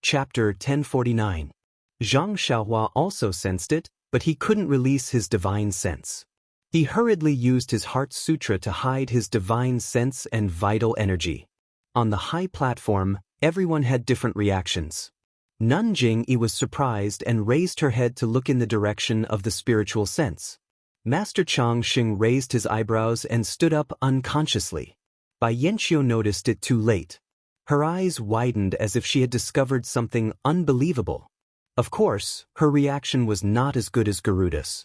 Chapter 1049. Zhang Xiaohua also sensed it, but he couldn't release his divine sense. He hurriedly used his heart sutra to hide his divine sense and vital energy. On the high platform, everyone had different reactions. Nanjing Yi was surprised and raised her head to look in the direction of the spiritual sense. Master Chang Xing raised his eyebrows and stood up unconsciously. Bai Yanqiu noticed it too late. Her eyes widened as if she had discovered something unbelievable. Of course, her reaction was not as good as Garuda's.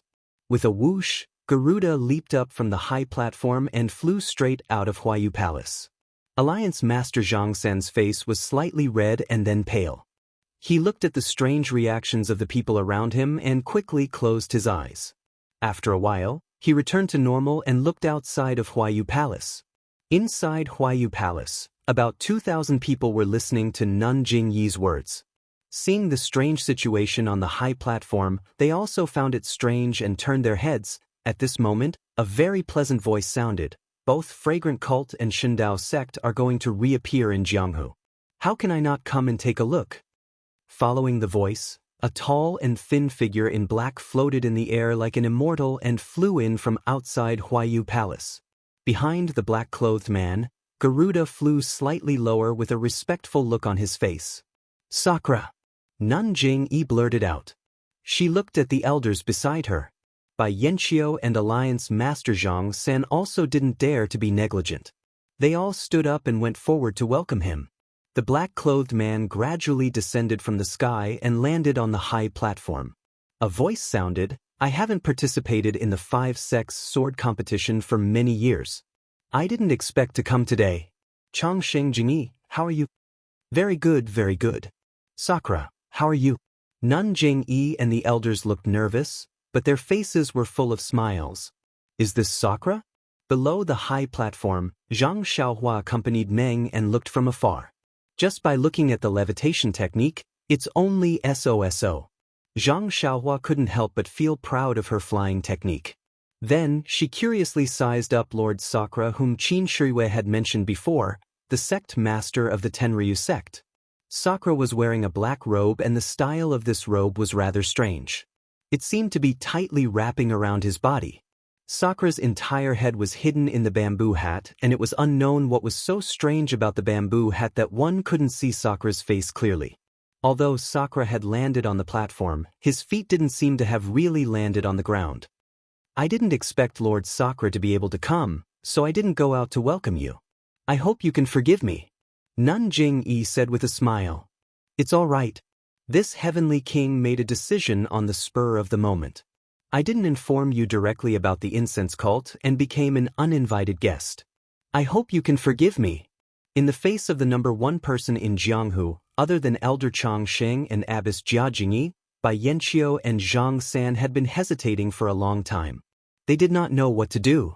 With a whoosh, Garuda leaped up from the high platform and flew straight out of Huayu Palace. Alliance Master Zhang San's face was slightly red and then pale. He looked at the strange reactions of the people around him and quickly closed his eyes. After a while, he returned to normal and looked outside of Huayu Palace. Inside Huayu Palace, about 2,000 people were listening to Nanjing Yi's words. Seeing the strange situation on the high platform, they also found it strange and turned their heads. At this moment, a very pleasant voice sounded. Both Fragrant Cult and Shindao Sect are going to reappear in Jianghu. How can I not come and take a look? Following the voice, a tall and thin figure in black floated in the air like an immortal and flew in from outside Huayu Palace. Behind the black-clothed man, Garuda flew slightly lower with a respectful look on his face. Sakura! Nanjing Yi blurted out. She looked at the elders beside her. Bai Yanqiu and Alliance Master Zhang San also didn't dare to be negligent. They all stood up and went forward to welcome him. The black-clothed man gradually descended from the sky and landed on the high platform. A voice sounded, I haven't participated in the 5-sex sword competition for many years. I didn't expect to come today. Changsheng Jingyi, how are you? Very good, very good. Sakura, how are you? Nanjing Yi and the elders looked nervous, but their faces were full of smiles. Is this Sakura? Below the high platform, Zhang Xiaohua accompanied Meng and looked from afar. Just by looking at the levitation technique, it's only SOSO. Zhang Xiaohua couldn't help but feel proud of her flying technique. Then, she curiously sized up Lord Sakura, whom Qin Shirui had mentioned before, the sect master of the Tenryu sect. Sakura was wearing a black robe and the style of this robe was rather strange. It seemed to be tightly wrapping around his body. Sakura's entire head was hidden in the bamboo hat, and it was unknown what was so strange about the bamboo hat that one couldn't see Sakura's face clearly. Although Sakura had landed on the platform, his feet didn't seem to have really landed on the ground. I didn't expect Lord Sakura to be able to come, so I didn't go out to welcome you. I hope you can forgive me. Nanjing Yi said with a smile. It's all right. This heavenly king made a decision on the spur of the moment. I didn't inform you directly about the incense cult and became an uninvited guest. I hope you can forgive me. In the face of the number one person in Jianghu, other than Elder Chang Sheng and Abbess Jia Jingyi, Bai Yanqiu and Zhang San had been hesitating for a long time. They did not know what to do.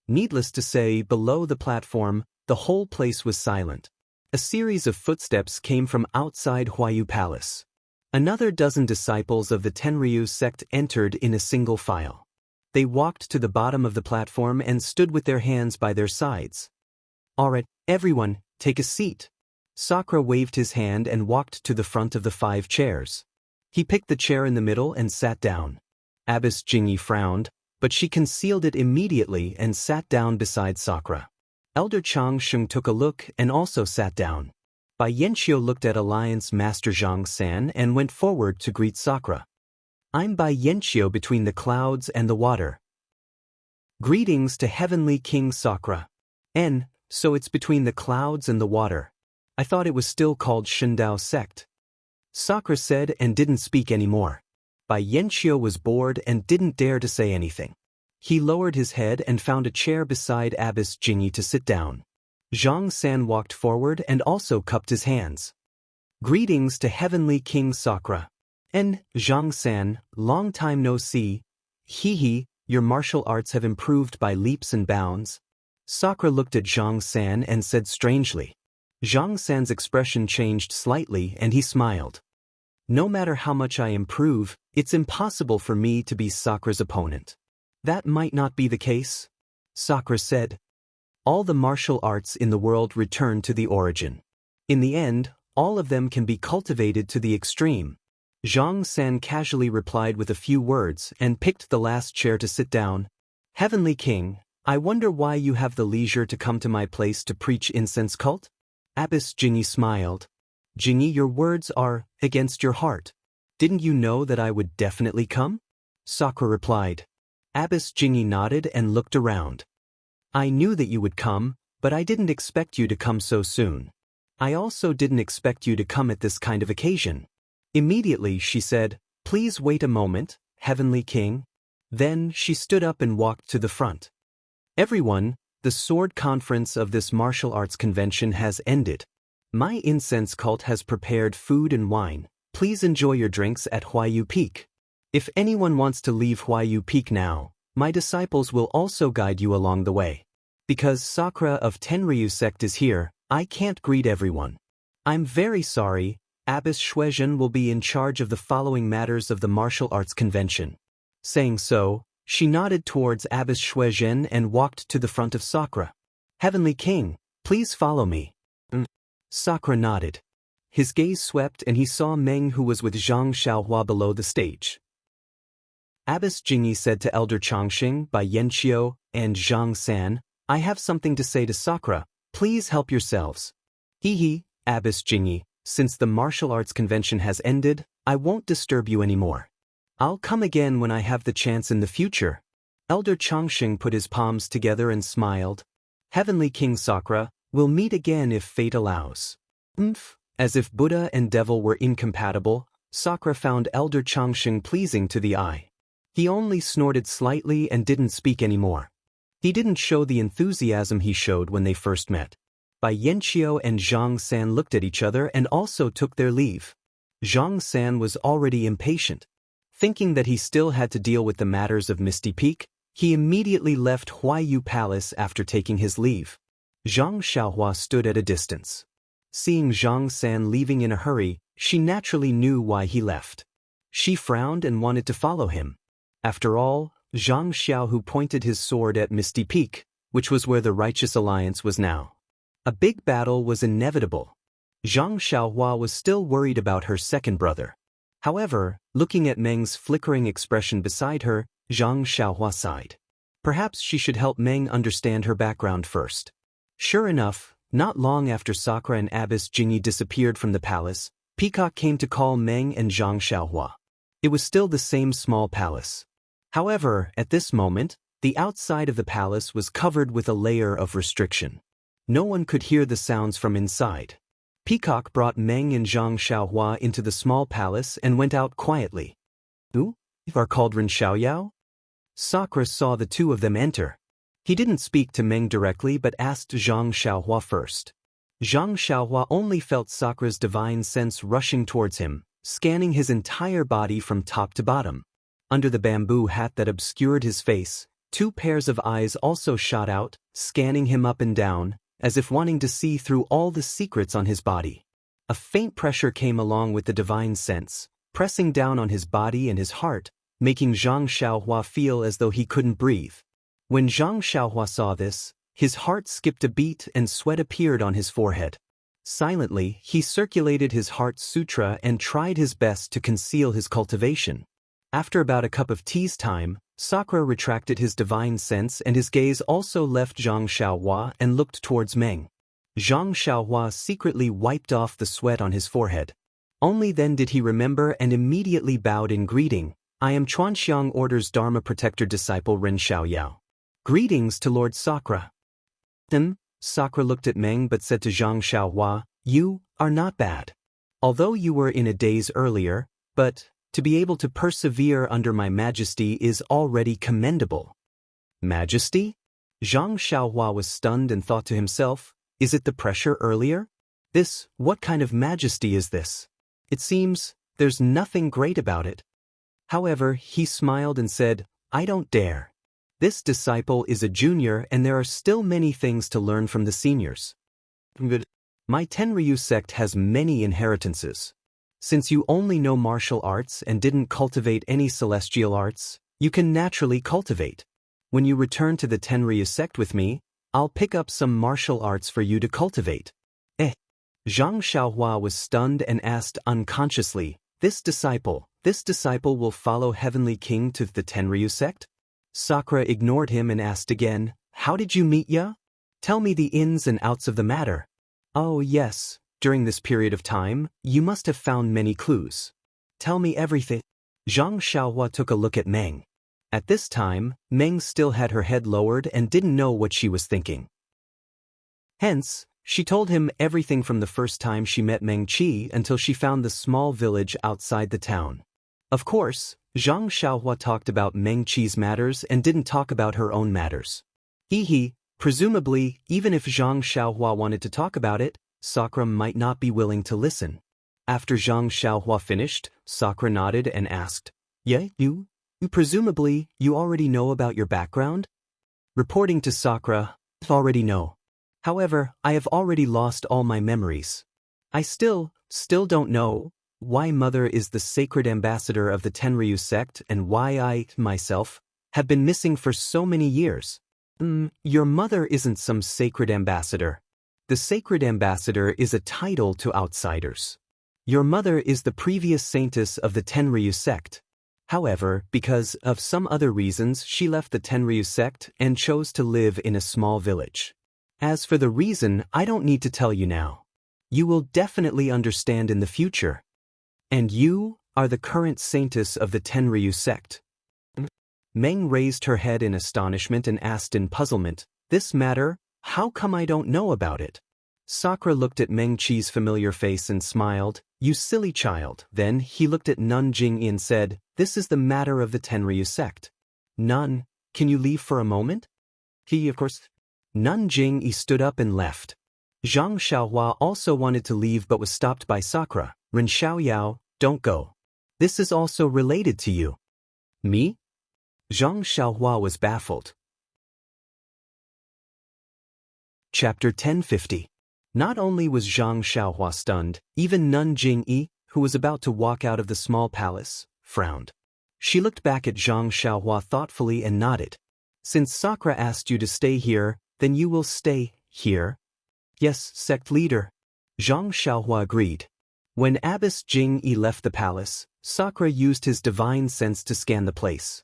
Needless to say, below the platform, the whole place was silent. A series of footsteps came from outside Huayu Palace. Another dozen disciples of the Tenryu sect entered in a single file. They walked to the bottom of the platform and stood with their hands by their sides. Alright, everyone, take a seat. Sakura waved his hand and walked to the front of the 5 chairs. He picked the chair in the middle and sat down. Abbess Jingyi frowned, but she concealed it immediately and sat down beside Sakura. Elder Chang Sheng took a look and also sat down. Bai Yanqiu looked at Alliance Master Zhang San and went forward to greet Sakura. I'm Bai Yanqiu between the clouds and the water. Greetings to Heavenly King Sakura. So it's between the clouds and the water. I thought it was still called Shindao sect. Sakura said and didn't speak anymore. Bai Yanqiu was bored and didn't dare to say anything. He lowered his head and found a chair beside Abbess Jingyi to sit down. Zhang San walked forward and also cupped his hands. Greetings to Heavenly King Sakura. Zhang San, long time no see. Hee, your martial arts have improved by leaps and bounds. Sakura looked at Zhang San and said strangely. Zhang San's expression changed slightly and he smiled. No matter how much I improve, it's impossible for me to be Sakura's opponent. That might not be the case, Sakura said. All the martial arts in the world return to the origin. In the end, all of them can be cultivated to the extreme. Zhang San casually replied with a few words and picked the last chair to sit down. Heavenly King, I wonder why you have the leisure to come to my place to preach incense cult? Abbess Jingyi smiled. Jingyi, your words are against your heart. Didn't you know that I would definitely come? Sakura replied. Abbess Jingyi nodded and looked around. I knew that you would come, but I didn't expect you to come so soon. I also didn't expect you to come at this kind of occasion. Immediately she said, Please wait a moment, Heavenly King. Then she stood up and walked to the front. Everyone, the sword conference of this martial arts convention has ended. My incense cult has prepared food and wine. Please enjoy your drinks at Huayu Peak. If anyone wants to leave Huayu Peak now, my disciples will also guide you along the way. Because Sakura of Tenryu sect is here, I can't greet everyone. I'm very sorry, Abbess Shuizhen will be in charge of the following matters of the martial arts convention. Saying so, she nodded towards Abbess Shuizhen and walked to the front of Sakura. Heavenly King, please follow me. Sakura nodded. His gaze swept and he saw Meng, who was with Zhang Xiaohua below the stage. Abbess Jingyi said to Elder Changxing, Bai Yanqiu, and Zhang San, I have something to say to Sakura, please help yourselves. Hee, Abbess Jingyi, since the martial arts convention has ended, I won't disturb you anymore. I'll come again when I have the chance in the future. Elder Changxing put his palms together and smiled. Heavenly King Sakura, we'll meet again if fate allows. As if Buddha and devil were incompatible, Sakura found Elder Changxing pleasing to the eye. He only snorted slightly and didn't speak anymore. He didn't show the enthusiasm he showed when they first met. Bai Yanqiu and Zhang San looked at each other and also took their leave. Zhang San was already impatient. Thinking that he still had to deal with the matters of Misty Peak, he immediately left Huayu Palace after taking his leave. Zhang Xiaohua stood at a distance. Seeing Zhang San leaving in a hurry, she naturally knew why he left. She frowned and wanted to follow him. After all, Zhang Xiaohu pointed his sword at Misty Peak, which was where the Righteous Alliance was now. A big battle was inevitable. Zhang Xiaohua was still worried about her second brother. However, looking at Meng's flickering expression beside her, Zhang Xiaohua sighed. Perhaps she should help Meng understand her background first. Sure enough, not long after Sakura and Abbess Jingyi disappeared from the palace, Peacock came to call Meng and Zhang Xiaohua. It was still the same small palace. However, at this moment, the outside of the palace was covered with a layer of restriction. No one could hear the sounds from inside. Peacock brought Meng and Zhang Xiaohua into the small palace and went out quietly. Who? Our cauldron Xiaoyao? Sakura saw the two of them enter. He didn't speak to Meng directly but asked Zhang Xiaohua first. Zhang Xiaohua only felt Sakura's divine sense rushing towards him, scanning his entire body from top to bottom. Under the bamboo hat that obscured his face, two pairs of eyes also shot out, scanning him up and down, as if wanting to see through all the secrets on his body. A faint pressure came along with the divine sense, pressing down on his body and his heart, making Zhang Xiaohua feel as though he couldn't breathe. When Zhang Xiaohua saw this, his heart skipped a beat and sweat appeared on his forehead. Silently, he circulated his heart sutra and tried his best to conceal his cultivation. After about a cup of tea's time, Sakura retracted his divine sense and his gaze also left Zhang Xiaohua and looked towards Meng. Zhang Xiaohua secretly wiped off the sweat on his forehead. Only then did he remember and immediately bowed in greeting. I am Chuanxiang Order's Dharma Protector disciple Ren Xiaoyao. Greetings to Lord Sakura. Sakura looked at Meng but said to Zhang Xiaohua, You are not bad. Although you were in a daze earlier, but to be able to persevere under my majesty is already commendable. Majesty? Zhang Xiaohua was stunned and thought to himself, is it the pressure earlier? What kind of majesty is this? It seems there's nothing great about it. However, he smiled and said, I don't dare. This disciple is a junior and there are still many things to learn from the seniors. Good. My Tenryu sect has many inheritances. Since you only know martial arts and didn't cultivate any celestial arts, you can naturally cultivate. When you return to the Tenryu sect with me, I'll pick up some martial arts for you to cultivate. Zhang Xiaohua was stunned and asked unconsciously, this disciple will follow Heavenly King to the Tenryu sect? Sakura ignored him and asked again, how did you meet ya? Tell me the ins and outs of the matter. Oh yes, during this period of time, you must have found many clues. Tell me everything. Zhang Xiaohua took a look at Meng. At this time, Meng still had her head lowered and didn't know what she was thinking. Hence, she told him everything from the first time she met Meng Qi until she found the small village outside the town. Of course, Zhang Xiaohua talked about Meng Qi's matters and didn't talk about her own matters. Presumably, even if Zhang Xiaohua wanted to talk about it, Sakura might not be willing to listen. After Zhang Xiaohua finished, Sakura nodded and asked, yeah, presumably, you already know about your background? Reporting to Sakura, already know. However, I have already lost all my memories. I still don't know why Mother is the sacred ambassador of the Tenryu sect and why I, myself, have been missing for so many years. Your mother isn't some sacred ambassador. The sacred ambassador is a title to outsiders. Your mother is the previous saintess of the Tenryu sect. However, because of some other reasons, she left the Tenryu sect and chose to live in a small village. As for the reason, I don't need to tell you now. You will definitely understand in the future. And you are the current saintess of the Tenryu sect. Meng raised her head in astonishment and asked in puzzlement, this matter, how come I don't know about it? Sakura looked at Meng Qi's familiar face and smiled, you silly child. Then he looked at Nun Jingyi and said, this is the matter of the Tenryu sect. Nun, can you leave for a moment? Of course. Nun Jingyi stood up and left. Zhang Xiaohua also wanted to leave but was stopped by Sakura. Ren Xiaoyao, don't go. This is also related to you. Me? Zhang Xiaohua was baffled. Chapter 1050. Not only was Zhang Xiaohua stunned, even Nun Jingyi, who was about to walk out of the small palace, frowned. She looked back at Zhang Xiaohua thoughtfully and nodded. Since Sakura asked you to stay here, then you will stay here? Yes, sect leader. Zhang Xiaohua agreed. When Abbess Jingyi left the palace, Sakura used his divine sense to scan the place.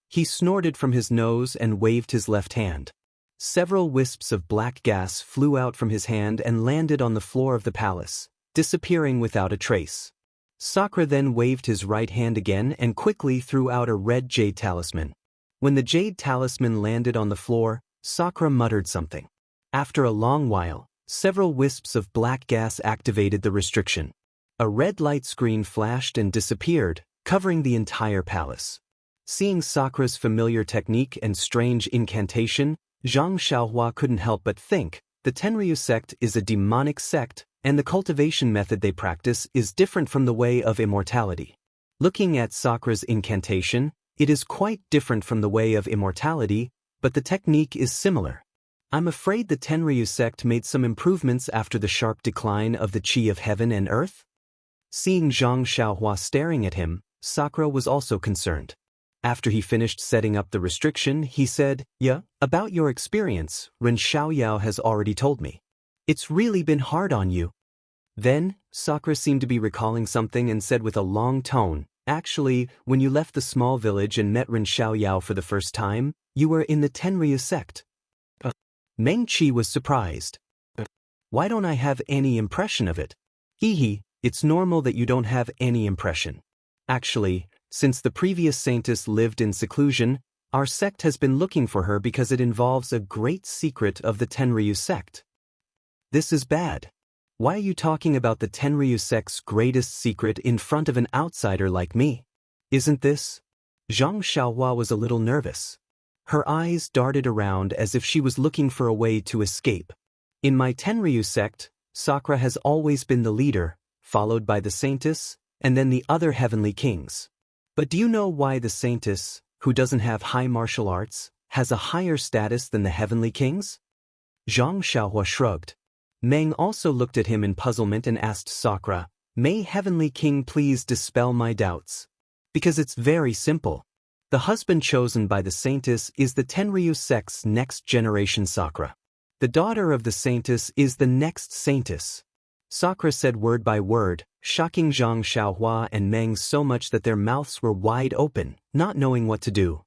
He snorted from his nose and waved his left hand. Several wisps of black gas flew out from his hand and landed on the floor of the palace, disappearing without a trace. Sakura then waved his right hand again and quickly threw out a red jade talisman. When the jade talisman landed on the floor, Sakura muttered something. After a long while, several wisps of black gas activated the restriction. A red light screen flashed and disappeared, covering the entire palace. Seeing Sakura's familiar technique and strange incantation, Zhang Xiaohua couldn't help but think, the Tenryu sect is a demonic sect, and the cultivation method they practice is different from the way of immortality. Looking at Sakura's incantation, it is quite different from the way of immortality, but the technique is similar. I'm afraid the Tenryu sect made some improvements after the sharp decline of the Qi of heaven and earth. Seeing Zhang Xiaohua staring at him, Sakura was also concerned. After he finished setting up the restriction, he said, yeah, about your experience, Ren Xiaoyao has already told me. It's really been hard on you. Then, Sakura seemed to be recalling something and said with a long tone, actually, when you left the small village and met Ren Xiaoyao for the first time, you were in the Tenryu sect. Meng Qi was surprised. Why don't I have any impression of it? It's normal that you don't have any impression. Actually, since the previous saintess lived in seclusion, our sect has been looking for her because it involves a great secret of the Tenryu sect. This is bad. Why are you talking about the Tenryu sect's greatest secret in front of an outsider like me? Isn't this? Zhang Xiaohua was a little nervous. Her eyes darted around as if she was looking for a way to escape. In my Tenryu sect, Sakura has always been the leader, followed by the saintess, and then the other heavenly kings. But do you know why the saintess, who doesn't have high martial arts, has a higher status than the heavenly kings? Zhang Xiaohua shrugged. Meng also looked at him in puzzlement and asked Sakura, may Heavenly King please dispel my doubts? Because it's very simple. The husband chosen by the saintess is the Tenryu sect's next generation Sakura. The daughter of the saintess is the next saintess. Sakura said word by word, shocking Zhang Xiaohua and Meng so much that their mouths were wide open, not knowing what to do.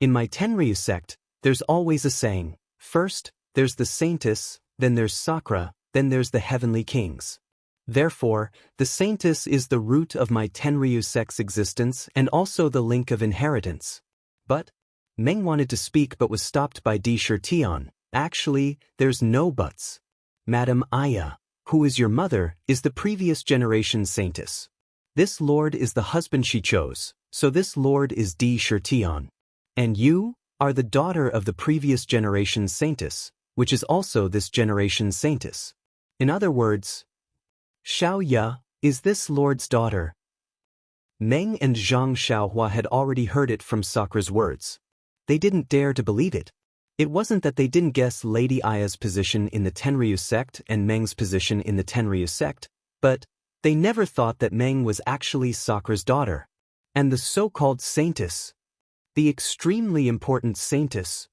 In my Tenryu sect, there's always a saying, first, there's the saintess, then there's Sakura, then there's the heavenly kings. Therefore, the saintess is the root of my Tenryu sect's existence and also the link of inheritance. But Meng wanted to speak but was stopped by Di Shirtian. Actually, there's no buts. Madam Aya, who is your mother, is the previous generation saintess. This lord is the husband she chose, so this lord is Di Shirtian. And you are the daughter of the previous generation saintess, which is also this generation's saintess. In other words, Xiaoya is this lord's daughter. Meng and Zhang Xiaohua had already heard it from Sakura's words. They didn't dare to believe it. It wasn't that they didn't guess Lady Aya's position in the Tenryu sect and Meng's position in the Tenryu sect, but they never thought that Meng was actually Sakura's daughter. And the so-called saintess, the extremely important saintess.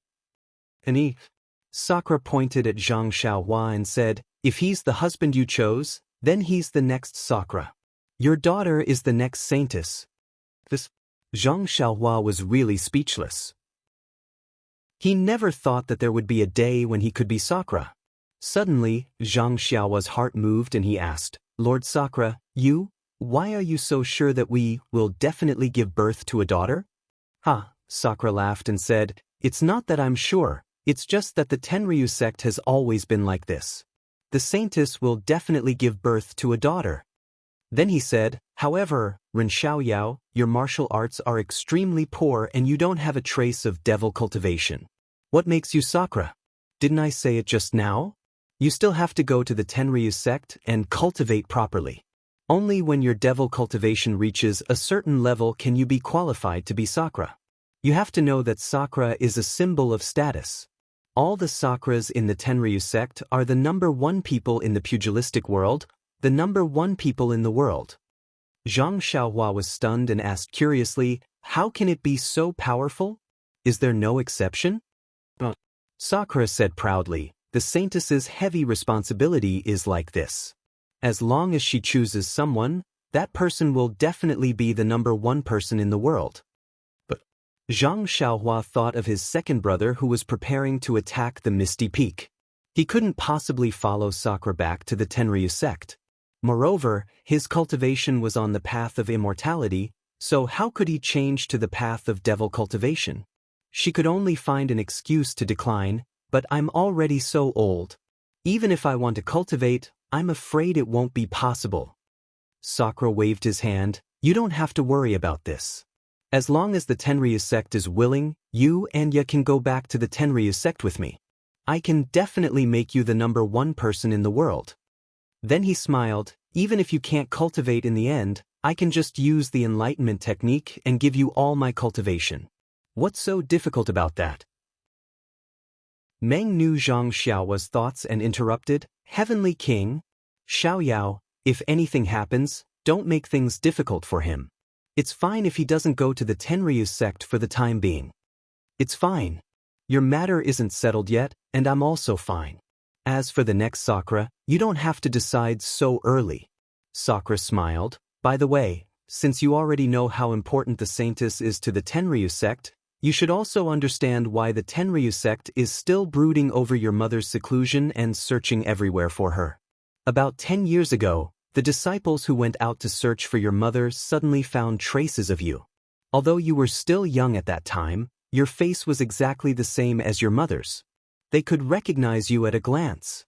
Sakura pointed at Zhang Xiaohua and said, if he's the husband you chose, then he's the next Sakura. Your daughter is the next saintess. Zhang Xiaohua was really speechless. He never thought that there would be a day when he could be Sakura. Suddenly, Zhang Xiaohua's heart moved and he asked, Lord Sakura, why are you so sure that we will definitely give birth to a daughter? Sakura laughed and said, it's not that I'm sure, it's just that the Tenryu sect has always been like this. The saintess will definitely give birth to a daughter. Then he said, however, Ren Xiaoyao, your martial arts are extremely poor and you don't have a trace of devil cultivation. What makes you Sakura? Didn't I say it just now? You still have to go to the Tenryu sect and cultivate properly. Only when your devil cultivation reaches a certain level can you be qualified to be Sakura. You have to know that Sakura is a symbol of status. All the Sakuras in the Tenryu sect are the number one people in the pugilistic world, the number one people in the world. Zhang Xiaohua was stunned and asked curiously, how can it be so powerful? Is there no exception? Sakura said proudly, the saintess's heavy responsibility is like this. As long as she chooses someone, that person will definitely be the number one person in the world. But Zhang Xiaohua thought of his second brother who was preparing to attack the Misty Peak. He couldn't possibly follow Sakura back to the Tenryu sect. Moreover, his cultivation was on the path of immortality, so how could he change to the path of devil cultivation? She could only find an excuse to decline, but I'm already so old. Even if I want to cultivate, I'm afraid it won't be possible. Sakura waved his hand, you don't have to worry about this. As long as the Tenryu sect is willing, you and Ya can go back to the Tenryu sect with me. I can definitely make you the number one person in the world. Then he smiled, even if you can't cultivate in the end, I can just use the enlightenment technique and give you all my cultivation. What's so difficult about that? Meng knew Zhang Xiaohua's thoughts and interrupted, Heavenly King, Xiaoyao, if anything happens, don't make things difficult for him. It's fine if he doesn't go to the Tenryu sect for the time being. It's fine. Your matter isn't settled yet, and I'm also fine. As for the next Sakura, you don't have to decide so early. Sakura smiled. By the way, since you already know how important the saintess is to the Tenryu sect, you should also understand why the Tenryu sect is still brooding over your mother's seclusion and searching everywhere for her. About 10 years ago, the disciples who went out to search for your mother suddenly found traces of you. Although you were still young at that time, your face was exactly the same as your mother's. They could recognize you at a glance.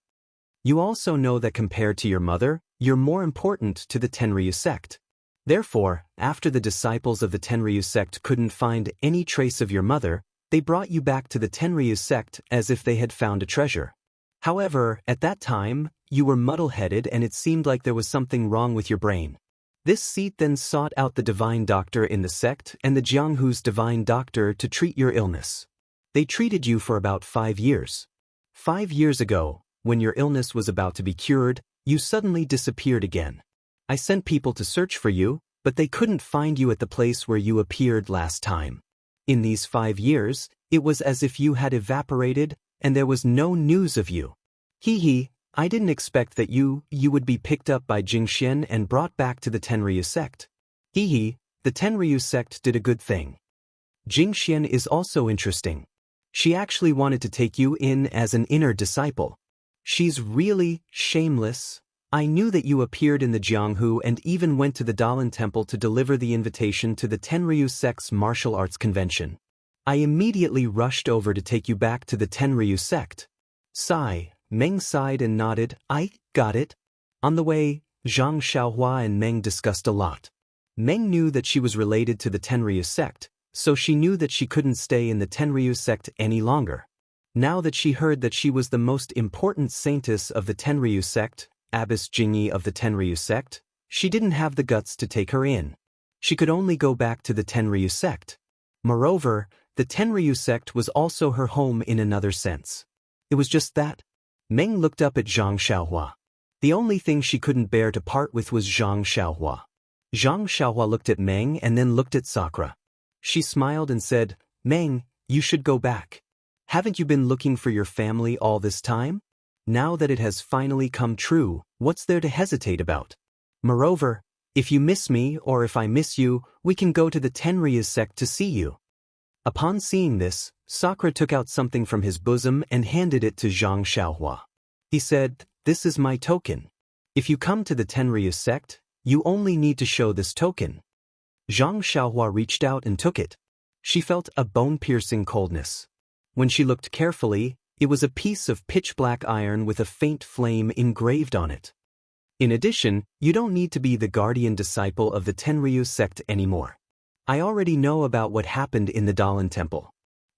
You also know that compared to your mother, you're more important to the Tenryu sect. Therefore, after the disciples of the Tenryu sect couldn't find any trace of your mother, they brought you back to the Tenryu sect as if they had found a treasure. However, at that time, you were muddle-headed and it seemed like there was something wrong with your brain. This seat then sought out the divine doctor in the sect and the Jianghu's divine doctor to treat your illness. They treated you for about 5 years. 5 years ago, when your illness was about to be cured, you suddenly disappeared again. I sent people to search for you, but they couldn't find you at the place where you appeared last time. In these 5 years, it was as if you had evaporated and there was no news of you. Hee hee, I didn't expect that you would be picked up by Jingxian and brought back to the Tenryu sect. Hee, the Tenryu sect did a good thing. Jingxian is also interesting. She actually wanted to take you in as an inner disciple. She's really shameless. I knew that you appeared in the Jianghu and even went to the Dalan temple to deliver the invitation to the Tenryu sect's martial arts convention. I immediately rushed over to take you back to the Tenryu sect. Sigh. Meng sighed and nodded. I got it. On the way, Zhang Xiaohua and Meng discussed a lot. Meng knew that she was related to the Tenryu sect, so she knew that she couldn't stay in the Tenryu sect any longer. Now that she heard that she was the most important saintess of the Tenryu sect, Abbess Jingyi of the Tenryu sect, she didn't have the guts to take her in. She could only go back to the Tenryu sect. Moreover, the Tenryu sect was also her home in another sense. It was just that. Meng looked up at Zhang Xiaohua. The only thing she couldn't bear to part with was Zhang Xiaohua. Zhang Xiaohua looked at Meng and then looked at Sakura. She smiled and said, Meng, you should go back. Haven't you been looking for your family all this time? Now that it has finally come true, what's there to hesitate about? Moreover, if you miss me or if I miss you, we can go to the Tenryu sect to see you. Upon seeing this, Sakura took out something from his bosom and handed it to Zhang Xiaohua. He said, This is my token. If you come to the Tenryu sect, you only need to show this token. Zhang Xiaohua reached out and took it. She felt a bone-piercing coldness. When she looked carefully, it was a piece of pitch-black iron with a faint flame engraved on it. In addition, you don't need to be the guardian disciple of the Tenryu sect anymore. I already know about what happened in the Dalan temple.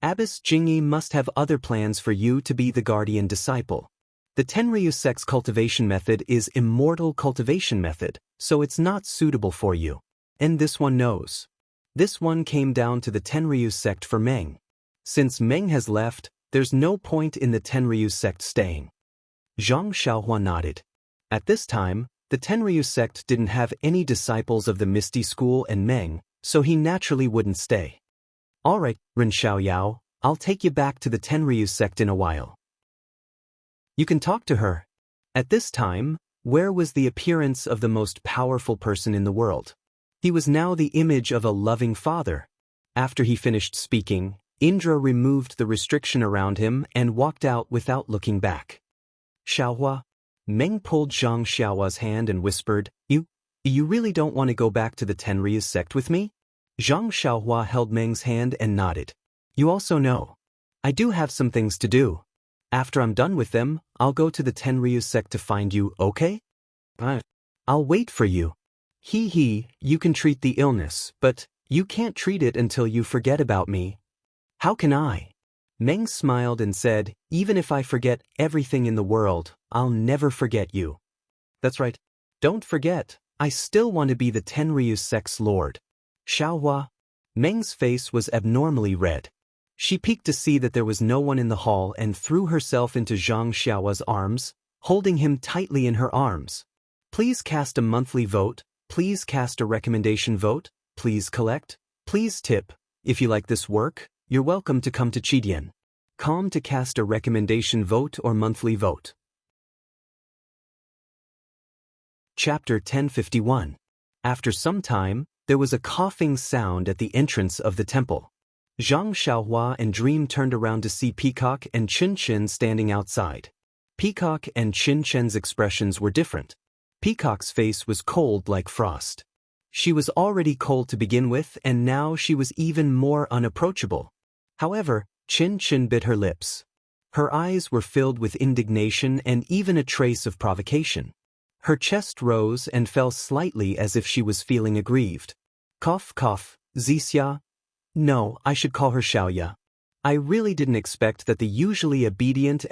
Abbess Jingyi must have other plans for you to be the guardian disciple. The Tenryu sect's cultivation method is immortal cultivation method, so it's not suitable for you. And this one knows. This one came down to the Tenryu sect for Meng. Since Meng has left, there's no point in the Tenryu sect staying. Zhang Xiaohua nodded. At this time, the Tenryu sect didn't have any disciples of the Misty School and Meng, so he naturally wouldn't stay. Alright, Ren Xiaoyao, I'll take you back to the Tenryu sect in a while. You can talk to her. At this time, where was the appearance of the most powerful person in the world? He was now the image of a loving father. After he finished speaking, Indra removed the restriction around him and walked out without looking back. Xiaohua. Meng pulled Zhang Xiaohua's hand and whispered, You really don't want to go back to the Tenryu sect with me? Zhang Xiaohua held Meng's hand and nodded. You also know. I do have some things to do. After I'm done with them, I'll go to the Tenryu sect to find you, okay? I'll wait for you. You can treat the illness, but you can't treat it until you forget about me. How can I? Meng smiled and said, Even if I forget everything in the world, I'll never forget you. That's right. Don't forget, I still want to be the Tenryu sect's lord. Xiaohua. Meng's face was abnormally red. She peeked to see that there was no one in the hall and threw herself into Zhang Xiaohua's arms, holding him tightly in her arms. Please cast a monthly vote, please cast a recommendation vote, please collect, please tip. If you like this work, you're welcome to come to Chidian. Come to cast a recommendation vote or monthly vote. Chapter 1051. After some time, there was a coughing sound at the entrance of the temple. Zhang Xiaohua and Dream turned around to see Peacock and Qin Chen standing outside. Peacock and Qin Chen's expressions were different. Peacock's face was cold like frost. She was already cold to begin with, and now she was even more unapproachable. However, Qin Chen bit her lips. Her eyes were filled with indignation and even a trace of provocation. Her chest rose and fell slightly as if she was feeling aggrieved. Cough, cough, Zixia. No, I should call her Xiaoya. I really didn't expect that the usually obedient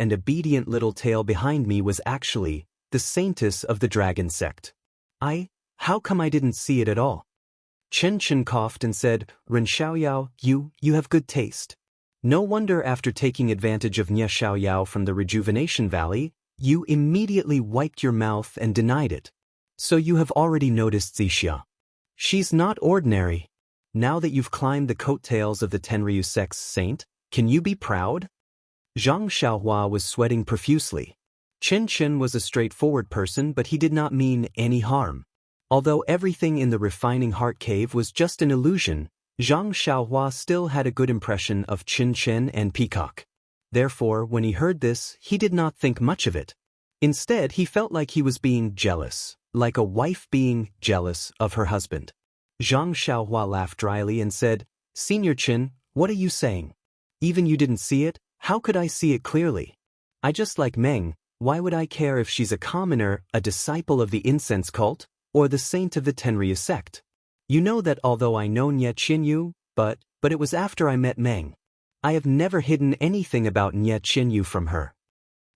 little tail behind me was actually the saintess of the dragon sect. How come I didn't see it at all? Chen Chen coughed and said, Ren Xiaoyao, you have good taste. No wonder after taking advantage of Nye Xiaoyao from the Rejuvenation Valley, you immediately wiped your mouth and denied it. So you have already noticed Zixia. She's not ordinary. Now that you've climbed the coattails of the Tenryu sect's saint, can you be proud? Zhang Xiaohua was sweating profusely. Chen Chen was a straightforward person, but he did not mean any harm. Although everything in the refining heart cave was just an illusion, Zhang Xiaohua still had a good impression of Chen Chen and Peacock. Therefore, when he heard this, he did not think much of it. Instead, he felt like he was being jealous, like a wife being jealous of her husband. Zhang Xiaohua laughed dryly and said, "Senior Chen, what are you saying? Even you didn't see it? How could I see it clearly? I just like Meng. Why would I care if she's a commoner, a disciple of the incense cult, or the saint of the Tenryu sect? You know that although I know Nye Qinyu, but it was after I met Meng. I have never hidden anything about Nye Qinyu from her."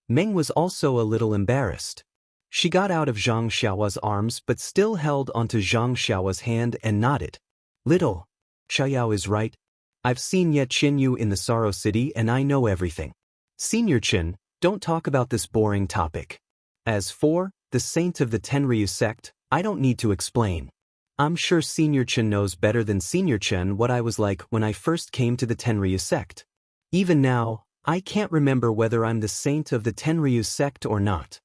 Meng was also a little embarrassed. She got out of Zhang Xiaohua's arms but still held onto Zhang Xiaohua's hand and nodded. "Little Xiaoyao is right. I've seen Nye Qinyu in the Sorrow City and I know everything. Senior Chen, don't talk about this boring topic. As for the saint of the Tenryu sect, I don't need to explain. I'm sure Senior Chen knows better than Senior Chen what I was like when I first came to the Tenryu sect. Even now, I can't remember whether I'm the saint of the Tenryu sect or not.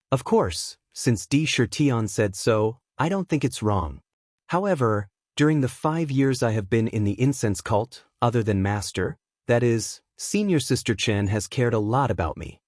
Of course, since Di Shirtian said so, I don't think it's wrong. However, during the 5 years I have been in the incense cult, other than Master, that is, Senior Sister Chen has cared a lot about me.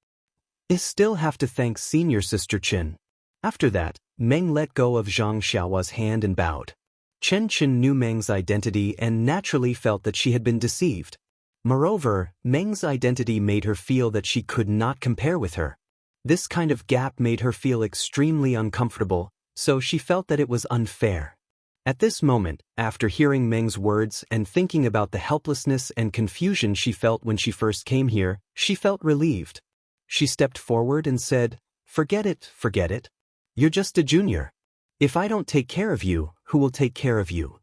I still have to thank Senior Sister Chen." After that, Meng let go of Zhang Xiaohua's hand and bowed. Chen Chen knew Meng's identity and naturally felt that she had been deceived. Moreover, Meng's identity made her feel that she could not compare with her. This kind of gap made her feel extremely uncomfortable, so she felt that it was unfair. At this moment, after hearing Meng's words and thinking about the helplessness and confusion she felt when she first came here, she felt relieved. She stepped forward and said, forget it. You're just a junior. If I don't take care of you, who will take care of you?"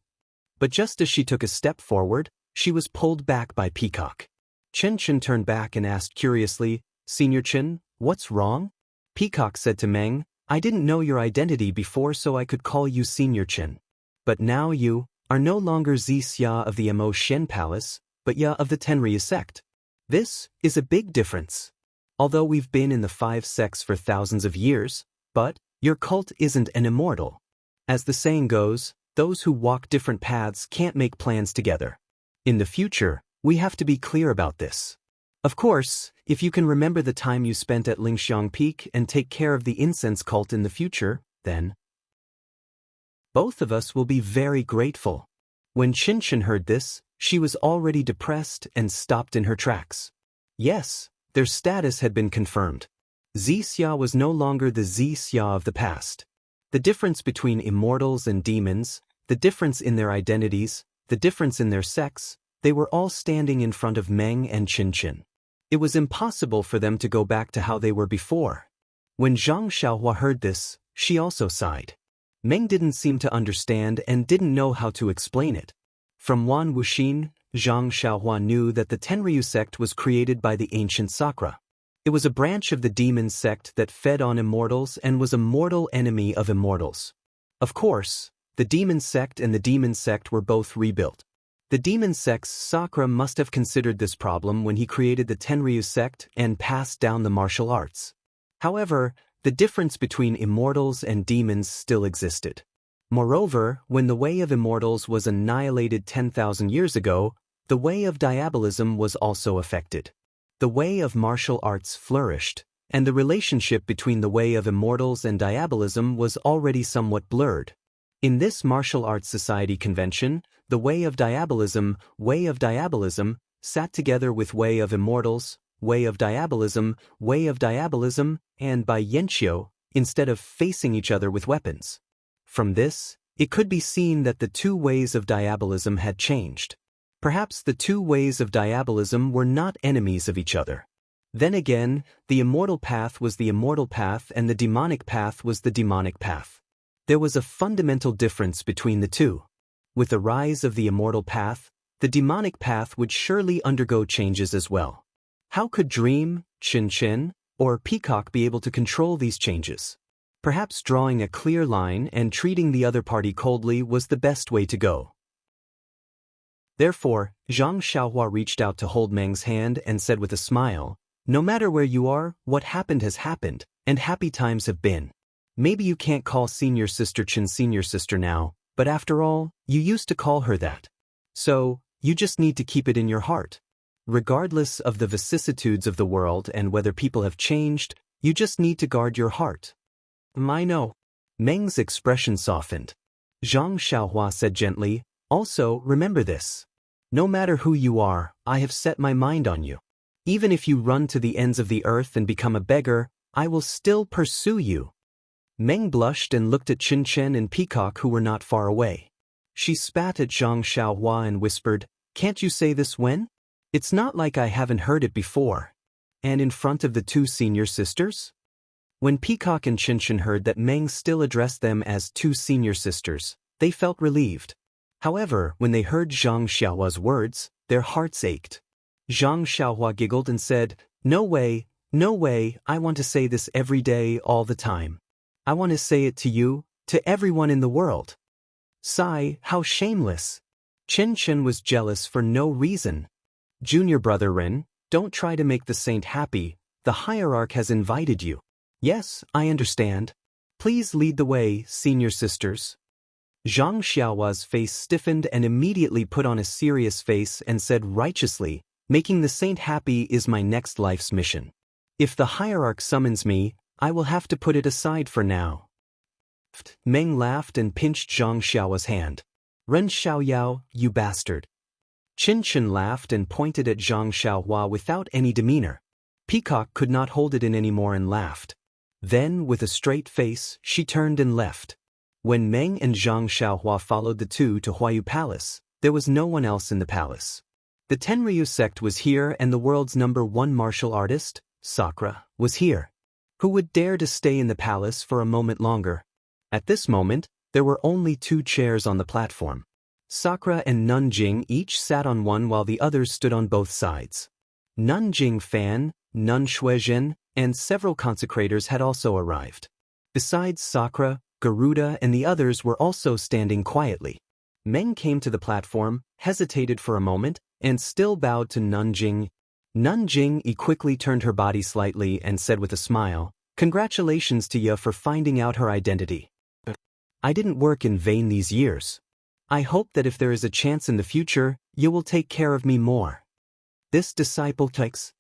But just as she took a step forward, she was pulled back by Peacock. Chen Chen turned back and asked curiously, "Senior Chen, what's wrong?" Peacock said to Meng, "I didn't know your identity before so I could call you Senior Chen. But now you are no longer Xia of the Mo Shen Palace, but Ya of the Tenryu sect. This is a big difference. Although we've been in the 5 sects for thousands of years, but your cult isn't an immortal. As the saying goes, those who walk different paths can't make plans together. In the future, we have to be clear about this. Of course, if you can remember the time you spent at Lingxiang Peak and take care of the incense cult in the future, then both of us will be very grateful." When Chen Chen heard this, she was already depressed and stopped in her tracks. Yes, their status had been confirmed. Xia was no longer the Xia of the past. The difference between immortals and demons, the difference in their identities, the difference in their sex, they were all standing in front of Meng and Chen Chen. It was impossible for them to go back to how they were before. When Zhang Xiaohua heard this, she also sighed. Meng didn't seem to understand and didn't know how to explain it. From Wan Wuxin, Zhang Xiaohua knew that the Tenryu sect was created by the ancient Sakra. It was a branch of the demon sect that fed on immortals and was a mortal enemy of immortals. Of course, the demon sect and the demon sect were both rebuilt. The demon sect's Sakra must have considered this problem when he created the Tenryu sect and passed down the martial arts. However, the difference between immortals and demons still existed. Moreover, when the way of immortals was annihilated 10,000 years ago, the way of diabolism was also affected. The way of martial arts flourished, and the relationship between the way of immortals and diabolism was already somewhat blurred. In this martial arts society convention, the way of diabolism, sat together with way of immortals, way of diabolism, and by Yanqiu, instead of facing each other with weapons. From this, it could be seen that the two ways of diabolism had changed. Perhaps the two ways of diabolism were not enemies of each other. Then again, the immortal path was the immortal path and the demonic path was the demonic path. There was a fundamental difference between the two. With the rise of the immortal path, the demonic path would surely undergo changes as well. How could Dream, Chen Chen, or Peacock be able to control these changes? Perhaps drawing a clear line and treating the other party coldly was the best way to go. Therefore, Zhang Xiaohua reached out to hold Meng's hand and said with a smile, No matter where you are, what happened has happened, and happy times have been. Maybe you can't call senior sister Chen senior sister now, but after all, you used to call her that. So, you just need to keep it in your heart. Regardless of the vicissitudes of the world and whether people have changed, you just need to guard your heart. I know. Meng's expression softened. Zhang Xiaohua said gently, also remember this. No matter who you are, I have set my mind on you. Even if you run to the ends of the earth and become a beggar, I will still pursue you. Meng blushed and looked at Qin Chen and Peacock who were not far away. She spat at Zhang Xiaohua and whispered, can't you say this when? It's not like I haven't heard it before. And in front of the two senior sisters? When Peacock and Qin Chen heard that Meng still addressed them as two senior sisters, they felt relieved. However, when they heard Zhang Xiaohua's words, their hearts ached. Zhang Xiaohua giggled and said, no way, I want to say this every day, all the time. I want to say it to you, to everyone in the world. Sigh, how shameless. Qin Chen was jealous for no reason. Junior brother Ren, don't try to make the saint happy, the hierarch has invited you. Yes, I understand. Please lead the way, senior sisters. Zhang Xiaohua's face stiffened and immediately put on a serious face and said righteously, making the saint happy is my next life's mission. If the hierarch summons me, I will have to put it aside for now. Meng laughed and pinched Zhang Xiaohua's hand. Ren Xiaoyao, you bastard. Qin Chen laughed and pointed at Zhang Xiaohua without any demeanor. Peacock could not hold it in anymore and laughed. Then, with a straight face, she turned and left. When Meng and Zhang Xiaohua followed the two to Huayu Palace, there was no one else in the palace. The Tenryu sect was here and the world's #1 martial artist, Sakura, was here. Who would dare to stay in the palace for a moment longer? At this moment, there were only 2 chairs on the platform. Sakura and Nanjing each sat on one while the others stood on both sides. Nanjing Fan, Nun Shuizhen, and several consecrators had also arrived. Besides Sakura, Garuda and the others were also standing quietly. Meng came to the platform, hesitated for a moment, and still bowed to Nanjing. Nanjing quickly turned her body slightly and said with a smile, congratulations to you for finding out her identity. I didn't work in vain these years. I hope that if there is a chance in the future, you will take care of me more. This disciple takes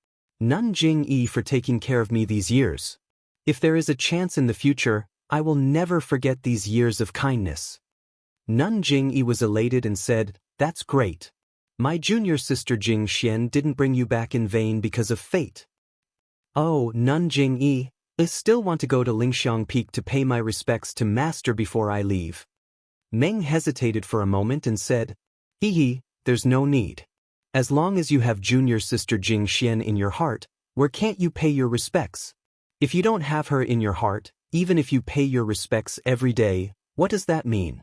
Nanjing for taking care of me these years. If there is a chance in the future, I will never forget these years of kindness. Nanjing was elated and said, that's great. My junior sister Jing Xian didn't bring you back in vain because of fate. Oh, Nanjing I still want to go to Lingxiang Peak to pay my respects to Master before I leave. Meng hesitated for a moment and said, there's no need. As long as you have junior sister Jing Xian in your heart, where can't you pay your respects? If you don't have her in your heart, even if you pay your respects every day, what does that mean?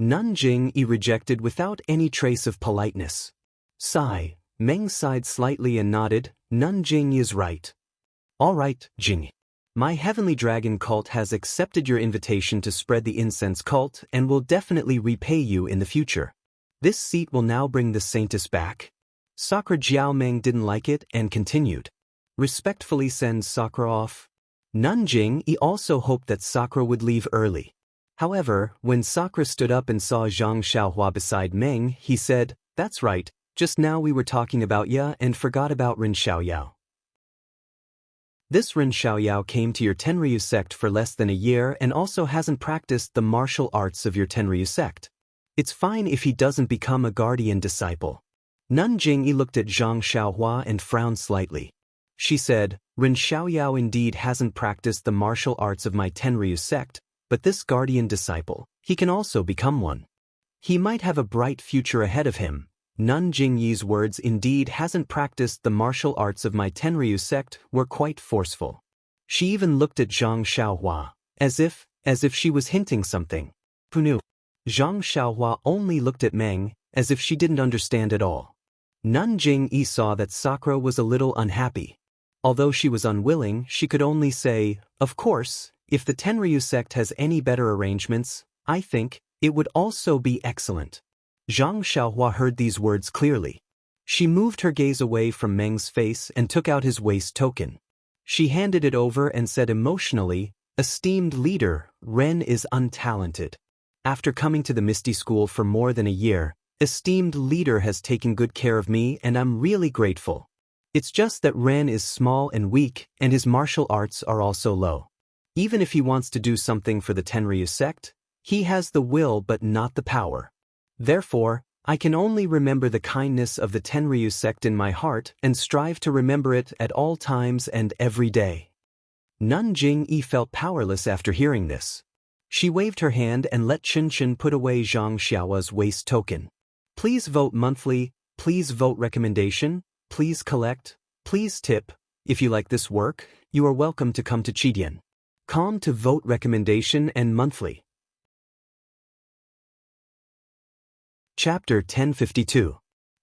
Nanjing rejected without any trace of politeness. Sigh, Meng sighed slightly and nodded, Nanjing is right. All right, Jing. My heavenly dragon cult has accepted your invitation to spread the incense cult and will definitely repay you in the future. This seat will now bring the saintess back. Sakura Jiao Meng didn't like it and continued. Respectfully send Sakura off. Nanjing also hoped that Sakura would leave early. However, when Sakura stood up and saw Zhang Xiaohua beside Meng, he said, that's right, just now we were talking about ya and forgot about Ren Xiaoyao. This Ren Xiaoyao came to your Tenryu sect for less than a year and also hasn't practiced the martial arts of your Tenryu sect. It's fine if he doesn't become a guardian disciple. Nanjing looked at Zhang Xiaohua and frowned slightly. She said, Ren Xiaoyao indeed hasn't practiced the martial arts of my Tenryu sect, but this guardian disciple, he can also become one. He might have a bright future ahead of him. Nanjing Yi's words indeed hasn't practiced the martial arts of my Tenryu sect were quite forceful. She even looked at Zhang Xiaohua, as if she was hinting something. Who knew? Zhang Xiaohua only looked at Meng, as if she didn't understand at all. Nanjing saw that Sakura was a little unhappy. Although she was unwilling, she could only say, of course, if the Tenryu sect has any better arrangements, I think, it would also be excellent. Zhang Xiaohua heard these words clearly. She moved her gaze away from Meng's face and took out his waist token. She handed it over and said emotionally, "Esteemed leader, Ren is untalented. After coming to the Misty School for more than a year, esteemed leader has taken good care of me and I'm really grateful. It's just that Ren is small and weak and his martial arts are also low. Even if he wants to do something for the Tenryu sect, he has the will but not the power. Therefore, I can only remember the kindness of the Tenryu sect in my heart and strive to remember it at all times and every day." Nun Jingyi felt powerless after hearing this. She waved her hand and let Chen put away Zhang Xiaowa's waist token. "Please vote monthly, please vote recommendation, please collect, please tip. If you like this work, you are welcome to come to Chidian. Come to vote recommendation and monthly." Chapter 1052.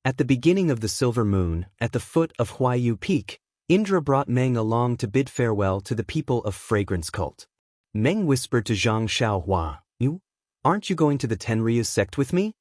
At the beginning of the silver moon, at the foot of Huayu Peak, Indra brought Meng along to bid farewell to the people of Fragrance Cult. Meng whispered to Zhang Xiaohua, Aren't you going to the Tenryu sect with me?"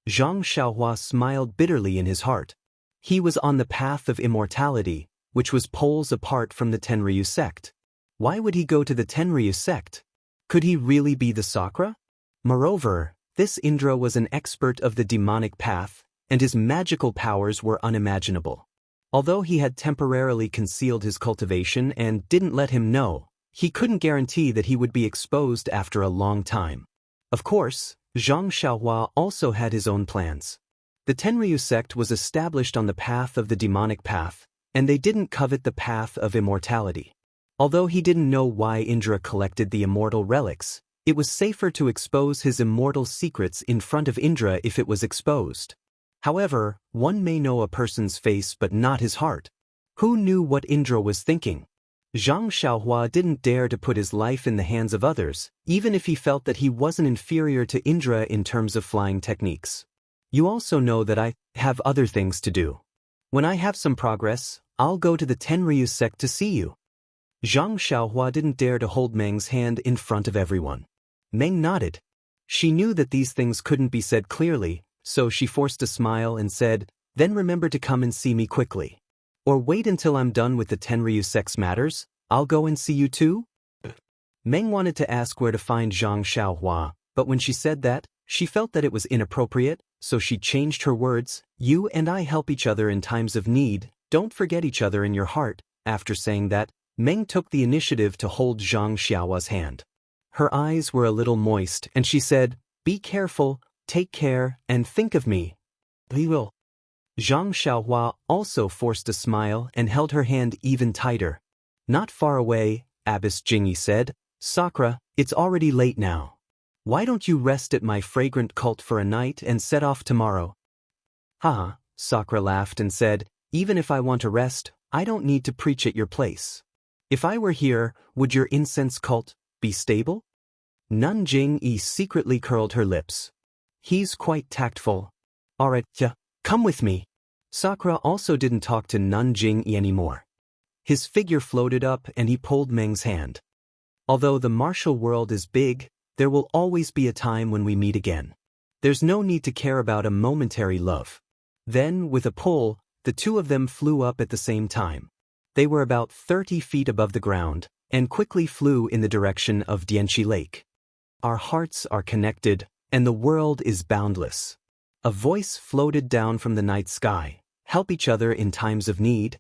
Zhang Xiaohua smiled bitterly in his heart. He was on the path of immortality, which was poles apart from the Tenryu sect. Why would he go to the Tenryu sect? Could he really be the Sakura? Moreover, this Indra was an expert of the demonic path, and his magical powers were unimaginable. Although he had temporarily concealed his cultivation and didn't let him know, he couldn't guarantee that he would be exposed after a long time. Of course, Zhang Xiaohua also had his own plans. The Tenryu sect was established on the path of the demonic path, and they didn't covet the path of immortality. Although he didn't know why Indra collected the immortal relics, it was safer to expose his immortal secrets in front of Indra if it was exposed. However, one may know a person's face but not his heart. Who knew what Indra was thinking? Zhang Xiaohua didn't dare to put his life in the hands of others, even if he felt that he wasn't inferior to Indra in terms of flying techniques. "You also know that I have other things to do. When I have some progress, I'll go to the Tenryu sect to see you." Zhang Xiaohua didn't dare to hold Meng's hand in front of everyone. Meng nodded. She knew that these things couldn't be said clearly, so she forced a smile and said, "Then remember to come and see me quickly. Or wait until I'm done with the Tenryu sect's matters, I'll go and see you too?" Meng wanted to ask where to find Zhang Xiaohua, but when she said that, she felt that it was inappropriate, so she changed her words, "You and I help each other in times of need, don't forget each other in your heart." After saying that, Meng took the initiative to hold Zhang Xiaohua's hand. Her eyes were a little moist and she said, "Be careful, take care, and think of me." "We will." Zhang Xiaohua also forced a smile and held her hand even tighter. "Not far away," Abbess Jingyi said, "Sakura, it's already late now. Why don't you rest at my fragrant cult for a night and set off tomorrow?" "Haha," Sakura laughed and said, "Even if I want to rest, I don't need to preach at your place. If I were here, would your incense cult be stable?" Nun Jingyi secretly curled her lips. "He's quite tactful. Alright, come with me." Sakura also didn't talk to Nun Jingyi anymore. His figure floated up and he pulled Meng's hand. "Although the martial world is big, there will always be a time when we meet again. There's no need to care about a momentary love." Then, with a pull, the two of them flew up at the same time. They were about 30 feet above the ground, and quickly flew in the direction of Dianchi Lake. "Our hearts are connected, and the world is boundless." A voice floated down from the night sky. "Help each other in times of need."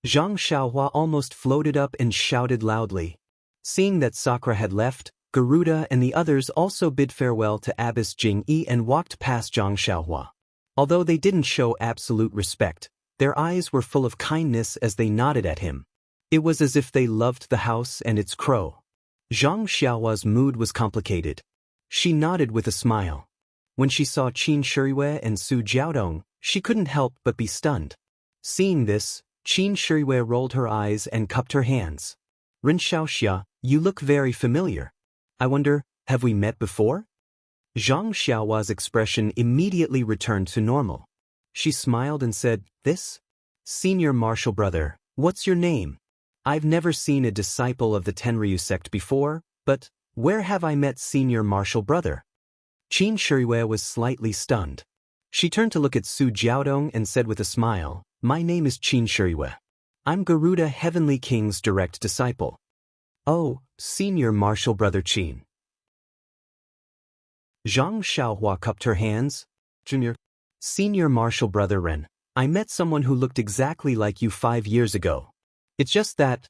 Zhang Xiaohua almost floated up and shouted loudly. Seeing that Sakura had left, Garuda and the others also bid farewell to Abbess Jingyi and walked past Zhang Xiaohua. Although they didn't show absolute respect, their eyes were full of kindness as they nodded at him. It was as if they loved the house and its crow. Zhang Xiaohua's mood was complicated. She nodded with a smile. When she saw Qin Shiriyue and Su Jiaodong, she couldn't help but be stunned. Seeing this, Qin Shiriyue rolled her eyes and cupped her hands. "Ren Xiaoxia, you look very familiar. I wonder, have we met before?" Zhang Xiaohua's expression immediately returned to normal. She smiled and said, "This? Senior Martial Brother, what's your name? I've never seen a disciple of the Tenryu sect before, but where have I met Senior Martial Brother?" Qin Shiriyue was slightly stunned. She turned to look at Su Jiaodong and said with a smile, "My name is Qin Shiyue. I'm Garuda Heavenly King's direct disciple." "Oh, Senior Martial Brother Qin." Zhang Xiaohua cupped her hands. "Junior, Senior Martial Brother Ren, I met someone who looked exactly like you 5 years ago. It's just that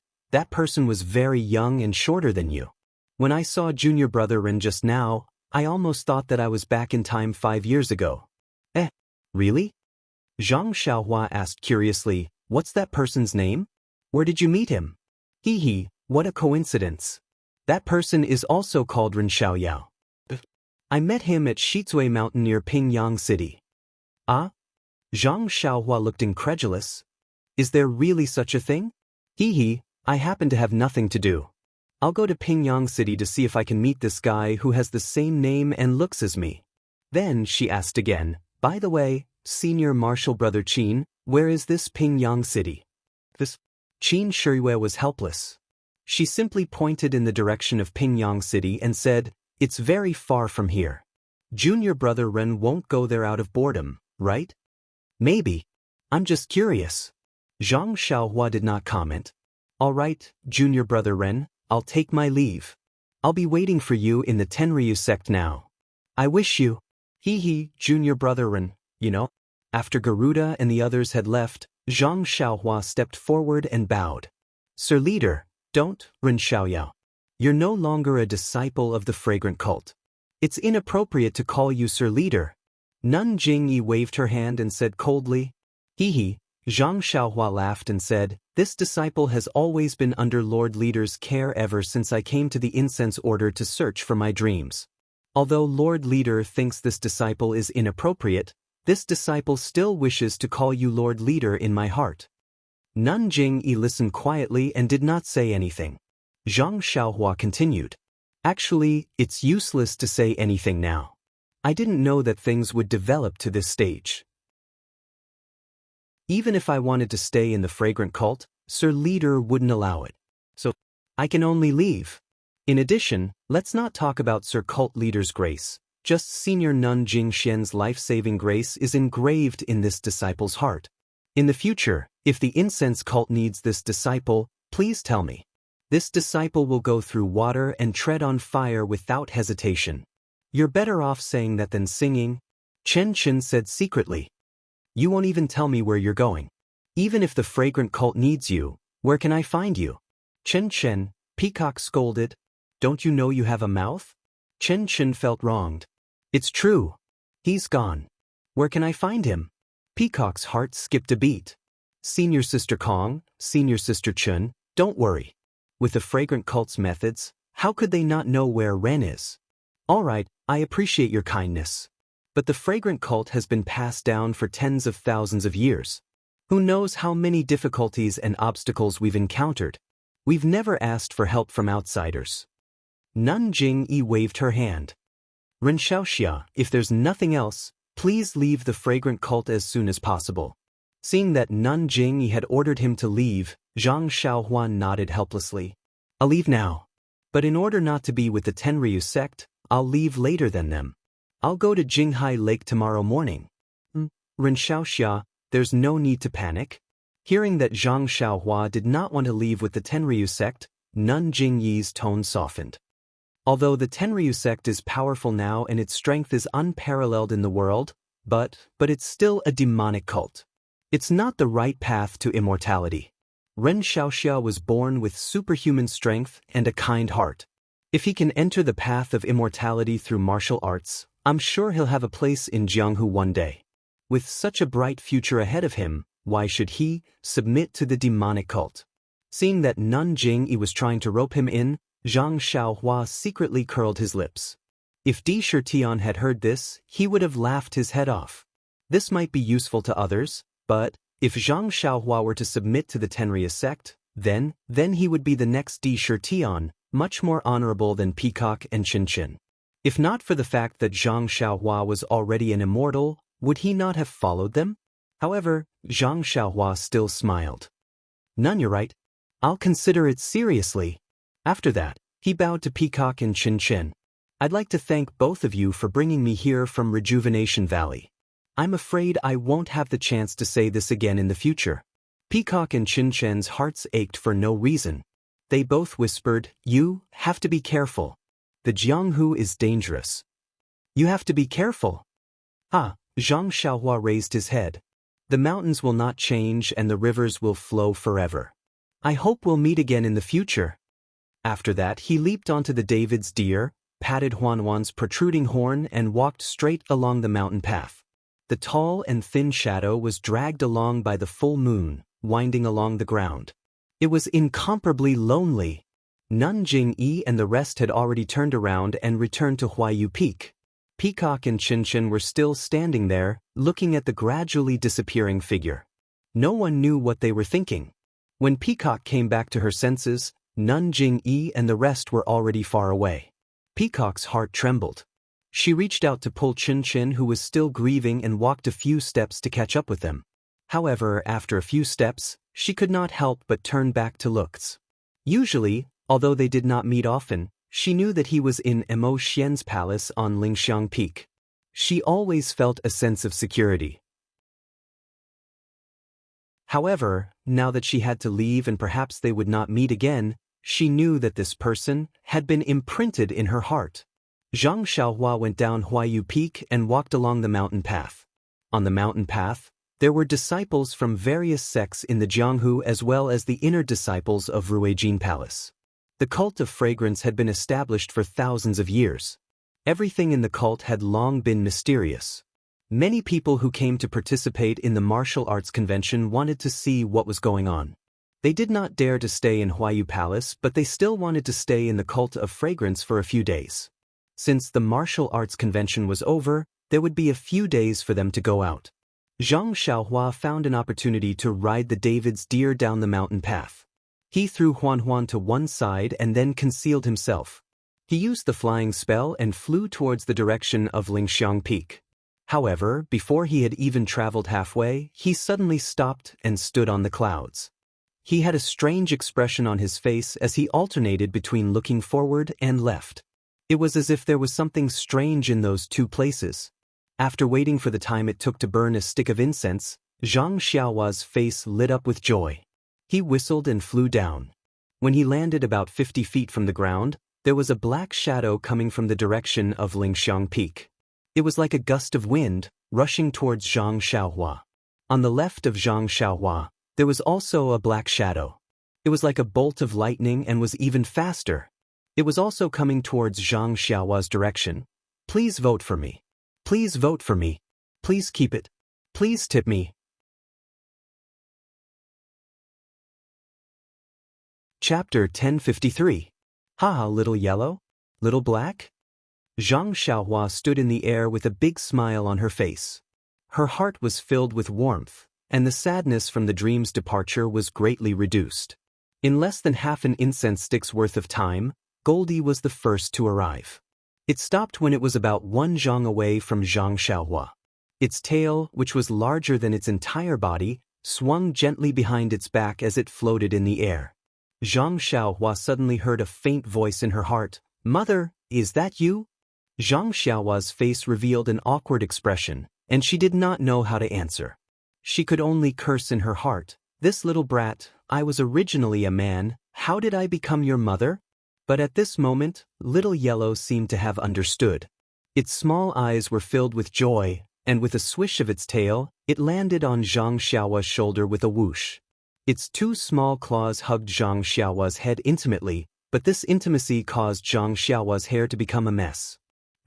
person was very young and shorter than you. When I saw Junior Brother Ren just now, I almost thought that I was back in time 5 years ago." "Eh, really?" Zhang Xiaohua asked curiously, "What's that person's name? Where did you meet him?" "Hee hee, what a coincidence. That person is also called Ren Xiaoyao. I met him at Shizui Mountain near Pingyang City." "Ah?" Zhang Xiaohua looked incredulous. "Is there really such a thing?" "Hee hee, I happen to have nothing to do. I'll go to Pingyang City to see if I can meet this guy who has the same name and looks as me." Then she asked again, "By the way, Senior Martial Brother Qin, where is this Pingyang City?" This Qin Shiyue was helpless. She simply pointed in the direction of Pingyang City and said, "It's very far from here. Junior Brother Ren won't go there out of boredom, right?" "Maybe. I'm just curious." Zhang Xiaohua did not comment. "All right, Junior Brother Ren, I'll take my leave. I'll be waiting for you in the Tenryu sect now. I wish you..." "Hee hee, Junior Brother Ren, you know." After Garuda and the others had left, Zhang Xiaohua stepped forward and bowed. "Sir Leader, don't, Ren Xiaoyao. You're no longer a disciple of the fragrant cult. It's inappropriate to call you Sir Leader." Nun Jingyi waved her hand and said coldly. "Hee hee." Zhang Xiaohua laughed and said, "This disciple has always been under Lord Leader's care ever since I came to the incense order to search for my dreams. Although Lord Leader thinks this disciple is inappropriate, this disciple still wishes to call you Lord Leader in my heart." Nun Jingyi listened quietly and did not say anything. Zhang Xiaohua continued, "Actually, it's useless to say anything now. I didn't know that things would develop to this stage. Even if I wanted to stay in the fragrant cult, Sir Leader wouldn't allow it. So, I can only leave. In addition, let's not talk about Sir Cult Leader's grace. Just Senior Nun Jingxian's life-saving grace is engraved in this disciple's heart. In the future, if the incense cult needs this disciple, please tell me. This disciple will go through water and tread on fire without hesitation. You're better off saying that than singing," Chen Chen said secretly. "You won't even tell me where you're going. Even if the fragrant cult needs you, where can I find you?" "Chen Chen," Peacock scolded. "Don't you know you have a mouth?" Chen Chen felt wronged. "It's true. He's gone. Where can I find him?" Peacock's heart skipped a beat. "Senior Sister Kong, Senior Sister Chun, don't worry. With the fragrant cult's methods, how could they not know where Ren is? All right, I appreciate your kindness. But the fragrant cult has been passed down for tens of thousands of years. Who knows how many difficulties and obstacles we've encountered. We've never asked for help from outsiders." Nun Jingyi waved her hand. "Ren Xiaoxia, if there's nothing else, please leave the fragrant cult as soon as possible." Seeing that Nun Jingyi had ordered him to leave, Zhang Xiaohua nodded helplessly. "I'll leave now. But in order not to be with the Tenryu sect, I'll leave later than them. I'll go to Jinghai Lake tomorrow morning." "Ren Xiaoxia, there's no need to panic." Hearing that Zhang Xiaohua did not want to leave with the Tenryu sect, Nun Jingyi's tone softened. Although the Tenryu sect is powerful now and its strength is unparalleled in the world, but it's still a demonic cult. It's not the right path to immortality. Ren Xiaoxia was born with superhuman strength and a kind heart. If he can enter the path of immortality through martial arts, I'm sure he'll have a place in Jianghu one day. With such a bright future ahead of him, why should he submit to the demonic cult? Seeing that Nun Jingyi was trying to rope him in, Zhang Xiaohua secretly curled his lips. If Di Shitian had heard this, he would have laughed his head off. This might be useful to others, but if Zhang Xiaohua were to submit to the Tenryu sect, then he would be the next Di Shitian, much more honorable than Peacock and Chin Chin. If not for the fact that Zhang Xiaohua was already an immortal, would he not have followed them? However, Zhang Xiaohua still smiled. "None, you're right. I'll consider it seriously." After that, he bowed to Peacock and Chin Chin. "I'd like to thank both of you for bringing me here from Rejuvenation Valley. I'm afraid I won't have the chance to say this again in the future. Peacock and Xianxia's hearts ached for no reason. They both whispered, "You have to be careful. The Jianghu is dangerous. You have to be careful." Ah, Zhang Xiaohua raised his head. The mountains will not change and the rivers will flow forever. I hope we'll meet again in the future. After that, he leaped onto the David's deer, patted Huanhuan's protruding horn and walked straight along the mountain path. The tall and thin shadow was dragged along by the full moon, winding along the ground. It was incomparably lonely. Nun Jingyi and the rest had already turned around and returned to Huayu Peak. Peacock and Xianxia were still standing there, looking at the gradually disappearing figure. No one knew what they were thinking. When Peacock came back to her senses, Nun Jingyi and the rest were already far away. Peacock's heart trembled. She reached out to pull Xianxia, who was still grieving, and walked a few steps to catch up with them. However, after a few steps, she could not help but turn back to looks. Usually, although they did not meet often, she knew that he was in Mo Xian's palace on Lingxiang Peak. She always felt a sense of security. However, now that she had to leave and perhaps they would not meet again, she knew that this person had been imprinted in her heart. Zhang Xiaohua went down Huayu Peak and walked along the mountain path. On the mountain path, there were disciples from various sects in the Jianghu as well as the inner disciples of Ruijin Palace. The cult of fragrance had been established for thousands of years. Everything in the cult had long been mysterious. Many people who came to participate in the martial arts convention wanted to see what was going on. They did not dare to stay in Huayu Palace, but they still wanted to stay in the cult of fragrance for a few days. Since the martial arts convention was over, there would be a few days for them to go out. Zhang Xiaohua found an opportunity to ride the David's deer down the mountain path. He threw Huanhuan to one side and then concealed himself. He used the flying spell and flew towards the direction of Lingxiang Peak. However, before he had even traveled halfway, he suddenly stopped and stood on the clouds. He had a strange expression on his face as he alternated between looking forward and left. It was as if there was something strange in those two places. After waiting for the time it took to burn a stick of incense, Zhang Xiaohua's face lit up with joy. He whistled and flew down. When he landed about 50 feet from the ground, there was a black shadow coming from the direction of Lingxiang Peak. It was like a gust of wind, rushing towards Zhang Xiaohua. On the left of Zhang Xiaohua, there was also a black shadow. It was like a bolt of lightning and was even faster. It was also coming towards Zhang Xiaohua's direction. Please vote for me. Please vote for me. Please keep it. Please tip me. Chapter 1053. Haha, little yellow? Little black? Zhang Xiaohua stood in the air with a big smile on her face. Her heart was filled with warmth, and the sadness from the dream's departure was greatly reduced. In less than half an incense stick's worth of time, Goldie was the first to arrive. It stopped when it was about 1 zhang away from Zhang Xiaohua. Its tail, which was larger than its entire body, swung gently behind its back as it floated in the air. Zhang Xiaohua suddenly heard a faint voice in her heart. "Mother, is that you?" Zhang Xiaohua's face revealed an awkward expression, and she did not know how to answer. She could only curse in her heart. "This little brat, I was originally a man, how did I become your mother?" But at this moment, Little Yellow seemed to have understood. Its small eyes were filled with joy, and with a swish of its tail, it landed on Zhang Xiaohua's shoulder with a whoosh. Its two small claws hugged Zhang Xiaohua's head intimately, but this intimacy caused Zhang Xiaohua's hair to become a mess.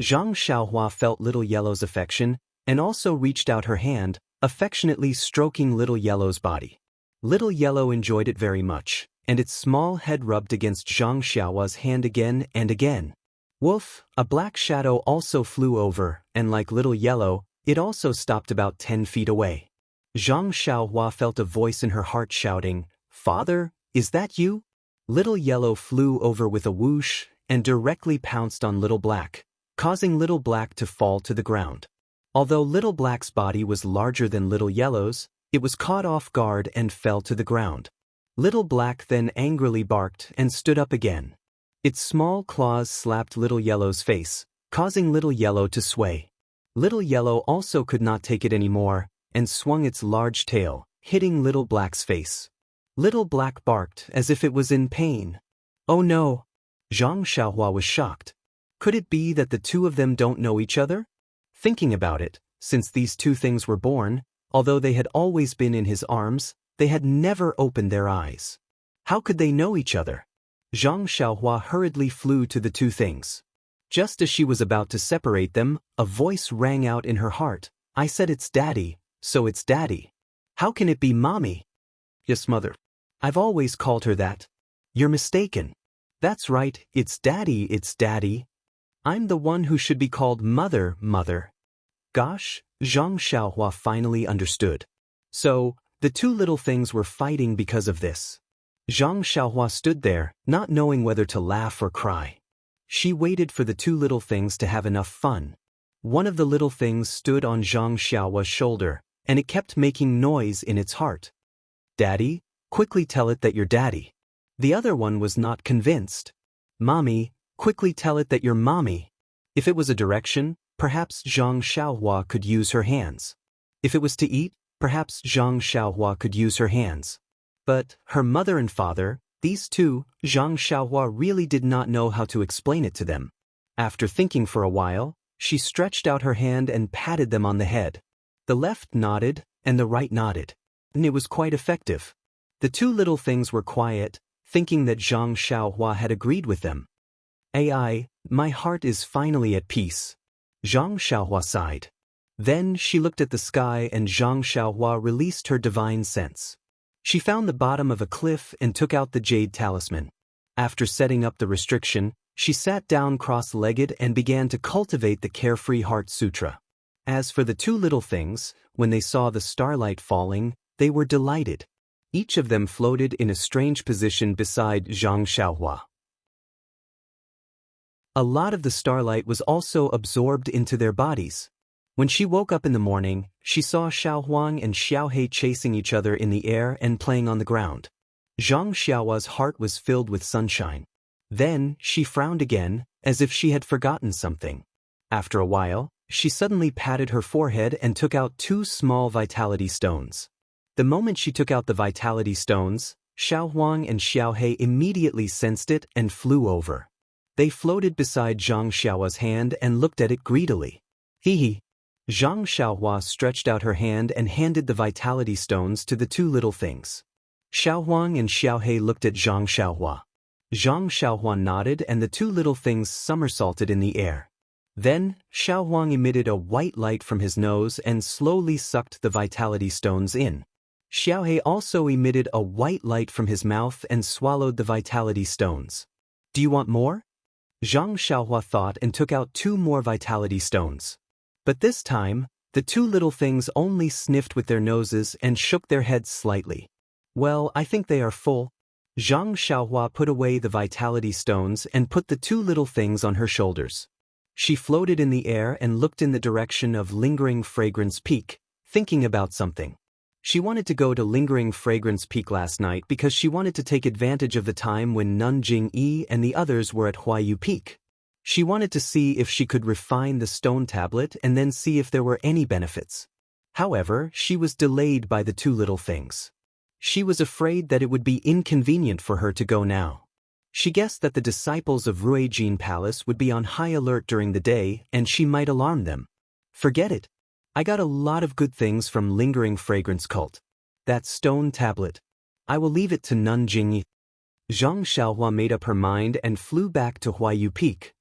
Zhang Xiaohua felt Little Yellow's affection, and also reached out her hand, affectionately stroking Little Yellow's body. Little Yellow enjoyed it very much, and its small head rubbed against Zhang Xiaohua's hand again and again. Woof! A black shadow also flew over, and like Little Yellow, it also stopped about 10 feet away. Zhang Xiaohua felt a voice in her heart shouting, "Father, is that you?" Little Yellow flew over with a whoosh and directly pounced on Little Black, causing Little Black to fall to the ground. Although Little Black's body was larger than Little Yellow's, it was caught off guard and fell to the ground. Little Black then angrily barked and stood up again. Its small claws slapped Little Yellow's face, causing Little Yellow to sway. Little Yellow also could not take it anymore, and swung its large tail, hitting Little Black's face. Little Black barked as if it was in pain. Oh no! Zhang Xiaohua was shocked. Could it be that the two of them don't know each other? Thinking about it, since these two things were born, although they had always been in his arms, they had never opened their eyes. How could they know each other? Zhang Xiaohua hurriedly flew to the two things. Just as she was about to separate them, a voice rang out in her heart. I said it's Daddy, so it's Daddy. How can it be Mommy? Yes, Mother. I've always called her that. You're mistaken. That's right, it's Daddy. I'm the one who should be called Mother. Gosh, Zhang Xiaohua finally understood. So, the two little things were fighting because of this. Zhang Xiaohua stood there, not knowing whether to laugh or cry. She waited for the two little things to have enough fun. One of the little things stood on Zhang Xiaohua's shoulder, and it kept making noise in its heart. Daddy, quickly tell it that you're Daddy. The other one was not convinced. Mommy, quickly tell it that you're Mommy. If it was a direction, perhaps Zhang Xiaohua could use her hands. If it was to eat, perhaps Zhang Xiaohua could use her hands. But her mother and father, these two, Zhang Xiaohua really did not know how to explain it to them. After thinking for a while, she stretched out her hand and patted them on the head. The left nodded, and the right nodded. And it was quite effective. The two little things were quiet, thinking that Zhang Xiaohua had agreed with them. My heart is finally at peace. Zhang Xiaohua sighed. Then she looked at the sky and Zhang Xiaohua released her divine sense. She found the bottom of a cliff and took out the jade talisman. After setting up the restriction, she sat down cross-legged and began to cultivate the Carefree Heart Sutra. As for the two little things, when they saw the starlight falling, they were delighted. Each of them floated in a strange position beside Zhang Xiaohua. A lot of the starlight was also absorbed into their bodies. When she woke up in the morning, she saw Xiaohuang and Xiaohe chasing each other in the air and playing on the ground. Zhang Xiaohua's heart was filled with sunshine. Then, she frowned again, as if she had forgotten something. After a while, she suddenly patted her forehead and took out two small vitality stones. The moment she took out the vitality stones, Xiaohuang and Xiaohe immediately sensed it and flew over. They floated beside Zhang Xiaohua's hand and looked at it greedily. Hee. Zhang Xiaohua stretched out her hand and handed the vitality stones to the two little things. Xiaohuang and Xiaohe looked at Zhang Xiaohua. Zhang Xiaohua nodded and the two little things somersaulted in the air. Then, Xiaohuang emitted a white light from his nose and slowly sucked the vitality stones in. Xiaohe also emitted a white light from his mouth and swallowed the vitality stones. Do you want more? Zhang Xiaohua thought and took out two more vitality stones. But this time, the two little things only sniffed with their noses and shook their heads slightly. Well, I think they are full. Zhang Xiaohua put away the vitality stones and put the two little things on her shoulders. She floated in the air and looked in the direction of Lingering Fragrance Peak, thinking about something. She wanted to go to Lingering Fragrance Peak last night because she wanted to take advantage of the time when Nun Jing-yi and the others were at Huayu Peak. She wanted to see if she could refine the stone tablet and then see if there were any benefits. However, she was delayed by the two little things. She was afraid that it would be inconvenient for her to go now. She guessed that the disciples of Ruijin Palace would be on high alert during the day and she might alarm them. Forget it. I got a lot of good things from Lingering Fragrance Cult. That stone tablet. I will leave it to Nun Jingyi. Zhang Xiaohua made up her mind and flew back to Huayu Peak.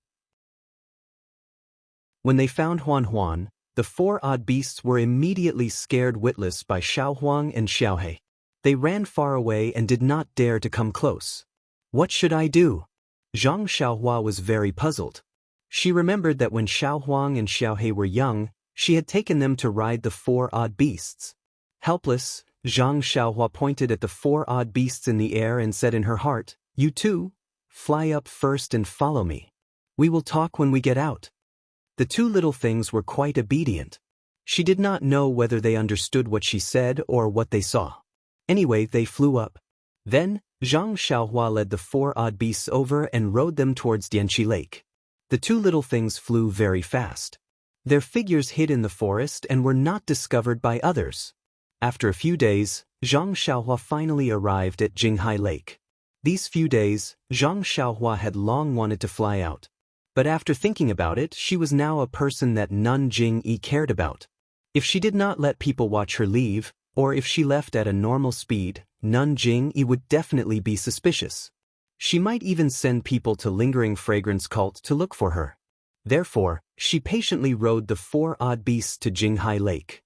When they found Huan, the four odd beasts were immediately scared witless by Xiaohuang and Xiaohe. They ran far away and did not dare to come close. What should I do? Zhang Xiaohua was very puzzled. She remembered that when Xiaohuang and Xiaohe were young, she had taken them to ride the four odd beasts. Helpless, Zhang Xiaohua pointed at the four odd beasts in the air and said in her heart, "You two, fly up first and follow me. We will talk when we get out." The two little things were quite obedient. She did not know whether they understood what she said or what they saw. Anyway, they flew up. Then, Zhang Xiaohua led the four odd beasts over and rode them towards Dianqi Lake. The two little things flew very fast. Their figures hid in the forest and were not discovered by others. After a few days, Zhang Xiaohua finally arrived at Jinghai Lake. These few days, Zhang Xiaohua had long wanted to fly out. But after thinking about it, she was now a person that none Jing-yi cared about. If she did not let people watch her leave, or if she left at a normal speed, none Jing-yi would definitely be suspicious. She might even send people to Lingering Fragrance Cult to look for her. Therefore, she patiently rode the 4 odd beasts to Jinghai Lake.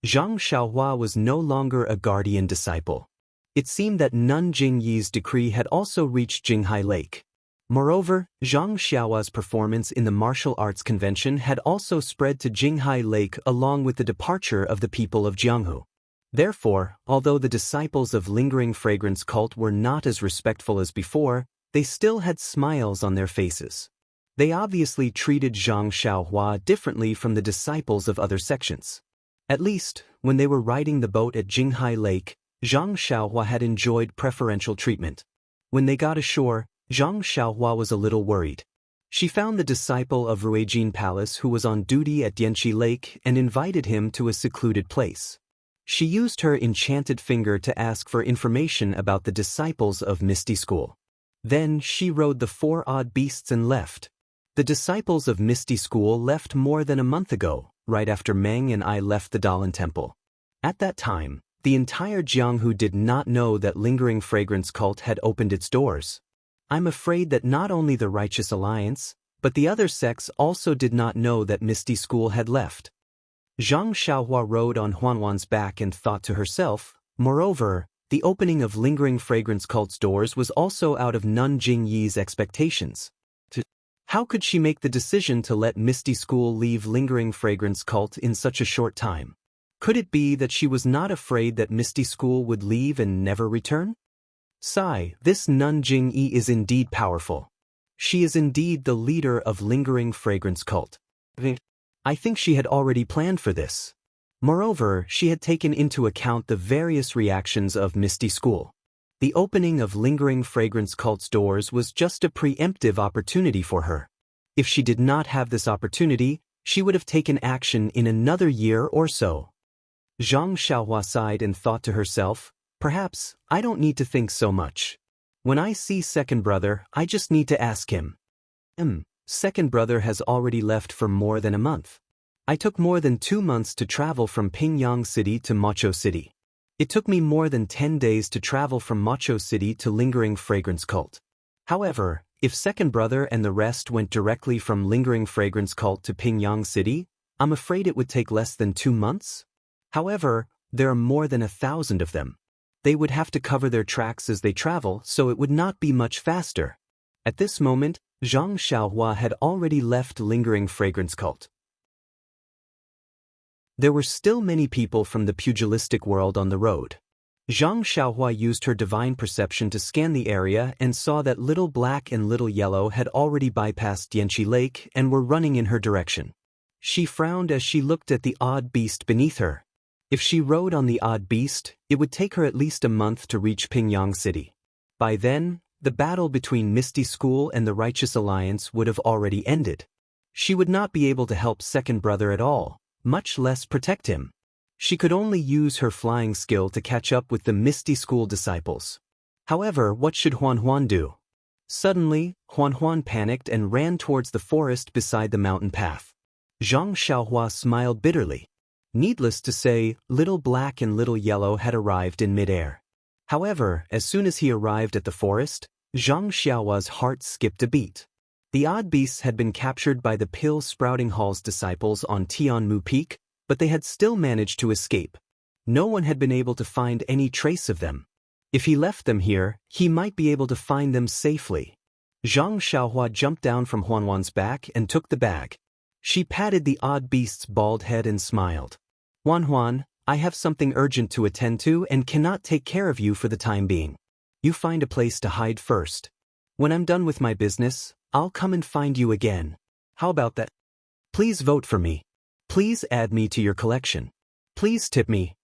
Zhang Xiaohua was no longer a guardian disciple. It seemed that Nun Jingyi's decree had also reached Jinghai Lake. Moreover, Zhang Xiaohua's performance in the martial arts convention had also spread to Jinghai Lake along with the departure of the people of Jianghu. Therefore, although the disciples of Lingering Fragrance Cult were not as respectful as before, they still had smiles on their faces. They obviously treated Zhang Xiaohua differently from the disciples of other sections. At least, when they were riding the boat at Jinghai Lake, Zhang Xiaohua had enjoyed preferential treatment. When they got ashore, Zhang Xiaohua was a little worried. She found the disciple of Ruijin Palace who was on duty at Dianqi Lake and invited him to a secluded place. She used her enchanted finger to ask for information about the disciples of Misty School. Then she rode the 4 odd beasts and left. The disciples of Misty School left more than a month ago, right after Meng and I left the Dalan Temple. At that time, the entire Jianghu did not know that Lingering Fragrance Cult had opened its doors. I'm afraid that not only the Righteous Alliance, but the other sects also did not know that Misty School had left. Zhang Xiaohua rode on Huanhuan's back and thought to herself, moreover, the opening of Lingering Fragrance Cult's doors was also out of Nun Jingyi's expectations. How could she make the decision to let Misty School leave Lingering Fragrance Cult in such a short time? Could it be that she was not afraid that Misty School would leave and never return? Sigh, this Nun Jingyi is indeed powerful. She is indeed the leader of Lingering Fragrance Cult. I think she had already planned for this. Moreover, she had taken into account the various reactions of Misty School. The opening of Lingering Fragrance Cult's doors was just a preemptive opportunity for her. If she did not have this opportunity, she would have taken action in another year or so. Zhang Xiaohua sighed and thought to herself, perhaps, I don't need to think so much. When I see second brother, I just need to ask him. Second brother has already left for more than a month. I took more than 2 months to travel from Pingyang City to Macho City. It took me more than 10 days to travel from Macho City to Lingering Fragrance Cult. However, if second brother and the rest went directly from Lingering Fragrance Cult to Pingyang City, I'm afraid it would take less than 2 months. However, there are more than 1,000 of them. They would have to cover their tracks as they travel, so it would not be much faster. At this moment, Zhang Xiaohua had already left Lingering Fragrance Cult. There were still many people from the pugilistic world on the road. Zhang Xiaohua used her divine perception to scan the area and saw that Little Black and Little Yellow had already bypassed Dianqi Lake and were running in her direction. She frowned as she looked at the odd beast beneath her. If she rode on the odd beast, it would take her at least a month to reach Pingyang City. By then, the battle between Misty School and the Righteous Alliance would have already ended. She would not be able to help second brother at all, much less protect him. She could only use her flying skill to catch up with the Misty School disciples. However, what should Huanhuan do? Suddenly, Huanhuan panicked and ran towards the forest beside the mountain path. Zhang Xiaohua smiled bitterly. Needless to say, Little Black and Little Yellow had arrived in midair. However, as soon as he arrived at the forest, Zhang Xiaohua's heart skipped a beat. The odd beasts had been captured by the Pill Sprouting Hall's disciples on Tianmu Peak, but they had still managed to escape. No one had been able to find any trace of them. If he left them here, he might be able to find them safely. Zhang Xiaohua jumped down from Huanhuan's back and took the bag. She patted the odd beast's bald head and smiled. Huanhuan, I have something urgent to attend to and cannot take care of you for the time being. You find a place to hide first. When I'm done with my business, I'll come and find you again. How about that? Please vote for me. Please add me to your collection. Please tip me.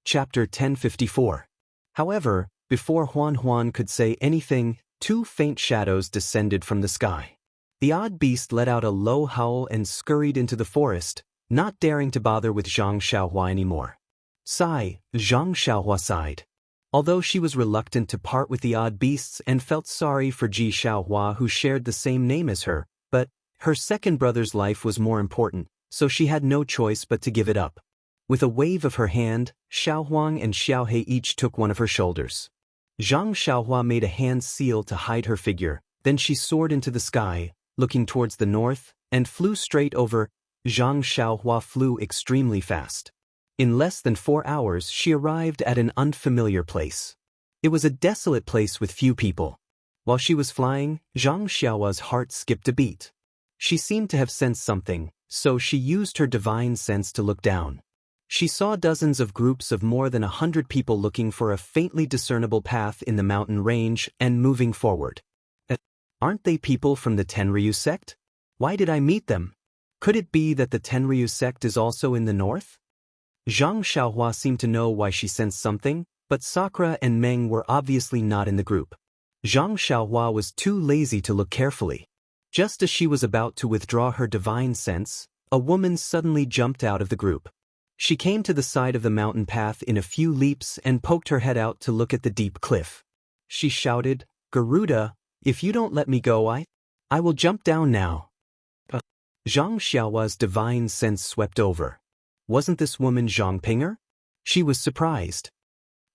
Chapter 1054. However, before Huanhuan could say anything, two faint shadows descended from the sky. The odd beast let out a low howl and scurried into the forest, not daring to bother with Zhang Xiaohua anymore. Sigh, Zhang Xiaohua sighed. Although she was reluctant to part with the odd beasts and felt sorry for Ji Xiaohua who shared the same name as her, but her second brother's life was more important, so she had no choice but to give it up. With a wave of her hand, Xiaohuang and Xiaohe each took one of her shoulders. Zhang Xiaohua made a hand seal to hide her figure, then she soared into the sky, looking towards the north, and flew straight over. Zhang Xiaohua flew extremely fast. In less than 4 hours she arrived at an unfamiliar place. It was a desolate place with few people. While she was flying, Zhang Xiaohua's heart skipped a beat. She seemed to have sensed something, so she used her divine sense to look down. She saw dozens of groups of more than 100 people looking for a faintly discernible path in the mountain range and moving forward. Aren't they people from the Tenryu sect? Why did I meet them? Could it be that the Tenryu sect is also in the north? Zhang Xiaohua seemed to know why she sensed something, but Sakura and Meng were obviously not in the group. Zhang Xiaohua was too lazy to look carefully. Just as she was about to withdraw her divine sense, a woman suddenly jumped out of the group. She came to the side of the mountain path in a few leaps and poked her head out to look at the deep cliff. She shouted, "Garuda, if you don't let me go, I will jump down now." Zhang Xiaohua's divine sense swept over. Wasn't this woman Zhang Pinger? She was surprised.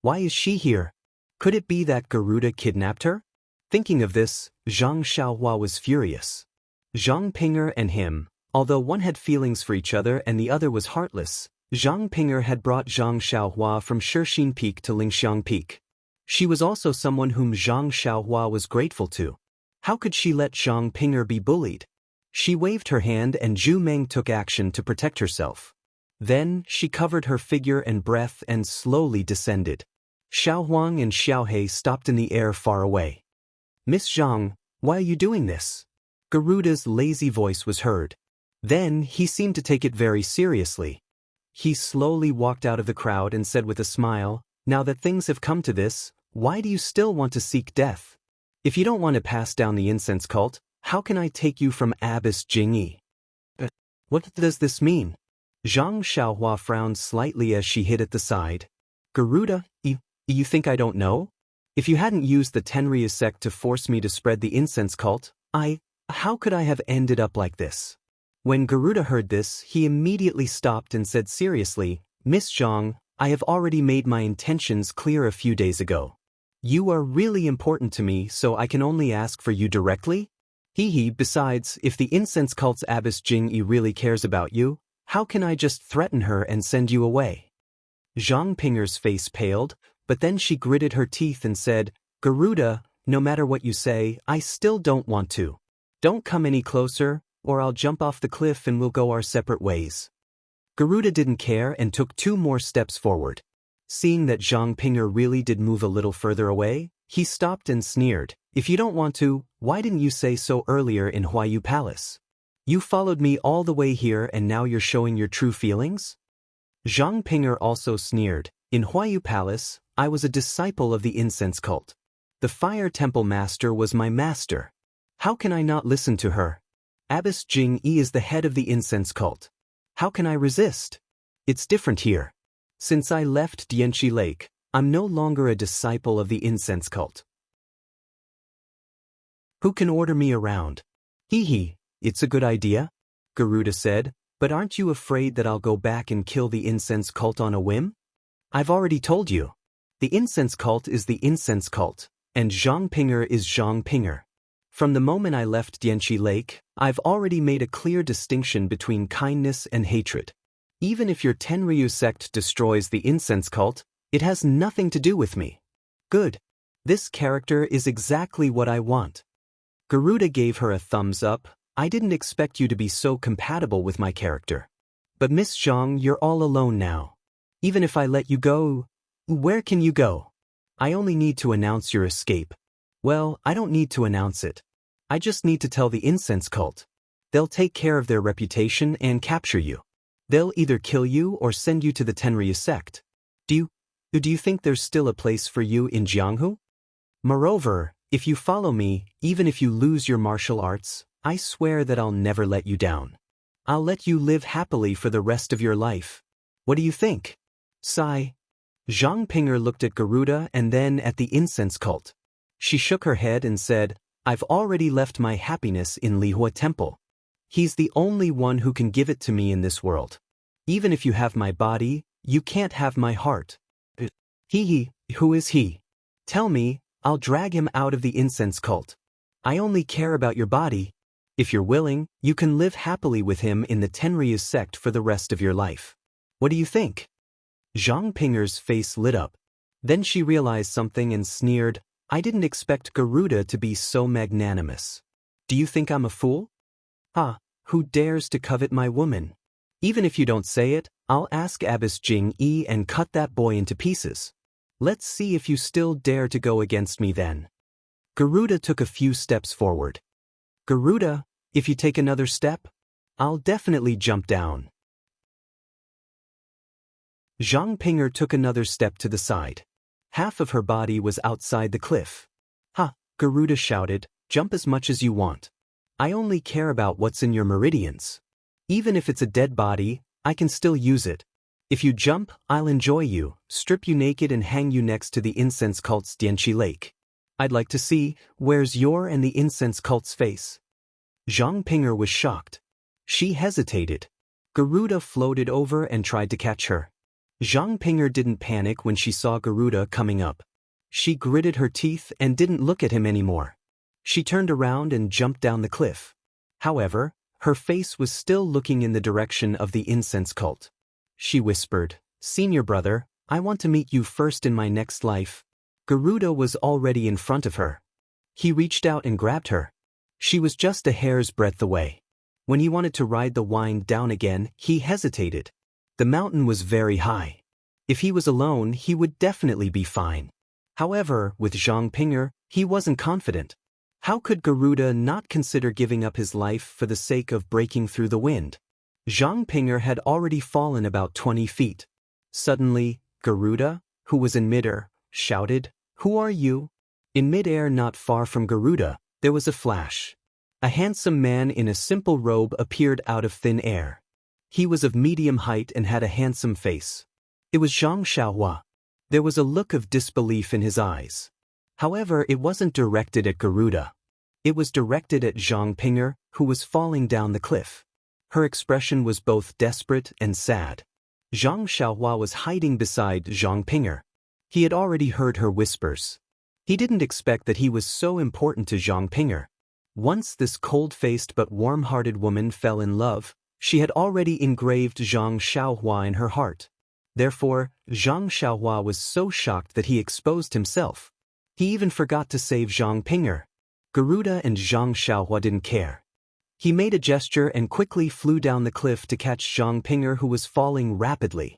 Why is she here? Could it be that Garuda kidnapped her? Thinking of this, Zhang Xiaohua was furious. Zhang Pinger and him, although one had feelings for each other and the other was heartless, Zhang Pinger had brought Zhang Xiaohua from Shixin Peak to Lingxiang Peak. She was also someone whom Zhang Xiaohua was grateful to. How could she let Zhang Pinger be bullied? She waved her hand and Zhu Meng took action to protect herself. Then, she covered her figure and breath and slowly descended. Xiaohuang and Xiaohe stopped in the air far away. "Miss Zhang, why are you doing this?" Garuda's lazy voice was heard. Then, he seemed to take it very seriously. He slowly walked out of the crowd and said with a smile, "Now that things have come to this, why do you still want to seek death? If you don't want to pass down the incense cult, how can I take you from Abbess Jingyi?" What does this mean? Zhang Xiaohua frowned slightly as she hid at the side. "Garuda, you think I don't know? If you hadn't used the Tenryu sect to force me to spread the incense cult, how could I have ended up like this?" When Garuda heard this, he immediately stopped and said seriously, "Miss Zhang, I have already made my intentions clear a few days ago. You are really important to me, so I can only ask for you directly? Besides, if the incense cult's Abbess Jingyi really cares about you, how can I just threaten her and send you away?" Zhang Pinger's face paled, but then she gritted her teeth and said, "Garuda, no matter what you say, I still don't want to. Don't come any closer, or I'll jump off the cliff and we'll go our separate ways." Garuda didn't care and took 2 more steps forward. Seeing that Zhang Pinger really did move a little further away, he stopped and sneered, "If you don't want to, why didn't you say so earlier in Huayu Palace? You followed me all the way here and now you're showing your true feelings?" Zhang Pinger also sneered, "In Huayu Palace, I was a disciple of the incense cult. The Fire Temple Master was my master. How can I not listen to her? Abbess Jingyi is the head of the incense cult. How can I resist? It's different here. Since I left Dianxi Lake, I'm no longer a disciple of the incense cult. Who can order me around?" "It's a good idea," Garuda said, "but aren't you afraid that I'll go back and kill the incense cult on a whim? I've already told you. The incense cult is the incense cult, and Zhang Pinger is Zhang Pinger. From the moment I left Dianxi Lake, I've already made a clear distinction between kindness and hatred. Even if your Tenryu sect destroys the incense cult, it has nothing to do with me." "Good. This character is exactly what I want." Garuda gave her a thumbs up. "I didn't expect you to be so compatible with my character. But Miss Zhang, you're all alone now. Even if I let you go, where can you go? I only need to announce your escape. Well, I don't need to announce it. I just need to tell the incense cult. They'll take care of their reputation and capture you. They'll either kill you or send you to the Tenryu sect. Do you think there's still a place for you in Jianghu? Moreover, If you follow me, even if you lose your martial arts, I swear that I'll never let you down. I'll let you live happily for the rest of your life. What do you think? Sigh. Zhang Ping'er looked at Garuda and then at the incense cult. She shook her head and said, I've already left my happiness in Lihua Temple. He's the only one who can give it to me in this world. Even if you have my body, you can't have my heart. He, who is he? Tell me, I'll drag him out of the incense cult. I only care about your body. If you're willing, you can live happily with him in the Tenryu's sect for the rest of your life. What do you think? Zhang Ping'er's face lit up. Then she realized something and sneered, I didn't expect Garuda to be so magnanimous. Do you think I'm a fool? Who dares to covet my woman? Even if you don't say it, I'll ask Abbess Jing Yi and cut that boy into pieces. Let's see if you still dare to go against me then. Garuda took a few steps forward. Garuda, if you take another step, I'll definitely jump down. Zhang Ping'er took another step to the side. Half of her body was outside the cliff. Garuda shouted, jump as much as you want. I only care about what's in your meridians. Even if it's a dead body, I can still use it. If you jump, I'll enjoy you, strip you naked and hang you next to the incense cult's Dianqi lake. I'd like to see, where's your and the incense cult's face? Zhang Ping'er was shocked. She hesitated. Garuda floated over and tried to catch her. Zhang Ping'er didn't panic when she saw Garuda coming up. She gritted her teeth and didn't look at him anymore. She turned around and jumped down the cliff. However, her face was still looking in the direction of the incense cult. She whispered, Senior brother, I want to meet you first in my next life. Garuda was already in front of her. He reached out and grabbed her. She was just a hair's breadth away. When he wanted to ride the wind down again, he hesitated. The mountain was very high. If he was alone, he would definitely be fine. However, with Zhang Ping'er, he wasn't confident. How could Garuda not consider giving up his life for the sake of breaking through the wind? Zhang Ping'er had already fallen about 20 feet. Suddenly, Garuda, who was in midair, shouted, Who are you? In midair not far from Garuda, there was a flash. A handsome man in a simple robe appeared out of thin air. He was of medium height and had a handsome face. It was Zhang Xiaohua. There was a look of disbelief in his eyes. However, it wasn't directed at Garuda. It was directed at Zhang Ping'er, who was falling down the cliff. Her expression was both desperate and sad. Zhang Xiaohua was hiding beside Zhang Ping'er. He had already heard her whispers. He didn't expect that he was so important to Zhang Ping'er. Once this cold-faced but warm-hearted woman fell in love, she had already engraved Zhang Xiaohua in her heart. Therefore, Zhang Xiaohua was so shocked that he exposed himself. He even forgot to save Zhang Ping'er. Garuda and Zhang Xiaohua didn't care. He made a gesture and quickly flew down the cliff to catch Zhang Ping'er, who was falling rapidly.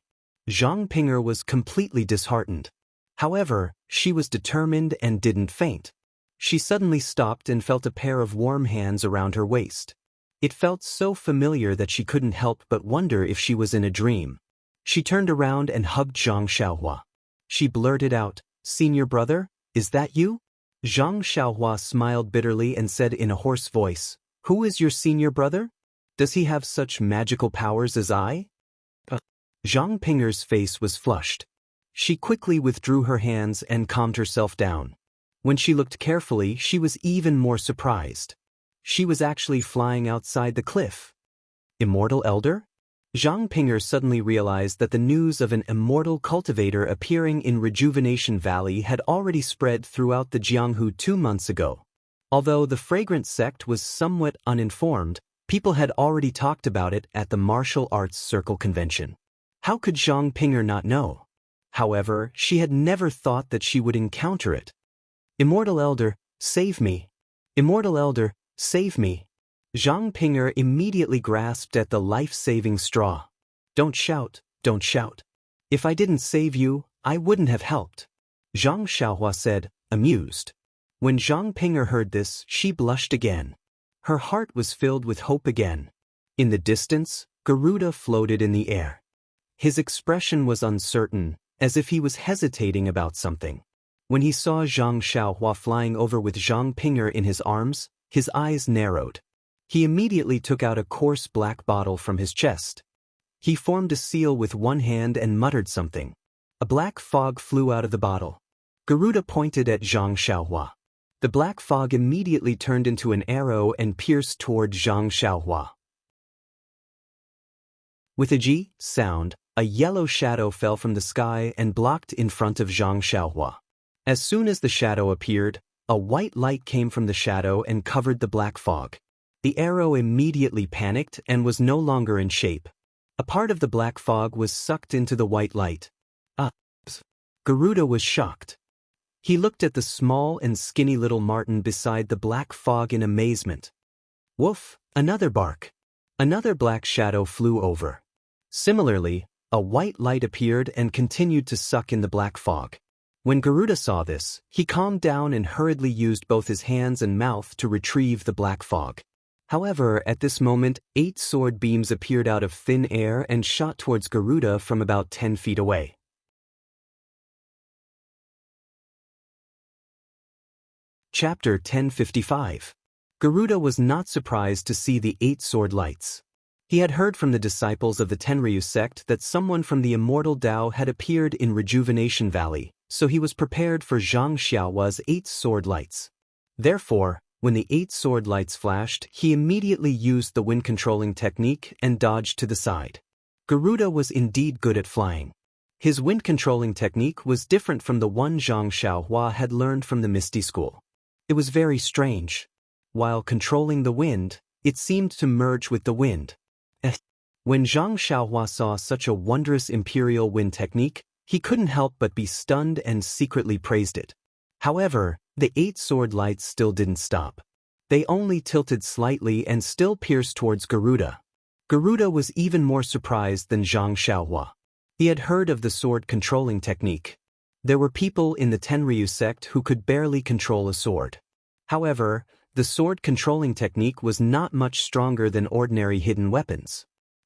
Zhang Ping'er was completely disheartened. However, she was determined and didn't faint. She suddenly stopped and felt a pair of warm hands around her waist. It felt so familiar that she couldn't help but wonder if she was in a dream. She turned around and hugged Zhang Xiaohua. She blurted out, Senior brother, is that you? Zhang Xiaohua smiled bitterly and said in a hoarse voice, Who is your senior brother? Does he have such magical powers as I? Zhang Ping'er's face was flushed. She quickly withdrew her hands and calmed herself down. When she looked carefully, she was even more surprised. She was actually flying outside the cliff. Immortal Elder? Zhang Ping'er suddenly realized that the news of an immortal cultivator appearing in Rejuvenation Valley had already spread throughout the Jianghu 2 months ago. Although the fragrant sect was somewhat uninformed, people had already talked about it at the Martial Arts Circle convention. How could Zhang Ping'er not know? However, she had never thought that she would encounter it. Immortal Elder, save me. Immortal Elder, save me. Zhang Ping'er immediately grasped at the life-saving straw. Don't shout, don't shout. If I didn't save you, I wouldn't have helped. Zhang Xiaohua said, amused. When Zhang Ping'er heard this, she blushed again. Her heart was filled with hope again. In the distance, Garuda floated in the air. His expression was uncertain, as if he was hesitating about something. When he saw Zhang Xiaohua flying over with Zhang Ping'er in his arms, his eyes narrowed. He immediately took out a coarse black bottle from his chest. He formed a seal with one hand and muttered something. A black fog flew out of the bottle. Garuda pointed at Zhang Xiaohua. The black fog immediately turned into an arrow and pierced toward Zhang Xiaohua. With a G sound, a yellow shadow fell from the sky and blocked in front of Zhang Xiaohua. As soon as the shadow appeared, a white light came from the shadow and covered the black fog. The arrow immediately panicked and was no longer in shape. A part of the black fog was sucked into the white light. Garuda was shocked. He looked at the small and skinny little marten beside the black fog in amazement. Woof! Another bark. Another black shadow flew over. Similarly, a white light appeared and continued to suck in the black fog. When Garuda saw this, he calmed down and hurriedly used both his hands and mouth to retrieve the black fog. However, at this moment, 8 sword beams appeared out of thin air and shot towards Garuda from about 10 feet away. Chapter 1055. Garuda was not surprised to see the 8 sword lights. He had heard from the disciples of the Tenryu sect that someone from the immortal Tao had appeared in Rejuvenation Valley, so he was prepared for Zhang Xiaohua's 8 sword lights. Therefore, when the 8 sword lights flashed, he immediately used the wind-controlling technique and dodged to the side. Garuda was indeed good at flying. His wind-controlling technique was different from the one Zhang Xiaohua had learned from the Misty School. It was very strange. While controlling the wind, it seemed to merge with the wind. When Zhang Xiaohua saw such a wondrous imperial wind technique, he couldn't help but be stunned and secretly praised it. However, the 8 sword lights still didn't stop. They only tilted slightly and still pierced towards Garuda. Garuda was even more surprised than Zhang Xiaohua. He had heard of the sword controlling technique. There were people in the Tenryu sect who could barely control a sword. However, the sword controlling technique was not much stronger than ordinary hidden weapons.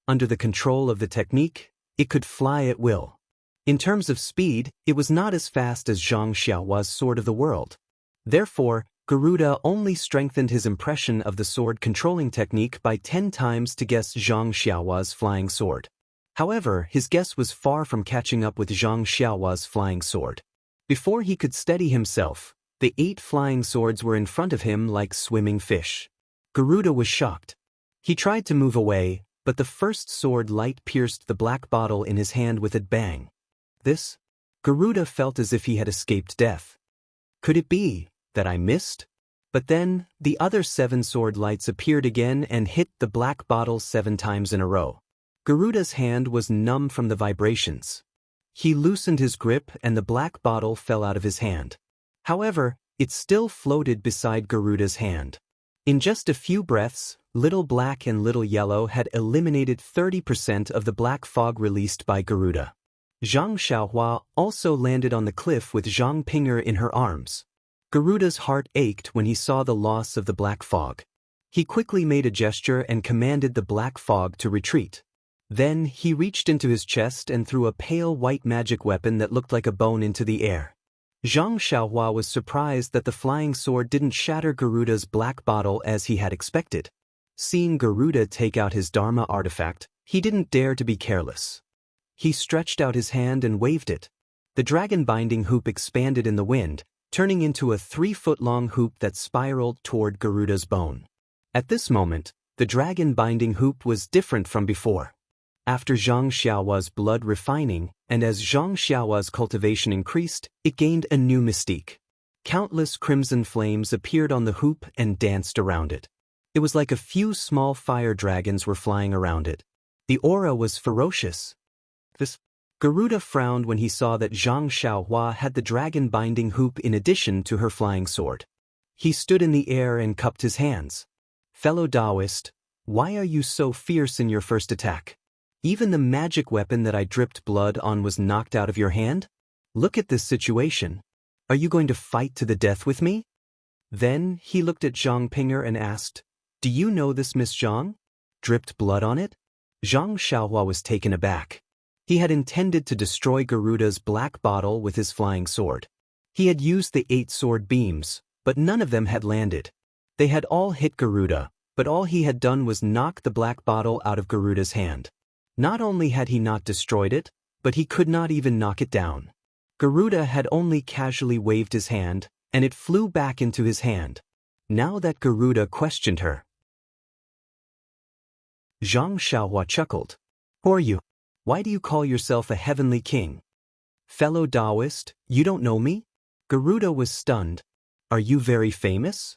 Under the control of the technique, it could fly at will. In terms of speed, it was not as fast as Zhang Xiaohua's Sword of the World. Therefore, Garuda only strengthened his impression of the sword controlling technique by 10 times to guess Zhang Xiaohua's flying sword. However, his guess was far from catching up with Zhang Xiaohua's flying sword. Before he could steady himself, the 8 flying swords were in front of him like swimming fish. Garuda was shocked. He tried to move away, but the first sword light pierced the black bottle in his hand with a bang. Garuda felt as if he had escaped death. Could it be that I missed? But then, the other 7 sword lights appeared again and hit the black bottle 7 times in a row. Garuda's hand was numb from the vibrations. He loosened his grip and the black bottle fell out of his hand. However, it still floated beside Garuda's hand. In just a few breaths, Little Black and Little Yellow had eliminated 30% of the black fog released by Garuda. Zhang Xiaohua also landed on the cliff with Zhang Ping'er in her arms. Garuda's heart ached when he saw the loss of the black fog. He quickly made a gesture and commanded the black fog to retreat. Then he reached into his chest and threw a pale white magic weapon that looked like a bone into the air. Zhang Xiaohua was surprised that the flying sword didn't shatter Garuda's black bottle as he had expected. Seeing Garuda take out his Dharma artifact, he didn't dare to be careless. He stretched out his hand and waved it. The dragon binding hoop expanded in the wind, turning into a 3-foot-long hoop that spiraled toward Garuda's bone. At this moment, the dragon binding hoop was different from before. After Zhang Xiaohua's blood refining, and as Zhang Xiaohua's cultivation increased, it gained a new mystique. Countless crimson flames appeared on the hoop and danced around it. It was like a few small fire dragons were flying around it. The aura was ferocious. Garuda frowned when he saw that Zhang Xiaohua had the dragon binding hoop in addition to her flying sword. He stood in the air and cupped his hands. Fellow Taoist, why are you so fierce in your first attack? Even the magic weapon that I dripped blood on was knocked out of your hand? Look at this situation. Are you going to fight to the death with me? Then he looked at Zhang Ping'er and asked, Do you know this Miss Zhang? Dripped blood on it? Zhang Xiaohua was taken aback. He had intended to destroy Garuda's black bottle with his flying sword. He had used the 8 sword beams, but none of them had landed. They had all hit Garuda, but all he had done was knock the black bottle out of Garuda's hand. Not only had he not destroyed it, but he could not even knock it down. Garuda had only casually waved his hand, and it flew back into his hand. Now that Garuda questioned her, Xianxia chuckled. Who are you? Why do you call yourself a heavenly king? Fellow Taoist, you don't know me? Garuda was stunned. Are you very famous?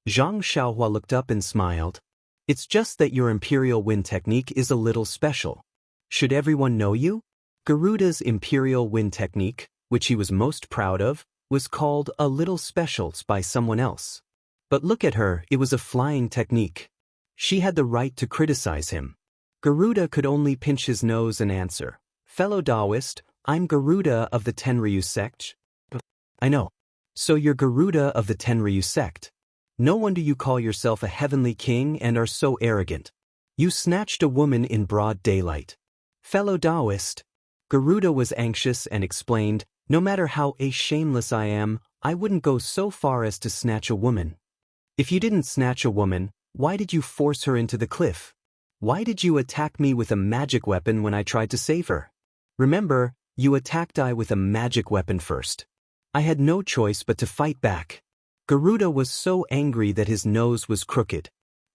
Xianxia looked up and smiled. It's just that your imperial wind technique is a little special. Should everyone know you? Garuda's imperial wind technique, which he was most proud of, was called a little special by someone else. But look at her, it was a flying technique. She had the right to criticize him. Garuda could only pinch his nose and answer, Fellow Taoist, I'm Garuda of the Tenryu sect. I know. So you're Garuda of the Tenryu sect. No wonder you call yourself a heavenly king and are so arrogant. You snatched a woman in broad daylight. Fellow Taoist. Garuda was anxious and explained, no matter how shameless I am, I wouldn't go so far as to snatch a woman. If you didn't snatch a woman, why did you force her into the cliff? Why did you attack me with a magic weapon when I tried to save her? Remember, you attacked I with a magic weapon first. I had no choice but to fight back. Garuda was so angry that his nose was crooked.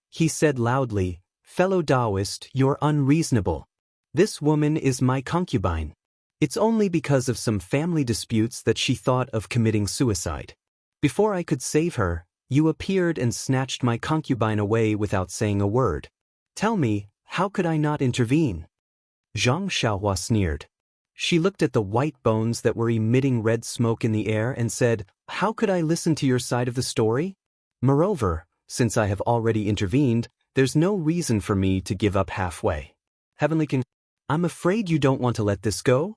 He said loudly, Fellow Taoist, you're unreasonable. This woman is my concubine. It's only because of some family disputes that she thought of committing suicide. Before I could save her, you appeared and snatched my concubine away without saying a word. Tell me, how could I not intervene? Xianxia sneered. She looked at the white bones that were emitting red smoke in the air and said, How could I listen to your side of the story? Moreover, since I have already intervened, there's no reason for me to give up halfway. Heavenly King, I'm afraid you don't want to let this go?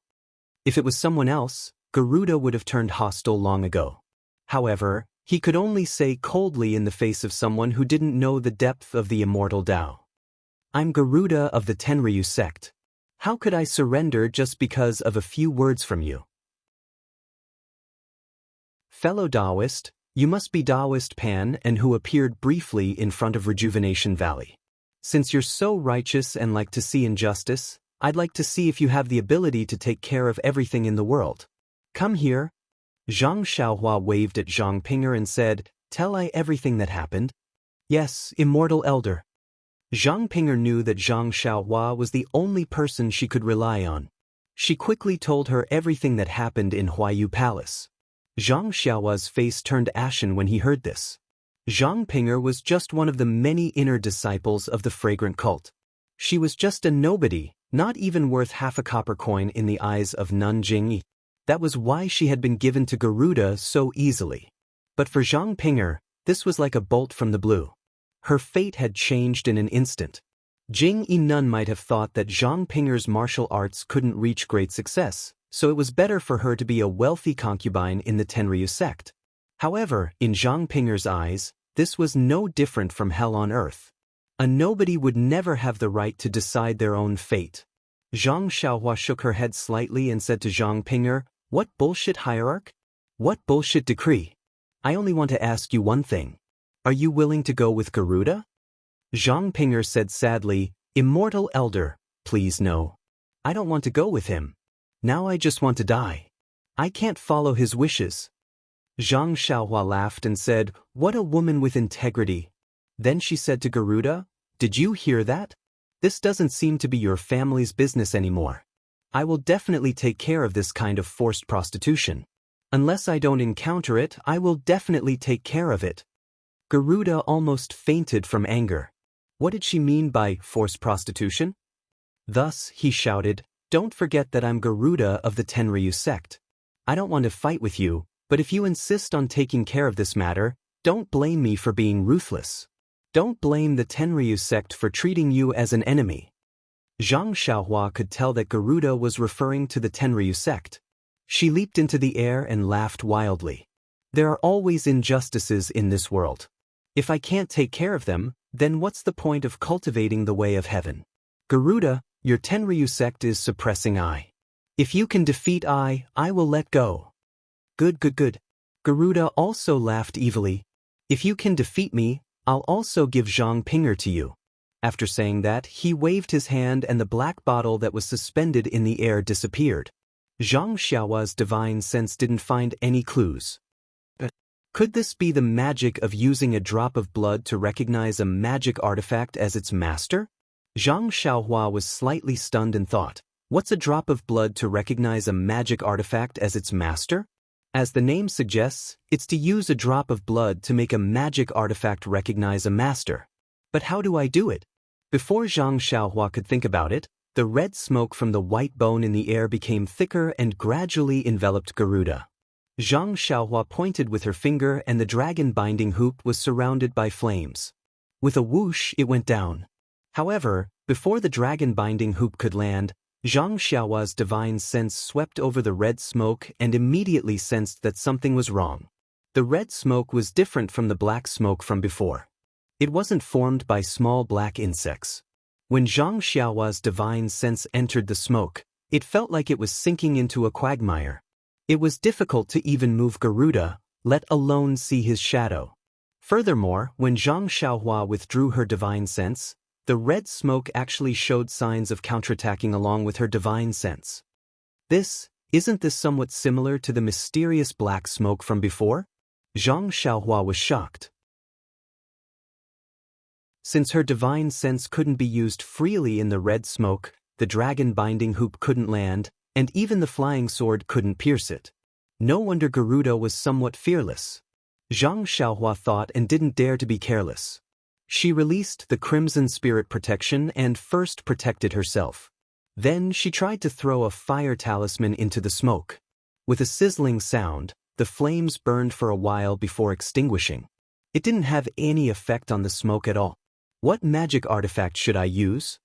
If it was someone else, Garuda would have turned hostile long ago. However, he could only say coldly in the face of someone who didn't know the depth of the immortal Tao. I'm Garuda of the Tenryu sect. How could I surrender just because of a few words from you? Fellow Taoist, you must be Taoist Pan and who appeared briefly in front of Rejuvenation Valley. Since you're so righteous and like to see injustice, I'd like to see if you have the ability to take care of everything in the world. Come here. Zhang Xiaohua waved at Zhang Pinger and said, Tell I everything that happened? Yes, immortal elder. Zhang Pinger knew that Zhang Xiaohua was the only person she could rely on. She quickly told her everything that happened in Huayu Palace. Zhang Xiaohua's face turned ashen when he heard this. Zhang Pinger was just one of the many inner disciples of the fragrant cult. She was just a nobody, not even worth half a copper coin in the eyes of Nun Jingyi. That was why she had been given to Garuda so easily. But for Zhang Pinger, this was like a bolt from the blue. Her fate had changed in an instant. Jingyi Nun might have thought that Zhang Pinger's martial arts couldn't reach great success, so it was better for her to be a wealthy concubine in the Tenryu sect. However, in Zhang Pinger's eyes, this was no different from hell on earth. A nobody would never have the right to decide their own fate. Zhang Xiaohua shook her head slightly and said to Zhang Pinger, What bullshit hierarch? What bullshit decree? I only want to ask you one thing. Are you willing to go with Garuda? Zhang Pinger said sadly, Immortal elder, please no. I don't want to go with him. Now I just want to die. I can't follow his wishes. Zhang Xiaohua laughed and said, What a woman with integrity. Then she said to Garuda, Did you hear that? This doesn't seem to be your family's business anymore. I will definitely take care of this kind of forced prostitution. Unless I don't encounter it, I will definitely take care of it. Garuda almost fainted from anger. What did she mean by forced prostitution? Thus, he shouted, Don't forget that I'm Garuda of the Tenryu sect. I don't want to fight with you, but if you insist on taking care of this matter, don't blame me for being ruthless. Don't blame the Tenryu sect for treating you as an enemy. Zhang Xiaohua could tell that Garuda was referring to the Tenryu sect. She leaped into the air and laughed wildly. There are always injustices in this world. If I can't take care of them, then what's the point of cultivating the way of heaven? Garuda, your Tenryu sect is suppressing I. If you can defeat I will let go. Good. Garuda also laughed evilly. If you can defeat me, I'll also give Zhang Pinger to you. After saying that, he waved his hand and the black bottle that was suspended in the air disappeared. Zhang Xiaohua's divine sense didn't find any clues. Could this be the magic of using a drop of blood to recognize a magic artifact as its master? Zhang Xiaohua was slightly stunned and thought, what's a drop of blood to recognize a magic artifact as its master? As the name suggests, it's to use a drop of blood to make a magic artifact recognize a master. But how do I do it? Before Zhang Xiaohua could think about it, the red smoke from the white bone in the air became thicker and gradually enveloped Garuda. Zhang Xiaohua pointed with her finger and the dragon binding hoop was surrounded by flames. With a whoosh, it went down. However, before the dragon binding hoop could land, Zhang Xiaohua's divine sense swept over the red smoke and immediately sensed that something was wrong. The red smoke was different from the black smoke from before. It wasn't formed by small black insects. When Zhang Xiaohua's divine sense entered the smoke, it felt like it was sinking into a quagmire. It was difficult to even move Garuda, let alone see his shadow. Furthermore, when Zhang Xiaohua withdrew her divine sense, the red smoke actually showed signs of counterattacking along with her divine sense. Isn't this somewhat similar to the mysterious black smoke from before? Zhang Xiaohua was shocked. Since her divine sense couldn't be used freely in the red smoke, the dragon binding hoop couldn't land, and even the flying sword couldn't pierce it. No wonder Garuda was somewhat fearless. Zhang Xiaohua thought and didn't dare to be careless. She released the Crimson Spirit Protection and first protected herself. Then she tried to throw a fire talisman into the smoke. With a sizzling sound, the flames burned for a while before extinguishing. It didn't have any effect on the smoke at all. What magic artifact should I use?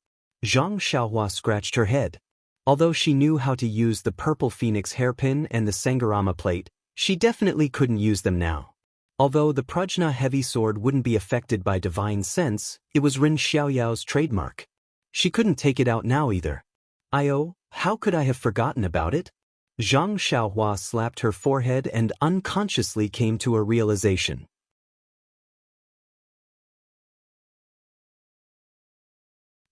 Zhang Xiaohua scratched her head. Although she knew how to use the purple phoenix hairpin and the Sangarama plate, she definitely couldn't use them now. Although the Prajna heavy sword wouldn't be affected by divine sense, it was Ren Xiaoyao's trademark. She couldn't take it out now either. How could I have forgotten about it? Zhang Xiaohua slapped her forehead and unconsciously came to a realization.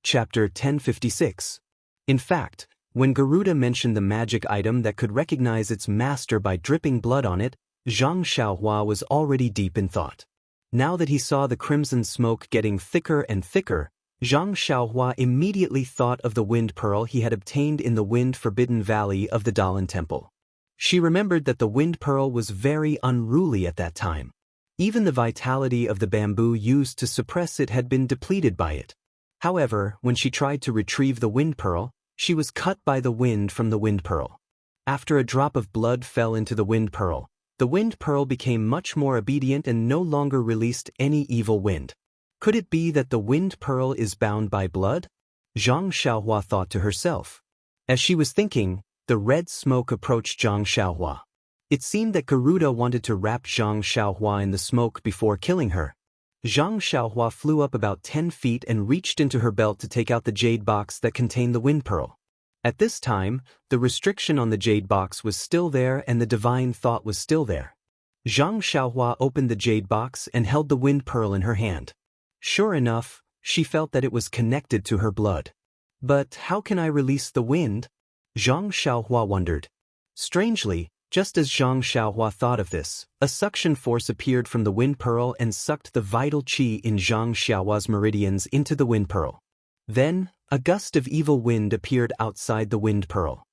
Chapter 1056. In fact, when Garuda mentioned the magic item that could recognize its master by dripping blood on it, Zhang Xiaohua was already deep in thought. Now that he saw the crimson smoke getting thicker and thicker, Zhang Xiaohua immediately thought of the wind pearl he had obtained in the wind-forbidden valley of the Dalan Temple. She remembered that the wind pearl was very unruly at that time. Even the vitality of the bamboo used to suppress it had been depleted by it. However, when she tried to retrieve the wind pearl, she was cut by the wind from the wind pearl. After a drop of blood fell into the wind pearl became much more obedient and no longer released any evil wind. Could it be that the wind pearl is bound by blood? Zhang Xiaohua thought to herself. As she was thinking, the red smoke approached Zhang Xiaohua. It seemed that Garuda wanted to wrap Zhang Xiaohua in the smoke before killing her. Zhang Xiaohua flew up about 10 feet and reached into her belt to take out the jade box that contained the wind pearl. At this time, the restriction on the jade box was still there and the divine thought was still there. Zhang Xiaohua opened the jade box and held the wind pearl in her hand. Sure enough, she felt that it was connected to her blood. But how can I release the wind? Zhang Xiaohua wondered. Strangely, just as Zhang Xiaohua thought of this, a suction force appeared from the wind pearl and sucked the vital qi in Zhang Xiaohua's meridians into the wind pearl. Then, a gust of evil wind appeared outside the wind pearl.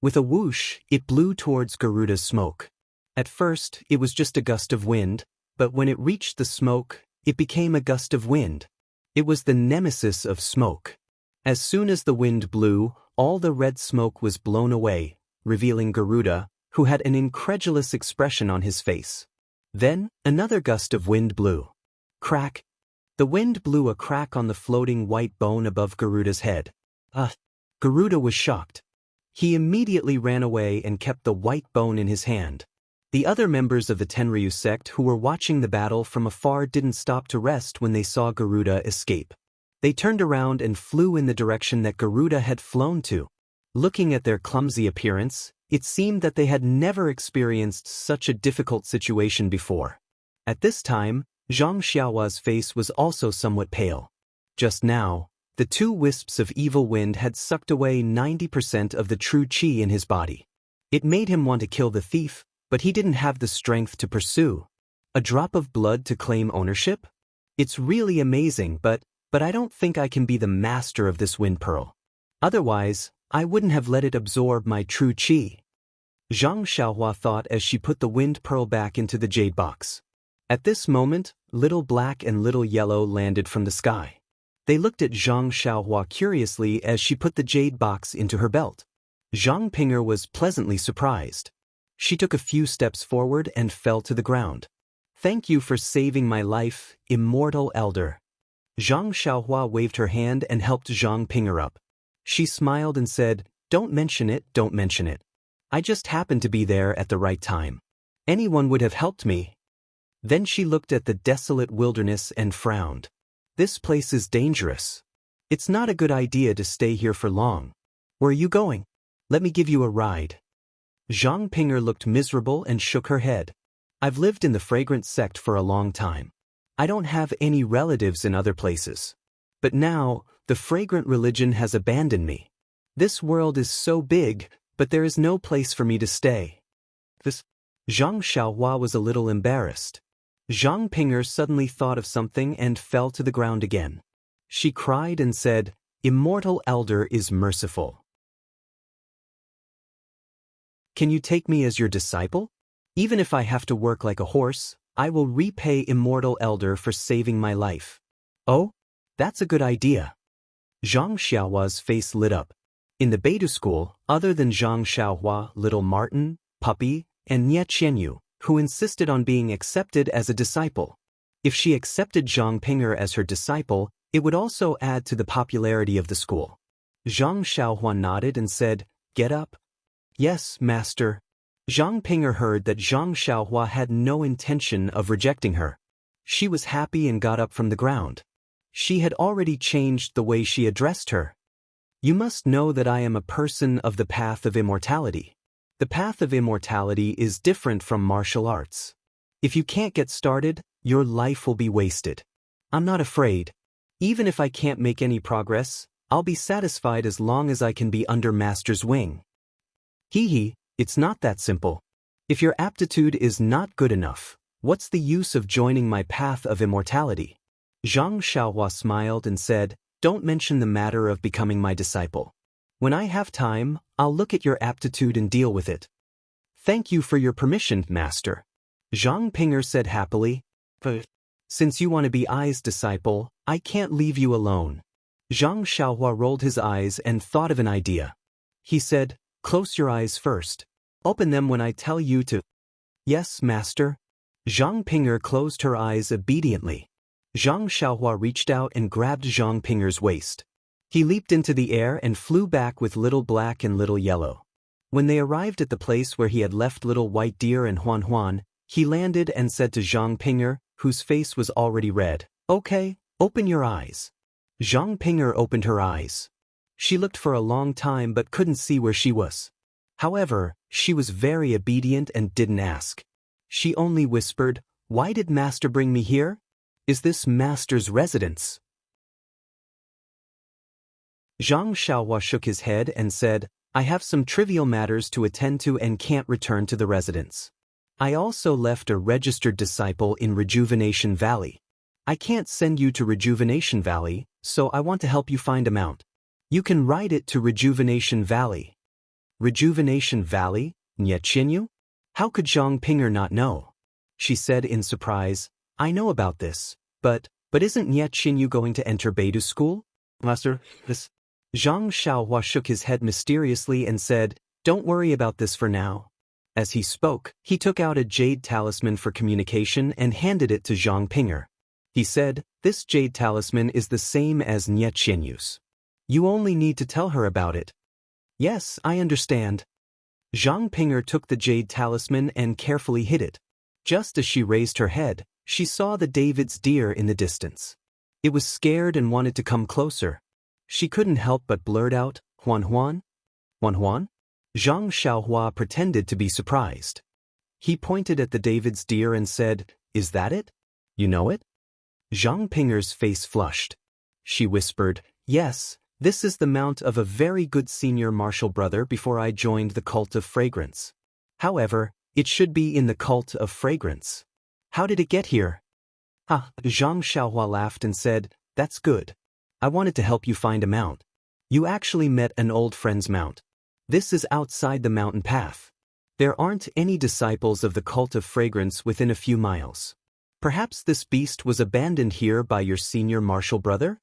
With a whoosh, it blew towards Garuda's smoke. At first, it was just a gust of wind, but when it reached the smoke, it became a gust of wind. It was the nemesis of smoke. As soon as the wind blew, all the red smoke was blown away, revealing Garuda, who had an incredulous expression on his face. Then, another gust of wind blew. Crack! The wind blew a crack on the floating white bone above Garuda's head. Garuda was shocked. He immediately ran away and kept the white bone in his hand. The other members of the Tenryu sect who were watching the battle from afar didn't stop to rest when they saw Garuda escape. They turned around and flew in the direction that Garuda had flown to. Looking at their clumsy appearance, It seemed that they had never experienced such a difficult situation before. At this time, Zhang Xiaohua's face was also somewhat pale. Just now, the two wisps of evil wind had sucked away 90% of the true qi in his body. It made him want to kill the thief, but he didn't have the strength to pursue. A drop of blood to claim ownership? It's really amazing, but I don't think I can be the master of this wind pearl. Otherwise, I wouldn't have let it absorb my true qi. Zhang Xiaohua thought as she put the wind pearl back into the jade box. At this moment, little black and little yellow landed from the sky. They looked at Zhang Xiaohua curiously as she put the jade box into her belt. Zhang Pinger was pleasantly surprised. She took a few steps forward and fell to the ground. "Thank you for saving my life, immortal elder." Zhang Xiaohua waved her hand and helped Zhang Pinger up. She smiled and said, "Don't mention it, don't mention it. I just happened to be there at the right time. Anyone would have helped me." Then she looked at the desolate wilderness and frowned. "This place is dangerous. It's not a good idea to stay here for long. Where are you going? Let me give you a ride." Zhang Pinger looked miserable and shook her head. "I've lived in the fragrant sect for a long time. I don't have any relatives in other places. But now, the fragrant religion has abandoned me. This world is so big, but there is no place for me to stay." Zhang Xiaohua was a little embarrassed. Zhang Pinger suddenly thought of something and fell to the ground again. She cried and said, "Immortal elder is merciful. Can you take me as your disciple? Even if I have to work like a horse, I will repay immortal elder for saving my life." "Oh, that's a good idea." Zhang Xiaohua's face lit up. In the Beidou school, other than Zhang Xiaohua, little Martin, Puppy, and Nie Qianyu, who insisted on being accepted as a disciple. If she accepted Zhang Pinger as her disciple, it would also add to the popularity of the school. Zhang Xiaohua nodded and said, "Get up." "Yes, master." Zhang Pinger heard that Zhang Xiaohua had no intention of rejecting her. She was happy and got up from the ground. She had already changed the way she addressed her. "You must know that I am a person of the path of immortality. The path of immortality is different from martial arts. If you can't get started, your life will be wasted. I'm not afraid. Even if I can't make any progress, I'll be satisfied as long as I can be under Master's wing." Hee, it's not that simple. If your aptitude is not good enough, what's the use of joining my path of immortality? Zhang Xiaohua smiled and said, "Don't mention the matter of becoming my disciple. When I have time, I'll look at your aptitude and deal with it." "Thank you for your permission, master." Zhang Pinger said happily, "But since you want to be Ai's disciple, I can't leave you alone." Zhang Xiaohua rolled his eyes and thought of an idea. He said, "Close your eyes first. Open them when I tell you to." "Yes, master." Zhang Pinger closed her eyes obediently. Zhang Xiaohua reached out and grabbed Zhang Pinger's waist. He leaped into the air and flew back with little black and little yellow. When they arrived at the place where he had left little white deer and Huan Huan, he landed and said to Zhang Pinger, whose face was already red, "Okay, open your eyes." Zhang Pinger opened her eyes. She looked for a long time but couldn't see where she was. However, she was very obedient and didn't ask. She only whispered, "Why did Master bring me here? Is this Master's residence?" Zhang Xiaohua shook his head and said, "I have some trivial matters to attend to and can't return to the residence. I also left a registered disciple in Rejuvenation Valley. I can't send you to Rejuvenation Valley, so I want to help you find him out. You can ride it to Rejuvenation Valley." Rejuvenation Valley? Nie Qianyu? How could Zhang Pinger not know? She said in surprise, "I know about this, but isn't Nie Qianyu going to enter Beidou school?" "Master, this..." Zhang Xiaohua shook his head mysteriously and said, "Don't worry about this for now." As he spoke, he took out a jade talisman for communication and handed it to Zhang Pinger. He said, "This jade talisman is the same as Nie Qianyu's. You only need to tell her about it." "Yes, I understand." Zhang Pinger took the jade talisman and carefully hid it. Just as she raised her head, she saw the David's deer in the distance. It was scared and wanted to come closer. She couldn't help but blurt out, "Huan Huan? Huan Huan?" Zhang Xiaohua pretended to be surprised. He pointed at the David's deer and said, "Is that it? You know it?" Zhang Pinger's face flushed. She whispered, "Yes, this is the mount of a very good senior martial brother before I joined the cult of fragrance. However, it should be in the cult of fragrance. How did it get here?" Zhang Xiaohua laughed and said, "That's good. I wanted to help you find a mount. You actually met an old friend's mount. This is outside the mountain path. There aren't any disciples of the cult of fragrance within a few miles. Perhaps this beast was abandoned here by your senior martial brother?"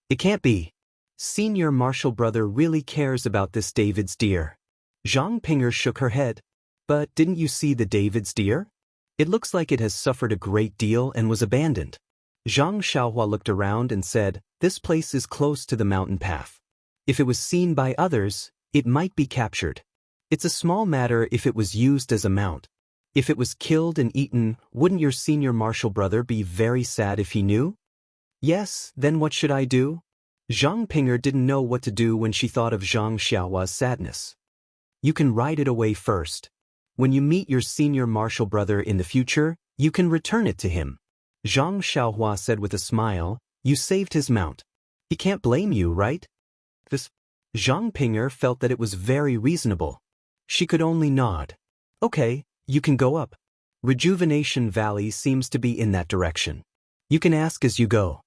"It can't be. Senior martial brother really cares about this David's deer." Zhang Pinger shook her head. "But didn't you see the David's deer? It looks like it has suffered a great deal and was abandoned." Zhang Xiaohua looked around and said, "This place is close to the mountain path. If it was seen by others, it might be captured. It's a small matter if it was used as a mount. If it was killed and eaten, wouldn't your senior martial brother be very sad if he knew?" "Yes, then what should I do?" Zhang Pinger didn't know what to do when she thought of Zhang Xiaohua's sadness. "You can ride it away first. When you meet your senior martial brother in the future, you can return it to him." Zhang Xiaohua said with a smile, "You saved his mount. He can't blame you, right?" Zhang Pinger felt that it was very reasonable. She could only nod. "Okay, you can go up. Rejuvenation Valley seems to be in that direction. You can ask as you go."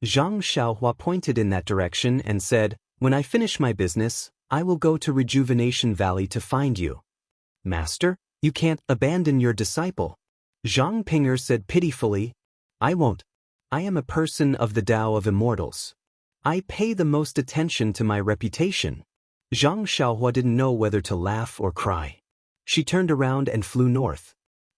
Zhang Xiaohua pointed in that direction and said, "When I finish my business, I will go to Rejuvenation Valley to find you." "Master, you can't abandon your disciple." Zhang Pinger said pitifully, "I won't. I am a person of the Tao of Immortals. I pay the most attention to my reputation." Zhang Xiaohua didn't know whether to laugh or cry. She turned around and flew north.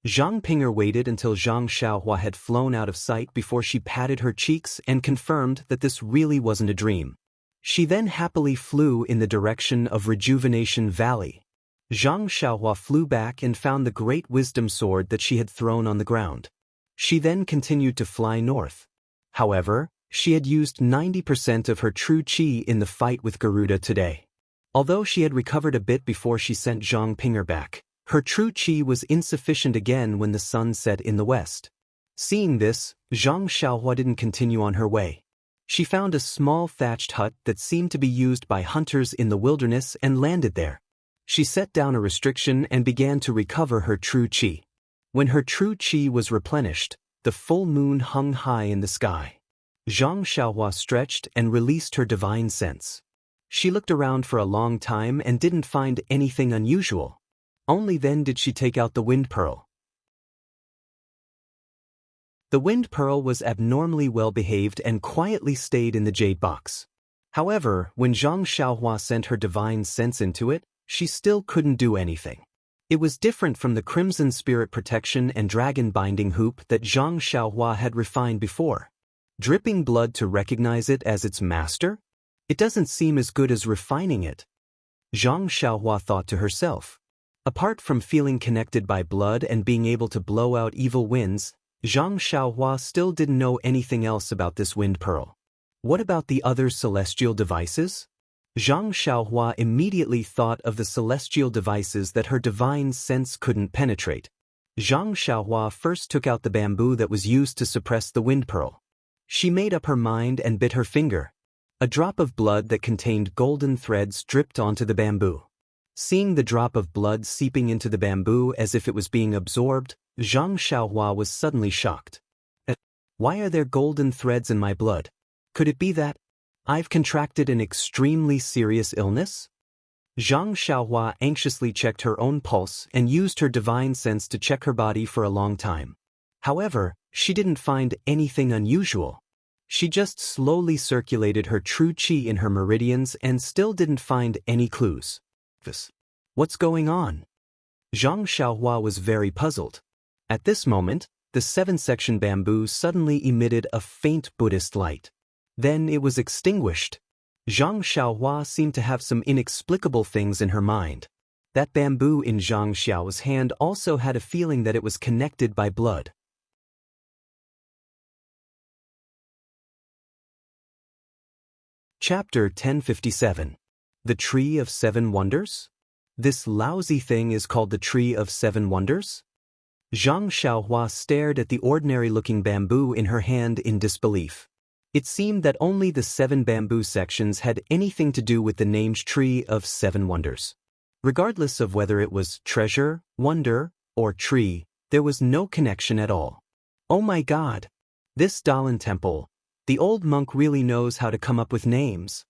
Zhang Pinger waited until Zhang Xiaohua had flown out of sight before she patted her cheeks and confirmed that this really wasn't a dream. She then happily flew in the direction of Rejuvenation Valley. Zhang Xiaohua flew back and found the great wisdom sword that she had thrown on the ground. She then continued to fly north. However, she had used 90% of her true qi in the fight with Garuda today. Although she had recovered a bit before she sent Zhang Pinger back, her true qi was insufficient again when the sun set in the west. Seeing this, Zhang Xiaohua didn't continue on her way. She found a small thatched hut that seemed to be used by hunters in the wilderness and landed there. She set down a restriction and began to recover her true qi. When her true qi was replenished, the full moon hung high in the sky. Zhang Xiaohua stretched and released her divine sense. She looked around for a long time and didn't find anything unusual. Only then did she take out the wind pearl. The wind pearl was abnormally well behaved and quietly stayed in the jade box. However, when Zhang Xiaohua sent her divine sense into it, she still couldn't do anything. It was different from the crimson spirit protection and dragon binding hoop that Zhang Xiaohua had refined before. Dripping blood to recognize it as its master? It doesn't seem as good as refining it. Zhang Xiaohua thought to herself. Apart from feeling connected by blood and being able to blow out evil winds, Zhang Xiaohua still didn't know anything else about this wind pearl. What about the other celestial devices? Zhang Xiaohua immediately thought of the celestial devices that her divine sense couldn't penetrate. Zhang Xiaohua first took out the bamboo that was used to suppress the wind pearl. She made up her mind and bit her finger. A drop of blood that contained golden threads dripped onto the bamboo. Seeing the drop of blood seeping into the bamboo as if it was being absorbed, Zhang Xiaohua was suddenly shocked. Why are there golden threads in my blood? Could it be that I've contracted an extremely serious illness? Zhang Xiaohua anxiously checked her own pulse and used her divine sense to check her body for a long time. However, she didn't find anything unusual. She just slowly circulated her true qi in her meridians and still didn't find any clues. What's going on? Zhang Xiaohua was very puzzled. At this moment, the 7-section bamboo suddenly emitted a faint Buddhist light. Then it was extinguished. Zhang Xiaohua seemed to have some inexplicable things in her mind. That bamboo in Zhang Xiao's hand also had a feeling that it was connected by blood. Chapter 1057. The Tree of Seven Wonders? This lousy thing is called the Tree of Seven Wonders? Zhang Xiaohua stared at the ordinary-looking bamboo in her hand in disbelief. It seemed that only the 7 bamboo sections had anything to do with the named Tree of Seven Wonders. Regardless of whether it was treasure, wonder, or tree, there was no connection at all. Oh my God! This Dalan temple, the old monk really knows how to come up with names.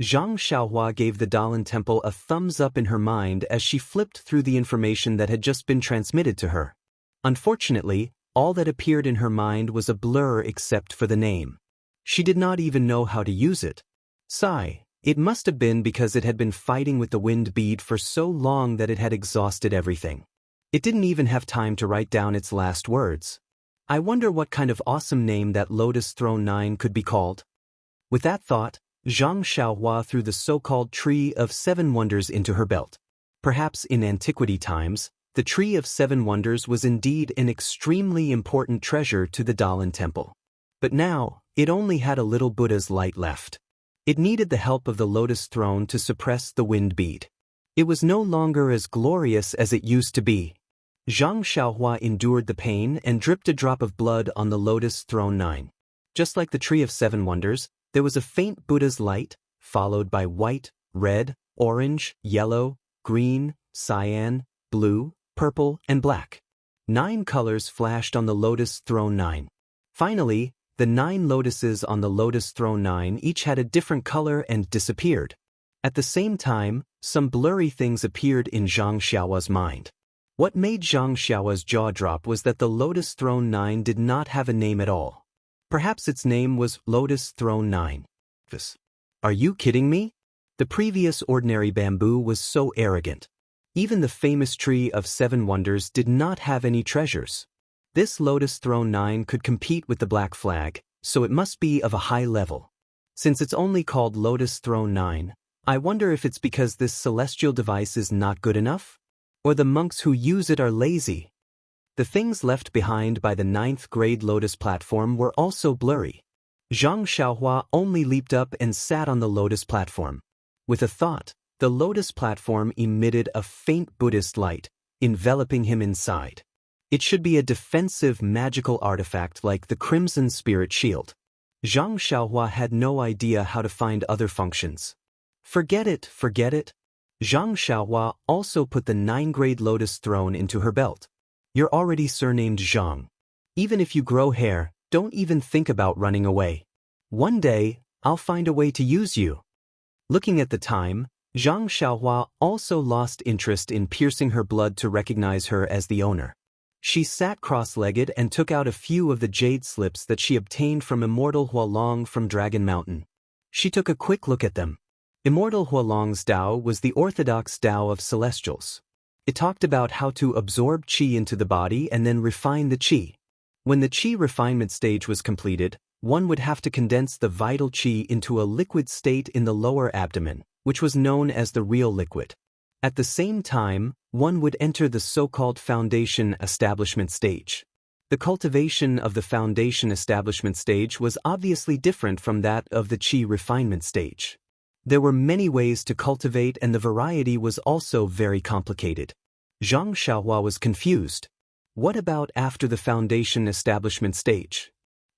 Zhang Xiaohua gave the Dalan temple a thumbs up in her mind as she flipped through the information that had just been transmitted to her. Unfortunately, all that appeared in her mind was a blur except for the name. She did not even know how to use it. Sigh, it must have been because it had been fighting with the wind bead for so long that it had exhausted everything. It didn't even have time to write down its last words. I wonder what kind of awesome name that Lotus Throne 9 could be called. With that thought, Zhang Xiaohua threw the so-called Tree of Seven Wonders into her belt. Perhaps in antiquity times, the Tree of Seven Wonders was indeed an extremely important treasure to the Dalan temple. But now, it only had a little Buddha's light left. It needed the help of the Lotus Throne to suppress the wind bead. It was no longer as glorious as it used to be. Zhang Xiaohua endured the pain and dripped a drop of blood on the Lotus Throne 9. Just like the Tree of Seven Wonders, there was a faint Buddha's light, followed by white, red, orange, yellow, green, cyan, blue, purple, and black. 9 colors flashed on the Lotus Throne 9. Finally, the 9 lotuses on the Lotus Throne 9 each had a different color and disappeared. At the same time, some blurry things appeared in Zhang Xiaohua's mind. What made Zhang Xiaohua's jaw drop was that the Lotus Throne 9 did not have a name at all. Perhaps its name was Lotus Throne 9. Are you kidding me? The previous ordinary bamboo was so arrogant. Even the famous Tree of Seven Wonders did not have any treasures. This Lotus Throne 9 could compete with the Black Flag, so it must be of a high level. Since it's only called Lotus Throne 9, I wonder if it's because this celestial device is not good enough? Or the monks who use it are lazy? The things left behind by the 9th grade Lotus platform were also blurry. Zhang Xiaohua only leaped up and sat on the Lotus platform. With a thought, the Lotus platform emitted a faint Buddhist light, enveloping him inside. It should be a defensive magical artifact like the Crimson Spirit Shield. Zhang Xiaohua had no idea how to find other functions. Forget it, forget it. Zhang Xiaohua also put the 9th-grade Lotus throne into her belt. You're already surnamed Zhang. Even if you grow hair, don't even think about running away. One day, I'll find a way to use you. Looking at the time, Zhang Xiaohua also lost interest in piercing her blood to recognize her as the owner. She sat cross-legged and took out a few of the jade slips that she obtained from Immortal Hualong from Dragon Mountain. She took a quick look at them. Immortal Hualong's Tao was the orthodox Tao of Celestials. It talked about how to absorb qi into the body and then refine the qi. When the qi refinement stage was completed, one would have to condense the vital qi into a liquid state in the lower abdomen, which was known as the real liquid. At the same time, one would enter the so-called foundation establishment stage. The cultivation of the foundation establishment stage was obviously different from that of the qi refinement stage. There were many ways to cultivate and the variety was also very complicated. Zhang Xiaohua was confused. What about after the foundation establishment stage?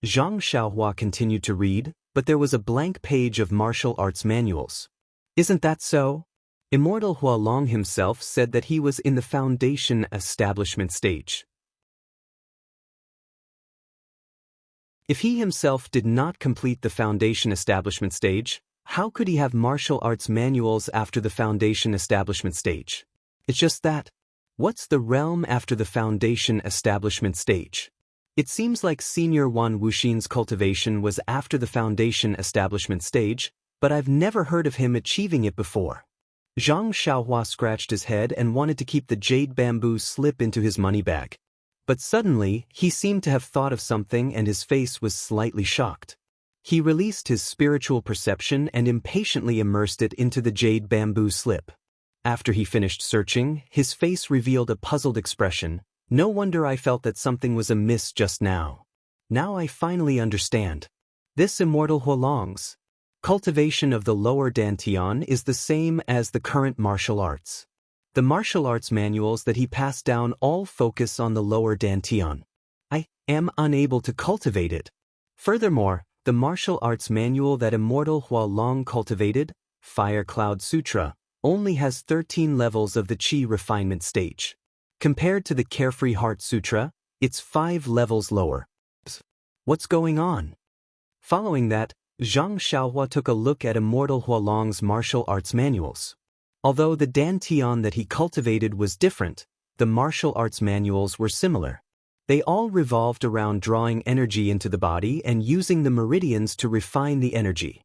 Zhang Xiaohua continued to read, but there was a blank page of martial arts manuals. Isn't that so? Immortal Hualong himself said that he was in the foundation establishment stage. If he himself did not complete the foundation establishment stage, how could he have martial arts manuals after the foundation establishment stage? It's just that. What's the realm after the foundation establishment stage? It seems like Senior Wan Wuxin's cultivation was after the foundation establishment stage, but I've never heard of him achieving it before. Zhang Xiaohua scratched his head and wanted to keep the jade bamboo slip into his money bag. But suddenly, he seemed to have thought of something and his face was slightly shocked. He released his spiritual perception and impatiently immersed it into the jade bamboo slip. After he finished searching, his face revealed a puzzled expression. No wonder I felt that something was amiss just now. Now I finally understand. This Immortal Hualong's cultivation of the lower dantian is the same as the current martial arts. The martial arts manuals that he passed down all focus on the lower dantian. I am unable to cultivate it. Furthermore, the martial arts manual that Immortal Hualong cultivated, Fire Cloud Sutra, only has 13 levels of the Qi refinement stage. Compared to the Carefree Heart Sutra, it's 5 levels lower. What's going on? Following that, Zhang Xiaohua took a look at Immortal Hualong's martial arts manuals. Although the dantian that he cultivated was different, the martial arts manuals were similar. They all revolved around drawing energy into the body and using the meridians to refine the energy.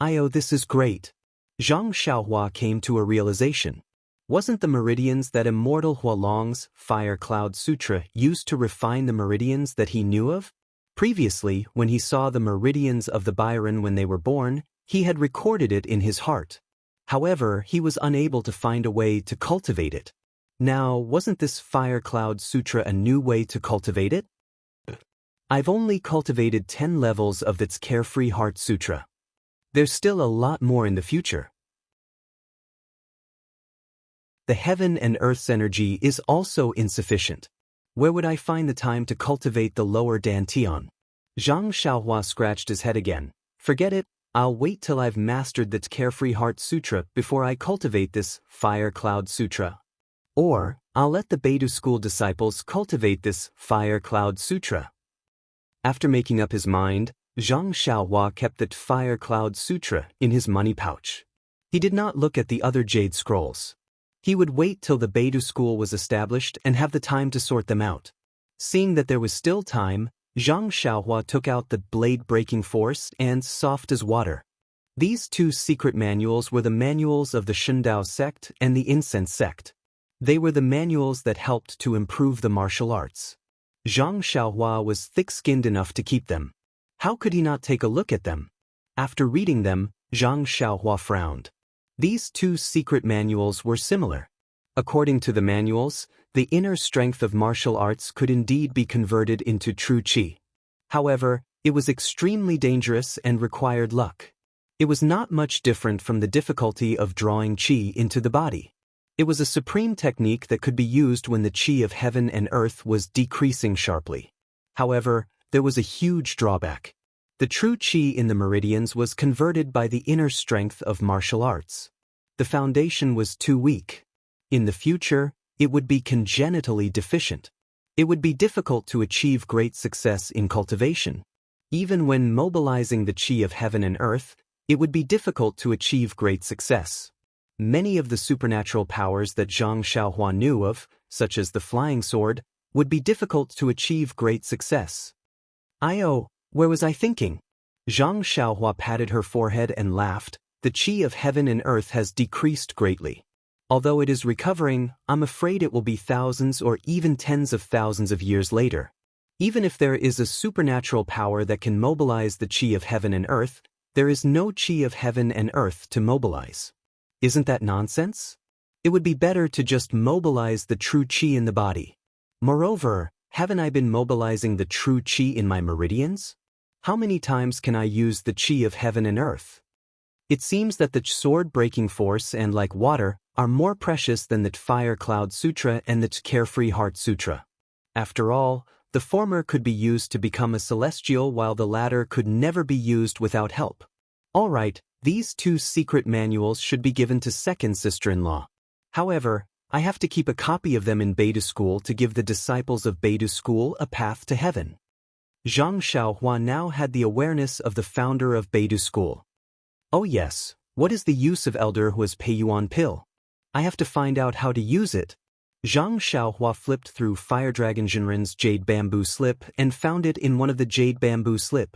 This is great. Zhang Xiaohua came to a realization. Wasn't the meridians that Immortal Hualong's Fire Cloud Sutra used to refine the meridians that he knew of? Previously, when he saw the meridians of the Byron when they were born, he had recorded it in his heart. However, he was unable to find a way to cultivate it. Now, wasn't this Fire Cloud Sutra a new way to cultivate it? I've only cultivated 10 levels of its Carefree Heart Sutra. There's still a lot more in the future. The heaven and earth's energy is also insufficient. Where would I find the time to cultivate the lower dantian? Zhang Xiaohua scratched his head again. Forget it, I'll wait till I've mastered the Carefree Heart Sutra before I cultivate this Fire Cloud Sutra. Or, I'll let the Beidou school disciples cultivate this Fire Cloud Sutra. After making up his mind, Zhang Xiaohua kept that Fire Cloud Sutra in his money pouch. He did not look at the other jade scrolls. He would wait till the Beidou school was established and have the time to sort them out. Seeing that there was still time, Zhang Xiaohua took out the blade-breaking force and soft as water. These 2 secret manuals were the manuals of the Shundao sect and the Incense sect. They were the manuals that helped to improve the martial arts. Zhang Xiaohua was thick-skinned enough to keep them. How could he not take a look at them? After reading them, Zhang Xiaohua frowned. These 2 secret manuals were similar. According to the manuals, the inner strength of martial arts could indeed be converted into true qi. However, it was extremely dangerous and required luck. It was not much different from the difficulty of drawing qi into the body. It was a supreme technique that could be used when the qi of heaven and earth was decreasing sharply. However, there was a huge drawback. The true qi in the meridians was converted by the inner strength of martial arts. The foundation was too weak. In the future, it would be congenitally deficient. It would be difficult to achieve great success in cultivation. Even when mobilizing the qi of heaven and earth, it would be difficult to achieve great success. Many of the supernatural powers that Zhang Xiaohua knew of, such as the flying sword, would be difficult to achieve great success. Where was I thinking? Zhang Xiaohua patted her forehead and laughed. The qi of heaven and earth has decreased greatly. Although it is recovering, I'm afraid it will be thousands or even tens of thousands of years later. Even if there is a supernatural power that can mobilize the qi of heaven and earth, there is no qi of heaven and earth to mobilize. Isn't that nonsense? It would be better to just mobilize the true qi in the body. Moreover, haven't I been mobilizing the true qi in my meridians? How many times can I use the qi of heaven and earth? It seems that the sword-breaking force and, like water, are more precious than the Fire Cloud Sutra and the Carefree Heart Sutra. After all, the former could be used to become a celestial while the latter could never be used without help. All right, these 2 secret manuals should be given to second sister-in-law. However, I have to keep a copy of them in Beidou school to give the disciples of Beidou school a path to heaven. Zhang Xiaohua now had the awareness of the founder of Beidou school. Oh yes, what is the use of Elder Hua's Peiyuan pill? I have to find out how to use it. Zhang Xiaohua flipped through Fire Dragon Jinren's jade bamboo slip and found it in one of the jade bamboo slip.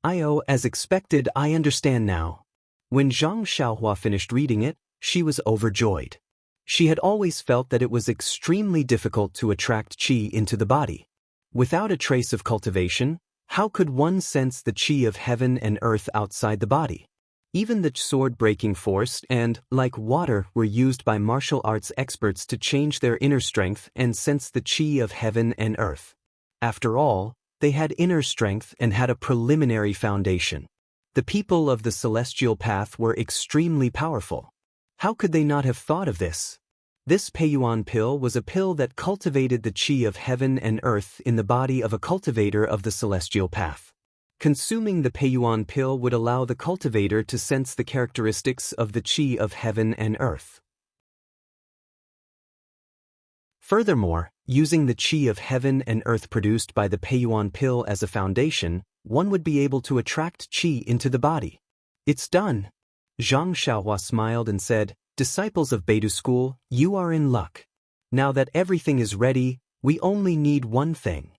As expected, I understand now. When Zhang Xiaohua finished reading it, she was overjoyed. She had always felt that it was extremely difficult to attract qi into the body. Without a trace of cultivation, how could one sense the qi of heaven and earth outside the body? Even the sword-breaking force and, like water, were used by martial arts experts to change their inner strength and sense the qi of heaven and earth. After all, they had inner strength and had a preliminary foundation. The people of the celestial path were extremely powerful. How could they not have thought of this? This Peiyuan pill was a pill that cultivated the qi of heaven and earth in the body of a cultivator of the celestial path. Consuming the Peiyuan pill would allow the cultivator to sense the characteristics of the qi of heaven and earth. Furthermore, using the qi of heaven and earth produced by the Peiyuan pill as a foundation, one would be able to attract qi into the body. It's done. Zhang Xiaohua smiled and said, "Disciples of Beidou School, you are in luck. Now that everything is ready, we only need one thing."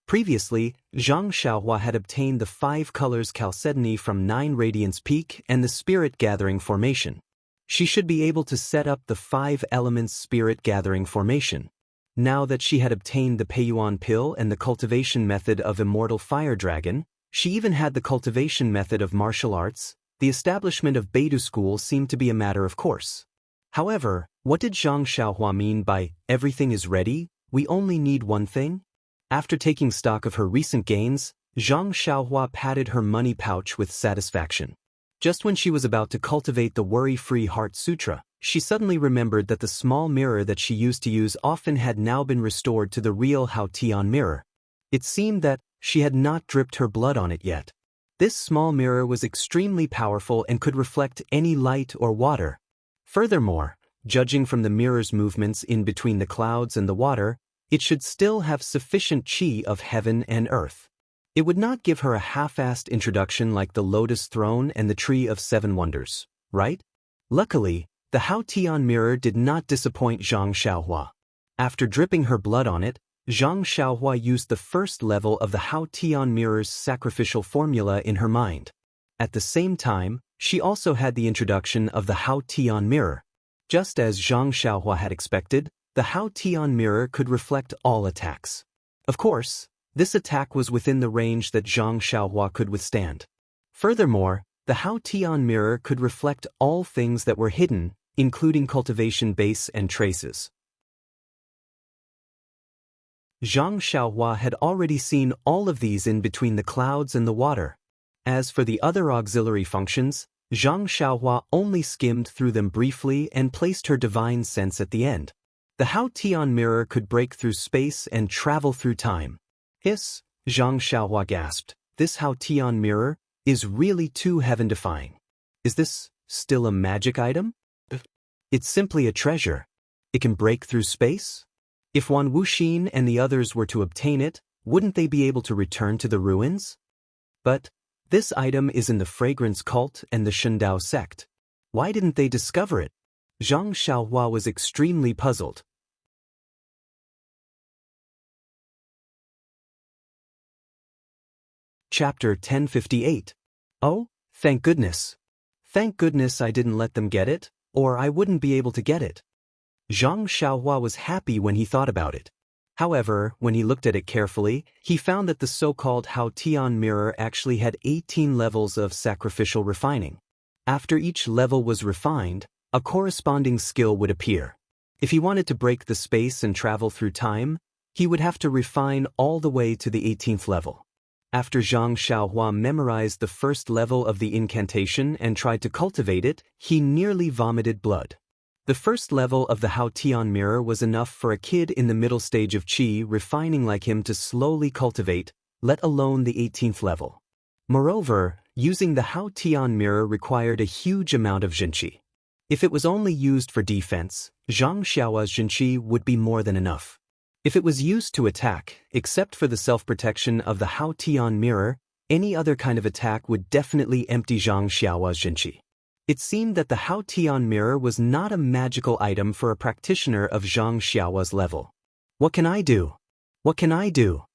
Previously, Zhang Xiaohua had obtained the 5 colors chalcedony from 9 Radiance Peak and the Spirit Gathering Formation. She should be able to set up the 5 elements Spirit Gathering Formation. Now that she had obtained the Peiyuan pill and the cultivation method of Immortal Fire Dragon, she even had the cultivation method of martial arts. The establishment of Beidou School seemed to be a matter of course. However, what did Zhang Xiaohua mean by, "Everything is ready, we only need one thing"? After taking stock of her recent gains, Zhang Xiaohua patted her money pouch with satisfaction. Just when she was about to cultivate the Worry-Free Heart Sutra, she suddenly remembered that the small mirror that she used to use often had now been restored to the real Hao Tian mirror. It seemed that she had not dripped her blood on it yet. This small mirror was extremely powerful and could reflect any light or water. Furthermore, judging from the mirror's movements in between the clouds and the water, it should still have sufficient qi of heaven and earth. It would not give her a half-assed introduction like the Lotus Throne and the Tree of 7 Wonders, right? Luckily, the Hao Tian mirror did not disappoint Zhang Xiaohua. After dripping her blood on it, Zhang Xiaohua used the first level of the Hao Tian mirror's sacrificial formula in her mind. At the same time, she also had the introduction of the Hao Tian mirror. Just as Zhang Xiaohua had expected, the Hao Tian mirror could reflect all attacks. Of course, this attack was within the range that Zhang Xiaohua could withstand. Furthermore, the Hao Tian mirror could reflect all things that were hidden, including cultivation base and traces. Zhang Xiaohua had already seen all of these in between the clouds and the water. As for the other auxiliary functions, Zhang Xiaohua only skimmed through them briefly and placed her divine sense at the end. The Hao Tian mirror could break through space and travel through time. Hiss, Zhang Xiaohua gasped. This Hao Tian mirror is really too heaven-defying. Is this still a magic item? It's simply a treasure. It can break through space? If Wan Wuxin and the others were to obtain it, wouldn't they be able to return to the ruins? But this item is in the Fragrance Cult and the Shundao sect. Why didn't they discover it? Zhang Xiaohua was extremely puzzled. Chapter 1058. Oh, thank goodness. Thank goodness I didn't let them get it, or I wouldn't be able to get it. Zhang Xiaohua was happy when he thought about it. However, when he looked at it carefully, he found that the so-called Hao Tian mirror actually had 18 levels of sacrificial refining. After each level was refined, a corresponding skill would appear. If he wanted to break the space and travel through time, he would have to refine all the way to the 18th level. After Zhang Xiaohua memorized the first level of the incantation and tried to cultivate it, he nearly vomited blood. The first level of the Hao Tian mirror was enough for a kid in the middle stage of qi refining like him to slowly cultivate, let alone the 18th level. Moreover, using the Hao Tian mirror required a huge amount of zhenqi. If it was only used for defense, Zhang Xiaohua's zhenqi would be more than enough. If it was used to attack, except for the self-protection of the Hao Tian mirror, any other kind of attack would definitely empty Zhang Xiaohua's zhenqi. It seemed that the Hao Tian mirror was not a magical item for a practitioner of Zhang Xiaohua's level. What can I do? What can I do?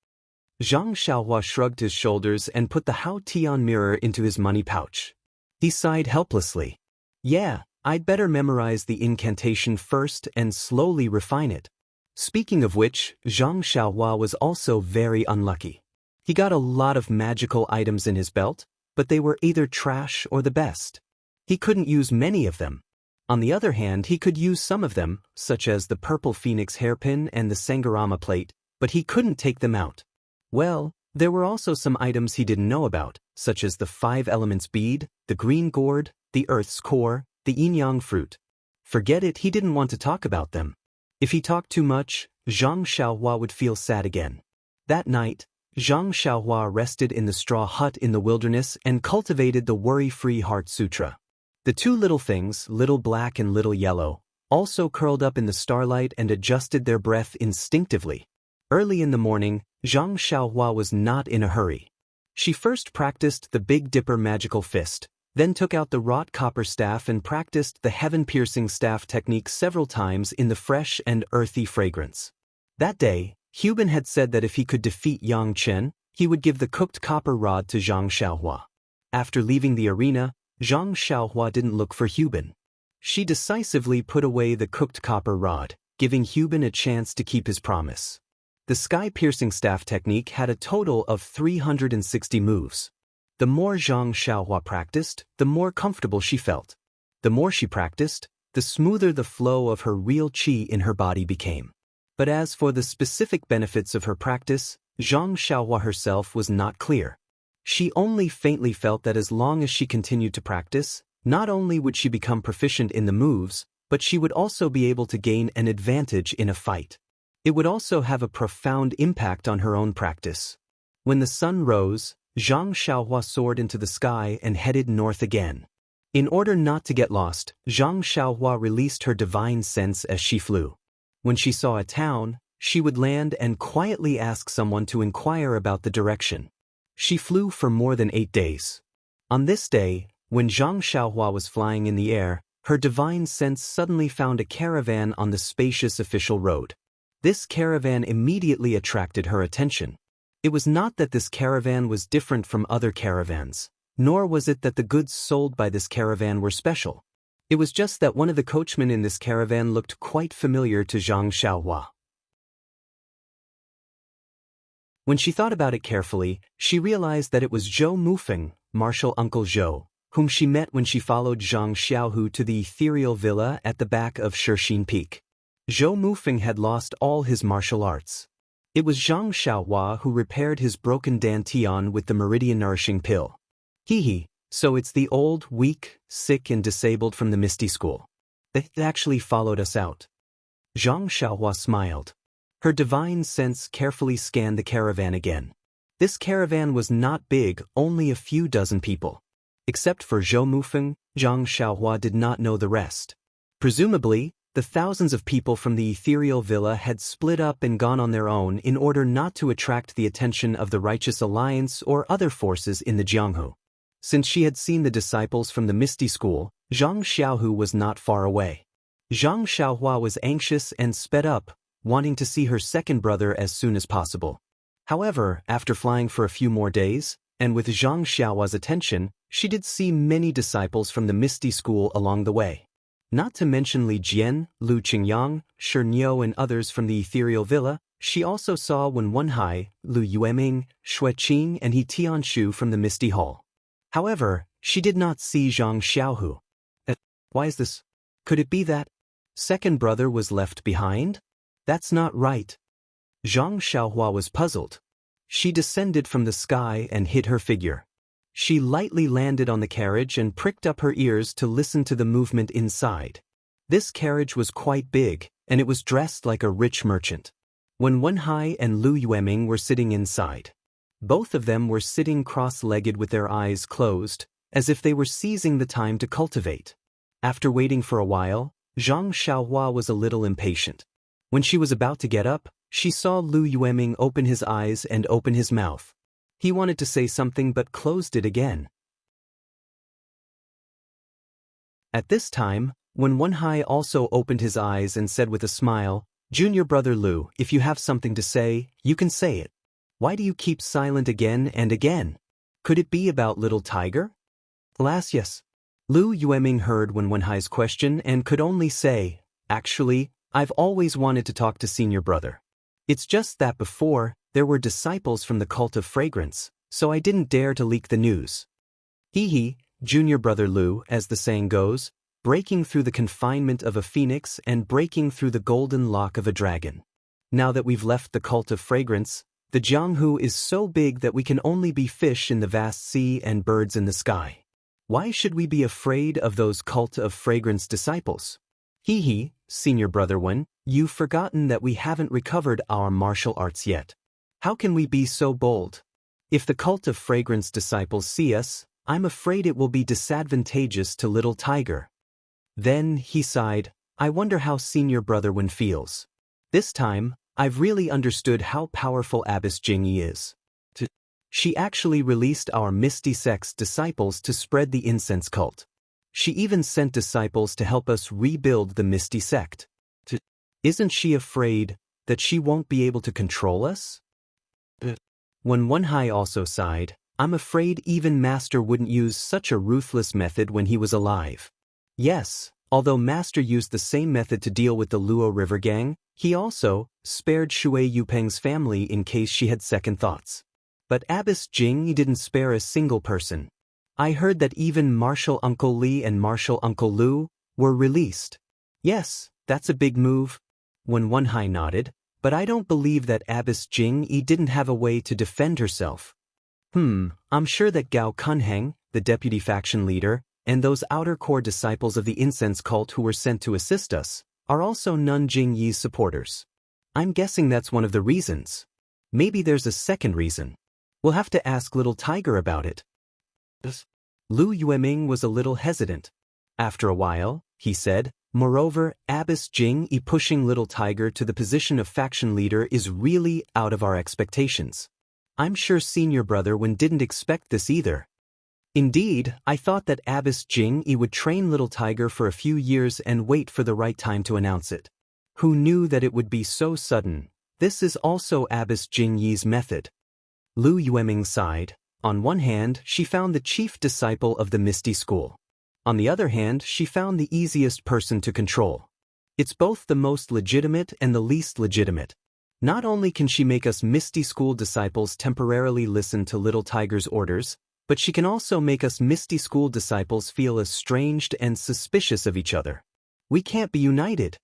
Zhang Xiaohua shrugged his shoulders and put the Hao Tian mirror into his money pouch. He sighed helplessly. Yeah, I'd better memorize the incantation first and slowly refine it. Speaking of which, Zhang Xiaohua was also very unlucky. He got a lot of magical items in his belt, but they were either trash or the best. He couldn't use many of them. On the other hand, he could use some of them, such as the purple phoenix hairpin and the Sangarama plate, but he couldn't take them out. Well, there were also some items he didn't know about, such as the 5 elements bead, the green gourd, the earth's core, the yin-yang fruit. Forget it, he didn't want to talk about them. If he talked too much, Zhang Xiaohua would feel sad again. That night, Zhang Xiaohua rested in the straw hut in the wilderness and cultivated the worry-free heart sutra. The two little things, little black and little yellow, also curled up in the starlight and adjusted their breath instinctively. Early in the morning, Zhang Xiaohua was not in a hurry. She first practiced the Big Dipper magical fist, then took out the wrought copper staff and practiced the heaven-piercing staff technique several times in the fresh and earthy fragrance. That day, Hubin had said that if he could defeat Yang Chen, he would give the cooked copper rod to Zhang Xiaohua. After leaving the arena, Zhang Xiaohua didn't look for Hubin. She decisively put away the cooked copper rod, giving Hubin a chance to keep his promise. The sky-piercing staff technique had a total of 360 moves. The more Zhang Xiaohua practiced, the more comfortable she felt. The more she practiced, the smoother the flow of her real qi in her body became. But as for the specific benefits of her practice, Zhang Xiaohua herself was not clear. She only faintly felt that as long as she continued to practice, not only would she become proficient in the moves, but she would also be able to gain an advantage in a fight. It would also have a profound impact on her own practice. When the sun rose, Zhang Xiaohua soared into the sky and headed north again. In order not to get lost, Zhang Xiaohua released her divine sense as she flew. When she saw a town, she would land and quietly ask someone to inquire about the direction. She flew for more than 8 days. On this day, when Zhang Xiaohua was flying in the air, her divine sense suddenly found a caravan on the spacious official road. This caravan immediately attracted her attention. It was not that this caravan was different from other caravans, nor was it that the goods sold by this caravan were special. It was just that one of the coachmen in this caravan looked quite familiar to Zhang Xiaohua. When she thought about it carefully, she realized that it was Zhou Mufeng, Martial Uncle Zhou, whom she met when she followed Zhang Xiaohu to the ethereal villa at the back of Shixin Peak. Zhou Mufeng had lost all his martial arts. It was Zhang Xiaohua who repaired his broken dantian with the meridian-nourishing pill. So it's the old, weak, sick and disabled from the Misty School. They actually followed us out. Zhang Xiaohua smiled. Her divine sense carefully scanned the caravan again. This caravan was not big, only a few dozen people. Except for Zhou Mufeng, Zhang Xiaohua did not know the rest. Presumably, the thousands of people from the ethereal villa had split up and gone on their own in order not to attract the attention of the Righteous Alliance or other forces in the Jianghu. Since she had seen the disciples from the Misty School, Zhang Xiaohu was not far away. Zhang Xiaohua was anxious and sped up, wanting to see her second brother as soon as possible. However, after flying for a few more days, and with Zhang Xiaohua's attention, she did see many disciples from the Misty School along the way. Not to mention Li Jian, Lu Qingyang, Shi Niu and others from the ethereal villa, she also saw Wen Wenhai, Lu Yueming, Xue Qing and He Tianshu from the Misty Hall. However, she did not see Zhang Xiaohu. Why is this? Could it be that second brother was left behind? That's not right. Zhang Xiaohua was puzzled. She descended from the sky and hid her figure. She lightly landed on the carriage and pricked up her ears to listen to the movement inside. This carriage was quite big, and it was dressed like a rich merchant. Wen Wenhai and Lu Yueming were sitting inside. Both of them were sitting cross-legged with their eyes closed, as if they were seizing the time to cultivate. After waiting for a while, Zhang Xiaohua was a little impatient. When she was about to get up, she saw Lu Yueming open his eyes and open his mouth. He wanted to say something but closed it again. At this time, Wen Wenhai also opened his eyes and said with a smile, "Junior brother Lu, if you have something to say, you can say it. Why do you keep silent again and again? Could it be about little tiger?" Alas, yes. Lu Yueming heard Wen Wenhai's question and could only say, "Actually, I've always wanted to talk to senior brother. It's just that before, there were disciples from the cult of fragrance, so I didn't dare to leak the news." Junior brother Lu, as the saying goes, breaking through the confinement of a phoenix and breaking through the golden lock of a dragon. Now that we've left the cult of fragrance, the Jianghu is so big that we can only be fish in the vast sea and birds in the sky. Why should we be afraid of those cult of fragrance disciples? Hee, senior brother Wen, you've forgotten that we haven't recovered our martial arts yet. How can we be so bold? If the cult of fragrance disciples see us, I'm afraid it will be disadvantageous to little tiger. Then, he sighed, I wonder how senior brother Wen feels. This time, I've really understood how powerful Abbess Jingyi is. She actually released our Misty Sect's disciples to spread the incense cult. She even sent disciples to help us rebuild the Misty Sect. Isn't she afraid that she won't be able to control us? When Wenhai also sighed, I'm afraid even Master wouldn't use such a ruthless method when he was alive. Yes, although Master used the same method to deal with the Luo River Gang, he also spared Shui Yupeng's family in case she had second thoughts. But Abbess Jing didn't spare a single person. I heard that even Martial Uncle Li and Martial Uncle Lu were released. Yes, that's a big move. When Wenhai nodded, but I don't believe that Abbess Jing didn't have a way to defend herself. I'm sure that Gao Kunheng, the deputy faction leader, and those outer core disciples of the incense cult who were sent to assist us, are also Nun Jingyi's supporters. I'm guessing that's one of the reasons. Maybe there's a second reason. We'll have to ask Little Tiger about it. Lu Yueming was a little hesitant. After a while, he said, moreover, Abbess Jing pushing Little Tiger to the position of faction leader is really out of our expectations. I'm sure senior brother Wen didn't expect this either. Indeed, I thought that Abbess Jing would train Little Tiger for a few years and wait for the right time to announce it. Who knew that it would be so sudden? This is also Abbess Jingyi's method. Lu Yueming sighed. On one hand, she found the chief disciple of the Misty School. On the other hand, she found the easiest person to control. It's both the most legitimate and the least legitimate. Not only can she make us Misty School disciples temporarily listen to Little Tiger's orders, but she can also make us Misty School disciples feel estranged and suspicious of each other. We can't be united.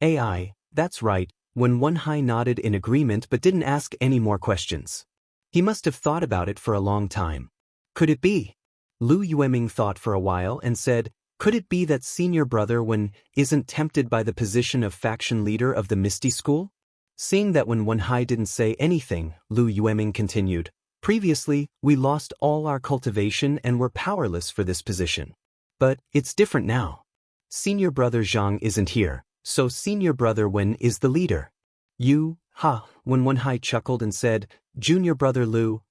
AI, that's right, when Wenhai nodded in agreement but didn't ask any more questions. He must have thought about it for a long time. Could it be? Lu Yueming thought for a while and said, could it be that senior brother Wen isn't tempted by the position of faction leader of the Misty School? Seeing that when Wenhai didn't say anything, Lu Yueming continued, previously, we lost all our cultivation and were powerless for this position. But it's different now. Senior brother Zhang isn't here, so senior brother Wen is the leader. When Wenhai chuckled and said, Junior brother Lu,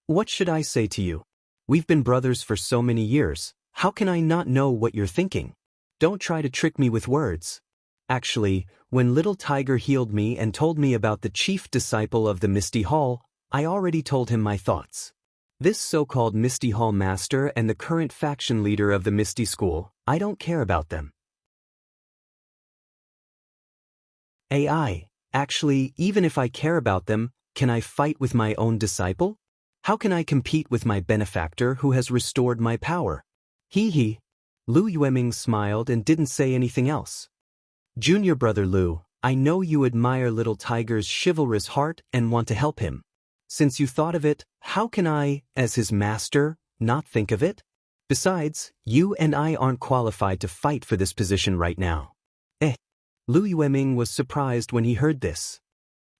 what should I say to you? We've been brothers for so many years, how can I not know what you're thinking? Don't try to trick me with words. Actually, when Little Tiger healed me and told me about the chief disciple of the Misty Hall, I already told him my thoughts. This so-called Misty Hall master and the current faction leader of the Misty School, I don't care about them. AI, actually, even if I care about them, can I fight with my own disciple? How can I compete with my benefactor who has restored my power? Lu Yueming smiled and didn't say anything else. Junior brother Lu, I know you admire Little Tiger's chivalrous heart and want to help him. Since you thought of it, how can I, as his master, not think of it? Besides, you and I aren't qualified to fight for this position right now. Lu Yueming was surprised when he heard this.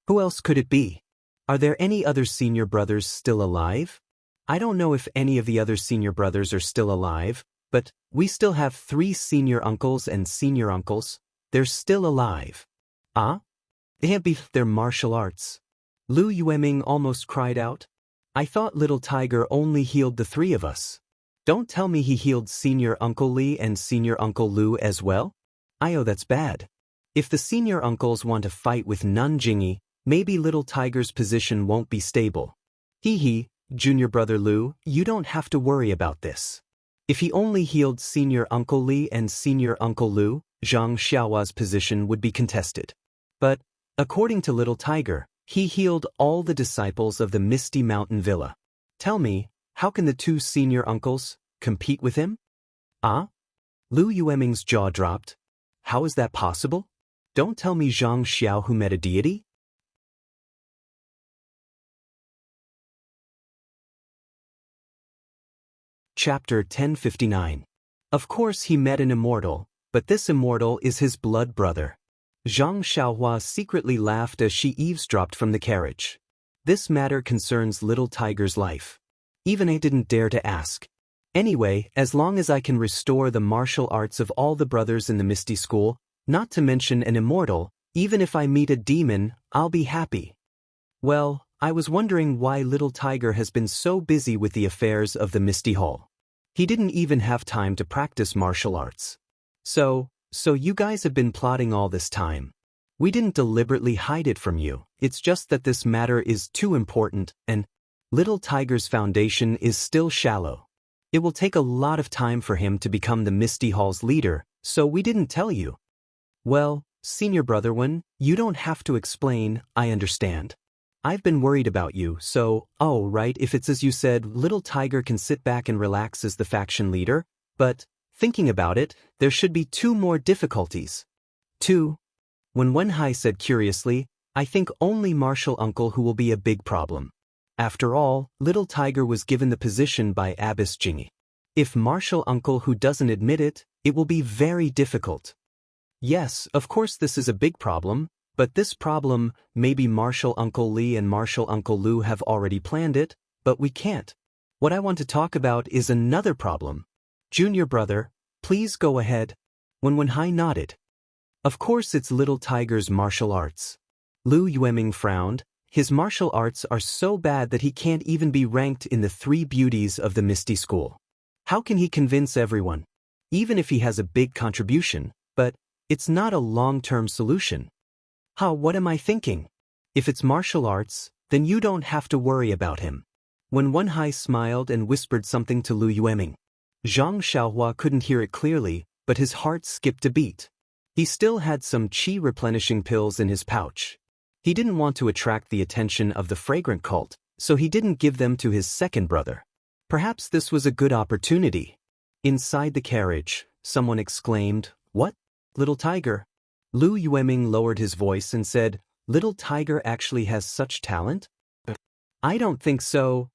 Who else could it be? Are there any other senior brothers still alive? I don't know if any of the other senior brothers are still alive, but we still have 3 senior uncles and senior uncles. They're still alive. They have their martial arts. Lu Yueming almost cried out. I thought Little Tiger only healed the 3 of us. Don't tell me he healed senior Uncle Li and senior Uncle Lu as well? That's bad. If the senior uncles want to fight with Nun Jingyi, maybe Little Tiger's position won't be stable. Junior brother Lu, you don't have to worry about this. If he only healed senior Uncle Li and senior Uncle Lu, Zhang Xiaohua's position would be contested. But, according to Little Tiger, he healed all the disciples of the Misty Mountain Villa. Tell me, how can the 2 senior uncles compete with him? Lu Yueming's jaw dropped. How is that possible? Don't tell me Zhang Xiao who met a deity? Chapter 1059. Of course he met an immortal, but this immortal is his blood brother. Zhang Xiaohua secretly laughed as she eavesdropped from the carriage. This matter concerns little Tiger's life. Even I didn't dare to ask. Anyway, as long as I can restore the martial arts of all the brothers in the Misty School, not to mention an immortal, even if I meet a demon, I'll be happy. Well, I was wondering why little Tiger has been so busy with the affairs of the Misty Hall. He didn't even have time to practice martial arts. So you guys have been plotting all this time. We didn't deliberately hide it from you, it's just that this matter is too important, and little Tiger's foundation is still shallow. It will take a lot of time for him to become the Misty Hall's leader, so we didn't tell you. Well, senior brother Wen, you don't have to explain, I understand. I've been worried about you, so, oh right, if it's as you said, little Tiger can sit back and relax as the faction leader, but, thinking about it, there should be 2 more difficulties. 2. When Wenhai said curiously, I think only Martial Uncle who will be a big problem. After all, little Tiger was given the position by Abbess Jingyi. If Martial Uncle who doesn't admit it, it will be very difficult. Yes, of course this is a big problem, but this problem, maybe Martial Uncle Li and Martial Uncle Lu have already planned it, but we can't. What I want to talk about is another problem. Junior brother, please go ahead. When Wenhai nodded. Of course it's little Tiger's martial arts. Lu Yueming frowned. His martial arts are so bad that he can't even be ranked in the 3 beauties of the Misty School. How can he convince everyone? Even if he has a big contribution, but it's not a long-term solution. What am I thinking? If it's martial arts, then you don't have to worry about him. When Wenhai smiled and whispered something to Lu Yueming. Zhang Xiaohua couldn't hear it clearly, but his heart skipped a beat. He still had some qi replenishing pills in his pouch. He didn't want to attract the attention of the fragrant cult, so he didn't give them to his second brother. Perhaps this was a good opportunity. Inside the carriage, someone exclaimed, "What? Little Tiger?" Lu Yueming lowered his voice and said, "Little Tiger actually has such talent?" "I don't think so."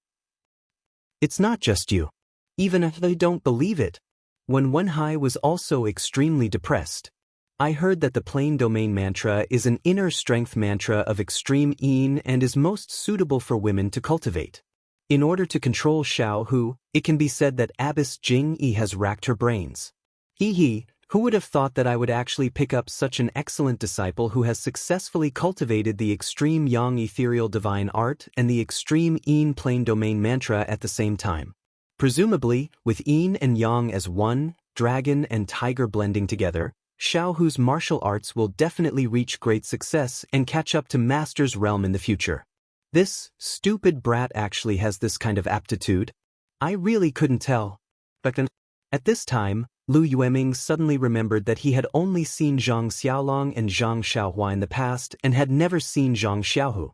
"It's not just you. Even if they don't believe it." When Wenhai was also extremely depressed. I heard that the plain domain mantra is an inner strength mantra of extreme yin and is most suitable for women to cultivate. In order to control Xiao Hu, it can be said that Abbess Jingyi has racked her brains. Who would have thought that I would actually pick up such an excellent disciple who has successfully cultivated the extreme yang ethereal divine art and the extreme yin plain domain mantra at the same time. Presumably, with yin and yang as one, dragon and tiger blending together, Xiao Hu's martial arts will definitely reach great success and catch up to Master's realm in the future. This stupid brat actually has this kind of aptitude. I really couldn't tell. But then, at this time, Lu Yueming suddenly remembered that he had only seen Zhang Xiaolong and Zhang Xiaohua in the past and had never seen Zhang Xiaohu.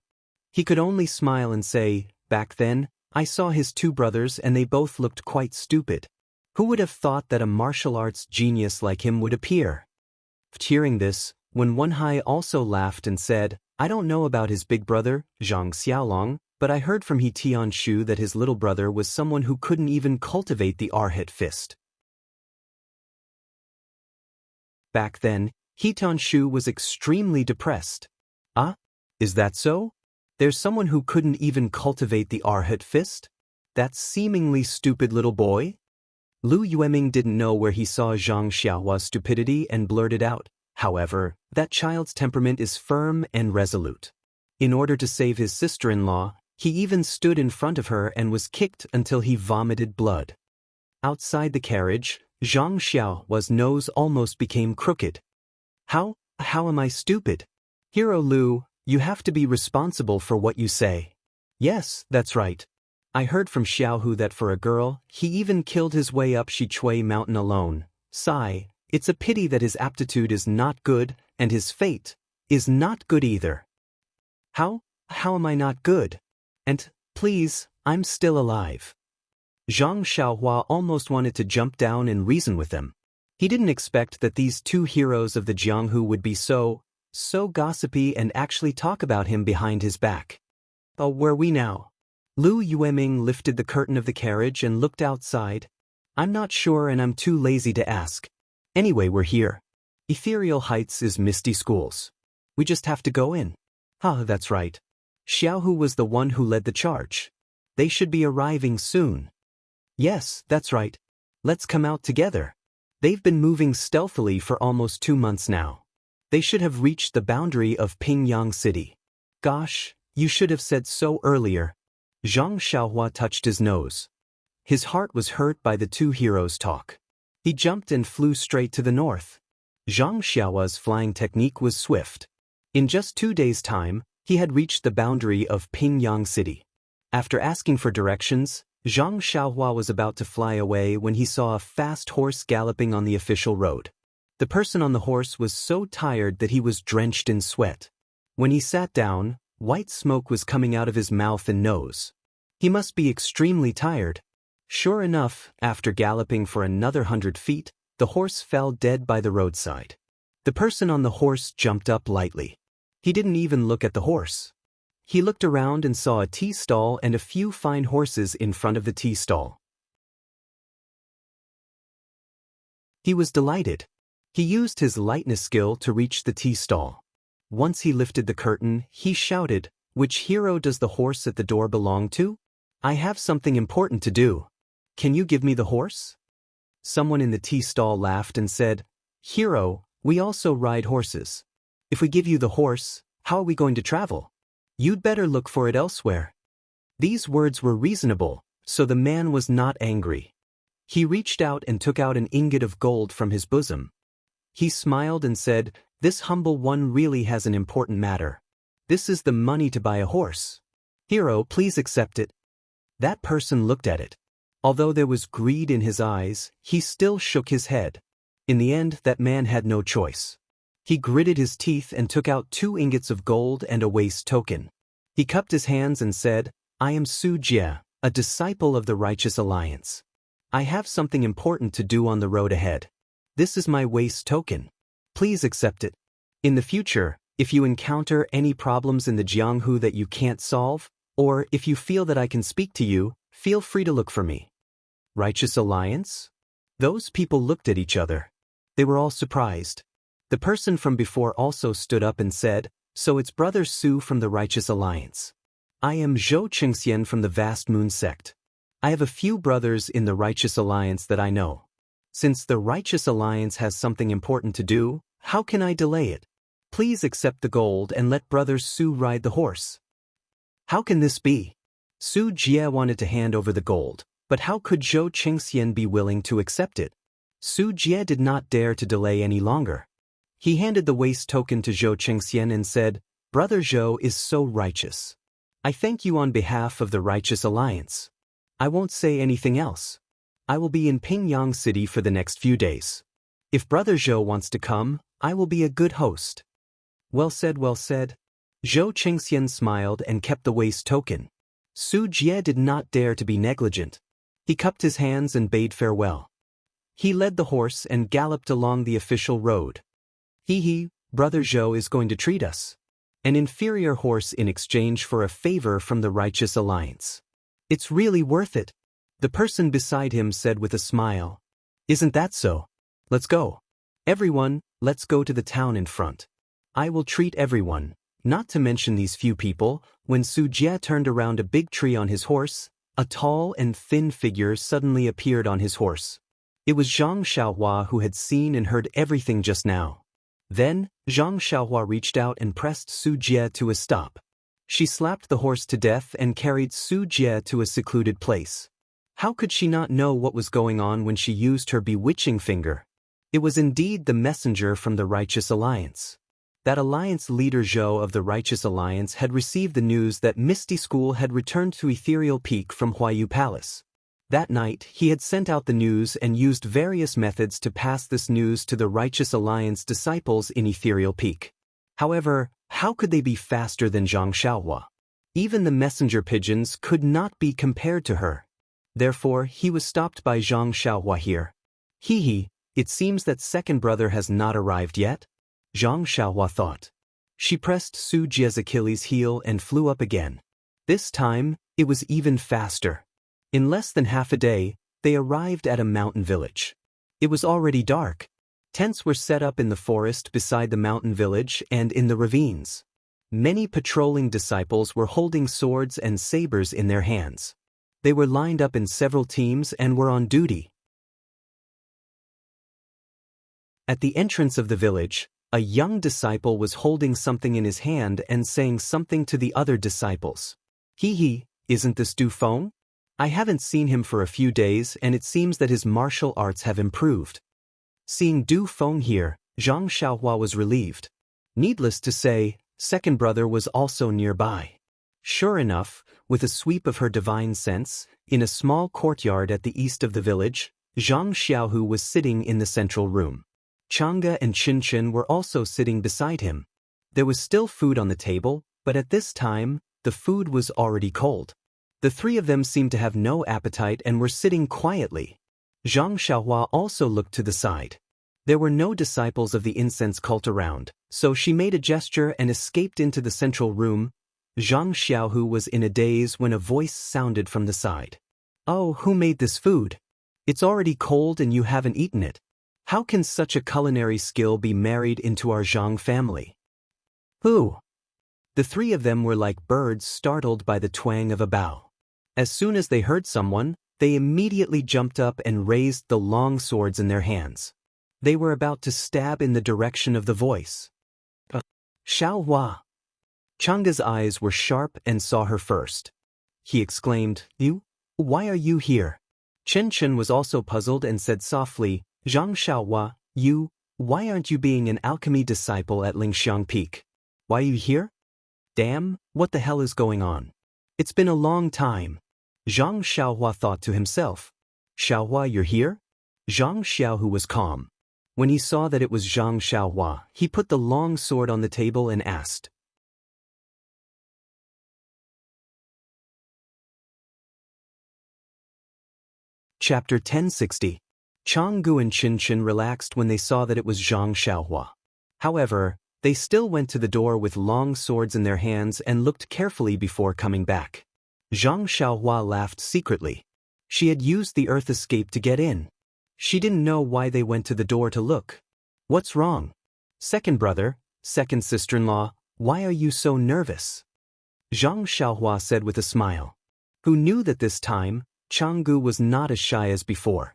He could only smile and say, back then, I saw his 2 brothers and they both looked quite stupid. Who would have thought that a martial arts genius like him would appear? Hearing this, when Wenhai also laughed and said, I don't know about his big brother, Zhang Xiaolong, but I heard from He Tianshu that his little brother was someone who couldn't even cultivate the Arhat fist. Back then, He Tianshu was extremely depressed. Is that so? There's someone who couldn't even cultivate the Arhat fist? That seemingly stupid little boy? Lu Yueming didn't know where he saw Zhang Xiaohua's stupidity and blurted out, however, that child's temperament is firm and resolute. In order to save his sister-in-law, he even stood in front of her and was kicked until he vomited blood. Outside the carriage, Zhang Xiaohua's nose almost became crooked. How am I stupid? Hero Lu, you have to be responsible for what you say. Yes, that's right. I heard from Xiaohu that for a girl, he even killed his way up Shichui Mountain alone. Sigh, it's a pity that his aptitude is not good, and his fate is not good either. How am I not good? And, please, I'm still alive. Zhang Xiaohua almost wanted to jump down and reason with them. He didn't expect that these 2 heroes of the Jianghu would be so gossipy and actually talk about him behind his back. Oh, where are we now? Lu Yueming lifted the curtain of the carriage and looked outside. I'm not sure and I'm too lazy to ask. Anyway, we're here. Ethereal Heights is Misty Schools. We just have to go in. Ah, that's right. Xiaohu was the one who led the charge. They should be arriving soon. Yes, that's right. Let's come out together. They've been moving stealthily for almost 2 months now. They should have reached the boundary of Pingyang City. Gosh, you should have said so earlier. Zhang Xiaohua touched his nose. His heart was hurt by the two heroes' talk. He jumped and flew straight to the north. Zhang Xiaohua's flying technique was swift. In just 2 days' time, he had reached the boundary of Pingyang City. After asking for directions, Zhang Xiaohua was about to fly away when he saw a fast horse galloping on the official road. The person on the horse was so tired that he was drenched in sweat. When he sat down, white smoke was coming out of his mouth and nose. He must be extremely tired. Sure enough, after galloping for another 100 feet, the horse fell dead by the roadside. The person on the horse jumped up lightly. He didn't even look at the horse. He looked around and saw a tea stall and a few fine horses in front of the tea stall. He was delighted. He used his lightness skill to reach the tea stall. Once he lifted the curtain, he shouted, "Which hero does the horse at the door belong to? I have something important to do. Can you give me the horse?" Someone in the tea stall laughed and said, "Hero, we also ride horses. If we give you the horse, how are we going to travel? You'd better look for it elsewhere." These words were reasonable, so the man was not angry. He reached out and took out an ingot of gold from his bosom. He smiled and said, "This humble one really has an important matter. This is the money to buy a horse. Hero, please accept it." That person looked at it. Although there was greed in his eyes, he still shook his head. In the end, that man had no choice. He gritted his teeth and took out 2 ingots of gold and a waste token. He cupped his hands and said, "I am Su Jie, a disciple of the Righteous Alliance. I have something important to do on the road ahead. This is my waste token. Please accept it. In the future, if you encounter any problems in the Jianghu that you can't solve, or if you feel that I can speak to you, feel free to look for me." Righteous Alliance? Those people looked at each other. They were all surprised. The person from before also stood up and said, "So it's Brother Su from the Righteous Alliance. I am Zhou Qingxian from the Vast Moon Sect. I have a few brothers in the Righteous Alliance that I know. Since the Righteous Alliance has something important to do, how can I delay it? Please accept the gold and let Brother Su ride the horse." How can this be? Su Jie wanted to hand over the gold, but how could Zhou Qingxian be willing to accept it? Su Jie did not dare to delay any longer. He handed the waste token to Zhou Qingxian and said, "Brother Zhou is so righteous. I thank you on behalf of the Righteous Alliance. I won't say anything else. I will be in Pingyang City for the next few days. If Brother Zhou wants to come, I will be a good host." Well said, well said. Zhou Qingxian smiled and kept the waste token. Su Jie did not dare to be negligent. He cupped his hands and bade farewell. He led the horse and galloped along the official road. Hee, Brother Zhou is going to treat us. An inferior horse in exchange for a favor from the Righteous Alliance. It's really worth it. The person beside him said with a smile. Isn't that so? Let's go. Everyone, let's go to the town in front. I will treat everyone, not to mention these few people. When Su Jie turned around a big tree on his horse, a tall and thin figure suddenly appeared on his horse. It was Zhang Xiaohua who had seen and heard everything just now. Then, Zhang Xiaohua reached out and pressed Su Jie to a stop. She slapped the horse to death and carried Su Jie to a secluded place. How could she not know what was going on when she used her bewitching finger? It was indeed the messenger from the Righteous Alliance. That alliance leader Zhou of the Righteous Alliance had received the news that Misty School had returned to Ethereal Peak from Huayu Palace. That night, he had sent out the news and used various methods to pass this news to the Righteous Alliance disciples in Ethereal Peak. However, how could they be faster than Zhang Xiaohua? Even the messenger pigeons could not be compared to her. Therefore, he was stopped by Zhang Xiaohua here. Hee, it seems that second brother has not arrived yet? Zhang Xiaohua thought. She pressed Su Jie's Achilles' heel and flew up again. This time, it was even faster. In less than half a day, they arrived at a mountain village. It was already dark. Tents were set up in the forest beside the mountain village and in the ravines. Many patrolling disciples were holding swords and sabers in their hands. They were lined up in several teams and were on duty. At the entrance of the village, a young disciple was holding something in his hand and saying something to the other disciples. Hee, isn't this Du Feng? I haven't seen him for a few days and it seems that his martial arts have improved. Seeing Du Feng here, Zhang Xiaohua was relieved. Needless to say, second brother was also nearby. Sure enough, with a sweep of her divine sense, in a small courtyard at the east of the village, Zhang Xiaohu was sitting in the central room. Chang'e and Qianxia were also sitting beside him. There was still food on the table, but at this time, the food was already cold. The three of them seemed to have no appetite and were sitting quietly. Zhang Xiaohua also looked to the side. There were no disciples of the incense cult around, so she made a gesture and escaped into the central room. Zhang Xiaohu was in a daze when a voice sounded from the side. Oh, who made this food? It's already cold and you haven't eaten it. How can such a culinary skill be married into our Zhang family? Who? The three of them were like birds startled by the twang of a bow. As soon as they heard someone, they immediately jumped up and raised the long swords in their hands. They were about to stab in the direction of the voice. Xiaohua. Chang'e's eyes were sharp and saw her first. He exclaimed, You? Why are you here? Qianxia was also puzzled and said softly, Zhang Xiaohua, why aren't you being an alchemy disciple at Lingxiang Peak? Why are you here? Damn, what the hell is going on? It's been a long time. Zhang Xiaohua thought to himself. Xiaohua, you're here? Zhang Xiaohu was calm. When he saw that it was Zhang Xiaohua, he put the long sword on the table and asked. Chapter 1060. Chang'e and Qianxia relaxed when they saw that it was Zhang Xiaohua. However, they still went to the door with long swords in their hands and looked carefully before coming back. Zhang Xiaohua laughed secretly. She had used the earth escape to get in. She didn't know why they went to the door to look. What's wrong? Second brother, second sister-in-law, why are you so nervous? Zhang Xiaohua said with a smile. Who knew that this time, Chang'e was not as shy as before.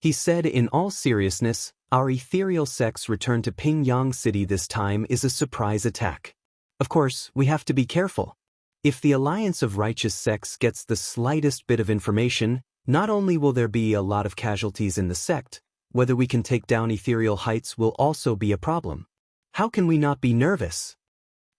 He said in all seriousness, our ethereal sects return to Pingyang City this time is a surprise attack. Of course, we have to be careful. If the Alliance of Righteous Sects gets the slightest bit of information, not only will there be a lot of casualties in the sect, whether we can take down ethereal heights will also be a problem. How can we not be nervous?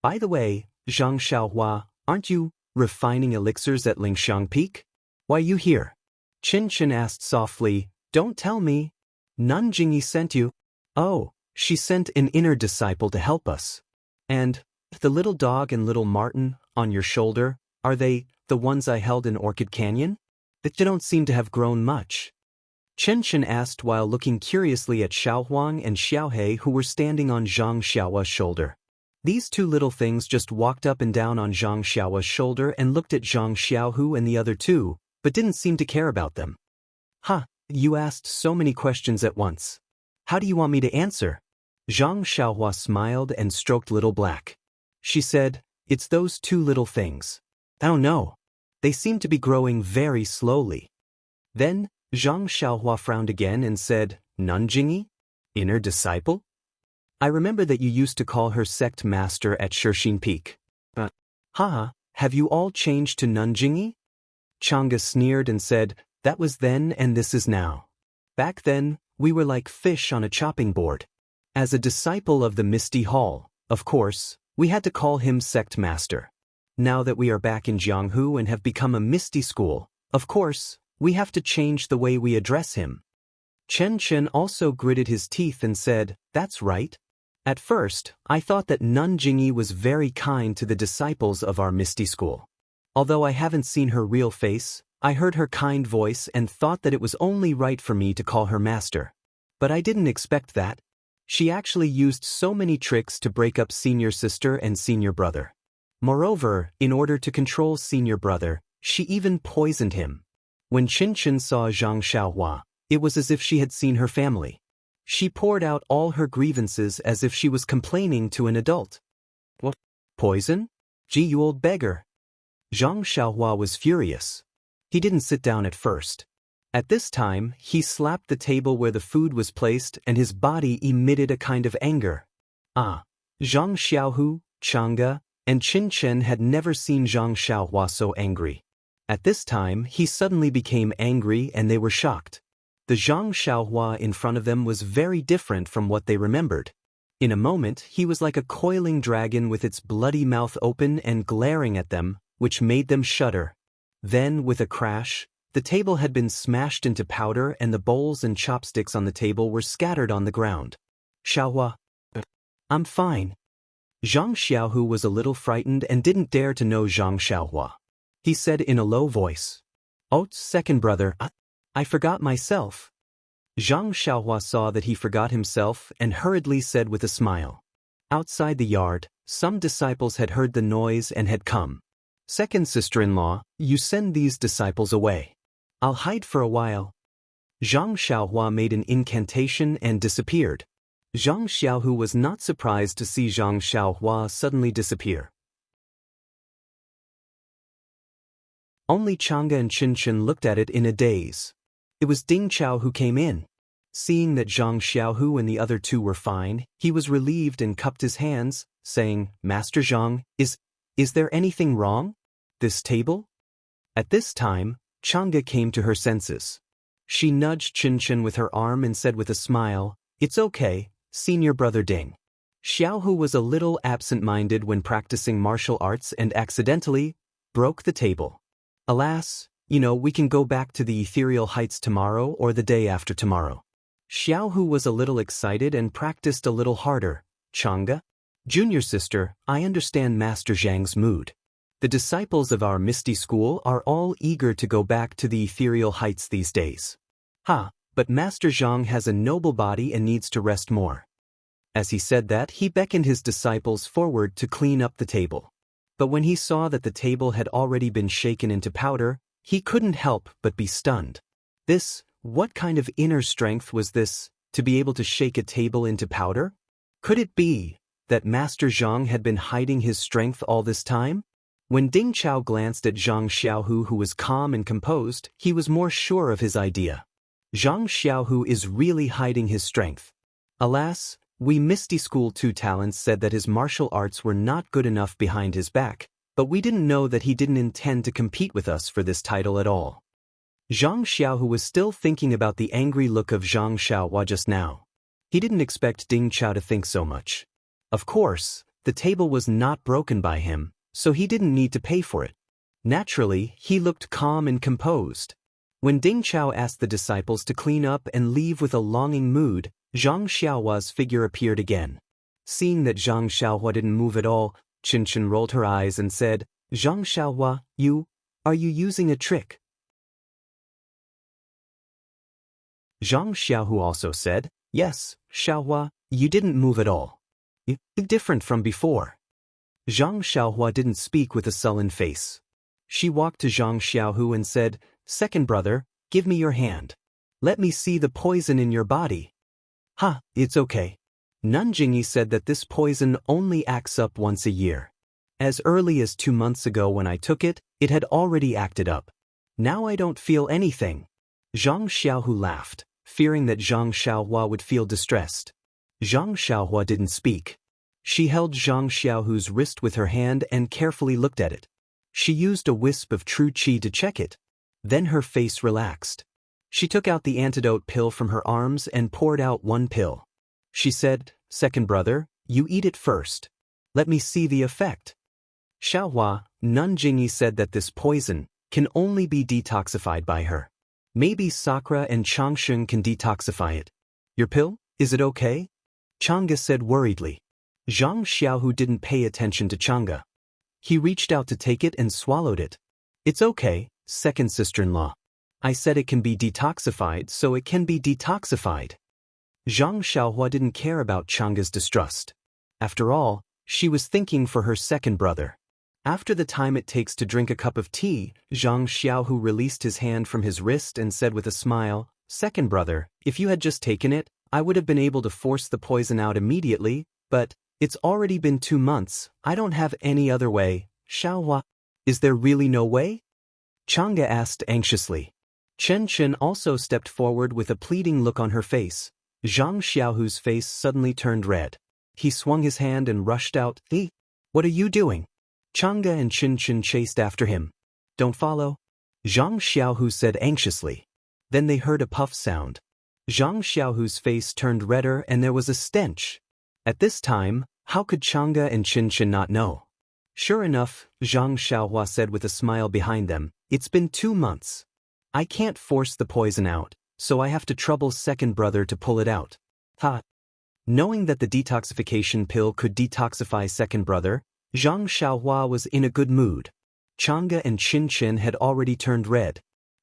By the way, Zhang Xiaohua, aren't you refining elixirs at Lingxiang Peak? Why are you here? Qianxia asked softly, Don't tell me. Nanjingyi sent you? Oh, she sent an inner disciple to help us. And the little dog and little Martin on your shoulder, are they the ones I held in Orchid Canyon? That you don't seem to have grown much. Qianxia asked while looking curiously at Xiaohuang and Xiaohe who were standing on Zhang Xiaohua's shoulder. These two little things just walked up and down on Zhang Xiaohua's shoulder and looked at Zhang Xiaohu and the other two, but didn't seem to care about them. Huh, you asked so many questions at once. How do you want me to answer? Zhang Xiaohua smiled and stroked Little Black. She said, It's those two little things. I don't know. They seem to be growing very slowly. Then, Zhang Xiaohua frowned again and said, Nanjingyi? Inner disciple? I remember that you used to call her sect master at Shixin Peak. Haha, have you all changed to Nanjingyi? Chang'e sneered and said, That was then and this is now. Back then, we were like fish on a chopping board. As a disciple of the Misty Hall, of course, we had to call him sect master. Now that we are back in Jianghu and have become a Misty school, of course, we have to change the way we address him. Qianxia also gritted his teeth and said, That's right. At first, I thought that Nanjingyi was very kind to the disciples of our Misty school. Although I haven't seen her real face, I heard her kind voice and thought that it was only right for me to call her master. But I didn't expect that. She actually used so many tricks to break up senior sister and senior brother. Moreover, in order to control senior brother, she even poisoned him. When Qianxia saw Zhang Xiaohua, it was as if she had seen her family. She poured out all her grievances as if she was complaining to an adult. What? Poison? Gee, you old beggar. Zhang Xiaohua was furious. He didn't sit down at first. At this time, he slapped the table where the food was placed and his body emitted a kind of anger. Zhang Xiaohu, Chang'e, and Qin Chen had never seen Zhang Xiaohua so angry. At this time, he suddenly became angry and they were shocked. The Zhang Xiaohua in front of them was very different from what they remembered. In a moment, he was like a coiling dragon with its bloody mouth open and glaring at them, which made them shudder. Then, with a crash, the table had been smashed into powder and the bowls and chopsticks on the table were scattered on the ground. Xiaohua. I'm fine. Zhang Xiaohu was a little frightened and didn't dare to know Zhang Xiaohua. He said in a low voice, "Oh, second brother, I forgot myself." Zhang Xiaohua saw that he forgot himself and hurriedly said with a smile. Outside the yard, some disciples had heard the noise and had come. "Second sister-in-law, you send these disciples away. I'll hide for a while." Zhang Xiaohua made an incantation and disappeared. Zhang Xiaohu was not surprised to see Zhang Xiaohua suddenly disappear. Only Chang'e and Qin Chen looked at it in a daze. It was Ding Chao who came in. Seeing that Zhang Xiaohu and the other two were fine, he was relieved and cupped his hands, saying, "Master Zhang, is there anything wrong? This table?" At this time, Chang'e came to her senses. She nudged Qin Chen with her arm and said with a smile, "It's okay, senior brother Ding." Xiaohu was a little absent-minded when practicing martial arts and accidentally broke the table. Alas, we can go back to the ethereal heights tomorrow or the day after tomorrow. Xiaohu was a little excited and practiced a little harder. "Chang'e? Junior sister, I understand Master Zhang's mood. The disciples of our Misty School are all eager to go back to the ethereal heights these days. But Master Zhang has a noble body and needs to rest more." As he said that, he beckoned his disciples forward to clean up the table. But when he saw that the table had already been shaken into powder, he couldn't help but be stunned. What kind of inner strength was this, to be able to shake a table into powder? Could it be that Master Zhang had been hiding his strength all this time? When Ding Chao glanced at Zhang Xiaohu, who was calm and composed, he was more sure of his idea. Zhang Xiaohu is really hiding his strength. Alas, we Misty School 2 talents said that his martial arts were not good enough behind his back, but we didn't know that he didn't intend to compete with us for this title at all. Zhang Xiaohu was still thinking about the angry look of Zhang Xiaohua just now. He didn't expect Ding Chao to think so much. Of course, the table was not broken by him, so he didn't need to pay for it. Naturally, he looked calm and composed. When Ding Chao asked the disciples to clean up and leave with a longing mood, Zhang Xiaohua's figure appeared again. Seeing that Zhang Xiaohua didn't move at all, Qin Chen rolled her eyes and said, "Zhang Xiaohua, are you using a trick?" Zhang Xiaohu also said, "Yes, Xiaohua, you didn't move at all. You're different from before." Zhang Xiaohua didn't speak with a sullen face. She walked to Zhang Xiaohu and said, "Second brother, give me your hand. Let me see the poison in your body." It's okay. Nanjingyi said that this poison only acts up once a year. As early as 2 months ago when I took it, it had already acted up. Now I don't feel anything. Zhang Xiaohu laughed, fearing that Zhang Xiaohua would feel distressed. Zhang Xiaohua didn't speak. She held Zhang Xiaohu's wrist with her hand and carefully looked at it. She used a wisp of true qi to check it. Then her face relaxed. She took out the antidote pill from her arms and poured out one pill. She said, "Second brother, you eat it first. Let me see the effect." Xiaohua, Nanjingyi said that this poison can only be detoxified by her. Maybe Sakura and Changsheng can detoxify it. "Your pill, is it okay?" Chang'e said worriedly. Zhang Xiaohu didn't pay attention to Chang'e. He reached out to take it and swallowed it. "It's okay, second sister-in-law. I said it can be detoxified, so it can be detoxified." Zhang Xiaohua didn't care about Chang'e's distrust. After all, she was thinking for her second brother. After the time it takes to drink a cup of tea, Zhang Xiaohu released his hand from his wrist and said with a smile, "Second brother, if you had just taken it, I would have been able to force the poison out immediately, but it's already been 2 months. I don't have any other way. Xiaohua, is there really no way? Chang'e asked anxiously. Chen also stepped forward with a pleading look on her face. Zhang Xiaohu's face suddenly turned red. He swung his hand and rushed out. Hey, what are you doing? Chang'e and Chen chased after him. Don't follow? Zhang Xiaohu said anxiously. Then they heard a puff sound. Zhang Xiaohu's face turned redder and there was a stench. At this time, how could Chang'e and Chen not know? Sure enough, Zhang Xiaohua said with a smile behind them, it's been 2 months. I can't force the poison out, so I have to trouble second brother to pull it out. Ha! Knowing that the detoxification pill could detoxify second brother, Zhang Xiaohua was in a good mood. Chang'e and Chen had already turned red.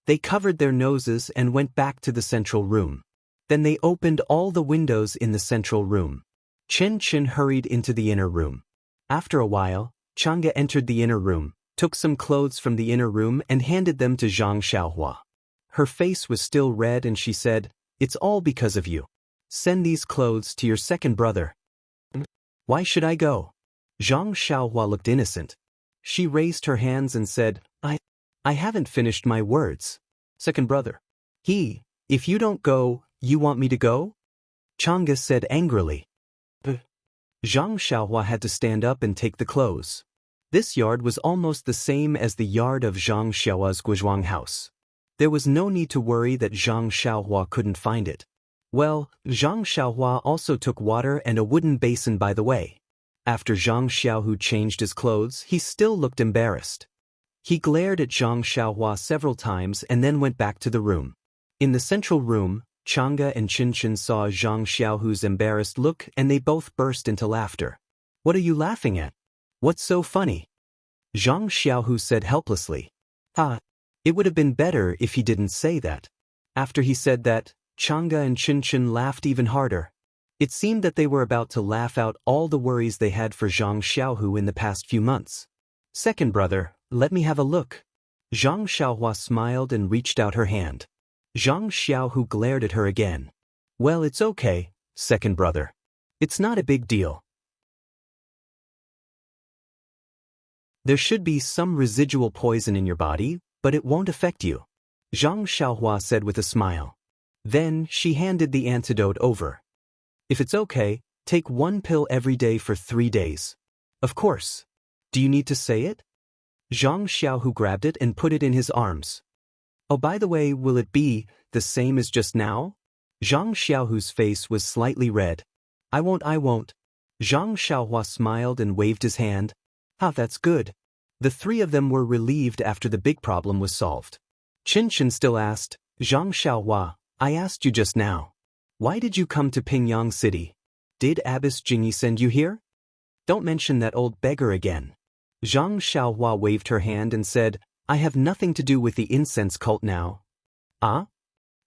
They covered their noses and went back to the central room. Then they opened all the windows in the central room. Chen hurried into the inner room. After a while, Chang'e entered the inner room, took some clothes from the inner room and handed them to Zhang Xiaohua. Her face was still red and she said, it's all because of you. Send these clothes to your second brother. Why should I go? Zhang Xiaohua looked innocent. She raised her hands and said, I haven't finished my words. Second brother. If you don't go, you want me to go? Chang'e said angrily. Zhang Xiaohua had to stand up and take the clothes. This yard was almost the same as the yard of Zhang Xiaohua's Guizhuang house. There was no need to worry that Zhang Xiaohua couldn't find it. Well, Zhang Xiaohua also took water and a wooden basin by the way. After Zhang Xiaohu changed his clothes, he still looked embarrassed. He glared at Zhang Xiaohua several times and then went back to the room. In the central room, Chang'e and Chen saw Zhang Xiaohu's embarrassed look and they both burst into laughter. What are you laughing at? What's so funny? Zhang Xiaohu said helplessly. It would have been better if he didn't say that. After he said that, Chang'e and Chen laughed even harder. It seemed that they were about to laugh out all the worries they had for Zhang Xiaohu in the past few months. Second brother, let me have a look. Zhang Xiaohua smiled and reached out her hand. Zhang Xiaohu glared at her again. Well, it's okay, second brother. It's not a big deal. There should be some residual poison in your body, but it won't affect you. Zhang Xiaohua said with a smile. Then she handed the antidote over. If it's okay, take 1 pill every day for 3 days. Of course. Do you need to say it? Zhang Xiaohu grabbed it and put it in his arms. Oh, by the way, will it be the same as just now? Zhang Xiaohu's face was slightly red. I won't. Zhang Xiaohua smiled and waved his hand. That's good. The 3 of them were relieved after the big problem was solved. Chen still asked, Zhang Xiaohua, I asked you just now. Why did you come to Pingyang City? Did Abbess Jingyi send you here? Don't mention that old beggar again. Zhang Xiaohua waved her hand and said, I have nothing to do with the incense cult now. Zhang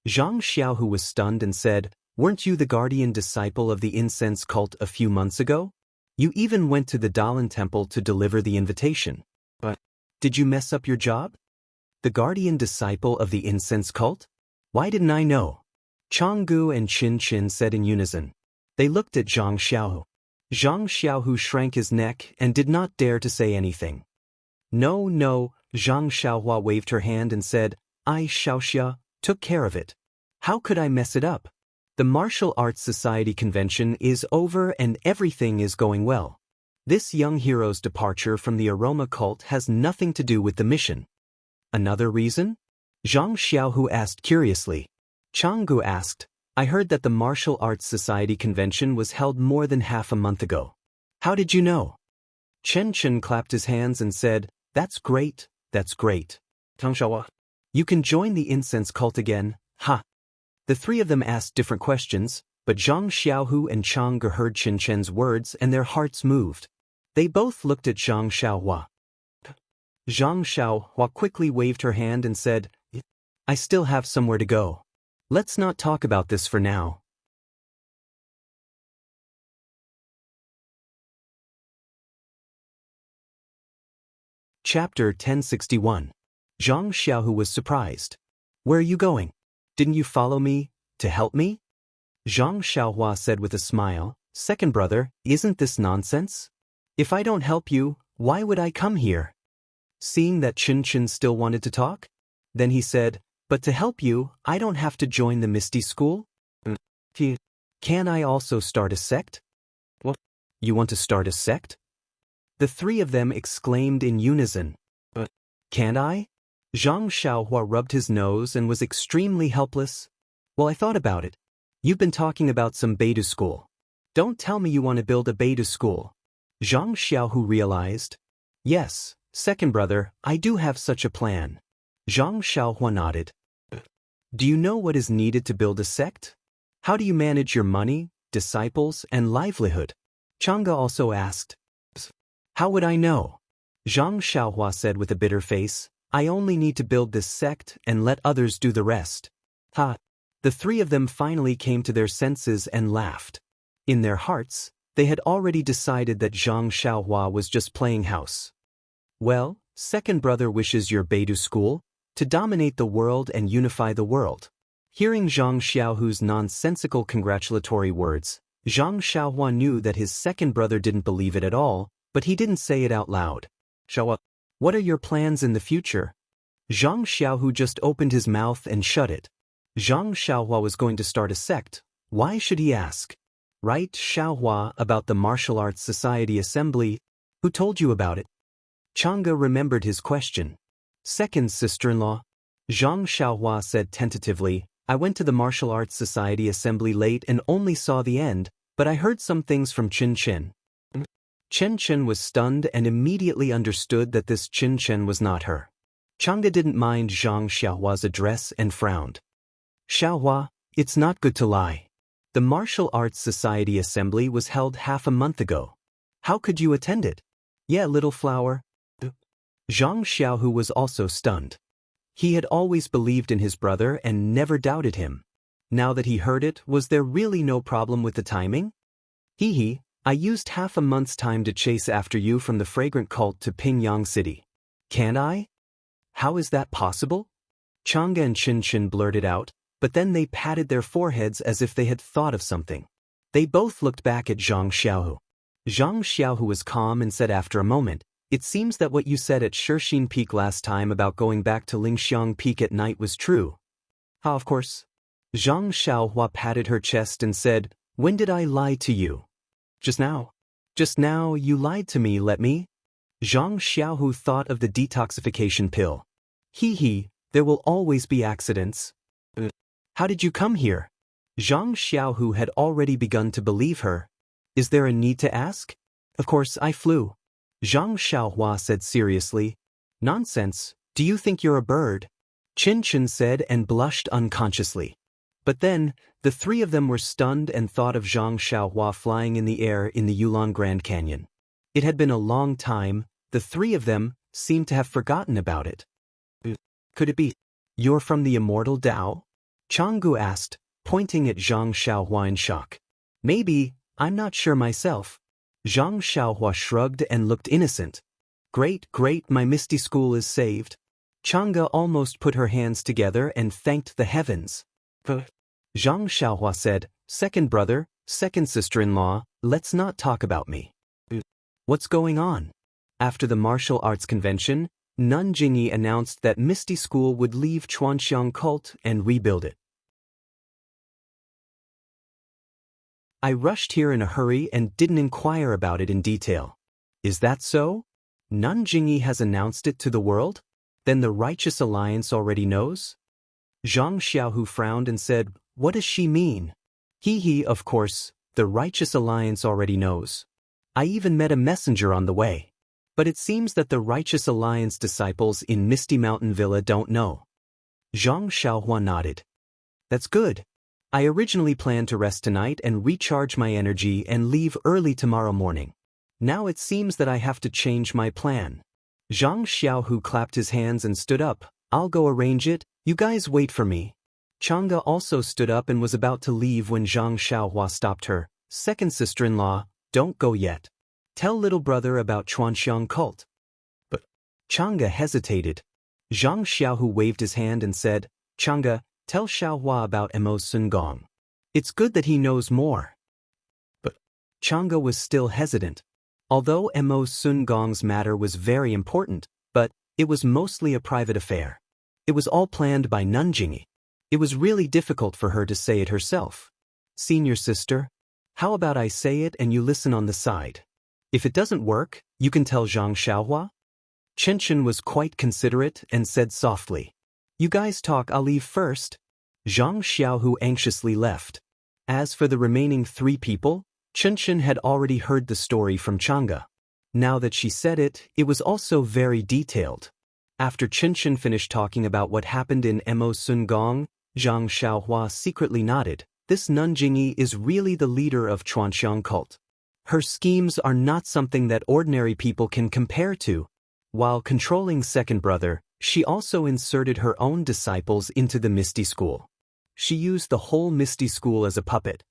Xiaohu was stunned and said, weren't you the guardian disciple of the incense cult a few months ago? You even went to the Dalan temple to deliver the invitation. But did you mess up your job? The guardian disciple of the incense cult? Why didn't I know? Chang'e and Chen said in unison. They looked at Zhang Xiaohu. Zhang Xiaohu shrank his neck and did not dare to say anything. No, Zhang Xiaohua waved her hand and said, I, Xiaoxia, took care of it. How could I mess it up? The Martial Arts Society convention is over and everything is going well. This young hero's departure from the aroma cult has nothing to do with the mission. Another reason? Zhang Xiaohu asked curiously. Chang'e asked, I heard that the Martial Arts Society convention was held more than half a month ago. How did you know? Chen clapped his hands and said, That's great. Tang Xiaohua, you can join the incense cult again, The 3 of them asked different questions, but Zhang Xiaohu and Chang'e heard Chen's words and their hearts moved. They both looked at Zhang Xiaohua. Zhang Xiaohua quickly waved her hand and said, I still have somewhere to go. Let's not talk about this for now. Chapter 1061. Zhang Xiaohu was surprised. Where are you going? Didn't you follow me to help me? Zhang Xiaohua said with a smile, "Second brother, isn't this nonsense? If I don't help you, why would I come here?" Seeing that Chen still wanted to talk, then he said, "But to help you, I don't have to join the Misty School? Can I also start a sect?" "What? You want to start a sect?" The three of them exclaimed in unison. "But can't I?" Zhang Xiaohua rubbed his nose and was extremely helpless. "Well, I thought about it. You've been talking about some Beidou school. Don't tell me you want to build a Beidou school." Zhang Xiaohu realized. "Yes, second brother, I do have such a plan." Zhang Xiaohua nodded. "Do you know what is needed to build a sect? How do you manage your money, disciples, and livelihood?" Chang'e also asked. "How would I know?" Zhang Xiaohua said with a bitter face. "I only need to build this sect and let others do the rest." Ha! The three of them finally came to their senses and laughed. In their hearts, they had already decided that Zhang Xiaohua was just playing house. "Well, second brother wishes your Beidou school to dominate the world and unify the world." Hearing Zhang Xiaohu's nonsensical congratulatory words, Zhang Xiaohua knew that his second brother didn't believe it at all, but he didn't say it out loud. "Xiaohua, what are your plans in the future?" Zhang Xiaohu just opened his mouth and shut it. Zhang Xiaohua was going to start a sect. Why should he ask? "Right, Xiaohua, about the Martial Arts Society Assembly? Who told you about it?" Chang'e remembered his question. "Second sister-in-law." Zhang Xiaohua said tentatively, "I went to the Martial Arts Society Assembly late and only saw the end, but I heard some things from Chen." Chen was stunned and immediately understood that this Chen was not her. Chang'e didn't mind Zhang Xiaohua's address and frowned. "Xiaohua, it's not good to lie. The Martial Arts Society Assembly was held half a month ago. How could you attend it?" "Yeah, little flower." Zhang Xiaohu was also stunned. He had always believed in his brother and never doubted him. Now that he heard it, was there really no problem with the timing? "Hee, I used half a month's time to chase after you from the fragrant cult to Pingyang City. Can't I?" "How is that possible?" Chang'e and Chen blurted out, but then they patted their foreheads as if they had thought of something. They both looked back at Zhang Xiaohu. Zhang Xiaohu was calm and said after a moment, "It seems that what you said at Shixin Peak last time about going back to Lingxiang Peak at night was true." "Ah, of course." Zhang Xiaohua patted her chest and said, "When did I lie to you?" "Just now." "Just now you lied to me, let me." Zhang Xiaohu thought of the detoxification pill. Hee, there will always be accidents." "How did you come here?" Zhang Xiaohu had already begun to believe her. "Is there a need to ask?" "Of course, I flew." Zhang Xiaohua said seriously. "Nonsense, do you think you're a bird?" Chen said and blushed unconsciously. But then, the three of them were stunned and thought of Zhang Xiaohua flying in the air in the Yulon Grand Canyon. It had been a long time, the three of them seemed to have forgotten about it. "Could it be you're from the immortal Tao?" Chang'e asked, pointing at Zhang Xiaohua in shock. "Maybe, I'm not sure myself." Zhang Xiaohua shrugged and looked innocent. Great, my Misty School is saved." Chang'e almost put her hands together and thanked the heavens. Zhang Xiaohua said, "Second brother, second sister-in-law, let's not talk about me." "What's going on?" After the martial arts convention, Nun Jingyi announced that Misty School would leave Chuanxiang cult and rebuild it. "I rushed here in a hurry and didn't inquire about it in detail." "Is that so? Nun Jingyi has announced it to the world? Then the Righteous Alliance already knows?" Zhang Xiaohu frowned and said, "What does she mean?" Hee, of course, the Righteous Alliance already knows. I even met a messenger on the way. But it seems that the Righteous Alliance disciples in Misty Mountain Villa don't know." Zhang Xiaohua nodded. "That's good. I originally planned to rest tonight and recharge my energy and leave early tomorrow morning. Now it seems that I have to change my plan." Zhang Xiaohu clapped his hands and stood up. "I'll go arrange it, you guys wait for me." Chang'e also stood up and was about to leave when Zhang Xiaohua stopped her. "Second sister-in-law, don't go yet. Tell little brother about Chuanxiang cult." But Chang'e hesitated. Zhang Xiaohu waved his hand and said, "Chang'e, tell Xiaohua about Emo's Sun Gong." It's good that he knows more. But Chang'e was still hesitant. Although Mo Sun Gong's matter was very important, but it was mostly a private affair. It was all planned by Nanjingyi. It was really difficult for her to say it herself. Senior sister, how about I say it and you listen on the side? If it doesn't work, you can tell Zhang Xiaohua. Chen was quite considerate and said softly, "You guys talk, I'll leave first." Zhang Xiaohu anxiously left. As for the remaining 3 people, Chen had already heard the story from Chang'e. Now that she said it, it was also very detailed. After Chen finished talking about what happened in Mo Sun Gong, Zhang Xiaohua secretly nodded. This Nanjingyi is really the leader of Chuanxiang cult. Her schemes are not something that ordinary people can compare to. While controlling second brother, she also inserted her own disciples into the Misty School. She used the whole Misty School as a puppet.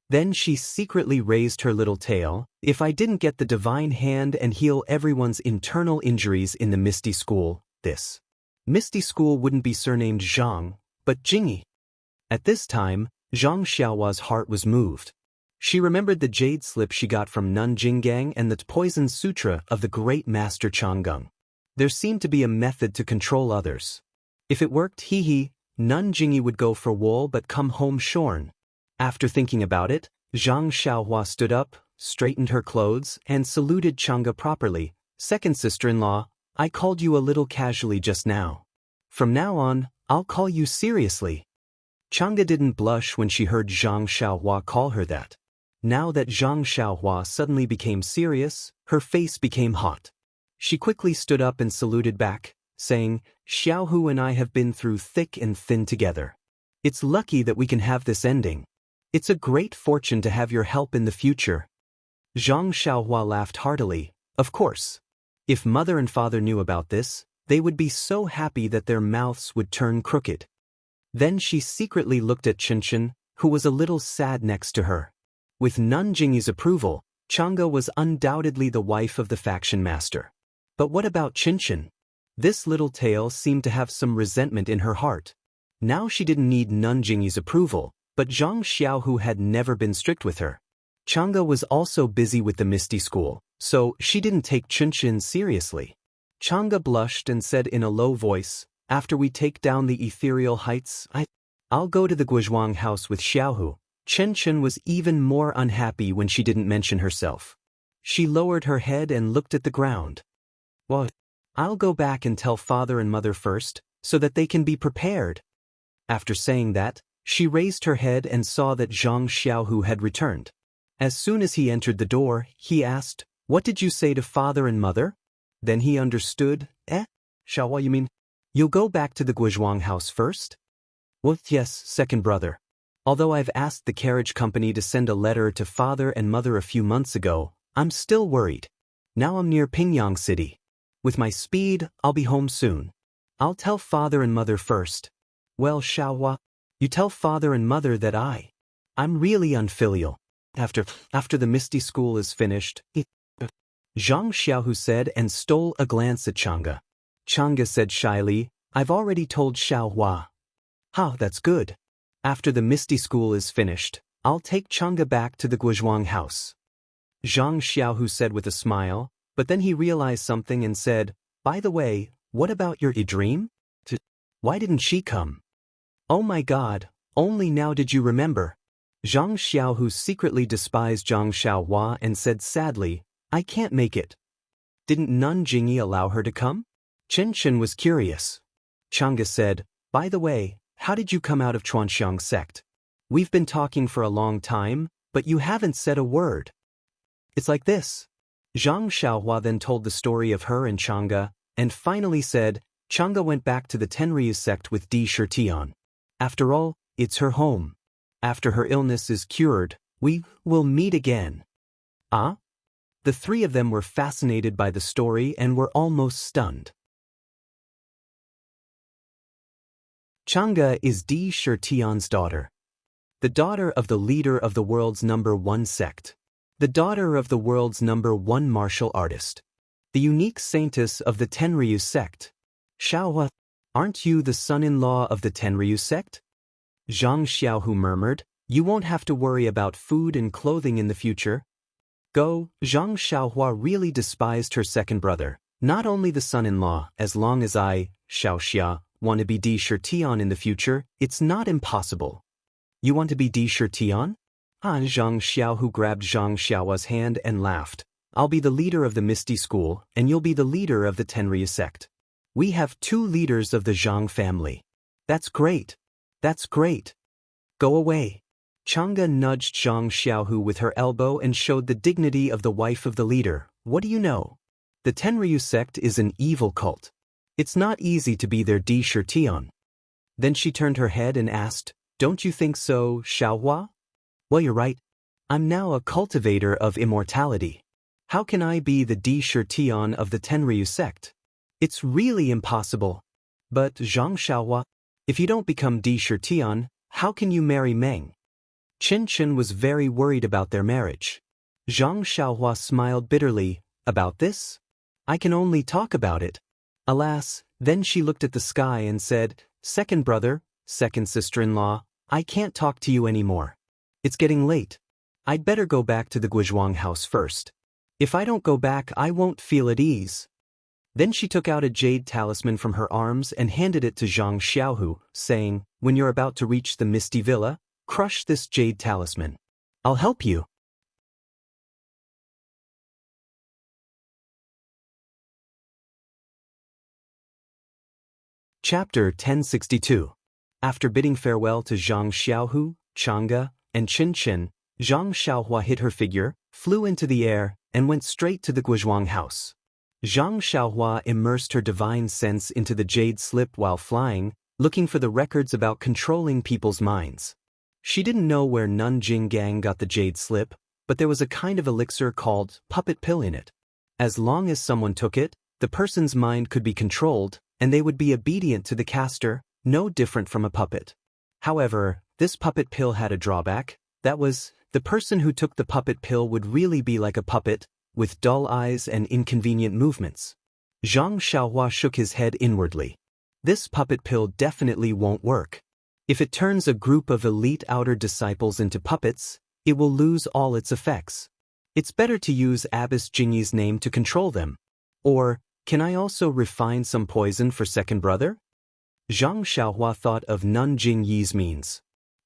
Then she secretly raised her little tail. If I didn't get the divine hand and heal everyone's internal injuries in the Misty School, this Misty School wouldn't be surnamed Zhang, but Jingyi. At this time, Zhang Xiaohua's heart was moved. She remembered the jade slip she got from Nanjinggang and the poison sutra of the great master Chang'e. There seemed to be a method to control others. If it worked, Nanjingyi would go for wool but come home shorn. After thinking about it, Zhang Xiaohua stood up, straightened her clothes, and saluted Chang'e properly. "Second sister-in-law, I called you a little casually just now. From now on, I'll call you seriously." Chang'e didn't blush when she heard Zhang Xiaohua call her that. Now that Zhang Xiaohua suddenly became serious, her face became hot. She quickly stood up and saluted back, saying, "Xiaohu and I have been through thick and thin together. It's lucky that we can have this ending. It's a great fortune to have your help in the future." Zhang Xiaohua laughed heartily. Of course. If mother and father knew about this, they would be so happy that their mouths would turn crooked. Then she secretly looked at Chen, who was a little sad next to her. With Nanjingyi's approval, Chang'e was undoubtedly the wife of the faction master. But what about Chen? This little tail seemed to have some resentment in her heart. Now she didn't need Nanjingyi's approval, but Zhang Xiaohu had never been strict with her. Chang'e was also busy with the Misty School, so she didn't take Chen seriously. Chang'e blushed and said in a low voice, "After we take down the ethereal heights, I'll go to the Guizhuang house with Xiaohu." Chen was even more unhappy when she didn't mention herself. She lowered her head and looked at the ground. "Well, I'll go back and tell father and mother first, so that they can be prepared." After saying that, she raised her head and saw that Zhang Xiaohu had returned. As soon as he entered the door, he asked, "What did you say to father and mother?" Then he understood. Xiaohua, you mean, you'll go back to the Guizhuang house first?" "Well, yes, second brother. Although I've asked the carriage company to send a letter to father and mother a few months ago, I'm still worried. Now I'm near Pingyang City. With my speed, I'll be home soon. I'll tell father and mother first." "Well, Xiaohua, you tell father and mother that I'm really unfilial. After the Misty School is finished," Zhang Xiaohu said and stole a glance at Chang'e. Chang'e said shyly, "I've already told Xiaohua." "Ha, that's good. After the Misty School is finished, I'll take Chang'e back to the Guizhuang house." Zhang Xiaohu said with a smile, but then he realized something and said, "By the way, what about your dream? Why didn't she come?" "Oh my God, only now did you remember." Zhang Xiaohu secretly despised Zhang Xiaohua and said sadly, "I can't make it." "Didn't Nanjingyi allow her to come?" Chen was curious. Chang'e said, "By the way, how did you come out of Chuanxiang sect? We've been talking for a long time, but you haven't said a word." "It's like this." Zhang Xiaohua then told the story of her and Chang'e, and finally said, "Chang'e went back to the Tenryu sect with Di Shirtian. After all, it's her home. After her illness is cured, we will meet again." "Ah?" The 3 of them were fascinated by the story and were almost stunned. Chang'e is Di Shirtian's daughter. The daughter of the leader of the world's #1 sect. The daughter of the world's #1 martial artist. The unique saintess of the Tenryu sect. Xiaohua. Aren't you the son-in-law of the Tenryu sect? Zhang Xiaohu murmured, you won't have to worry about food and clothing in the future. Go, Zhang Xiaohua really despised her second brother, not only the son-in-law. As long as I, Xiaoxia, want to be Di Shirtian in the future, it's not impossible. You want to be Di Shirtian? Zhang Xiaohu grabbed Zhang Xiaohua's hand and laughed. I'll be the leader of the Misty School, and you'll be the leader of the Tenryu sect. We have 2 leaders of the Zhang family. That's great. That's great. Go away. Chang'e nudged Zhang Xiaohu with her elbow and showed the dignity of the wife of the leader. What do you know? The Tenryu sect is an evil cult. It's not easy to be their Di Shirtian. Then she turned her head and asked, don't you think so, Xiaohua? Well, you're right. I'm now a cultivator of immortality. How can I be the Di Shirtian of the Tenryu sect? It's really impossible. But, Zhang Xiaohua, if you don't become Di Shirtian, how can you marry Meng? Chen was very worried about their marriage. Zhang Xiaohua smiled bitterly. About this? I can only talk about it. Alas, then she looked at the sky and said, second brother, second sister-in-law, I can't talk to you anymore. It's getting late. I'd better go back to the Guizhuang house first. If I don't go back, I won't feel at ease. Then she took out a jade talisman from her arms and handed it to Zhang Xiaohu, saying, when you're about to reach the Misty Villa, crush this jade talisman. I'll help you. Chapter 1062. After bidding farewell to Zhang Xiaohu, Chang'e, and Chen, Zhang Xiaohua hid her figure, flew into the air, and went straight to the Guizhuang house. Zhang Xiaohua immersed her divine sense into the jade slip while flying, looking for the records about controlling people's minds. She didn't know where Nanjing Gang got the jade slip, but there was a kind of elixir called puppet pill in it. As long as someone took it, the person's mind could be controlled, and they would be obedient to the caster, no different from a puppet. However, this puppet pill had a drawback. That was, the person who took the puppet pill would really be like a puppet, with dull eyes and inconvenient movements. Zhang Xiaohua shook his head inwardly. This puppet pill definitely won't work. If it turns a group of elite outer disciples into puppets, it will lose all its effects. It's better to use Abbess Jingyi's name to control them. Or, can I also refine some poison for second brother? Zhang Xiaohua thought of Nanjing Yi's means.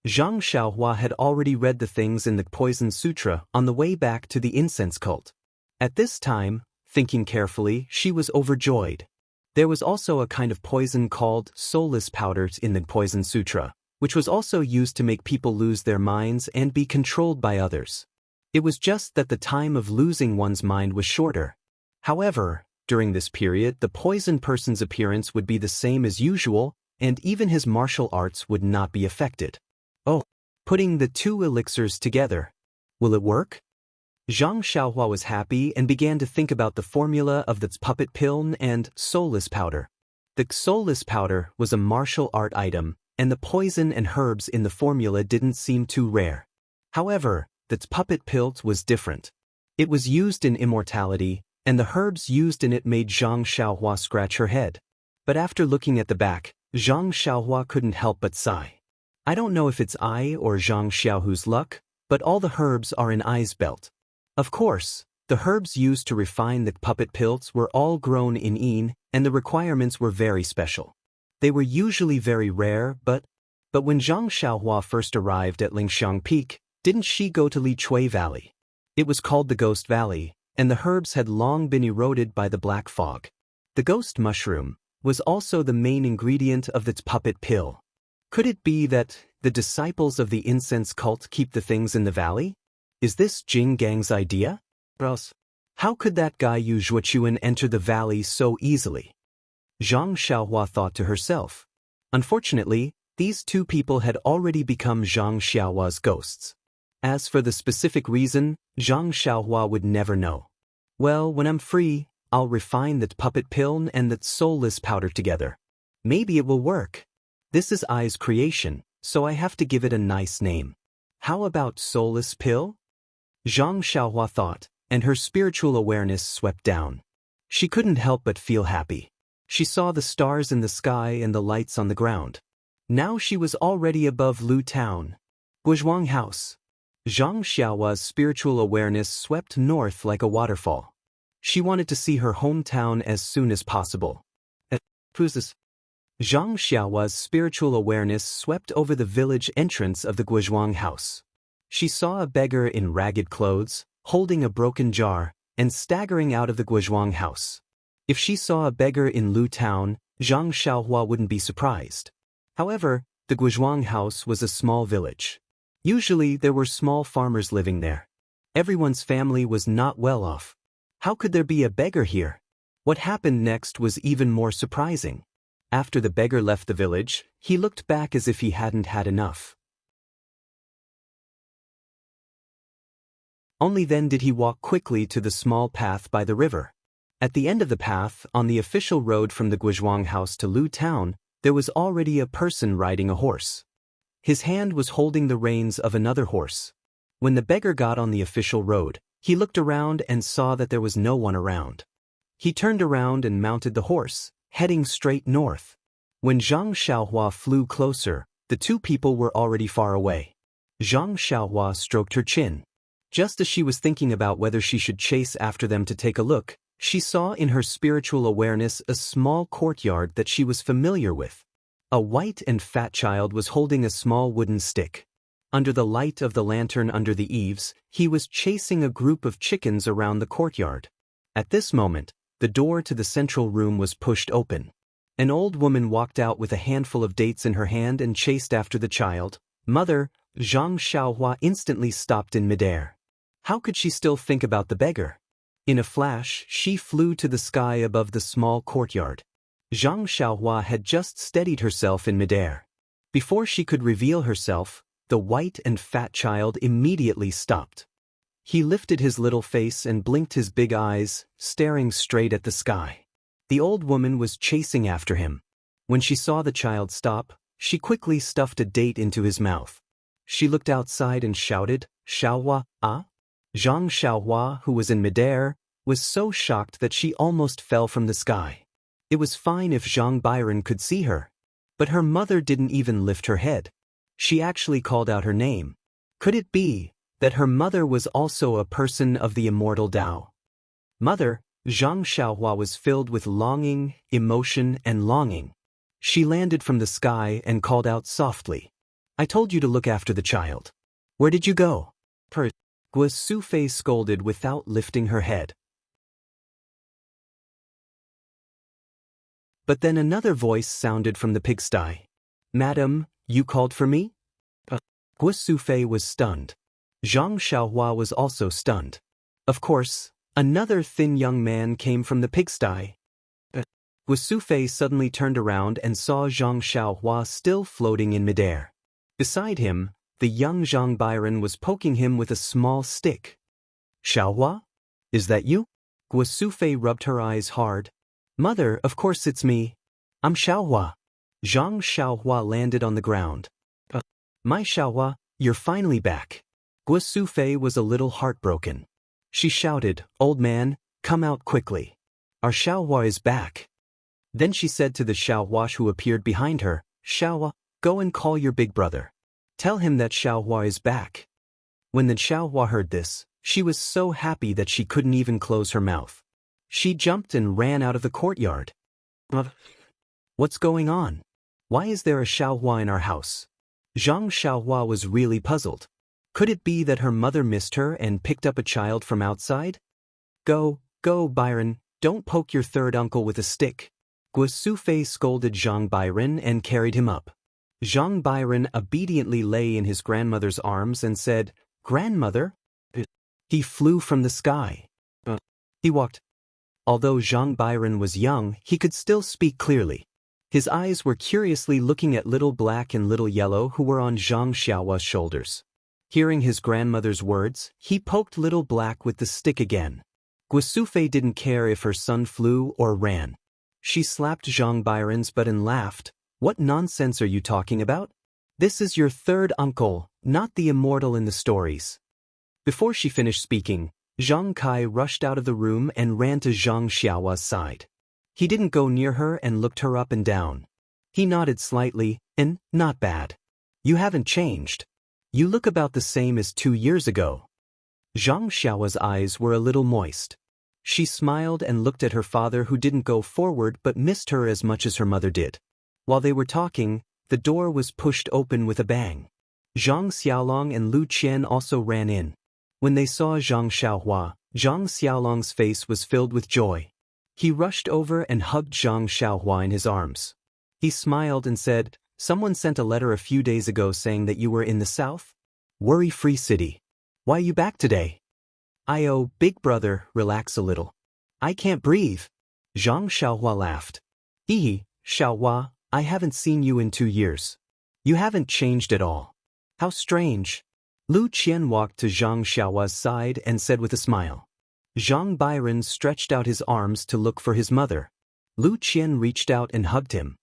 Zhang Xiaohua had already read the things in the Poison Sutra on the way back to the incense cult. At this time, thinking carefully, she was overjoyed. There was also a kind of poison called soulless powder in the Poison Sutra, which was also used to make people lose their minds and be controlled by others. It was just that the time of losing one's mind was shorter. However, during this period, the poisoned person's appearance would be the same as usual, and even his martial arts would not be affected. Oh, putting the 2 elixirs together. Will it work? Zhang Xiaohua was happy and began to think about the formula of the puppet pill and soulless powder. The soulless powder was a martial art item, and the poison and herbs in the formula didn't seem too rare. However, the puppet pill was different. It was used in immortality, and the herbs used in it made Zhang Xiaohua scratch her head. But after looking at the back, Zhang Xiaohua couldn't help but sigh. I don't know if it's I or Zhang Xiaohu's luck, but all the herbs are in I's belt. Of course, the herbs used to refine the puppet pills were all grown in Yin, and the requirements were very special. They were usually very rare, but when Zhang Xiaohua first arrived at Lingxiang Peak, didn't she go to Li Chui Valley? It was called the Ghost Valley, and the herbs had long been eroded by the black fog. The ghost mushroom was also the main ingredient of the puppet pill. Could it be that the disciples of the incense cult keep the things in the valley? Is this Jing Gang's idea? Or else, how could that guy Yu Zhuochuan enter the valley so easily? Zhang Xiaohua thought to herself. Unfortunately, these 2 people had already become Zhang Xiaohua's ghosts. As for the specific reason, Zhang Xiaohua would never know. Well, when I'm free, I'll refine that puppet pill and that soulless powder together. Maybe it will work. This is I's creation, so I have to give it a nice name. How about soulless pill? Zhang Xiaohua thought, and her spiritual awareness swept down. She couldn't help but feel happy. She saw the stars in the sky and the lights on the ground. Now she was already above Lu Town. Guizhuang House. Zhang Xiaohua's spiritual awareness swept north like a waterfall. She wanted to see her hometown as soon as possible. Who's this? Zhang Xiaohua's spiritual awareness swept over the village entrance of the Guizhuang house. She saw a beggar in ragged clothes, holding a broken jar, and staggering out of the Guizhuang house. If she saw a beggar in Lu Town, Zhang Xiaohua wouldn't be surprised. However, the Guizhuang house was a small village. Usually there were small farmers living there. Everyone's family was not well off. How could there be a beggar here? What happened next was even more surprising. After the beggar left the village, he looked back as if he hadn't had enough. Only then did he walk quickly to the small path by the river. At the end of the path, on the official road from the Guizhuang house to Lu Town, there was already a person riding a horse. His hand was holding the reins of another horse. When the beggar got on the official road, he looked around and saw that there was no one around. He turned around and mounted the horse, heading straight north. When Zhang Xiaohua flew closer, the two people were already far away. Zhang Xiaohua stroked her chin. Just as she was thinking about whether she should chase after them to take a look, she saw in her spiritual awareness a small courtyard that she was familiar with. A white and fat child was holding a small wooden stick. Under the light of the lantern under the eaves, he was chasing a group of chickens around the courtyard. At this moment, the door to the central room was pushed open. An old woman walked out with a handful of dates in her hand and chased after the child. Mother, Zhang Xiaohua instantly stopped in midair. How could she still think about the beggar? In a flash, she flew to the sky above the small courtyard. Zhang Xiaohua had just steadied herself in midair. Before she could reveal herself, the white and fat child immediately stopped. He lifted his little face and blinked his big eyes, staring straight at the sky. The old woman was chasing after him. When she saw the child stop, she quickly stuffed a date into his mouth. She looked outside and shouted, "Xiaohua, ah?" Zhang Xiaohua, who was in midair, was so shocked that she almost fell from the sky. It was fine if Zhang Byron could see her. But her mother didn't even lift her head. She actually called out her name. Could it be that her mother was also a person of the immortal Tao? Mother, Zhang Xiaohua was filled with longing, emotion, and longing. She landed from the sky and called out softly, "I told you to look after the child. Where did you go?" Guo Sufei scolded without lifting her head. But then another voice sounded from the pigsty. "Madam, you called for me?" Guo Sufei was stunned. Zhang Xiaohua was also stunned. Of course, another thin young man came from the pigsty. Guo Sufei suddenly turned around and saw Zhang Xiaohua still floating in midair. Beside him, the young Zhang Byron was poking him with a small stick. "Xiaohua? Is that you?" Guo Sufei rubbed her eyes hard. "Mother, of course it's me. I'm Xiaohua." Zhang Xiaohua landed on the ground. "My Xiaohua, you're finally back." Guo Sufei was a little heartbroken. She shouted, "Old man, come out quickly. Our Xiaohua is back." Then she said to the Xiaohua who appeared behind her, "Xiaohua, go and call your big brother. Tell him that Xiaohua is back." When the Xiaohua heard this, she was so happy that she couldn't even close her mouth. She jumped and ran out of the courtyard. "What's going on? Why is there a Xiaohua in our house?" Zhang Xiaohua was really puzzled. Could it be that her mother missed her and picked up a child from outside? Go, Byron, don't poke your third uncle with a stick." Guo Sufei scolded Zhang Byron and carried him up. Zhang Byron obediently lay in his grandmother's arms and said, "Grandmother?" He flew from the sky. He walked. Although Zhang Byron was young, he could still speak clearly. His eyes were curiously looking at Little Black and Little Yellow who were on Zhang Xiaohua's shoulders. Hearing his grandmother's words, he poked Little Black with the stick again. Guo Sufei didn't care if her son flew or ran. She slapped Zhang Byron's butt and laughed. "What nonsense are you talking about? This is your third uncle, not the immortal in the stories." Before she finished speaking, Zhang Kai rushed out of the room and ran to Zhang Xiaohua's side. He didn't go near her and looked her up and down. He nodded slightly, and, not bad. You haven't changed. You look about the same as 2 years ago. Zhang Xiao's eyes were a little moist. She smiled and looked at her father, who didn't go forward but missed her as much as her mother did. While they were talking, the door was pushed open with a bang. Zhang Xiaolong and Lu Qian also ran in. When they saw Zhang Xiaohua, Zhang Xiaolong's face was filled with joy. He rushed over and hugged Zhang Xiaohua in his arms. He smiled and said, "Someone sent a letter a few days ago saying that you were in the south? Worry-free city. Why are you back today?" "Oh, big brother, relax a little. I can't breathe." Zhang Xiaohua laughed. Xiaohua, I haven't seen you in 2 years. You haven't changed at all. How strange." Lu Qian walked to Zhang Xiaohua's side and said with a smile. Zhang Byron stretched out his arms to look for his mother. Lu Qian reached out and hugged him.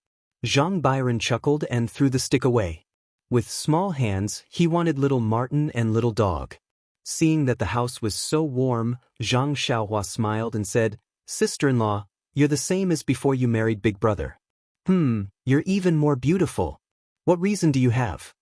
Zhang Byron chuckled and threw the stick away. With small hands, he wanted little Martin and little dog. Seeing that the house was so warm, Zhang Xiaohua smiled and said, "Sister-in-law, you're the same as before you married big brother. You're even more beautiful. What reason do you have?"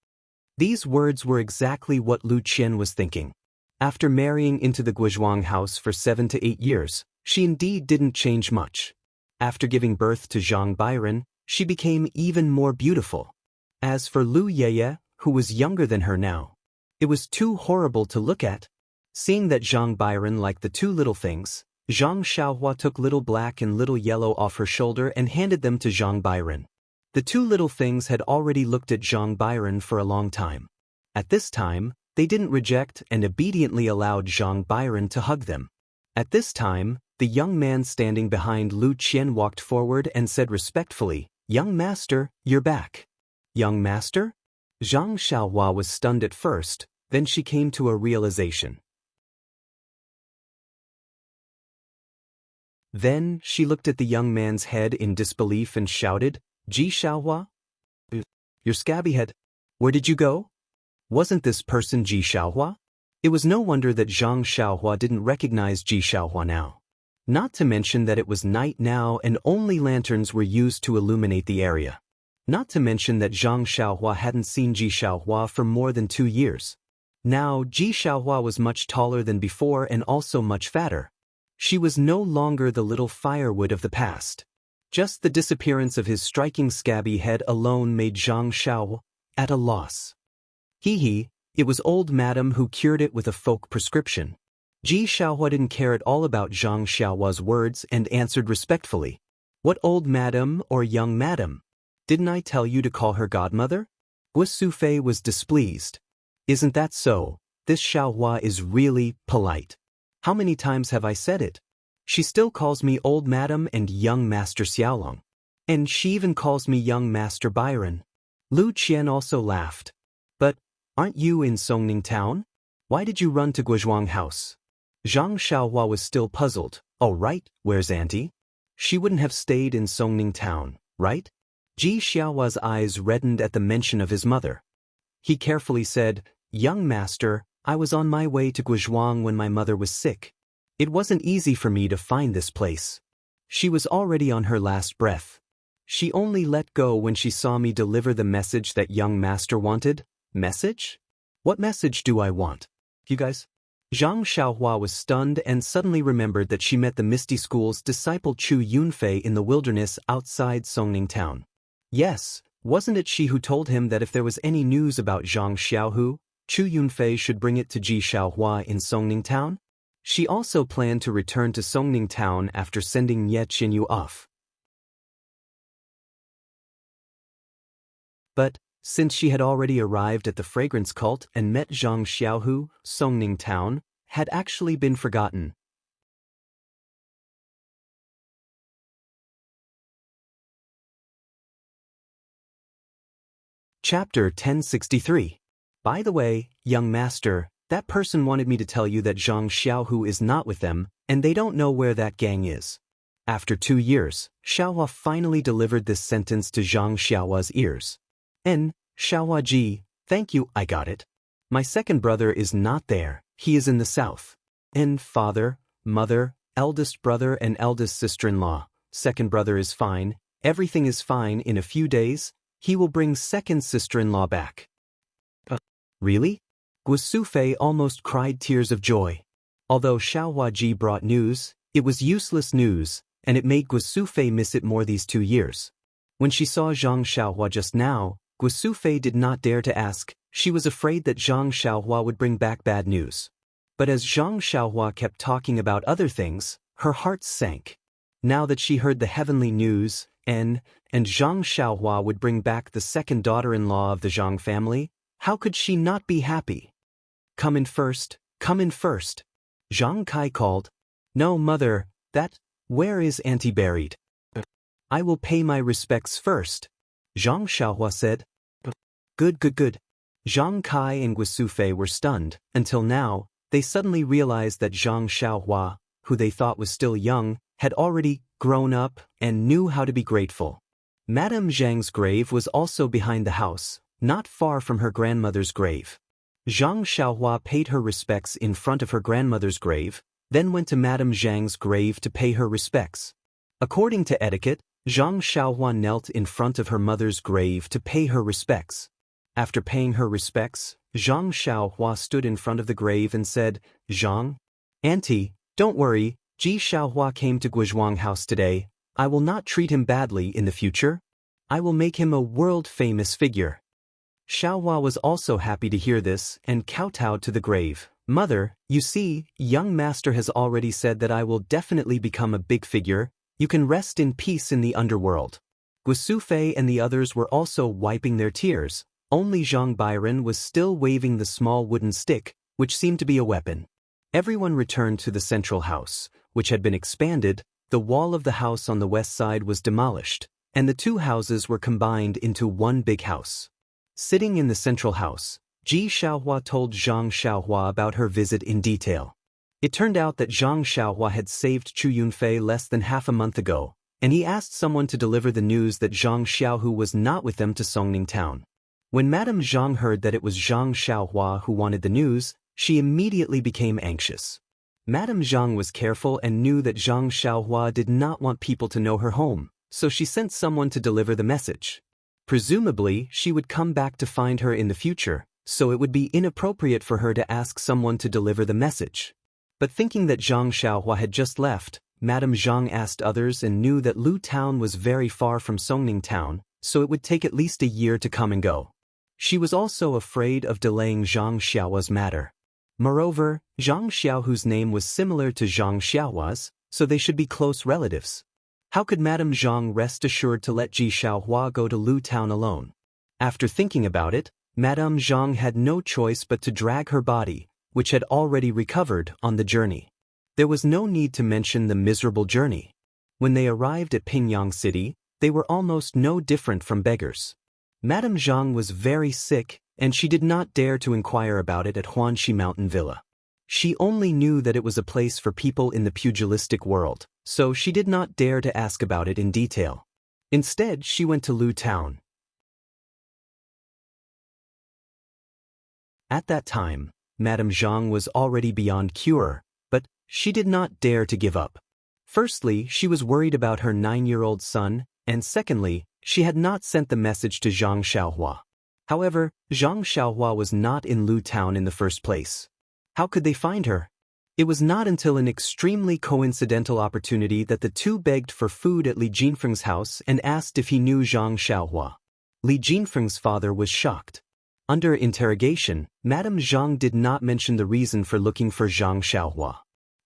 These words were exactly what Lu Qian was thinking. After marrying into the Guizhuang house for 7 to 8 years, she indeed didn't change much. After giving birth to Zhang Byron, she became even more beautiful. As for Lu Yeye, who was younger than her now, it was too horrible to look at. Seeing that Zhang Byron liked the two little things, Zhang Xiaohua took little black and little yellow off her shoulder and handed them to Zhang Byron. The two little things had already looked at Zhang Byron for a long time. At this time, they didn't reject and obediently allowed Zhang Byron to hug them. At this time, the young man standing behind Lu Qian walked forward and said respectfully, "Young master, you're back." "Young master?" Zhang Xiaohua was stunned at first, then she came to a realization. Then she looked at the young man's head in disbelief and shouted, "Ji Xiaohua? Your scabby head. Where did you go? Wasn't this person Ji Xiaohua?" It was no wonder that Zhang Xiaohua didn't recognize Ji Xiaohua now. Not to mention that it was night now and only lanterns were used to illuminate the area. Not to mention that Zhang Xiaohua hadn't seen Ji Xiaohua for more than 2 years. Now, Ji Xiaohua was much taller than before and also much fatter. She was no longer the little firewood of the past. Just the disappearance of his striking scabby head alone made Zhang Xiao at a loss. It was old madam who cured it with a folk prescription. Ji Xiaohua didn't care at all about Zhang Xiaohua's words and answered respectfully. "What old madam or young madam? Didn't I tell you to call her godmother?" Gu Sufei was displeased. "Isn't that so? This Xiaohua is really polite. How many times have I said it? She still calls me old madam and young master Xiaolong. And she even calls me young master Byron." Lu Qian also laughed. "But, aren't you in Songning town? Why did you run to Guizhuang house?" Zhang Xiaohua was still puzzled. "Oh right, where's auntie? She wouldn't have stayed in Songning town, right?" Ji Xiaohua's eyes reddened at the mention of his mother. He carefully said, "Young master, I was on my way to Guizhuang when my mother was sick. It wasn't easy for me to find this place. She was already on her last breath. She only let go when she saw me deliver the message that young master wanted." "Message? What message do I want? You guys?" Zhang Xiaohua was stunned and suddenly remembered that she met the Misty School's disciple Chu Yunfei in the wilderness outside Songning town. Yes, wasn't it she who told him that if there was any news about Zhang Xiaohu, Chu Yunfei should bring it to Ji Xiaohua in Songning town? She also planned to return to Songning town after sending Ye Qinyu off. But, since she had already arrived at the fragrance cult and met Zhang Xiaohu, Songning town had actually been forgotten. Chapter 1063. By the way, young master, that person wanted me to tell you that Zhang Xiaohu is not with them, and they don't know where that gang is. After 2 years, Xiaohua finally delivered this sentence to Zhang Xiaohua's ears. Xiaohua ji, thank you, I got it. My second brother is not there, he is in the south. Father, mother, eldest brother and eldest sister-in-law, second brother is fine, everything is fine. In a few days, he will bring second sister-in-law back. Really? Guosufei almost cried tears of joy. Although Xiaohuaji brought news, it was useless news, and it made Guosufei miss it more these 2 years. When she saw Zhang Xiaohua just now, Guosufei did not dare to ask. She was afraid that Zhang Xiaohua would bring back bad news. But as Zhang Xiaohua kept talking about other things, her heart sank. Now that she heard the heavenly news, and Zhang Xiaohua would bring back the second daughter-in-law of the Zhang family, how could she not be happy? Come in first, come in first. Zhang Kai called. No, mother, where is auntie buried? I will pay my respects first, Zhang Xiaohua said. Good. Zhang Kai and Guosufei were stunned. Until now, they suddenly realized that Zhang Xiaohua, who they thought was still young, had already grown up and knew how to be grateful. Madame Zhang's grave was also behind the house, not far from her grandmother's grave. Zhang Xiaohua paid her respects in front of her grandmother's grave, then went to Madame Zhang's grave to pay her respects. According to etiquette, Zhang Xiaohua knelt in front of her mother's grave to pay her respects. After paying her respects, Zhang Xiaohua stood in front of the grave and said, Zhang, auntie, don't worry, Ji Xiaohua came to Guizhuang house today. I will not treat him badly in the future. I will make him a world-famous figure. Xiaohua was also happy to hear this and kowtowed to the grave. Mother, you see, young master has already said that I will definitely become a big figure. You can rest in peace in the underworld. Guosufei and the others were also wiping their tears. Only Zhang Byron was still waving the small wooden stick, which seemed to be a weapon. Everyone returned to the central house, which had been expanded. The wall of the house on the west side was demolished, and the two houses were combined into one big house. Sitting in the central house, Ji Xiaohua told Zhang Xiaohua about her visit in detail. It turned out that Zhang Xiaohua had saved Chu Yunfei less than half a month ago, and he asked someone to deliver the news that Zhang Xiaohu was not with them to Songning town. When Madame Zhang heard that it was Zhang Xiaohua who wanted the news, she immediately became anxious. Madame Zhang was careful and knew that Zhang Xiaohua did not want people to know her home, so she sent someone to deliver the message. Presumably, she would come back to find her in the future, so it would be inappropriate for her to ask someone to deliver the message. But thinking that Zhang Xiaohua had just left, Madame Zhang asked others and knew that Lu town was very far from Songning town, so it would take at least a year to come and go. She was also afraid of delaying Zhang Xiaohua's matter. Moreover, Zhang Xiaohu's name was similar to Zhang Xiaohua's, so they should be close relatives. How could Madame Zhang rest assured to let Ji Xiaohua go to Lu town alone? After thinking about it, Madame Zhang had no choice but to drag her body, which had already recovered, on the journey. There was no need to mention the miserable journey. When they arrived at Pingyang City, they were almost no different from beggars. Madame Zhang was very sick, and she did not dare to inquire about it at Huanxi Mountain Villa. She only knew that it was a place for people in the pugilistic world, so she did not dare to ask about it in detail. Instead, she went to Lu town. At that time, Madame Zhang was already beyond cure, but she did not dare to give up. Firstly, she was worried about her 9-year-old son, and secondly, she had not sent the message to Zhang Xiaohua. However, Zhang Xiaohua was not in Lu town in the first place. How could they find her? It was not until an extremely coincidental opportunity that the two begged for food at Li Jinfeng's house and asked if he knew Zhang Xiaohua. Li Jinfeng's father was shocked. Under interrogation, Madame Zhang did not mention the reason for looking for Zhang Xiaohua.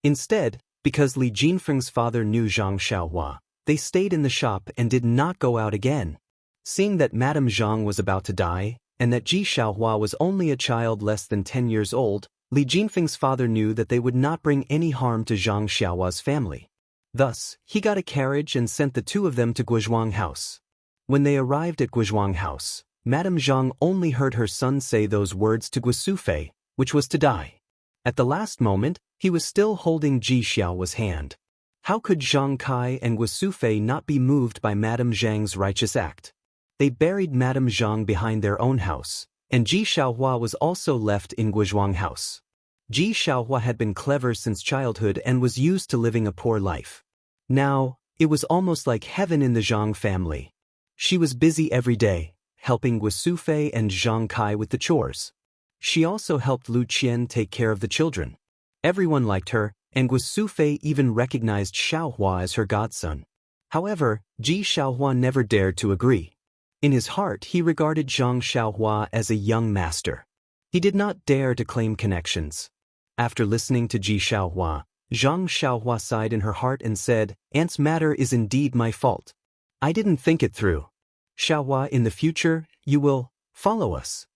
Instead, because Li Jinfeng's father knew Zhang Xiaohua, they stayed in the shop and did not go out again. Seeing that Madame Zhang was about to die, and that Ji Xiaohua was only a child less than 10 years old, Li Jinfeng's father knew that they would not bring any harm to Zhang Xiaohua's family. Thus, he got a carriage and sent the two of them to Guizhuang house. When they arrived at Guizhuang house, Madame Zhang only heard her son say those words to Guosufei, which was to die. At the last moment, he was still holding Ji Xiaohua's hand. How could Zhang Kai and Guosufei not be moved by Madame Zhang's righteous act? They buried Madame Zhang behind their own house, and Ji Xiaohua was also left in Guizhuang house. Ji Xiaohua had been clever since childhood and was used to living a poor life. Now, It was almost like heaven in the Zhang family. She was busy every day, helping Guosufei and Zhang Kai with the chores. She also helped Lu Qian take care of the children. Everyone liked her, and Guosufei even recognized Xiaohua as her godson. However, Ji Xiaohua never dared to agree. In his heart, he regarded Zhang Xiaohua as a young master. He did not dare to claim connections. After listening to Ji Xiaohua, Zhang Xiaohua sighed in her heart and said, "Aunt's matter is indeed my fault. I didn't think it through. Xiaohua, in the future, you will follow us."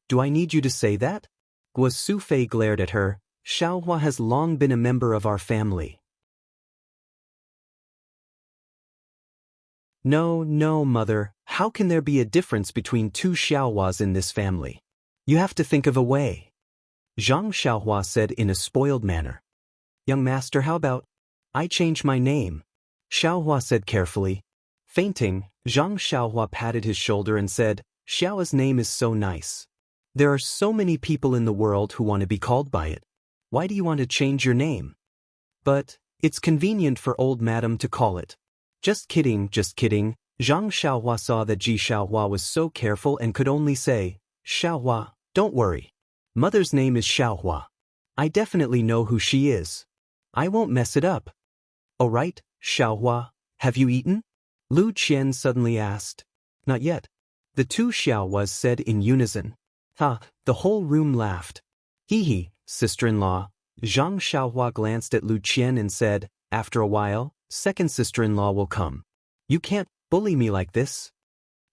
"Do I need you to say that?" Guosufei glared at her. "Xiaohua has long been a member of our family." "No, no, mother, how can there be a difference between two Xiaohuas in this family? You have to think of a way," Zhang Xiaohua said in a spoiled manner. "Young master, how about I change my name?" Xiaohua said carefully. Fainting, Zhang Xiaohua patted his shoulder and said, "Xiaohua's name is so nice. There are so many people in the world who want to be called by it. Why do you want to change your name?" "But it's convenient for old madam to call it." Just kidding, just kidding." Zhang Xiaohua saw that Ji Xiaohua was so careful and could only say, "Xiaohua, don't worry. Mother's name is Xiaohua. I definitely know who she is. I won't mess it up." "Oh right, Xiaohua, have you eaten?" Lu Qian suddenly asked. "Not yet." The two Xiaohuas said in unison. "Ha!" The whole room laughed. "Hee, sister-in-law." Zhang Xiaohua glanced at Lu Qian and said, "After a while, second sister-in-law will come. You can't bully me like this."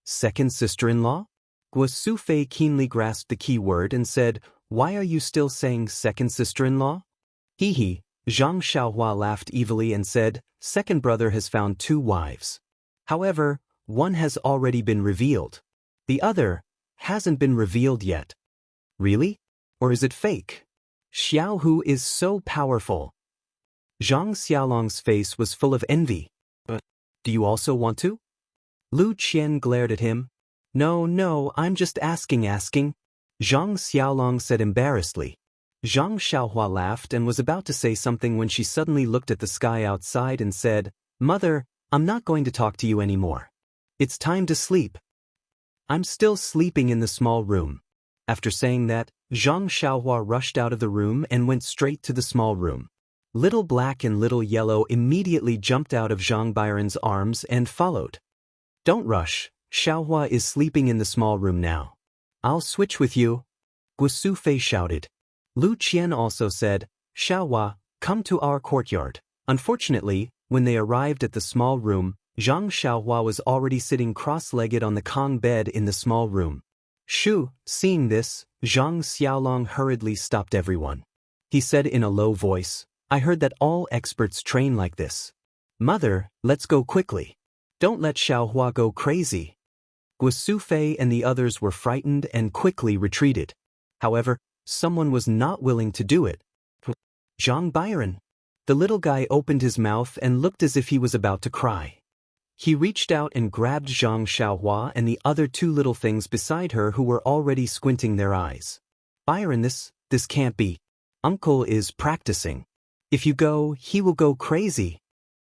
"Second sister-in-law?" Guosufei keenly grasped the key word and said, "Why are you still saying second sister-in-law?" "Hee." Zhang Xiaohua laughed evilly and said, "Second brother has found two wives. However, one has already been revealed. The other hasn't been revealed yet." "Really? Or is it fake?" "Xiaohu is so powerful." Zhang Xiaolong's face was full of envy. "But do you also want to?" Lu Qian glared at him. No, I'm just asking. Zhang Xiaolong said embarrassedly. Zhang Xiaohua laughed and was about to say something when she suddenly looked at the sky outside and said, "Mother, I'm not going to talk to you anymore. It's time to sleep." "I'm still sleeping in the small room." After saying that, Zhang Xiaohua rushed out of the room and went straight to the small room. Little Black and Little Yellow immediately jumped out of Zhang Byron's arms and followed. "Don't rush, Xiaohua is sleeping in the small room now. I'll switch with you," Guosufei shouted. Lu Qian also said, "Xiaohua, come to our courtyard." Unfortunately, when they arrived at the small room, Zhang Xiaohua was already sitting cross-legged on the Kong bed in the small room. "Shu," seeing this, Zhang Xiaolong hurriedly stopped everyone. He said in a low voice, "I heard that all experts train like this. Mother, let's go quickly. Don't let Xiaohua go crazy." Guosufei and the others were frightened and quickly retreated. However, someone was not willing to do it. Zhang Byron. The little guy opened his mouth and looked as if he was about to cry. He reached out and grabbed Zhang Xiaohua and the other two little things beside her who were already squinting their eyes. "Byron, this can't be. Uncle is practicing. If you go, he will go crazy."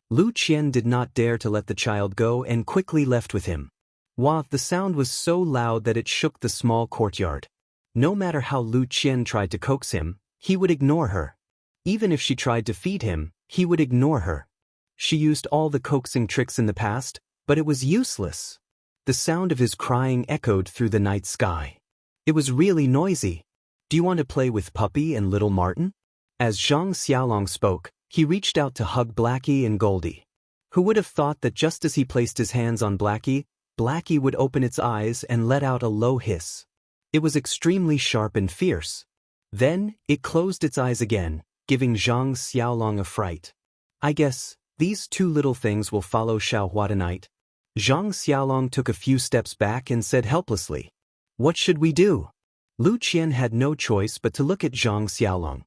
Lu Qian did not dare to let the child go and quickly left with him. The sound was so loud that it shook the small courtyard. No matter how Lu Qian tried to coax him, he would ignore her. Even if she tried to feed him, he would ignore her. She used all the coaxing tricks in the past, but it was useless. The sound of his crying echoed through the night sky. It was really noisy. "Do you want to play with Puppy and Little Martin?" As Zhang Xiaolong spoke, he reached out to hug Blackie and Goldie. Who would have thought that just as he placed his hands on Blackie, Blackie would open its eyes and let out a low hiss. It was extremely sharp and fierce. Then, it closed its eyes again, giving Zhang Xiaolong a fright. "I guess these two little things will follow Xiaohua tonight." Zhang Xiaolong took a few steps back and said helplessly, "What should we do?" Lu Qian had no choice but to look at Zhang Xiaolong.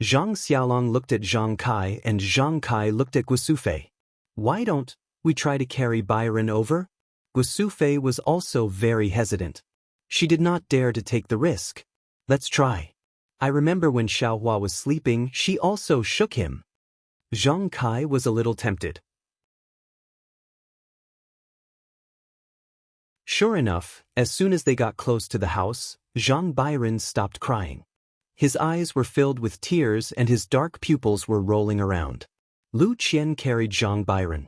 Zhang Xiaolong looked at Zhang Kai and Zhang Kai looked at Guosufei. "Why don't we try to carry Byron over?" Guosufei was also very hesitant. She did not dare to take the risk. "Let's try. I remember when Xiaohua was sleeping, she also shook him." Zhang Kai was a little tempted. Sure enough, as soon as they got close to the house, Zhang Bairen stopped crying. His eyes were filled with tears and his dark pupils were rolling around. Lu Qian carried Zhang Bairen.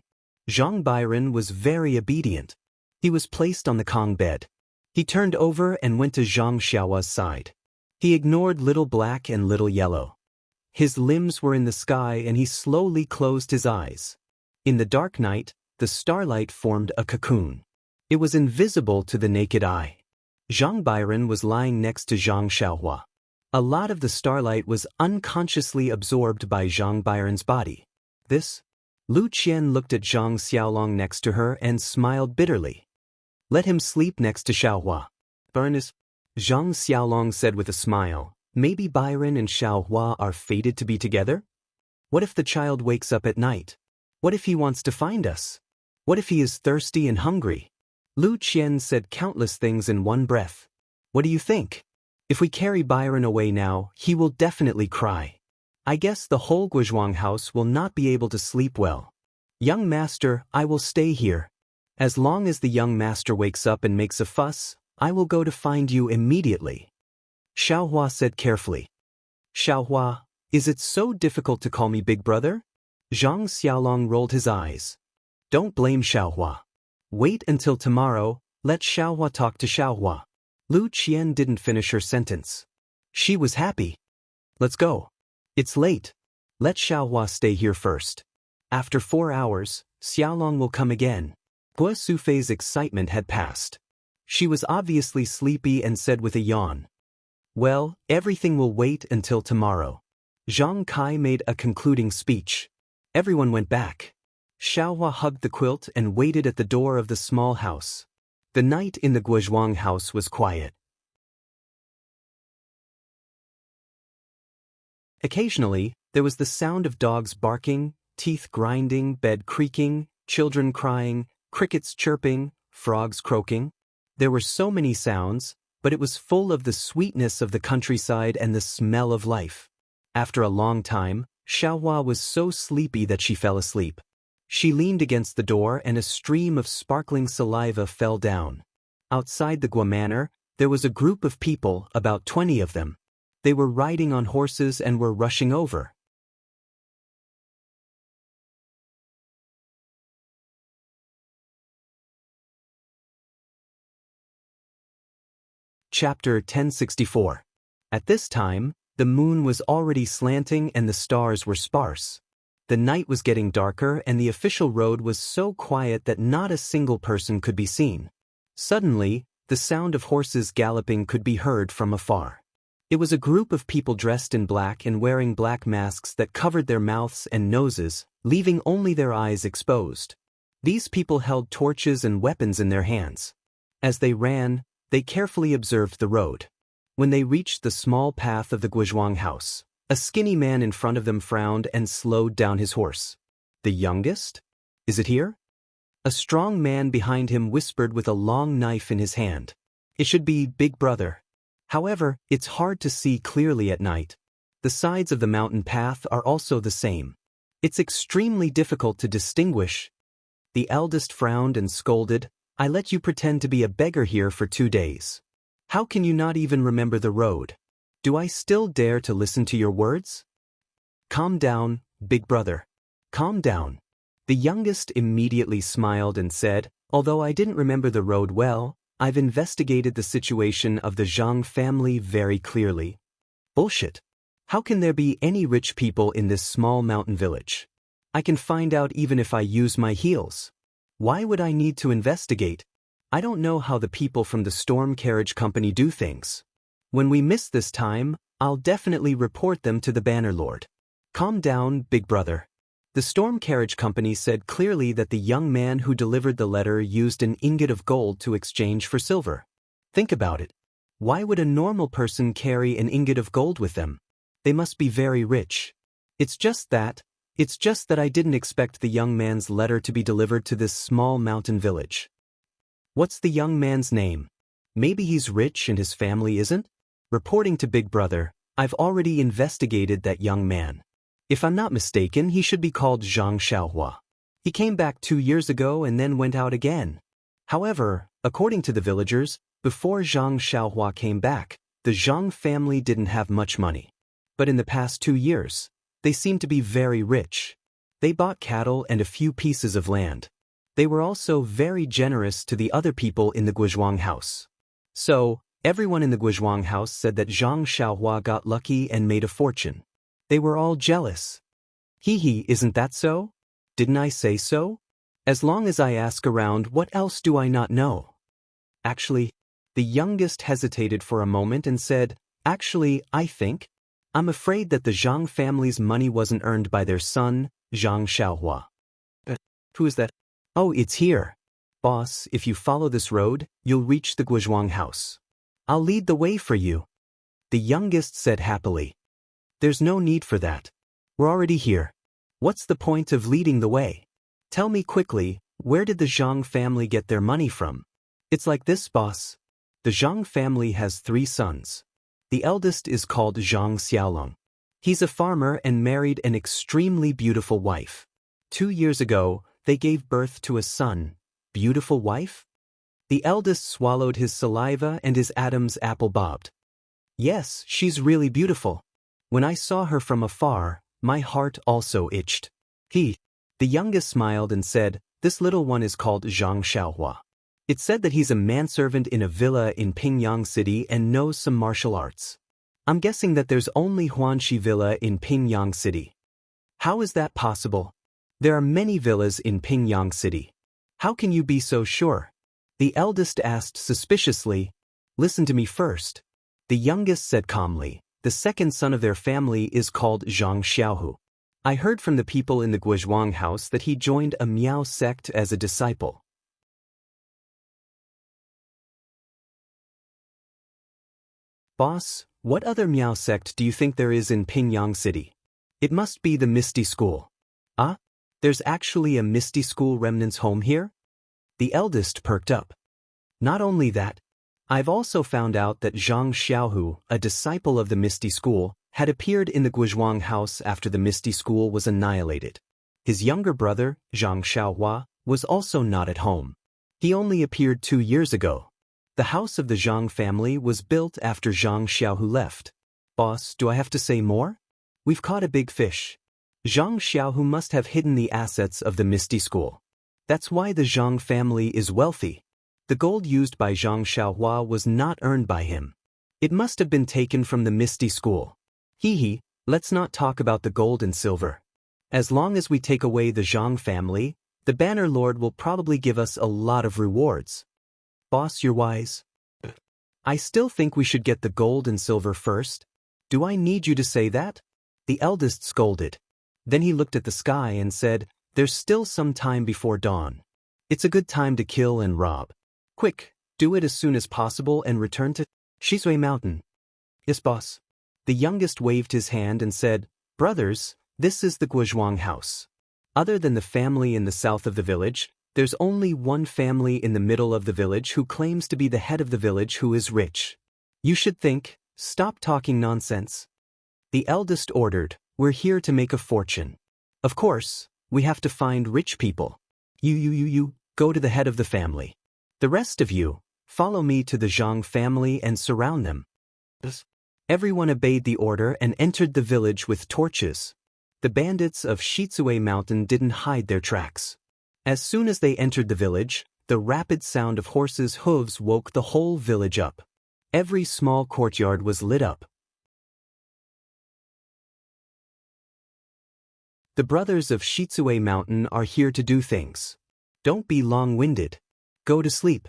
Zhang Bairen was very obedient. He was placed on the Kong bed. He turned over and went to Zhang Xiaohua's side. He ignored Little Black and Little Yellow. His limbs were in the sky and he slowly closed his eyes. In the dark night, the starlight formed a cocoon. It was invisible to the naked eye. Zhang Bairen was lying next to Zhang Xiaohua. A lot of the starlight was unconsciously absorbed by Zhang Bairen's body. Lu Qian looked at Zhang Xiaolong next to her and smiled bitterly. Let him sleep next to Xiaohua. Zhang Xiaolong said with a smile, maybe Bairen and Xiaohua are fated to be together? What if the child wakes up at night? What if he wants to find us? What if he is thirsty and hungry? Lu Qian said countless things in one breath. What do you think? If we carry Bairen away now, he will definitely cry. I guess the whole Guizhuang house will not be able to sleep well. Young master, I will stay here. As long as the young master wakes up and makes a fuss, I will go to find you immediately. Xiaohua said carefully. Xiaohua, is it so difficult to call me big brother? Zhang Xiaolong rolled his eyes. Don't blame Xiaohua. Wait until tomorrow, let Xiaohua talk to Xiaohua. Lu Qian didn't finish her sentence. She was happy. Let's go. It's late. Let Xiaohua stay here first. After 4 hours, Xiaolong will come again. Hua Sufei's excitement had passed. She was obviously sleepy and said with a yawn. Well, everything will wait until tomorrow. Zhang Kai made a concluding speech. Everyone went back. Xiaohua hugged the quilt and waited at the door of the small house. The night in the Guizhuang house was quiet. Occasionally, there was the sound of dogs barking, teeth grinding, bed creaking, children crying, crickets chirping, frogs croaking. There were so many sounds, but it was full of the sweetness of the countryside and the smell of life. After a long time, Xiaohua was so sleepy that she fell asleep. She leaned against the door and a stream of sparkling saliva fell down. Outside the Gua Manor, there was a group of people, about 20 of them. They were riding on horses and were rushing over. Chapter 1064. At this time, the moon was already slanting and the stars were sparse. The night was getting darker and the official road was so quiet that not a single person could be seen. Suddenly, the sound of horses galloping could be heard from afar. It was a group of people dressed in black and wearing black masks that covered their mouths and noses, leaving only their eyes exposed. These people held torches and weapons in their hands. As they ran, they carefully observed the road. When they reached the small path of the Guizhuang house, a skinny man in front of them frowned and slowed down his horse. The youngest? Is it here? A strong man behind him whispered with a long knife in his hand. It should be Big Brother. However, it's hard to see clearly at night. The sides of the mountain path are also the same. It's extremely difficult to distinguish. The eldest frowned and scolded. I let you pretend to be a beggar here for 2 days. How can you not even remember the road? Do I still dare to listen to your words? Calm down, Big Brother. Calm down. The youngest immediately smiled and said, although I didn't remember the road well, I've investigated the situation of the Zhang family very clearly. Bullshit. How can there be any rich people in this small mountain village? I can find out even if I use my heels. Why would I need to investigate? I don't know how the people from the Storm Carriage Company do things. When we miss this time, I'll definitely report them to the Bannerlord. Calm down, Big Brother. The Storm Carriage Company said clearly that the young man who delivered the letter used an ingot of gold to exchange for silver. Think about it. Why would a normal person carry an ingot of gold with them? They must be very rich. It's just that I didn't expect the young man's letter to be delivered to this small mountain village. What's the young man's name? Maybe he's rich and his family isn't? Reporting to Big Brother, I've already investigated that young man. If I'm not mistaken, he should be called Zhang Xiaohua. He came back 2 years ago and then went out again. However, According to the villagers, before Zhang Xiaohua came back, the Zhang family didn't have much money. But in the past 2 years, they seemed to be very rich. They bought cattle and a few pieces of land. They were also very generous to the other people in the Guizhuang house. So, everyone in the Guizhuang house said that Zhang Xiaohua got lucky and made a fortune. They were all jealous. Hee, isn't that so? Didn't I say so? As long as I ask around, what else do I not know? Actually, the youngest hesitated for a moment and said, actually, I'm afraid that the Zhang family's money wasn't earned by their son, Zhang Xiaohua. Who is that? Oh, it's here. Boss, if you follow this road, you'll reach the Guizhuang house. I'll lead the way for you. The youngest said happily. There's no need for that. We're already here. What's the point of leading the way? Tell me quickly, where did the Zhang family get their money from? It's like this, boss. The Zhang family has 3 sons. The eldest is called Zhang Xiaolong. He's a farmer and married an extremely beautiful wife. 2 years ago, they gave birth to a son. Beautiful wife? The eldest swallowed his saliva and his Adam's apple bobbed. Yes, she's really beautiful. When I saw her from afar, my heart also itched. The youngest smiled and said, this little one is called Zhang Xiaohua. It's said that he's a manservant in a villa in Pingyang City and knows some martial arts. I'm guessing that there's only Huanxi Villa in Pingyang City. How is that possible? There are many villas in Pingyang City. How can you be so sure? The eldest asked suspiciously. Listen to me first. The youngest said calmly. The second son of their family is called Zhang Xiaohu. I heard from the people in the Guizhuang house that he joined a Miao sect as a disciple. Boss, what other Miao sect do you think there is in Pingyang City? It must be the Misty School. Ah? There's actually a Misty School remnants home here? The eldest perked up. Not only that, I've also found out that Zhang Xiaohu, a disciple of the Misty School, had appeared in the Guizhuang house after the Misty School was annihilated. His younger brother, Zhang Xiaohua, was also not at home. He only appeared 2 years ago. The house of the Zhang family was built after Zhang Xiaohu left. Boss, do I have to say more? We've caught a big fish. Zhang Xiaohu must have hidden the assets of the Misty School. That's why the Zhang family is wealthy. The gold used by Zhang Xiaohua was not earned by him. It must have been taken from the Misty School. Let's not talk about the gold and silver. As long as we take away the Zhang family, the Banner Lord will probably give us a lot of rewards. Boss, you're wise. I still think we should get the gold and silver first. Do I need you to say that? The eldest scolded. Then he looked at the sky and said, there's still some time before dawn. It's a good time to kill and rob. Quick, do it as soon as possible and return to Shizui Mountain. Yes, boss. The youngest waved his hand and said, brothers, this is the Guizhuang house. Other than the family in the south of the village, there's only one family in the middle of the village who claims to be the head of the village who is rich. You should think, stop talking nonsense. The eldest ordered, we're here to make a fortune. Of course, we have to find rich people. You, go to the head of the family. The rest of you, follow me to the Zhang family and surround them. Everyone obeyed the order and entered the village with torches. The bandits of Shizui Mountain didn't hide their tracks. As soon as they entered the village, the rapid sound of horses' hooves woke the whole village up. Every small courtyard was lit up. The brothers of Shizui Mountain are here to do things. Don't be long-winded. Go to sleep.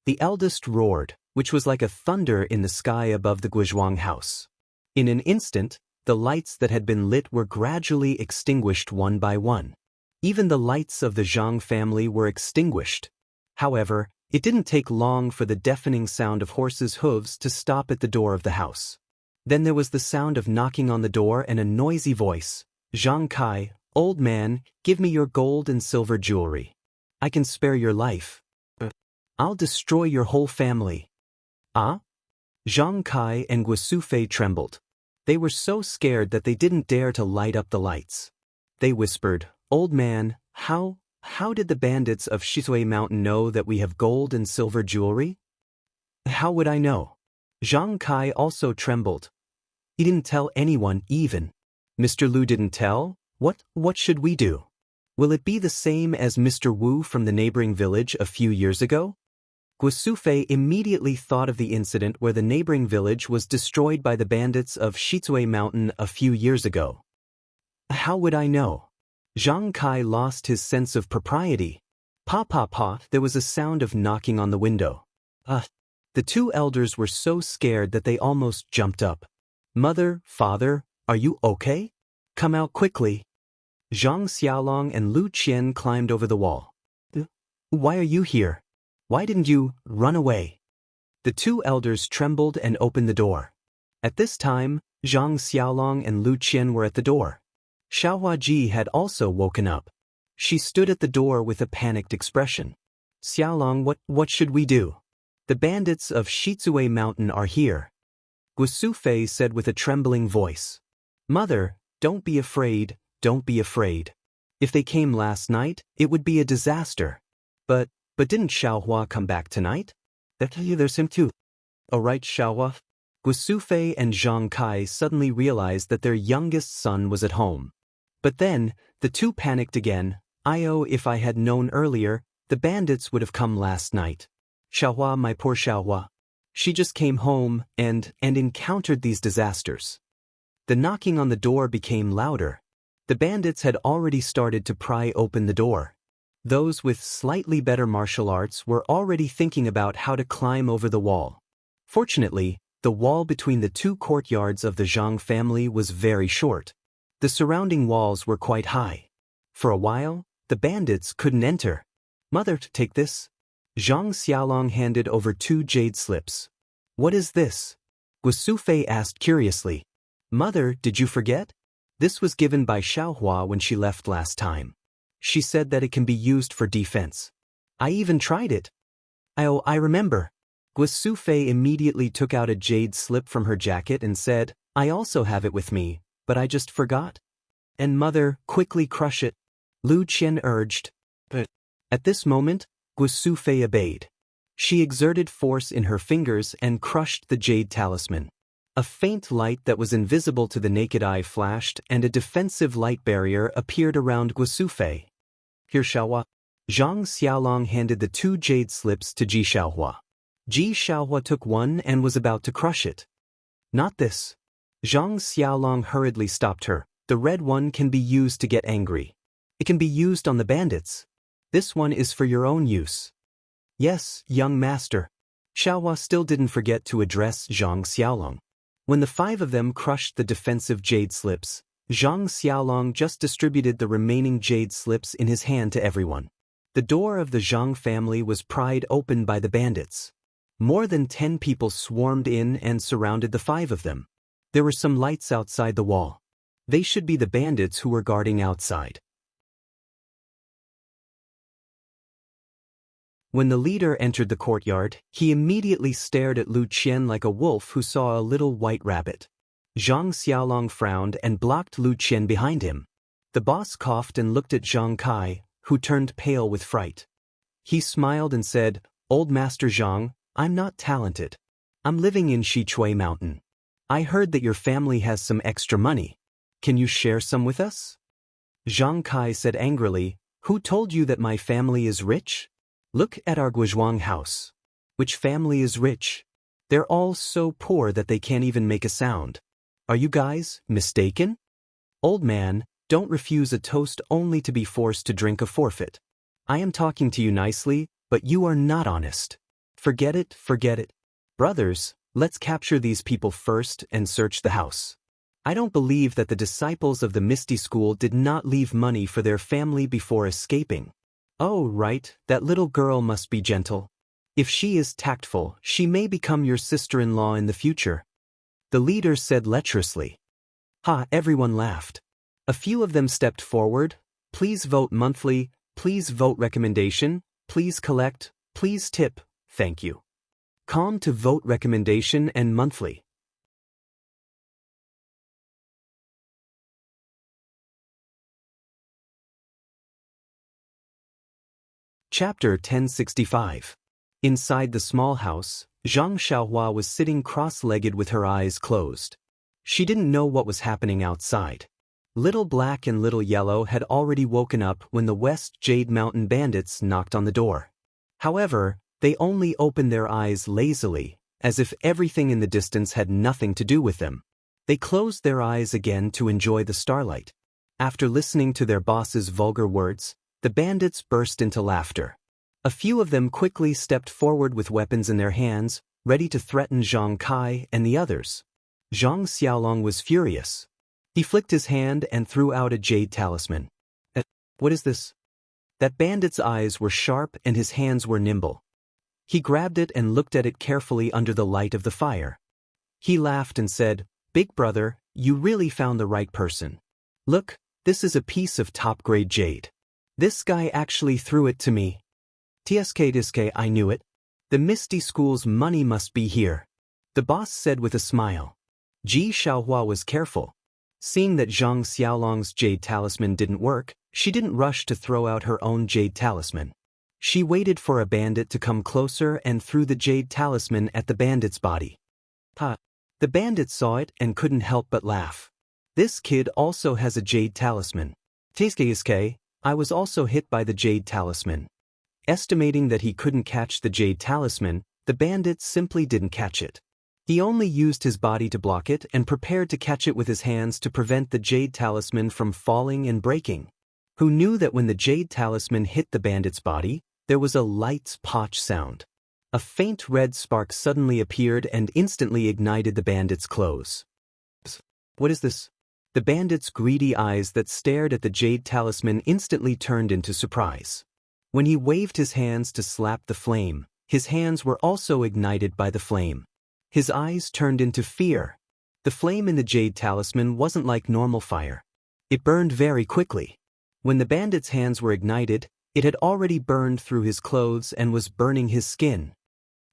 The eldest roared, which was like a thunder in the sky above the Guizhuang house. In an instant, the lights that had been lit were gradually extinguished one by one. Even the lights of the Zhang family were extinguished. However, it didn't take long for the deafening sound of horses' hooves to stop at the door of the house. Then there was the sound of knocking on the door and a noisy voice. Zhang Kai, old man, give me your gold and silver jewelry. I can spare your life. I'll destroy your whole family. Ah? Zhang Kai and Guisufei trembled. They were so scared that they didn't dare to light up the lights. They whispered, Old man, how how did the bandits of Shisui Mountain know that we have gold and silver jewelry? How would I know? Zhang Kai also trembled. He didn't tell anyone even. Mr. Lu didn't tell? What should we do? Will it be the same as Mr. Wu from the neighboring village a few years ago? Guosufei immediately thought of the incident where the neighboring village was destroyed by the bandits of Shitsue Mountain a few years ago. How would I know? Zhang Kai lost his sense of propriety. Pa, there was a sound of knocking on the window. The two elders were so scared that they almost jumped up. Mother, father, are you okay? Come out quickly. Zhang Xiaolong and Lu Qian climbed over the wall. Why are you here? Why didn't you run away? The two elders trembled and opened the door. At this time, Zhang Xiaolong and Lu Qian were at the door. Xiaohua Ji had also woken up. She stood at the door with a panicked expression. Xiaolong, what should we do? The bandits of Shitsue Mountain are here. Guosufei said with a trembling voice. Mother, don't be afraid, don't be afraid. If they came last night, it would be a disaster. But didn't Xiaohua come back tonight? There's him too. All right, Xiaohua. Guosufei and Zhang Kai suddenly realized that their youngest son was at home. But then, the two panicked again. If I had known earlier, the bandits would have come last night. Xiaohua, my poor Xiaohua. She just came home and encountered these disasters. The knocking on the door became louder. The bandits had already started to pry open the door. Those with slightly better martial arts were already thinking about how to climb over the wall. Fortunately, the wall between the two courtyards of the Zhang family was very short. The surrounding walls were quite high. For a while, the bandits couldn't enter. Mother, take this. Zhang Xiaolong handed over 2 jade slips. What is this? Guosufei asked curiously. Mother, did you forget? This was given by Xiaohua when she left last time. She said that it can be used for defense. I even tried it. I remember. Guosufei immediately took out a jade slip from her jacket and said, I also have it with me, but I just forgot. And mother, quickly crush it. Lu Qian urged. But at this moment, Guosufei obeyed. She exerted force in her fingers and crushed the jade talisman. A faint light that was invisible to the naked eye flashed and a defensive light barrier appeared around Guosufei. Here, Xiaohua. Zhang Xiaolong handed the 2 jade slips to Ji Xiaohua. Ji Xiaohua took one and was about to crush it. Not this. Zhang Xiaolong hurriedly stopped her. The red one can be used to get angry. It can be used on the bandits. This one is for your own use. Yes, young master. Xiaohua still didn't forget to address Zhang Xiaolong. When the 5 of them crushed the defensive jade slips, Zhang Xiaolong just distributed the remaining jade slips in his hand to everyone. The door of the Zhang family was pried open by the bandits. More than 10 people swarmed in and surrounded the 5 of them. There were some lights outside the wall. They should be the bandits who were guarding outside. When the leader entered the courtyard, he immediately stared at Lu Qian like a wolf who saw a little white rabbit. Zhang Xiaolong frowned and blocked Lu Qian behind him. The boss coughed and looked at Zhang Kai, who turned pale with fright. He smiled and said, Old Master Zhang, I'm not talented. I'm living in Shichui Mountain. I heard that your family has some extra money. Can you share some with us? Zhang Kai said angrily, Who told you that my family is rich? Look at our Guizhuang house. Which family is rich? They're all so poor that they can't even make a sound. Are you guys mistaken? Old man, don't refuse a toast only to be forced to drink a forfeit. I am talking to you nicely, but you are not honest. Forget it, forget it. Brothers, let's capture these people first and search the house. I don't believe that the disciples of the Misty School did not leave money for their family before escaping. Oh, right, that little girl must be gentle. If she is tactful, she may become your sister-in-law in the future. The leader said lecherously. Everyone laughed. A few of them stepped forward. Please vote monthly, please vote recommendation, please collect, please tip, thank you. Calm to vote recommendation and monthly. Chapter 1065. Inside the small house, Zhang Xiaohua was sitting cross-legged with her eyes closed. She didn't know what was happening outside. Little Black and Little Yellow had already woken up when the West Jade Mountain bandits knocked on the door. However, they only opened their eyes lazily, as if everything in the distance had nothing to do with them. They closed their eyes again to enjoy the starlight. After listening to their boss's vulgar words, the bandits burst into laughter. A few of them quickly stepped forward with weapons in their hands, ready to threaten Zhang Kai and the others. Zhang Xiaolong was furious. He flicked his hand and threw out a jade talisman. What is this? That bandit's eyes were sharp and his hands were nimble. He grabbed it and looked at it carefully under the light of the fire. He laughed and said, "Big brother, you really found the right person. Look, this is a piece of top-grade jade. This guy actually threw it to me. Tsk, I knew it. The Misty School's money must be here," the boss said with a smile. Ji Xiaohua was careful. Seeing that Zhang Xiaolong's jade talisman didn't work, she didn't rush to throw out her own jade talisman. She waited for a bandit to come closer and threw the jade talisman at the bandit's body. The bandit saw it and couldn't help but laugh. This kid also has a jade talisman. Tsk, I was also hit by the jade talisman. Estimating that he couldn't catch the jade talisman, the bandit simply didn't catch it. He only used his body to block it and prepared to catch it with his hands to prevent the jade talisman from falling and breaking. Who knew that when the jade talisman hit the bandit's body, there was a light potch sound. A faint red spark suddenly appeared and instantly ignited the bandit's clothes. What is this? The bandit's greedy eyes that stared at the jade talisman instantly turned into surprise. When he waved his hands to slap the flame, his hands were also ignited by the flame. His eyes turned into fear. The flame in the jade talisman wasn't like normal fire. It burned very quickly. When the bandit's hands were ignited, it had already burned through his clothes and was burning his skin.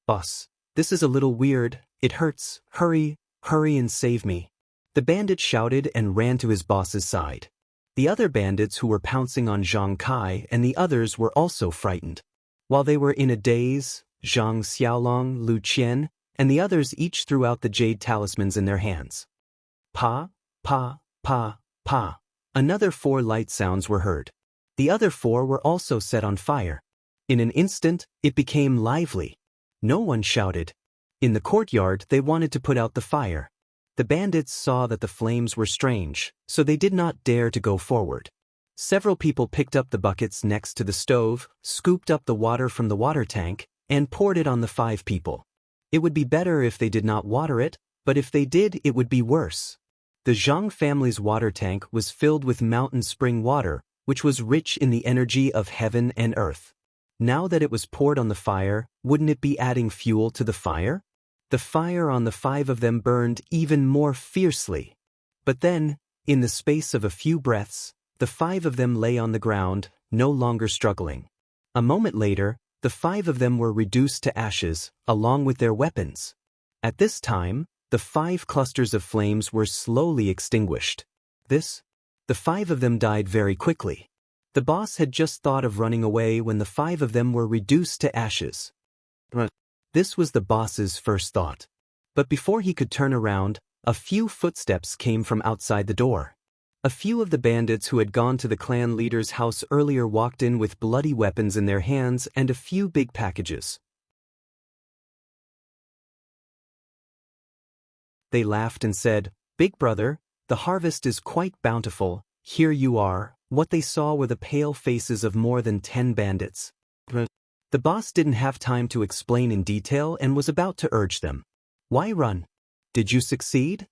Boss, this is a little weird, it hurts, hurry and save me. The bandit shouted and ran to his boss's side. The other bandits who were pouncing on Zhang Kai and the others were also frightened. While they were in a daze, Zhang Xiaolong, Lu Qian, and the others each threw out the jade talismans in their hands. Pa, pa, pa, pa. Another 4 light sounds were heard. The other 4 were also set on fire. In an instant, it became lively. No one shouted. In the courtyard, they wanted to put out the fire. The bandits saw that the flames were strange, so they did not dare to go forward. Several people picked up the buckets next to the stove, scooped up the water from the water tank, and poured it on the 5 people. It would be better if they did not water it, but if they did, it would be worse. The Zhang family's water tank was filled with mountain spring water, which was rich in the energy of heaven and earth. Now that it was poured on the fire, wouldn't it be adding fuel to the fire? The fire on the 5 of them burned even more fiercely. But then, in the space of a few breaths, the 5 of them lay on the ground, no longer struggling. A moment later, the 5 of them were reduced to ashes, along with their weapons. At this time, the 5 clusters of flames were slowly extinguished. The 5 of them died very quickly. The boss had just thought of running away when the 5 of them were reduced to ashes. This was the boss's first thought. But before he could turn around, a few footsteps came from outside the door. A few of the bandits who had gone to the clan leader's house earlier walked in with bloody weapons in their hands and a few big packages. They laughed and said, "Big brother, the harvest is quite bountiful, here you are." What they saw were the pale faces of more than 10 bandits. The boss didn't have time to explain in detail and was about to urge them. Why run? Did you succeed?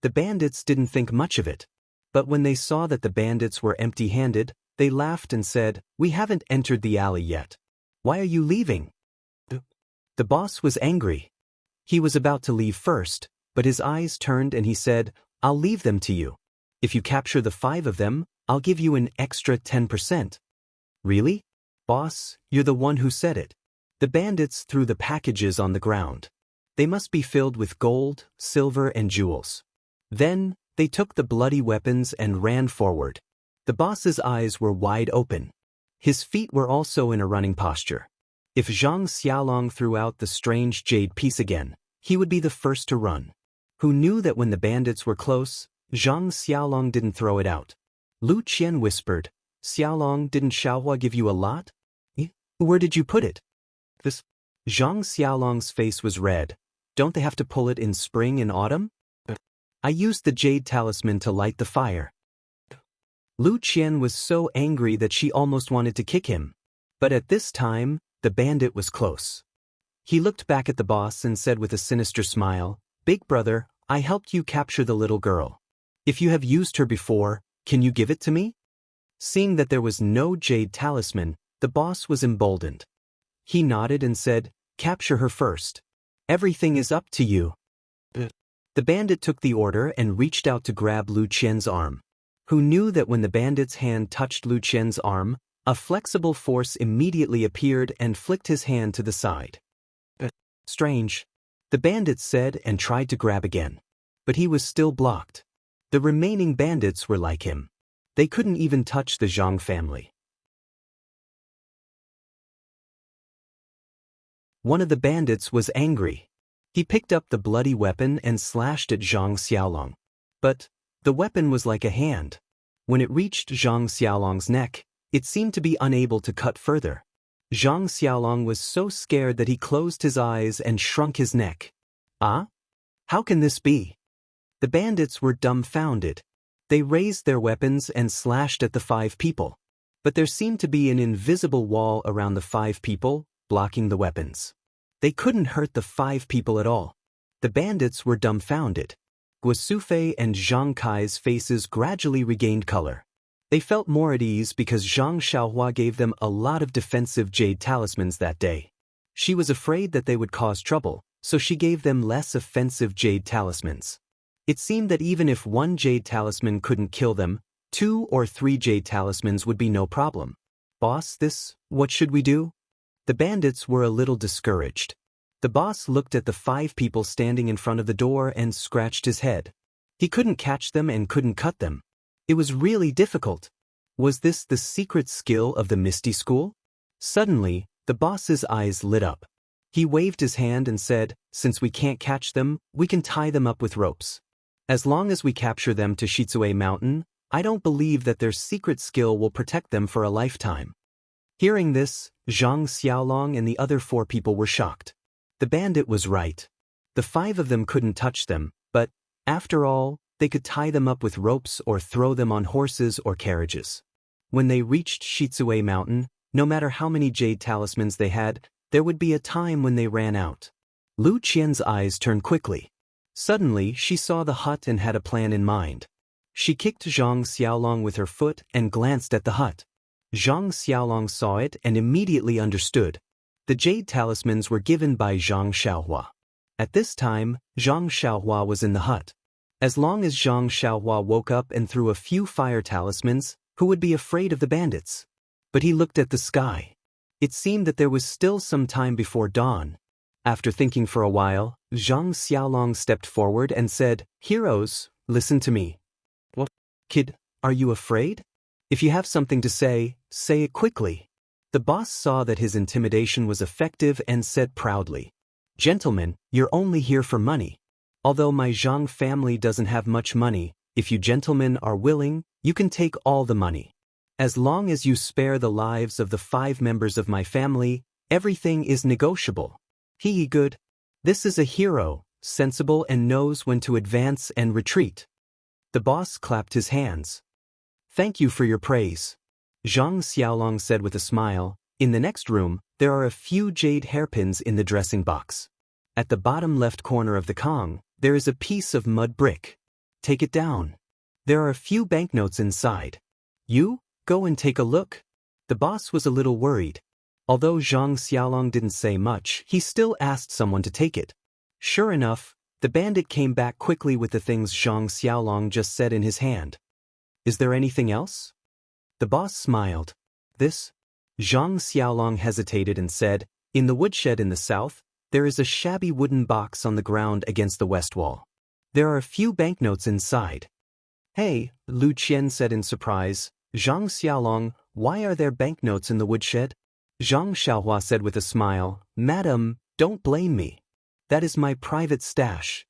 The bandits didn't think much of it. But when they saw that the bandits were empty-handed, they laughed and said, "We haven't entered the alley yet. Why are you leaving?" The boss was angry. He was about to leave first, but his eyes turned and he said, "I'll leave them to you. If you capture the 5 of them, I'll give you an extra 10%. Really? Boss, you're the one who said it. The bandits threw the packages on the ground. They must be filled with gold, silver, and jewels. Then, they took the bloody weapons and ran forward. The boss's eyes were wide open. His feet were also in a running posture. If Zhang Xiaolong threw out the strange jade piece again, he would be the first to run. Who knew that when the bandits were close, Zhang Xiaolong didn't throw it out? Lu Qian whispered, "Xiaolong, didn't Xiaohua give you a lot? Where did you put it?" This. Zhang Xiaolong's face was red. "Don't they have to pull it in spring and autumn?" "I used the jade talisman to light the fire." Lu Qian was so angry that she almost wanted to kick him. But at this time, the bandit was close. He looked back at the boss and said with a sinister smile, "Big brother, I helped you capture the little girl. If you have used her before, can you give it to me?" Seeing that there was no jade talisman, the boss was emboldened. He nodded and said, "Capture her first. Everything is up to you." The bandit took the order and reached out to grab Lu Qian's arm. Who knew that when the bandit's hand touched Lu Qian's arm, a flexible force immediately appeared and flicked his hand to the side. "Strange," the bandit said and tried to grab again. But he was still blocked. The remaining bandits were like him. They couldn't even touch the Zhang family. One of the bandits was angry. He picked up the bloody weapon and slashed at Zhang Xiaolong. But the weapon was like a hand. When it reached Zhang Xiaolong's neck, it seemed to be unable to cut further. Zhang Xiaolong was so scared that he closed his eyes and shrunk his neck. "Ah? How can this be?" The bandits were dumbfounded. They raised their weapons and slashed at the 5 people. But there seemed to be an invisible wall around the 5 people, blocking the weapons. They couldn't hurt the 5 people at all. The bandits were dumbfounded. Guo Sufei and Zhang Kai's faces gradually regained color. They felt more at ease because Zhang Xiaohua gave them a lot of defensive jade talismans that day. She was afraid that they would cause trouble, so she gave them less offensive jade talismans. It seemed that even if 1 jade talisman couldn't kill them, 2 or 3 jade talismans would be no problem. "Boss, what should we do?" The bandits were a little discouraged. The boss looked at the 5 people standing in front of the door and scratched his head. He couldn't catch them and couldn't cut them. It was really difficult. Was this the secret skill of the Misty School? Suddenly, the boss's eyes lit up. He waved his hand and said, "Since we can't catch them, we can tie them up with ropes. As long as we capture them to Shitsue Mountain, I don't believe that their secret skill will protect them for a lifetime." Hearing this, Zhang Xiaolong and the other 4 people were shocked. The bandit was right. The 5 of them couldn't touch them, but, after all, they could tie them up with ropes or throw them on horses or carriages. When they reached Shitsue Mountain, no matter how many jade talismans they had, there would be a time when they ran out. Lu Qian's eyes turned quickly. Suddenly, she saw the hut and had a plan in mind. She kicked Zhang Xiaolong with her foot and glanced at the hut. Zhang Xiaolong saw it and immediately understood. The jade talismans were given by Zhang Xiaohua. At this time, Zhang Xiaohua was in the hut. As long as Zhang Xiaohua woke up and threw a few fire talismans, who would be afraid of the bandits? But he looked at the sky. It seemed that there was still some time before dawn. After thinking for a while, Zhang Xiaolong stepped forward and said, "Heroes, listen to me." "What? Kid, are you afraid? If you have something to say it quickly." The boss saw that his intimidation was effective and said proudly, "Gentlemen, you're only here for money. Although my Zhang family doesn't have much money, if you gentlemen are willing, you can take all the money. As long as you spare the lives of the 5 members of my family, everything is negotiable." He good. This is a hero, sensible and knows when to advance and retreat. The boss clapped his hands. "Thank you for your praise," Zhang Xiaolong said with a smile. "In the next room, there are a few jade hairpins in the dressing box. At the bottom left corner of the Kong, there is a piece of mud brick. Take it down. There are a few banknotes inside. You, go and take a look." The boss was a little worried. Although Zhang Xiaolong didn't say much, he still asked someone to take it. Sure enough, the bandit came back quickly with the things Zhang Xiaolong just said in his hand. "Is there anything else?" The boss smiled. "This?" Zhang Xiaolong hesitated and said, "In the woodshed in the south, there is a shabby wooden box on the ground against the west wall. There are a few banknotes inside." "Hey," Lu Qian said in surprise, "Zhang Xiaolong, why are there banknotes in the woodshed? Zhang Xiaohua said with a smile, Madam, don't blame me. That is my private stash.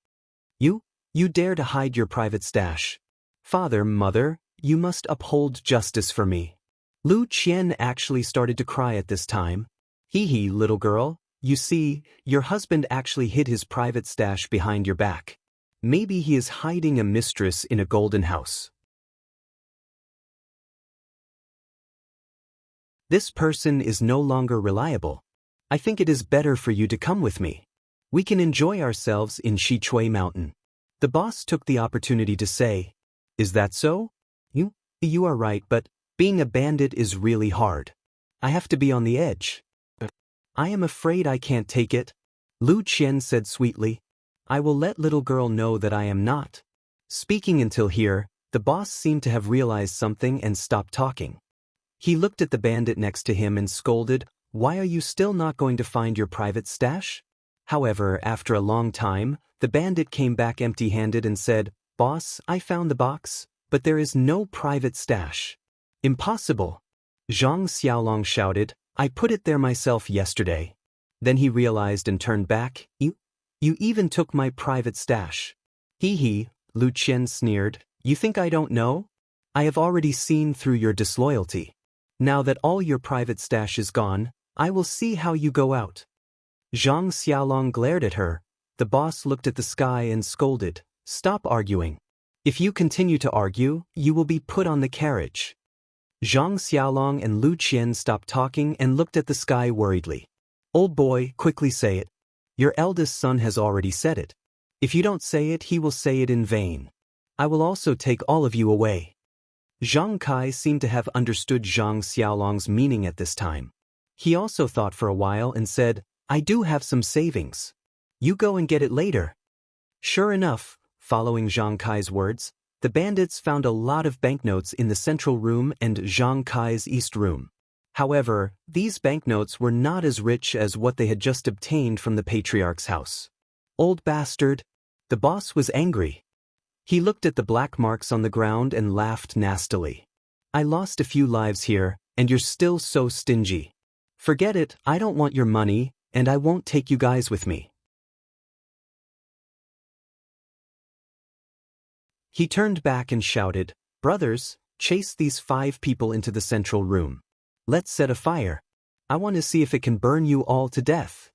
You dare to hide your private stash. Father, mother, you must uphold justice for me. Lu Qian actually started to cry at this time. Hee, little girl, you see, your husband actually hid his private stash behind your back. Maybe he is hiding a mistress in a golden house. This person is no longer reliable. I think it is better for you to come with me. We can enjoy ourselves in Shichui Mountain. The boss took the opportunity to say, Is that so? You are right, but being a bandit is really hard. I have to be on the edge. I am afraid I can't take it. Lu Qian said sweetly. I will let little girl know that I am not. Speaking until here, the boss seemed to have realized something and stopped talking. He looked at the bandit next to him and scolded, Why are you still not going to find your private stash? However, after a long time, the bandit came back empty-handed and said, Boss, I found the box, but there is no private stash. Impossible. Zhang Xiaolong shouted, I put it there myself yesterday. Then he realized and turned back, You even took my private stash. Hee, Lu Qian sneered, You think I don't know? I have already seen through your disloyalty. Now that all your private stash is gone, I will see how you go out. Zhang Xiaolong glared at her. The boss looked at the sky and scolded, Stop arguing. If you continue to argue, you will be put on the carriage. Zhang Xiaolong and Lu Qian stopped talking and looked at the sky worriedly. Old boy, quickly say it. Your eldest son has already said it. If you don't say it, he will say it in vain. I will also take all of you away. Zhang Kai seemed to have understood Zhang Xiaolong's meaning at this time. He also thought for a while and said, I do have some savings. You go and get it later. Sure enough, following Zhang Kai's words, the bandits found a lot of banknotes in the central room and Zhang Kai's east room. However, these banknotes were not as rich as what they had just obtained from the patriarch's house. Old bastard! The boss was angry. He looked at the black marks on the ground and laughed nastily. I lost a few lives here, and you're still so stingy. Forget it, I don't want your money, and I won't take you guys with me. He turned back and shouted, Brothers, chase these 5 people into the central room. Let's set a fire. I want to see if it can burn you all to death.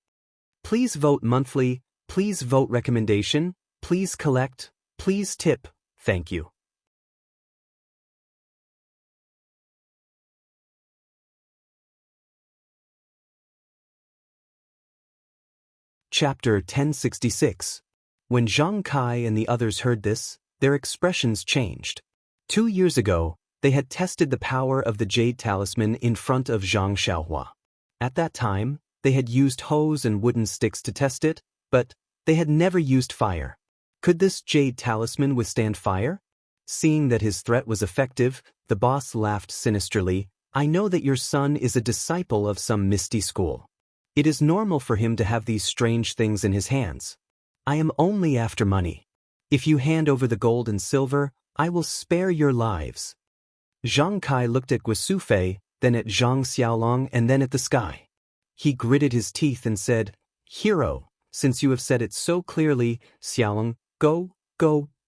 Please vote monthly, please vote recommendation, please collect, please tip, thank you. Chapter 1066. When Zhang Kai and the others heard this, their expressions changed. 2 years ago, they had tested the power of the jade talisman in front of Zhang Xiaohua. At that time, they had used hose and wooden sticks to test it, but they had never used fire. Could this jade talisman withstand fire? Seeing that his threat was effective, the boss laughed sinisterly. I know that your son is a disciple of some misty school. It is normal for him to have these strange things in his hands. I am only after money. If you hand over the gold and silver, I will spare your lives. Zhang Kai looked at Guosufei, then at Zhang Xiaolong and then at the sky. He gritted his teeth and said, Hero, since you have said it so clearly, Xiaolong, go,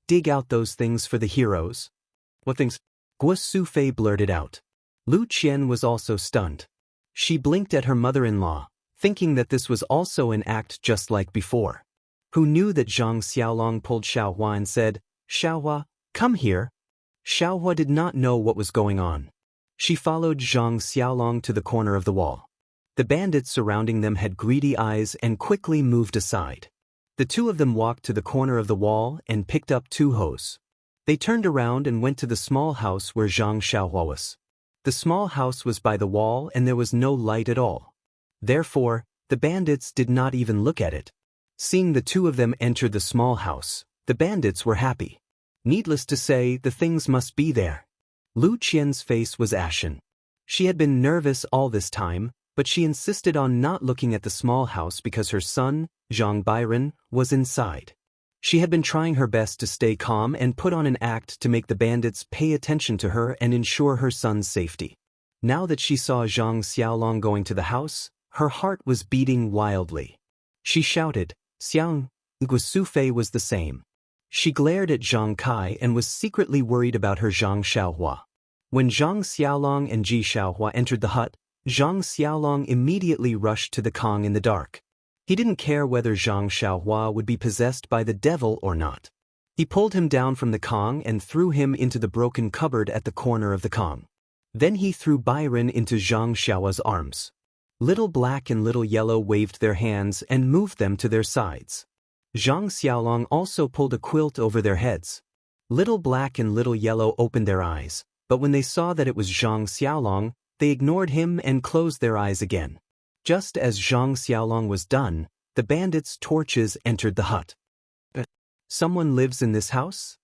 dig out those things for the heroes. What things? Guosufei blurted out. Lu Qian was also stunned. She blinked at her mother-in-law, thinking that this was also an act just like before. Who knew that Zhang Xiaolong pulled Xiaohua and said, Xiaohua, come here. Xiaohua did not know what was going on. She followed Zhang Xiaolong to the corner of the wall. The bandits surrounding them had greedy eyes and quickly moved aside. The two of them walked to the corner of the wall and picked up 2 hose. They turned around and went to the small house where Zhang Xiaohua was. The small house was by the wall and there was no light at all. Therefore, the bandits did not even look at it. Seeing the two of them enter the small house, the bandits were happy. Needless to say, the things must be there. Lu Qian's face was ashen. She had been nervous all this time, but she insisted on not looking at the small house because her son, Zhang Byron, was inside. She had been trying her best to stay calm and put on an act to make the bandits pay attention to her and ensure her son's safety. Now that she saw Zhang Xiaolong going to the house, her heart was beating wildly. She shouted, "Xiang!" Guo Fei was the same. She glared at Zhang Kai and was secretly worried about her Zhang Xiaohua. When Zhang Xiaolong and Ji Xiaohua entered the hut, Zhang Xiaolong immediately rushed to the Kong in the dark. He didn't care whether Zhang Xiaohua would be possessed by the devil or not. He pulled him down from the Kong and threw him into the broken cupboard at the corner of the Kong. Then he threw Byron into Zhang Xiaohua's arms. Little Black and Little Yellow waved their hands and moved them to their sides. Zhang Xiaolong also pulled a quilt over their heads. Little Black and Little Yellow opened their eyes, but when they saw that it was Zhang Xiaolong, they ignored him and closed their eyes again. Just as Zhang Xiaolong was done, the bandits' torches entered the hut. "Someone lives in this house?"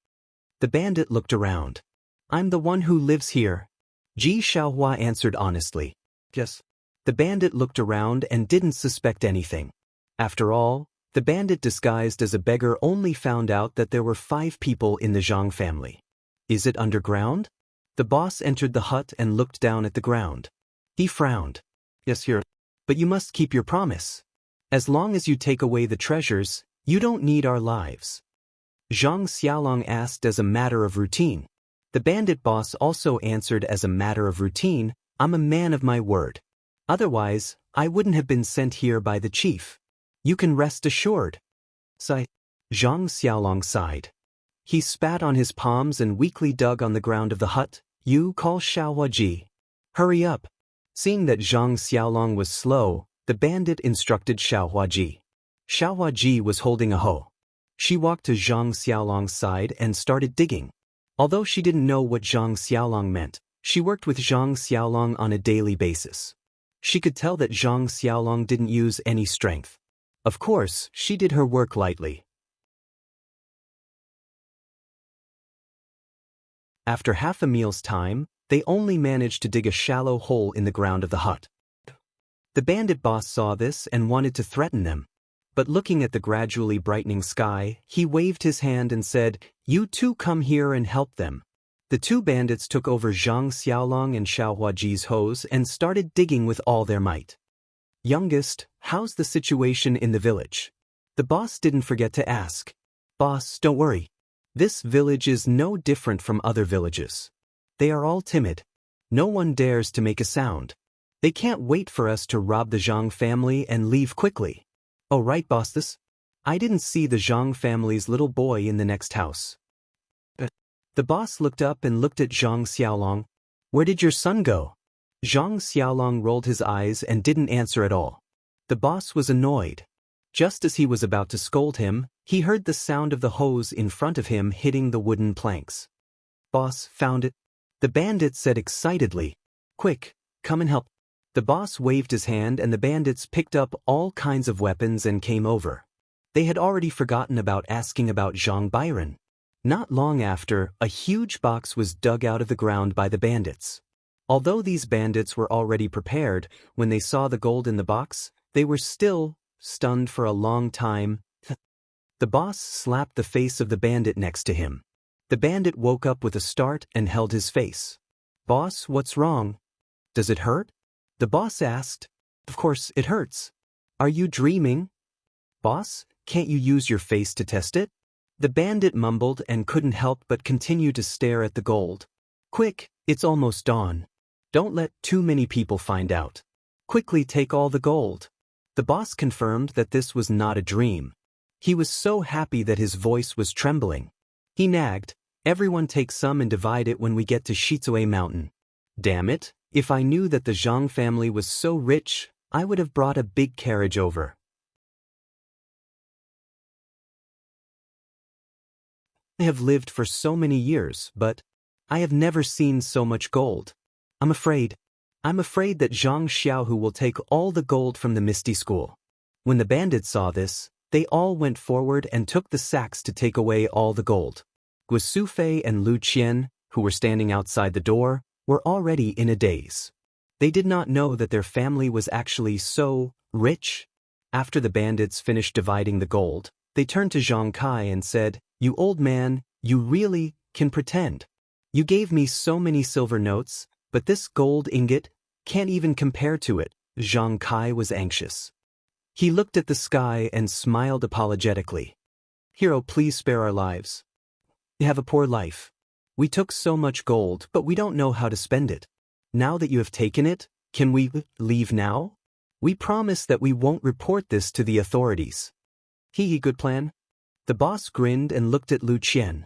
The bandit looked around. "I'm the one who lives here." Ji Xiaohua answered honestly. "Yes." The bandit looked around and didn't suspect anything. After all, the bandit disguised as a beggar only found out that there were 5 people in the Zhang family. "Is it underground?" The boss entered the hut and looked down at the ground. He frowned. "Yes, here. But you must keep your promise. As long as you take away the treasures, you don't need our lives." Zhang Xiaolong asked as a matter of routine. The bandit boss also answered as a matter of routine, "I'm a man of my word. Otherwise, I wouldn't have been sent here by the chief. You can rest assured." Sigh. Zhang Xiaolong sighed. He spat on his palms and weakly dug on the ground of the hut. "You call Xiaohua Ji. Hurry up." Seeing that Zhang Xiaolong was slow, the bandit instructed Xiaohua Ji. Xiaohua Ji was holding a hoe. She walked to Zhang Xiaolong's side and started digging. Although she didn't know what Zhang Xiaolong meant, she worked with Zhang Xiaolong on a daily basis. She could tell that Zhang Xiaolong didn't use any strength. Of course, she did her work lightly. After half a meal's time, they only managed to dig a shallow hole in the ground of the hut. The bandit boss saw this and wanted to threaten them. But looking at the gradually brightening sky, he waved his hand and said, "You two come here and help them." The 2 bandits took over Zhang Xiaolong and Xiaohua Ji's hoes and started digging with all their might. "Youngest, how's the situation in the village?" The boss didn't forget to ask. "Boss, don't worry. This village is no different from other villages. They are all timid. No one dares to make a sound. They can't wait for us to rob the Zhang family and leave quickly." "Oh right, boss, this? I didn't see the Zhang family's little boy in the next house." The boss looked up and looked at Zhang Xiaolong. "Where did your son go?" Zhang Xiaolong rolled his eyes and didn't answer at all. The boss was annoyed. Just as he was about to scold him, he heard the sound of the hose in front of him hitting the wooden planks. "Boss, found it," the bandit said excitedly. "Quick, come and help." The boss waved his hand and the bandits picked up all kinds of weapons and came over. They had already forgotten about asking about Zhang Byron. Not long after, a huge box was dug out of the ground by the bandits. Although these bandits were already prepared, when they saw the gold in the box, they were still stunned for a long time. The boss slapped the face of the bandit next to him. The bandit woke up with a start and held his face. "Boss, what's wrong? Does it hurt?" The boss asked. "Of course, it hurts. Are you dreaming?" "Boss, can't you use your face to test it?" The bandit mumbled and couldn't help but continue to stare at the gold. "Quick, it's almost dawn. Don't let too many people find out. Quickly take all the gold." The boss confirmed that this was not a dream. He was so happy that his voice was trembling. He nagged, "Everyone take some and divide it when we get to Shizue Mountain." Damn it, if I knew that the Zhang family was so rich, I would have brought a big carriage over. I have lived for so many years, but I have never seen so much gold. I'm afraid that Zhang Xiaohu will take all the gold from the Misty School. When the bandits saw this, they all went forward and took the sacks to take away all the gold. Guo Fei and Lu Qian, who were standing outside the door, were already in a daze. They did not know that their family was actually so rich. After the bandits finished dividing the gold, they turned to Zhang Kai and said, "You old man, you really can pretend. You gave me so many silver notes, But this gold ingot can't even compare to it. Zhang Kai was anxious. He looked at the sky and smiled apologetically. Hero, please spare our lives. You have a poor life. We took so much gold, but we don't know how to spend it. Now that you have taken it, can we leave now? We promise that we won't report this to the authorities. Good plan. The boss grinned and looked at Lu Qian.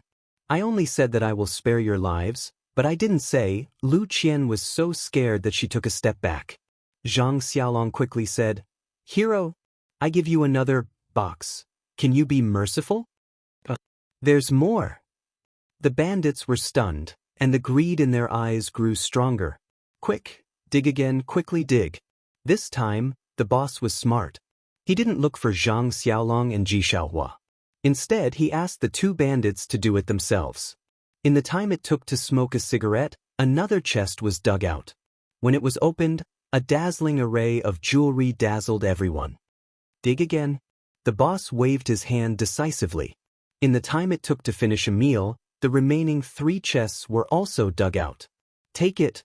I only said that I will spare your lives, but I didn't say. Lu Qian was so scared that she took a step back. Zhang Xiaolong quickly said, Hero, I give you another box. Can you be merciful? There's more. The bandits were stunned, and the greed in their eyes grew stronger. Quick, dig again, quickly dig. This time, the boss was smart. He didn't look for Zhang Xiaolong and Ji Xiaohua. Instead, he asked the two bandits to do it themselves. In the time it took to smoke a cigarette, another chest was dug out. When it was opened, a dazzling array of jewelry dazzled everyone. Dig again. The boss waved his hand decisively. In the time it took to finish a meal, the remaining 3 chests were also dug out. Take it.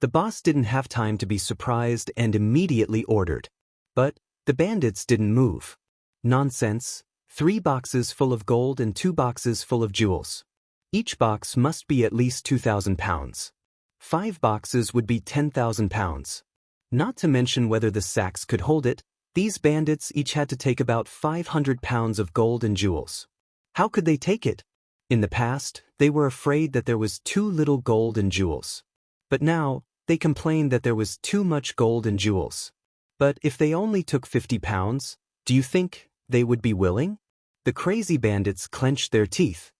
The boss didn't have time to be surprised and immediately ordered. But the bandits didn't move. Nonsense. 3 boxes full of gold and 2 boxes full of jewels. Each box must be at least 2,000 pounds. 5 boxes would be 10,000 pounds. Not to mention whether the sacks could hold it, these bandits each had to take about 500 pounds of gold and jewels. How could they take it? In the past, they were afraid that there was too little gold and jewels. But now, they complained that there was too much gold and jewels. But if they only took 50 pounds, do you think they would be willing? The crazy bandits clenched their teeth.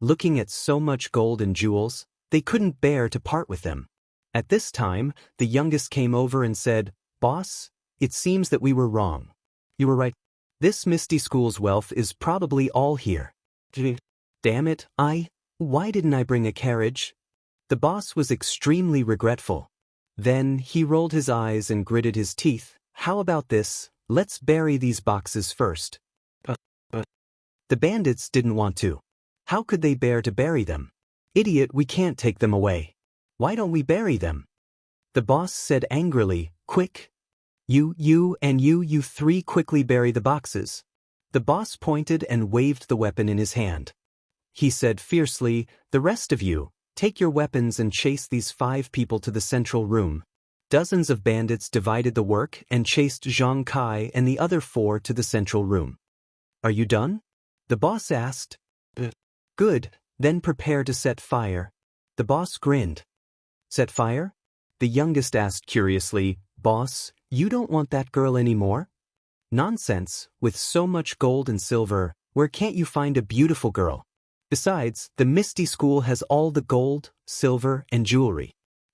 Looking at so much gold and jewels, they couldn't bear to part with them. At this time, the youngest came over and said, Boss, it seems that we were wrong. You were right. This Misty School's wealth is probably all here. Damn it, why didn't I bring a carriage? The boss was extremely regretful. Then he rolled his eyes and gritted his teeth. How about this? Let's bury these boxes first. The bandits didn't want to. How could they bear to bury them? Idiot, we can't take them away. Why don't we bury them? The boss said angrily, Quick. You 3 quickly bury the boxes. The boss pointed and waved the weapon in his hand. He said fiercely, The rest of you, take your weapons and chase these 5 people to the central room. Dozens of bandits divided the work and chased Zhang Kai and the other 4 to the central room. Are you done? The boss asked. Good, then prepare to set fire. The boss grinned. Set fire? The youngest asked curiously, Boss, you don't want that girl anymore? Nonsense, with so much gold and silver, where can't you find a beautiful girl? Besides, the Misty School has all the gold, silver, and jewelry.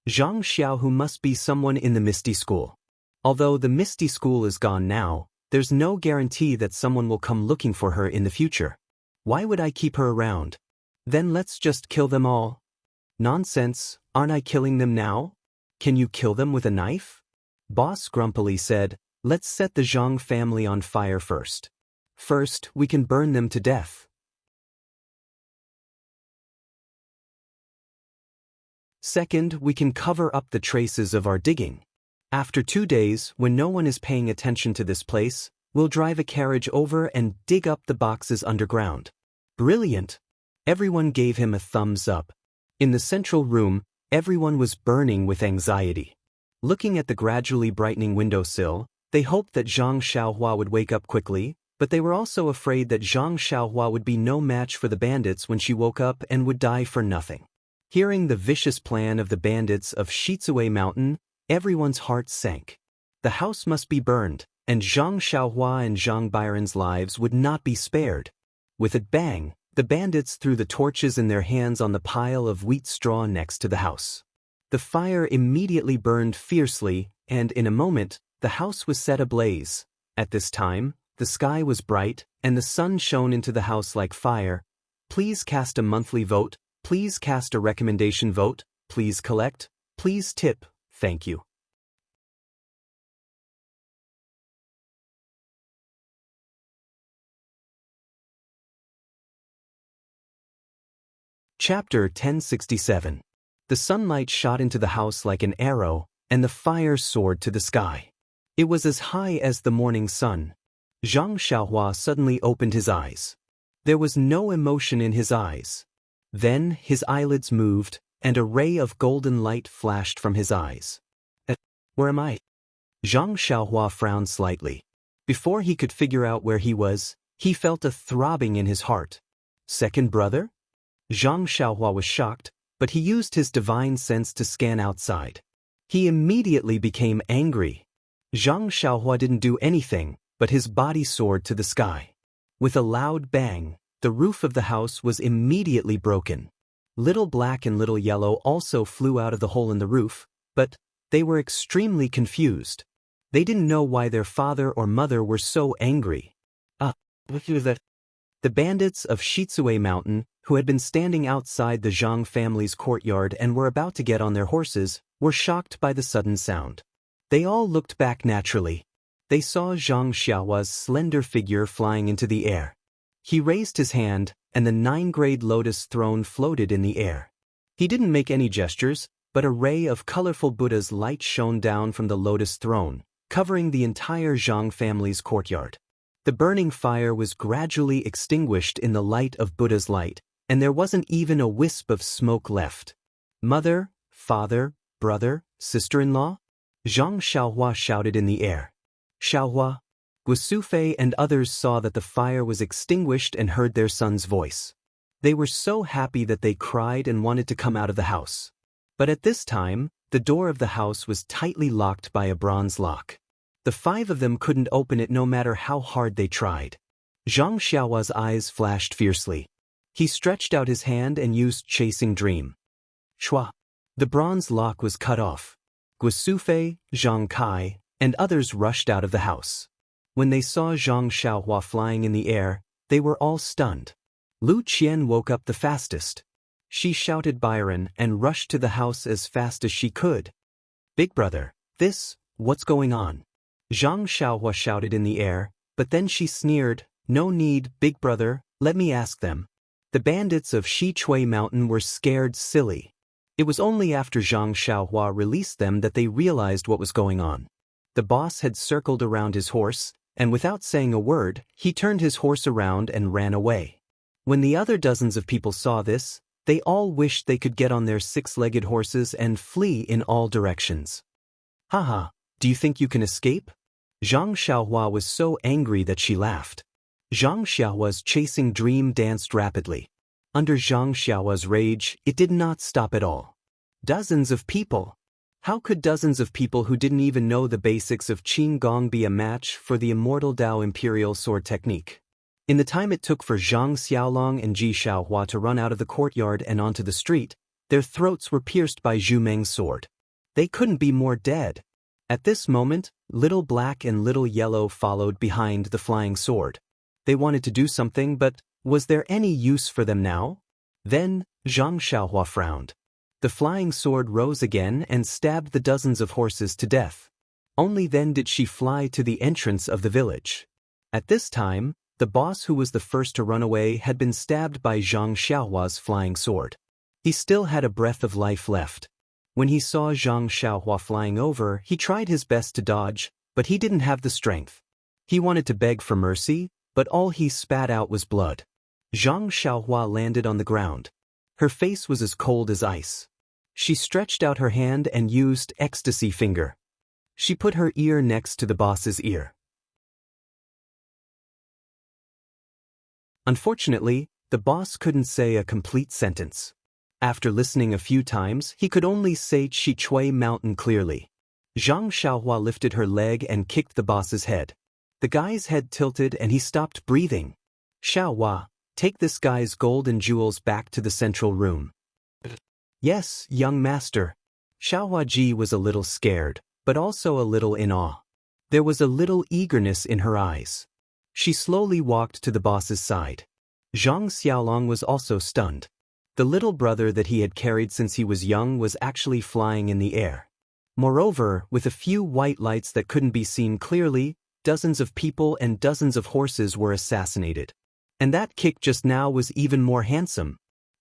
Zhang Xiaohu must be someone in the Misty School. Although the Misty School is gone now, there's no guarantee that someone will come looking for her in the future. Why would I keep her around? Then let's just kill them all. Nonsense, aren't I killing them now? Can you kill them with a knife? Boss grumpily said, Let's set the Zhang family on fire first. First, we can burn them to death. Second, we can cover up the traces of our digging. After 2 days, when no one is paying attention to this place, we'll drive a carriage over and dig up the boxes underground. Brilliant! Everyone gave him a thumbs up. In the central room, everyone was burning with anxiety. Looking at the gradually brightening windowsill, they hoped that Zhang Xiaohua would wake up quickly, but they were also afraid that Zhang Xiaohua would be no match for the bandits when she woke up and would die for nothing. Hearing the vicious plan of the bandits of Shizue Mountain, everyone's heart sank. The house must be burned, and Zhang Xiaohua and Zhang Byron's lives would not be spared. With a bang, the bandits threw the torches in their hands on the pile of wheat straw next to the house. The fire immediately burned fiercely, and in a moment, the house was set ablaze. At this time, the sky was bright, and the sun shone into the house like fire. Please cast a monthly vote. Please cast a recommendation vote. Please collect. Please tip. Thank you. Chapter 1067. The sunlight shot into the house like an arrow, and the fire soared to the sky. It was as high as the morning sun. Zhang Xiaohua suddenly opened his eyes. There was no emotion in his eyes. Then his eyelids moved, and a ray of golden light flashed from his eyes. Where am I? Zhang Xiaohua frowned slightly. Before he could figure out where he was, he felt a throbbing in his heart. Second brother? Zhang Xiaohua was shocked, but he used his divine sense to scan outside. He immediately became angry. Zhang Xiaohua didn't do anything, but his body soared to the sky. With a loud bang, the roof of the house was immediately broken. Little Black and Little Yellow also flew out of the hole in the roof, but they were extremely confused. They didn't know why their father or mother were so angry. The bandits of Shitsue Mountain, who had been standing outside the Zhang family's courtyard and were about to get on their horses, were shocked by the sudden sound. They all looked back naturally. They saw Zhang Xiaohua's slender figure flying into the air. He raised his hand, and the 9-grade lotus throne floated in the air. He didn't make any gestures, but a ray of colorful Buddha's light shone down from the lotus throne, covering the entire Zhang family's courtyard. The burning fire was gradually extinguished in the light of Buddha's light, and there wasn't even a wisp of smoke left. Mother, father, brother, sister-in-law? Zhang Xiaohua shouted in the air. Xiaohua. Guosufei and others saw that the fire was extinguished and heard their son's voice. They were so happy that they cried and wanted to come out of the house. But at this time, the door of the house was tightly locked by a bronze lock. The 5 of them couldn't open it no matter how hard they tried. Zhang Xiaohua's eyes flashed fiercely. He stretched out his hand and used Chasing Dream. Shua. The bronze lock was cut off. Guosufei, Zhang Kai, and others rushed out of the house. When they saw Zhang Xiaohua flying in the air, they were all stunned. Lu Qian woke up the fastest. She shouted Byron and rushed to the house as fast as she could. Big brother, what's going on? Zhang Xiaohua shouted in the air, but then she sneered, no need, big brother, let me ask them. The bandits of Shichui Mountain were scared silly. It was only after Zhang Xiaohua released them that they realized what was going on. The boss had circled around his horse, and without saying a word, he turned his horse around and ran away. When the other dozens of people saw this, they all wished they could get on their 6-legged horses and flee in all directions. Haha, do you think you can escape? Zhang Xiaohua was so angry that she laughed. Zhang Xiaohua's Chasing Dream danced rapidly. Under Zhang Xiaohua's rage, it did not stop at all. Dozens of people. How could dozens of people who didn't even know the basics of Qin Gong be a match for the immortal Dao Imperial Sword technique? In the time it took for Zhang Xiaolong and Ji Xiaohua to run out of the courtyard and onto the street, their throats were pierced by Zhu Meng's sword. They couldn't be more dead. At this moment, Little Black and Little Yellow followed behind the flying sword. They wanted to do something, but was there any use for them now? Then, Zhang Xiaohua frowned. The flying sword rose again and stabbed the dozens of horses to death. Only then did she fly to the entrance of the village. At this time, the boss who was the first to run away had been stabbed by Zhang Xiaohua's flying sword. He still had a breath of life left. When he saw Zhang Xiaohua flying over, he tried his best to dodge, but he didn't have the strength. He wanted to beg for mercy, but all he spat out was blood. Zhang Xiaohua landed on the ground. Her face was as cold as ice. She stretched out her hand and used ecstasy finger. She put her ear next to the boss's ear. Unfortunately, the boss couldn't say a complete sentence. After listening a few times, he could only say Shichui Mountain clearly. Zhang Xiaohua lifted her leg and kicked the boss's head. The guy's head tilted and he stopped breathing. Xiaohua, take this guy's gold and jewels back to the central room. Yes, young master. Xiaohua Ji was a little scared, but also a little in awe. There was a little eagerness in her eyes. She slowly walked to the boss's side. Zhang Xiaolong was also stunned. The little brother that he had carried since he was young was actually flying in the air. Moreover, with a few white lights that couldn't be seen clearly, dozens of people and dozens of horses were assassinated. And that kick just now was even more handsome.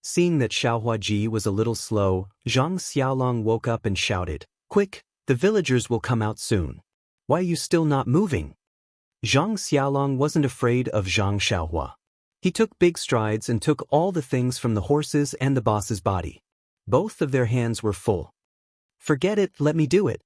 Seeing that Xiaohua Ji was a little slow, Zhang Xiaolong woke up and shouted, "Quick, the villagers will come out soon. Why are you still not moving?" Zhang Xiaolong wasn't afraid of Zhang Xiaohua. He took big strides and took all the things from the horses and the boss's body. Both of their hands were full. "Forget it, let me do it."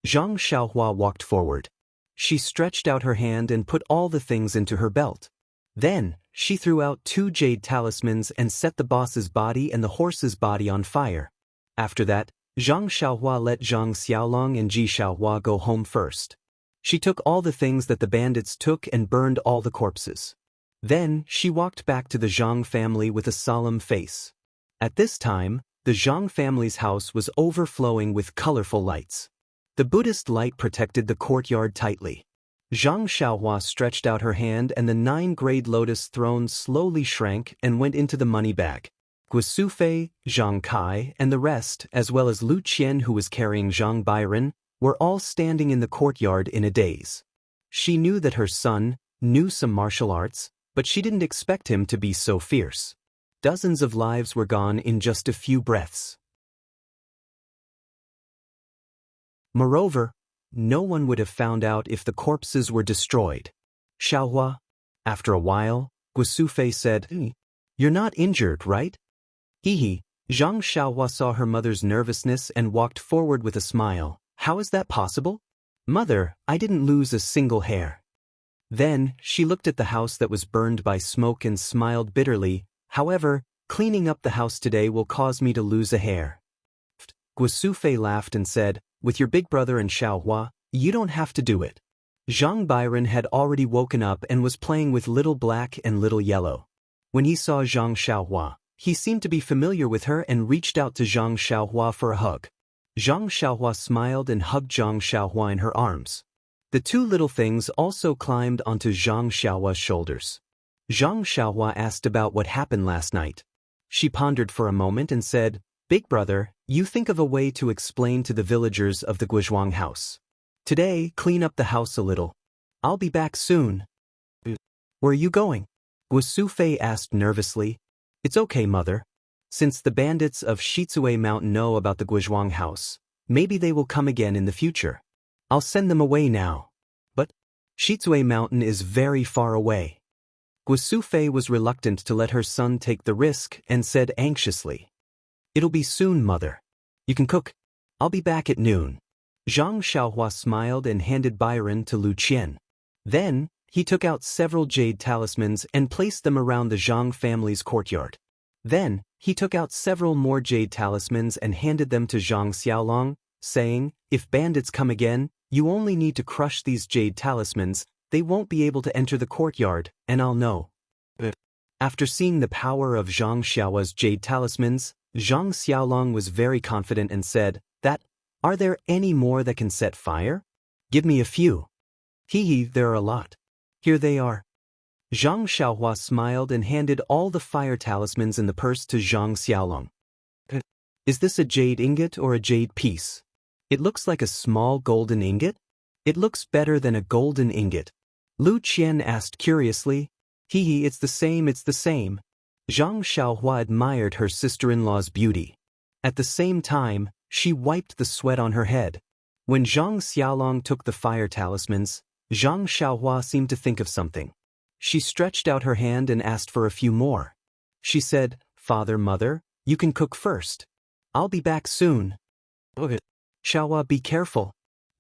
Zhang Xiaohua walked forward. She stretched out her hand and put all the things into her belt. Then, she threw out 2 jade talismans and set the boss's body and the horse's body on fire. After that, Zhang Xiaohua let Zhang Xiaolong and Ji Xiaohua go home first. She took all the things that the bandits took and burned all the corpses. Then, she walked back to the Zhang family with a solemn face. At this time, the Zhang family's house was overflowing with colorful lights. The Buddhist light protected the courtyard tightly. Zhang Xiaohua stretched out her hand and the 9-grade lotus throne slowly shrank and went into the money bag. Guosufei, Zhang Kai, and the rest, as well as Lu Qian who was carrying Zhang Byron, were all standing in the courtyard in a daze. She knew that her son knew some martial arts, but she didn't expect him to be so fierce. Dozens of lives were gone in just a few breaths. Moreover, no one would have found out if the corpses were destroyed. "Xiaohua." After a while, Guosufei said, "You're not injured, right?" Hehe. Zhang Xiaohua saw her mother's nervousness and walked forward with a smile. "How is that possible?" "Mother, I didn't lose a single hair." Then, she looked at the house that was burned by smoke and smiled bitterly. "However, cleaning up the house today will cause me to lose a hair." Guosufei laughed and said, "With your big brother and Xiaohua, you don't have to do it." Zhang Byron had already woken up and was playing with Little Black and Little Yellow. When he saw Zhang Xiaohua, he seemed to be familiar with her and reached out to Zhang Xiaohua for a hug. Zhang Xiaohua smiled and hugged Zhang Xiaohua in her arms. The 2 little things also climbed onto Zhang Xiaohua's shoulders. Zhang Xiaohua asked about what happened last night. She pondered for a moment and said, "Big brother, you think of a way to explain to the villagers of the Guizhuang house. Today, clean up the house a little. I'll be back soon." "Where are you going?" Guosufei asked nervously. "It's okay, mother. Since the bandits of Shizue Mountain know about the Guizhuang house, maybe they will come again in the future. I'll send them away now." "But Shizue Mountain is very far away." Guosufei was reluctant to let her son take the risk and said anxiously, "It'll be soon, mother. You can cook. I'll be back at noon." Zhang Xiaohua smiled and handed Byron to Lu Qian. Then, he took out several jade talismans and placed them around the Zhang family's courtyard. Then, he took out several more jade talismans and handed them to Zhang Xiaolong, saying, "If bandits come again, you only need to crush these jade talismans. They won't be able to enter the courtyard, and I'll know." After seeing the power of Zhang Xiaohua's jade talismans, Zhang Xiaolong was very confident and said, "Are there any more that can set fire? Give me a few." "Hehe, there are a lot. Here they are." Zhang Xiaohua smiled and handed all the fire talismans in the purse to Zhang Xiaolong. "Is this a jade ingot or a jade piece? It looks like a small golden ingot." "It looks better than a golden ingot." Lu Qian asked curiously. "Hehe, it's the same, it's the same." Zhang Xiaohua admired her sister-in-law's beauty. At the same time, she wiped the sweat on her head. When Zhang Xiaolong took the fire talismans, Zhang Xiaohua seemed to think of something. She stretched out her hand and asked for a few more. She said, "Father, mother, you can cook first. I'll be back soon." "Okay. Xiaohua, be careful."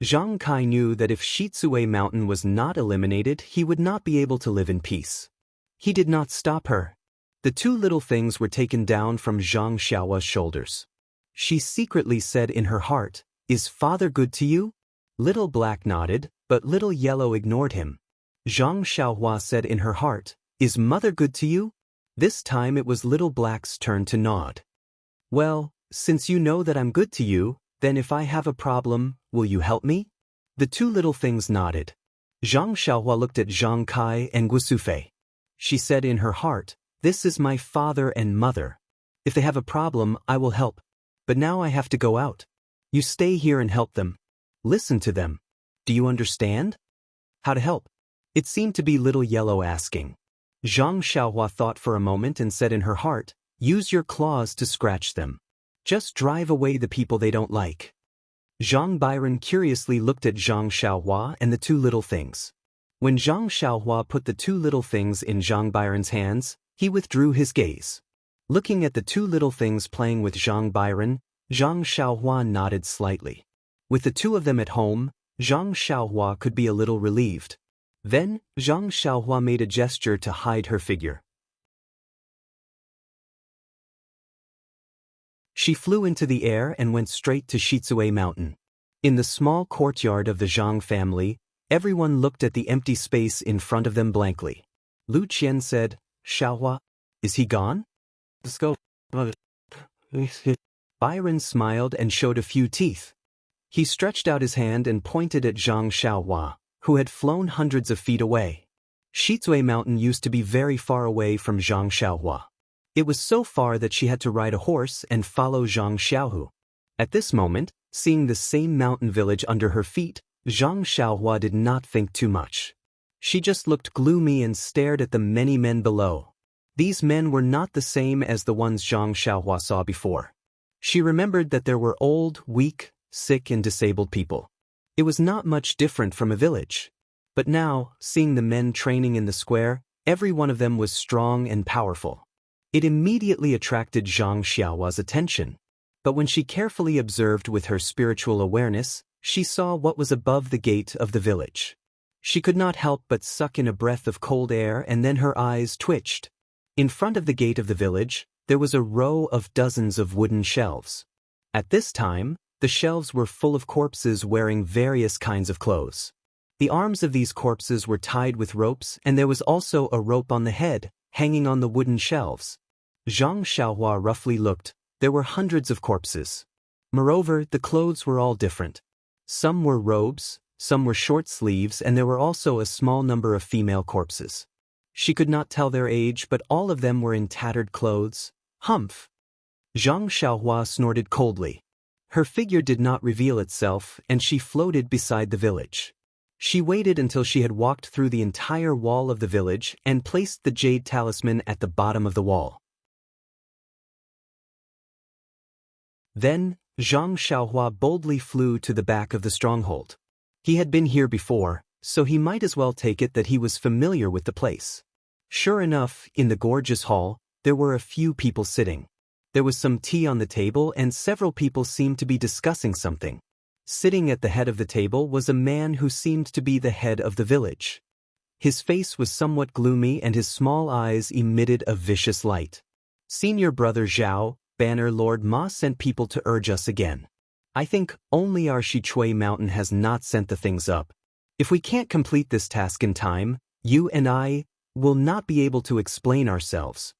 Zhang Kai knew that if Shizue Mountain was not eliminated, he would not be able to live in peace. He did not stop her. The 2 little things were taken down from Zhang Xiaohua's shoulders. She secretly said in her heart, "Is father good to you?" Little Black nodded, but Little Yellow ignored him. Zhang Xiaohua said in her heart, "Is mother good to you?" This time it was Little Black's turn to nod. "Well, since you know that I'm good to you, then if I have a problem, will you help me?" The 2 little things nodded. Zhang Xiaohua looked at Zhang Kai and Guosufei. She said in her heart, "This is my father and mother. If they have a problem, I will help. But now I have to go out. You stay here and help them. Listen to them. Do you understand?" "How to help?" It seemed to be Little Yellow asking. Zhang Xiaohua thought for a moment and said in her heart, Use your claws to scratch them. Just drive away the people they don't like. Zhang Byron curiously looked at Zhang Xiaohua and the two little things. When Zhang Xiaohua put the two little things in Zhang Byron's hands, he withdrew his gaze. Looking at the two little things playing with Zhang Byron, Zhang Xiaohua nodded slightly. With the two of them at home, Zhang Xiaohua could be a little relieved. Then, Zhang Xiaohua made a gesture to hide her figure. She flew into the air and went straight to Shizue Mountain. In the small courtyard of the Zhang family, everyone looked at the empty space in front of them blankly. Lu Qian said, "Xiaohua, is he gone?" "Let's go." Byron smiled and showed a few teeth. He stretched out his hand and pointed at Zhang Xiaohua, who had flown hundreds of feet away. Shizue Mountain used to be very far away from Zhang Xiaohua. It was so far that she had to ride a horse and follow Zhang Xiaohu. At this moment, seeing the same mountain village under her feet, Zhang Xiaohua did not think too much. She just looked gloomy and stared at the many men below. These men were not the same as the ones Zhang Xiaohua saw before. She remembered that there were old, weak, sick and disabled people. It was not much different from a village. But now, seeing the men training in the square, every one of them was strong and powerful. It immediately attracted Zhang Xiaohua's attention. But when she carefully observed with her spiritual awareness, she saw what was above the gate of the village. She could not help but suck in a breath of cold air, and then her eyes twitched. In front of the gate of the village, there was a row of dozens of wooden shelves. At this time, the shelves were full of corpses wearing various kinds of clothes. The arms of these corpses were tied with ropes, and there was also a rope on the head, hanging on the wooden shelves. Zhang Xiaohua roughly looked. There were hundreds of corpses. Moreover, the clothes were all different. Some were robes, some were short sleeves, and there were also a small number of female corpses. She could not tell their age, but all of them were in tattered clothes. Humph! Zhang Xiaohua snorted coldly. Her figure did not reveal itself, and she floated beside the village. She waited until she had walked through the entire wall of the village and placed the jade talisman at the bottom of the wall. Then, Zhang Xiaohua boldly flew to the back of the stronghold. He had been here before, so he might as well take it that he was familiar with the place. Sure enough, in the gorgeous hall, there were a few people sitting. There was some tea on the table, and several people seemed to be discussing something. Sitting at the head of the table was a man who seemed to be the head of the village. His face was somewhat gloomy and his small eyes emitted a vicious light. "Senior brother Zhao, Banner Lord Ma sent people to urge us again. I think only our Shichui Mountain has not sent the things up. If we can't complete this task in time, you and I will not be able to explain ourselves."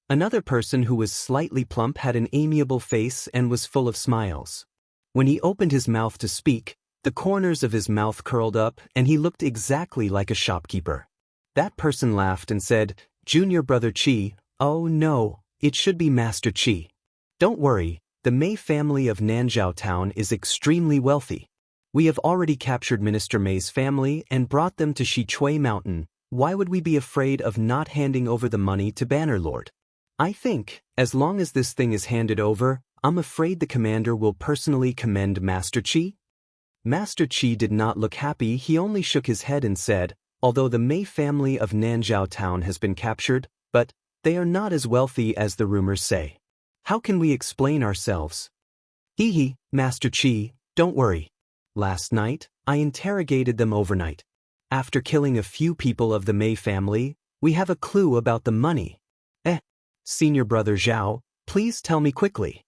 Another person who was slightly plump had an amiable face and was full of smiles. When he opened his mouth to speak, the corners of his mouth curled up and he looked exactly like a shopkeeper. That person laughed and said, "Junior brother Qi, oh no, it should be Master Qi. Don't worry, the Mei family of Nanzhao Town is extremely wealthy. We have already captured Minister Mei's family and brought them to Shichui Mountain. Why would we be afraid of not handing over the money to Bannerlord? I think, as long as this thing is handed over, I'm afraid the commander will personally commend Master Qi." Master Qi did not look happy. He only shook his head and said, "Although the Mei family of Nanzhao Town has been captured, but they are not as wealthy as the rumors say. How can we explain ourselves?" "Hee, Master Qi, don't worry. Last night, I interrogated them overnight. After killing a few people of the Mei family, we have a clue about the money." Senior brother Zhao, please tell me quickly.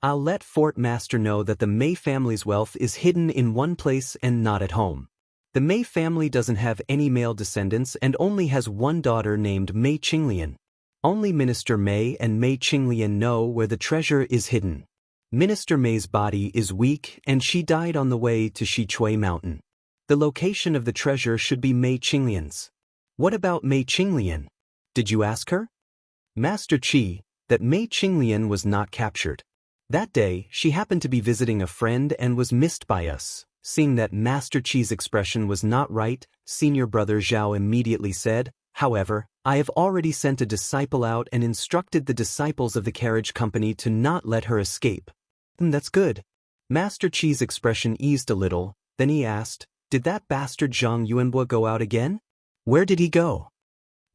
I'll let Fort Master know that the Mei family's wealth is hidden in one place and not at home. The Mei family doesn't have any male descendants and only has one daughter named Mei Qinglian. Only Minister Mei and Mei Qinglian know where the treasure is hidden. Minister Mei's body is weak and she died on the way to Shichui Mountain. The location of the treasure should be Mei Qinglian's. What about Mei Qinglian? Did you ask her? Master Qi, that Mei Qinglian was not captured. That day, she happened to be visiting a friend and was missed by us. Seeing that Master Qi's expression was not right, Senior brother Zhao immediately said, "However, I have already sent a disciple out and instructed the disciples of the carriage company to not let her escape. That's good. Master Qi's expression eased a little, then he asked, did that bastard Zhang Yuanbo go out again? Where did he go?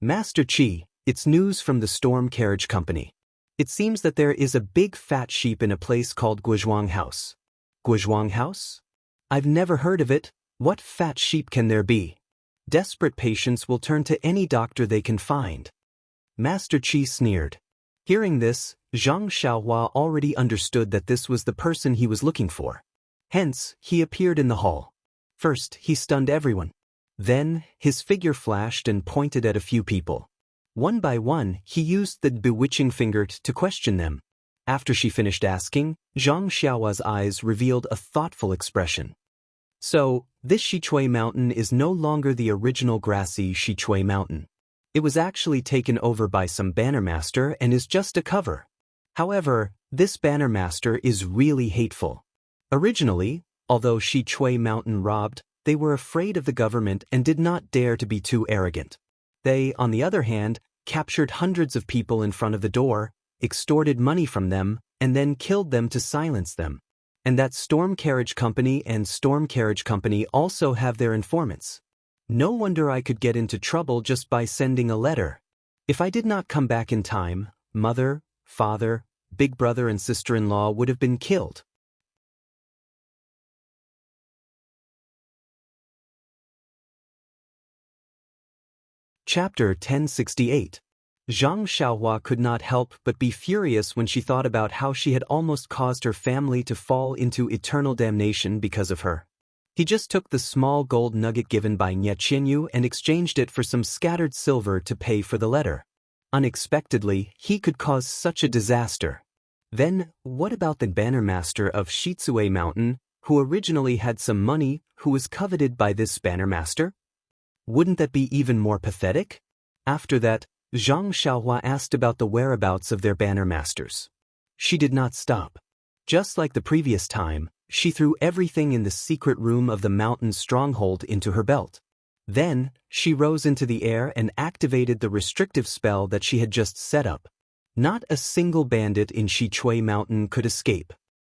Master Qi, it's news from the Storm Carriage Company. It seems that there is a big fat sheep in a place called Guizhuang House. Guizhuang House? I've never heard of it. What fat sheep can there be? Desperate patients will turn to any doctor they can find. Master Qi sneered. Hearing this, Zhang Xiaohua already understood that this was the person he was looking for. Hence, he appeared in the hall. First, he stunned everyone. Then, his figure flashed and pointed at a few people. One by one, he used the bewitching finger to question them. After she finished asking, Zhang Xiaohua's eyes revealed a thoughtful expression. So, this Shichui Mountain is no longer the original grassy Shichui Mountain. It was actually taken over by some bannermaster and is just a cover. However, this bannermaster is really hateful. Originally, although Shichui Mountain robbed, they were afraid of the government and did not dare to be too arrogant. They, on the other hand, captured hundreds of people in front of the door, extorted money from them, and then killed them to silence them. And that Storm Carriage Company and Storm Carriage Company also have their informants. No wonder I could get into trouble just by sending a letter. If I did not come back in time, mother, father, big brother and sister-in-law would have been killed. Chapter 1068. Zhang Xiaohua could not help but be furious when she thought about how she had almost caused her family to fall into eternal damnation because of her. He just took the small gold nugget given by Nie Qianyu and exchanged it for some scattered silver to pay for the letter. Unexpectedly, he could cause such a disaster. Then, what about the bannermaster of Shichui Mountain, who originally had some money, who was coveted by this bannermaster? Wouldn't that be even more pathetic? After that, Zhang Xiaohua asked about the whereabouts of their bannermasters. She did not stop. Just like the previous time, she threw everything in the secret room of the mountain stronghold into her belt. Then, she rose into the air and activated the restrictive spell that she had just set up. Not a single bandit in Shichui Mountain could escape.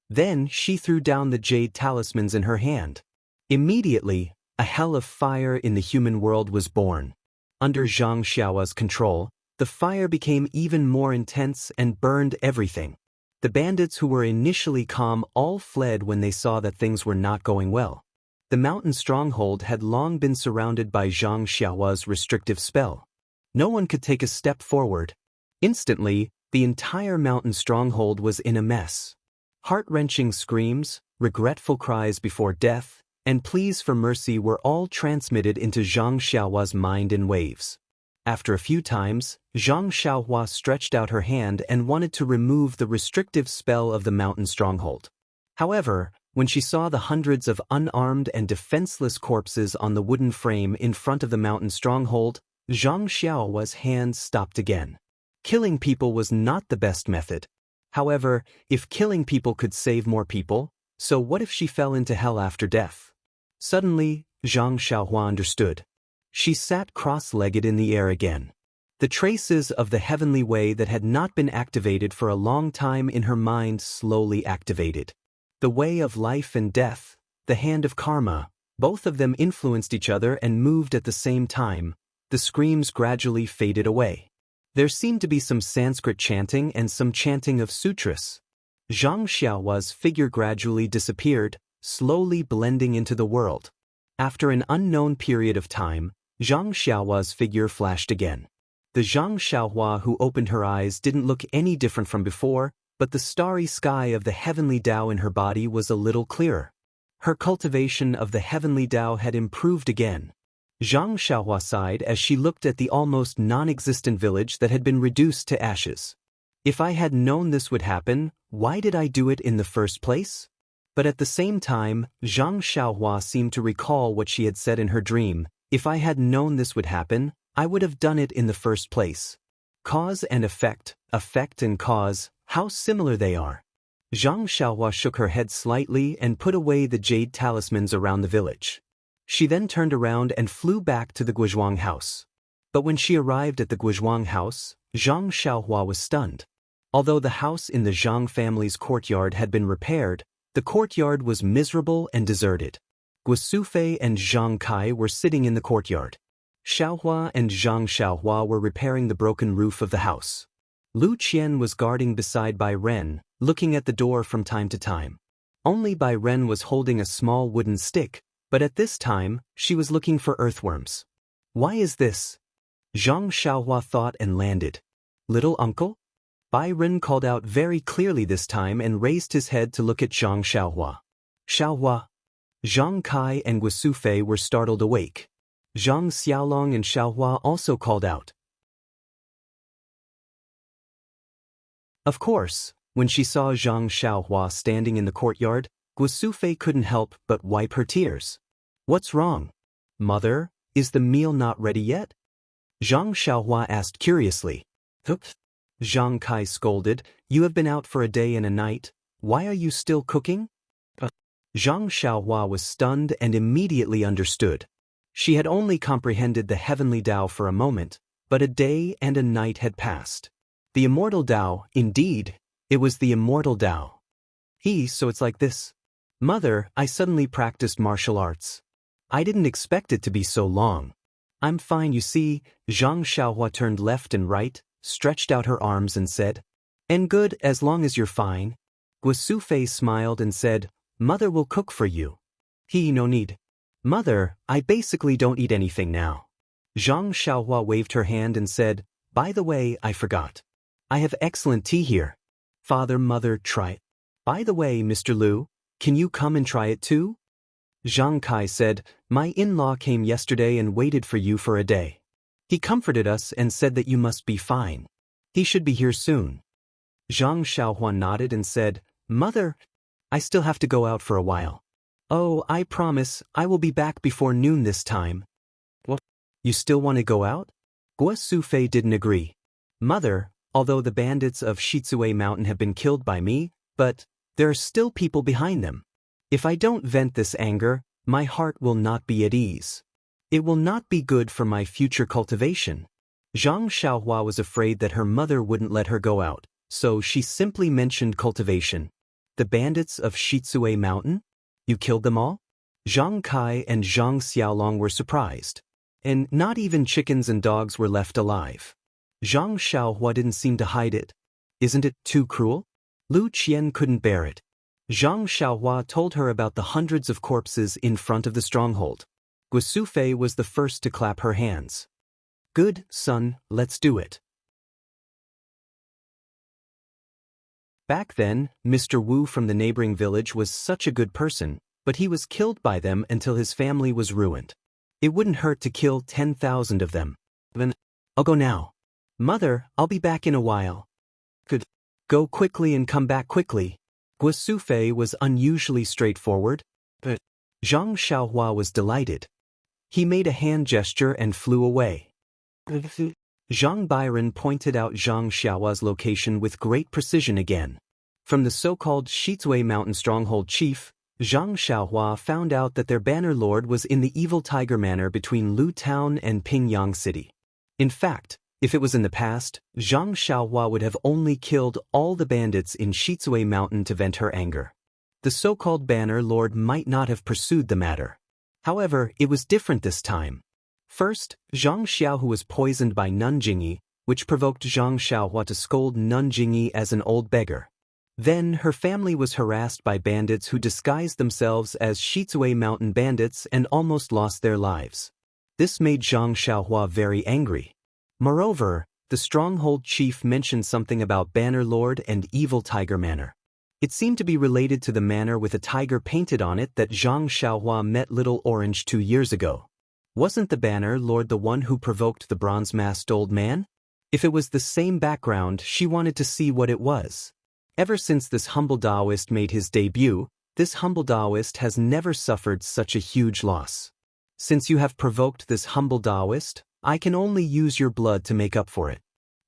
Then, she threw down the jade talismans in her hand. Immediately, a hell of fire in the human world was born. Under Zhang Xiaohua's control, the fire became even more intense and burned everything. The bandits who were initially calm all fled when they saw that things were not going well. The mountain stronghold had long been surrounded by Zhang Xiaohua's restrictive spell. No one could take a step forward. Instantly, the entire mountain stronghold was in a mess. Heart-wrenching screams, regretful cries before death, and pleas for mercy were all transmitted into Zhang Xiaohua's mind in waves. After a few times, Zhang Xiaohua stretched out her hand and wanted to remove the restrictive spell of the mountain stronghold. However, when she saw the hundreds of unarmed and defenseless corpses on the wooden frame in front of the mountain stronghold, Zhang Xiaohua's hand stopped again. Killing people was not the best method. However, if killing people could save more people, so what if she fell into hell after death? Suddenly, Zhang Xiaohua understood. She sat cross-legged in the air again. The traces of the heavenly way that had not been activated for a long time in her mind slowly activated. The way of life and death, the hand of karma, both of them influenced each other and moved at the same time. The screams gradually faded away. There seemed to be some Sanskrit chanting and some chanting of sutras. Zhang Xiaohua's figure gradually disappeared, slowly blending into the world. After an unknown period of time, Zhang Xiaohua's figure flashed again. The Zhang Xiaohua who opened her eyes didn't look any different from before, but the starry sky of the heavenly Tao in her body was a little clearer. Her cultivation of the heavenly Tao had improved again. Zhang Xiaohua sighed as she looked at the almost non-existent village that had been reduced to ashes. If I had known this would happen, why did I do it in the first place? But at the same time, Zhang Xiaohua seemed to recall what she had said in her dream. If I had known this would happen, I would have done it in the first place. Cause and effect and cause, how similar they are. Zhang Xiaohua shook her head slightly and put away the jade talismans around the village. She then turned around and flew back to the Guizhuang house. But when she arrived at the Guizhuang house, Zhang Xiaohua was stunned. Although the house in the Zhang family's courtyard had been repaired, the courtyard was miserable and deserted. Guisufei and Zhang Kai were sitting in the courtyard. Xiaohua and Zhang Xiaohua were repairing the broken roof of the house. Lu Qian was guarding beside Bai Ren, looking at the door from time to time. Only Bai Ren was holding a small wooden stick, but at this time, she was looking for earthworms. Why is this? Zhang Xiaohua thought and landed. Little uncle? Bai Ren called out very clearly this time and raised his head to look at Zhang Xiaohua. Xiaohua. Zhang Kai and Guisufei were startled awake. Zhang Xiaolong and Xiaohua also called out. Of course, when she saw Zhang Xiaohua standing in the courtyard, Guisufei couldn't help but wipe her tears. What's wrong? Mother, is the meal not ready yet? Zhang Xiaohua asked curiously. Oops. Zhang Kai scolded, you have been out for a day and a night, why are you still cooking? Zhang Xiaohua was stunned and immediately understood. She had only comprehended the heavenly Tao for a moment, but a day and a night had passed. The immortal Tao, indeed, it was the immortal Tao. So it's like this. Mother, I suddenly practiced martial arts. I didn't expect it to be so long. I'm fine, you see. Zhang Xiaohua turned left and right, stretched out her arms and said, and good as long as you're fine. Guisufei smiled and said, Mother will cook for you. No need. Mother, I basically don't eat anything now. Zhang Xiaohua waved her hand and said, by the way, I forgot. I have excellent tea here. Father, Mother, try it. By the way, Mr. Liu, can you come and try it too? Zhang Kai said, my in-law came yesterday and waited for you for a day. He comforted us and said that you must be fine. He should be here soon. Zhang Xiaohua nodded and said, Mother, I still have to go out for a while. Oh, I promise, I will be back before noon this time. What? You still want to go out? Guisufei didn't agree. Mother, although the bandits of Shizue Mountain have been killed by me, but there are still people behind them. If I don't vent this anger, my heart will not be at ease. It will not be good for my future cultivation. Zhang Xiaohua was afraid that her mother wouldn't let her go out, so she simply mentioned cultivation. The bandits of Shizue Mountain? You killed them all? Zhang Kai and Zhang Xiaolong were surprised. And not even chickens and dogs were left alive. Zhang Xiaohua didn't seem to hide it. Isn't it too cruel? Lu Qian couldn't bear it. Zhang Xiaohua told her about the hundreds of corpses in front of the stronghold. Guisufei was the first to clap her hands. Good, son, let's do it. Back then, Mr. Wu from the neighboring village was such a good person, but he was killed by them until his family was ruined. It wouldn't hurt to kill 10,000 of them. I'll go now. Mother, I'll be back in a while. Good. Go quickly and come back quickly. Guisufei was unusually straightforward, but Zhang Xiaohua was delighted. He made a hand gesture and flew away. Zhang Bairen pointed out Zhang Xiaohua's location with great precision again. From the so-called Shizue Mountain stronghold chief, Zhang Xiaohua found out that their banner lord was in the Evil Tiger Manor between Lu Town and Pingyang City. In fact, if it was in the past, Zhang Xiaohua would have only killed all the bandits in Shizue Mountain to vent her anger. The so-called banner lord might not have pursued the matter. However, it was different this time. First, Zhang Xiaohu was poisoned by Nanjingyi, which provoked Zhang Xiaohua to scold Nanjingyi as an old beggar. Then, her family was harassed by bandits who disguised themselves as Shizue Mountain bandits and almost lost their lives. This made Zhang Xiaohua very angry. Moreover, the stronghold chief mentioned something about Banner Lord and Evil Tiger Manor. It seemed to be related to the manor with a tiger painted on it that Zhang Xiaohua met Little Orange 2 years ago. Wasn't the Banner Lord the one who provoked the bronze-masked old man? If it was the same background, she wanted to see what it was. Ever since this humble Taoist made his debut, this humble Taoist has never suffered such a huge loss. Since you have provoked this humble Taoist, I can only use your blood to make up for it.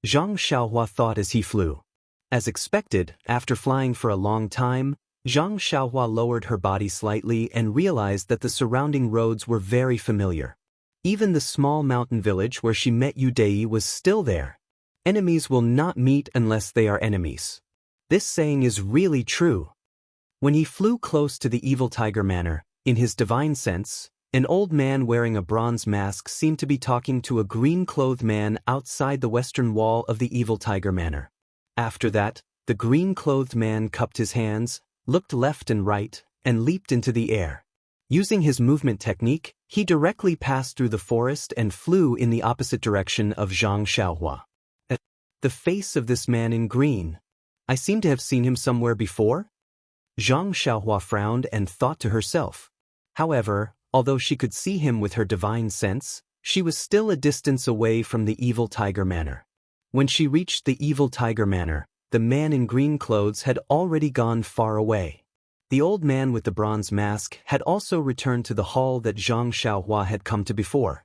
Zhang Xiaohua thought as he flew. As expected, after flying for a long time, Zhang Xiaohua lowered her body slightly and realized that the surrounding roads were very familiar. Even the small mountain village where she met Yu Dei was still there. Enemies will not meet unless they are enemies. This saying is really true. When he flew close to the evil tiger manor, in his divine sense, an old man wearing a bronze mask seemed to be talking to a green-clothed man outside the western wall of the evil tiger manor. After that, the green-clothed man cupped his hands, looked left and right, and leaped into the air. Using his movement technique, he directly passed through the forest and flew in the opposite direction of Zhang Xiaohua. The face of this man in green. I seem to have seen him somewhere before? Zhang Xiaohua frowned and thought to herself. However, although she could see him with her divine sense, she was still a distance away from the evil tiger manor. When she reached the evil tiger manor, the man in green clothes had already gone far away. The old man with the bronze mask had also returned to the hall that Zhang Xiaohua had come to before.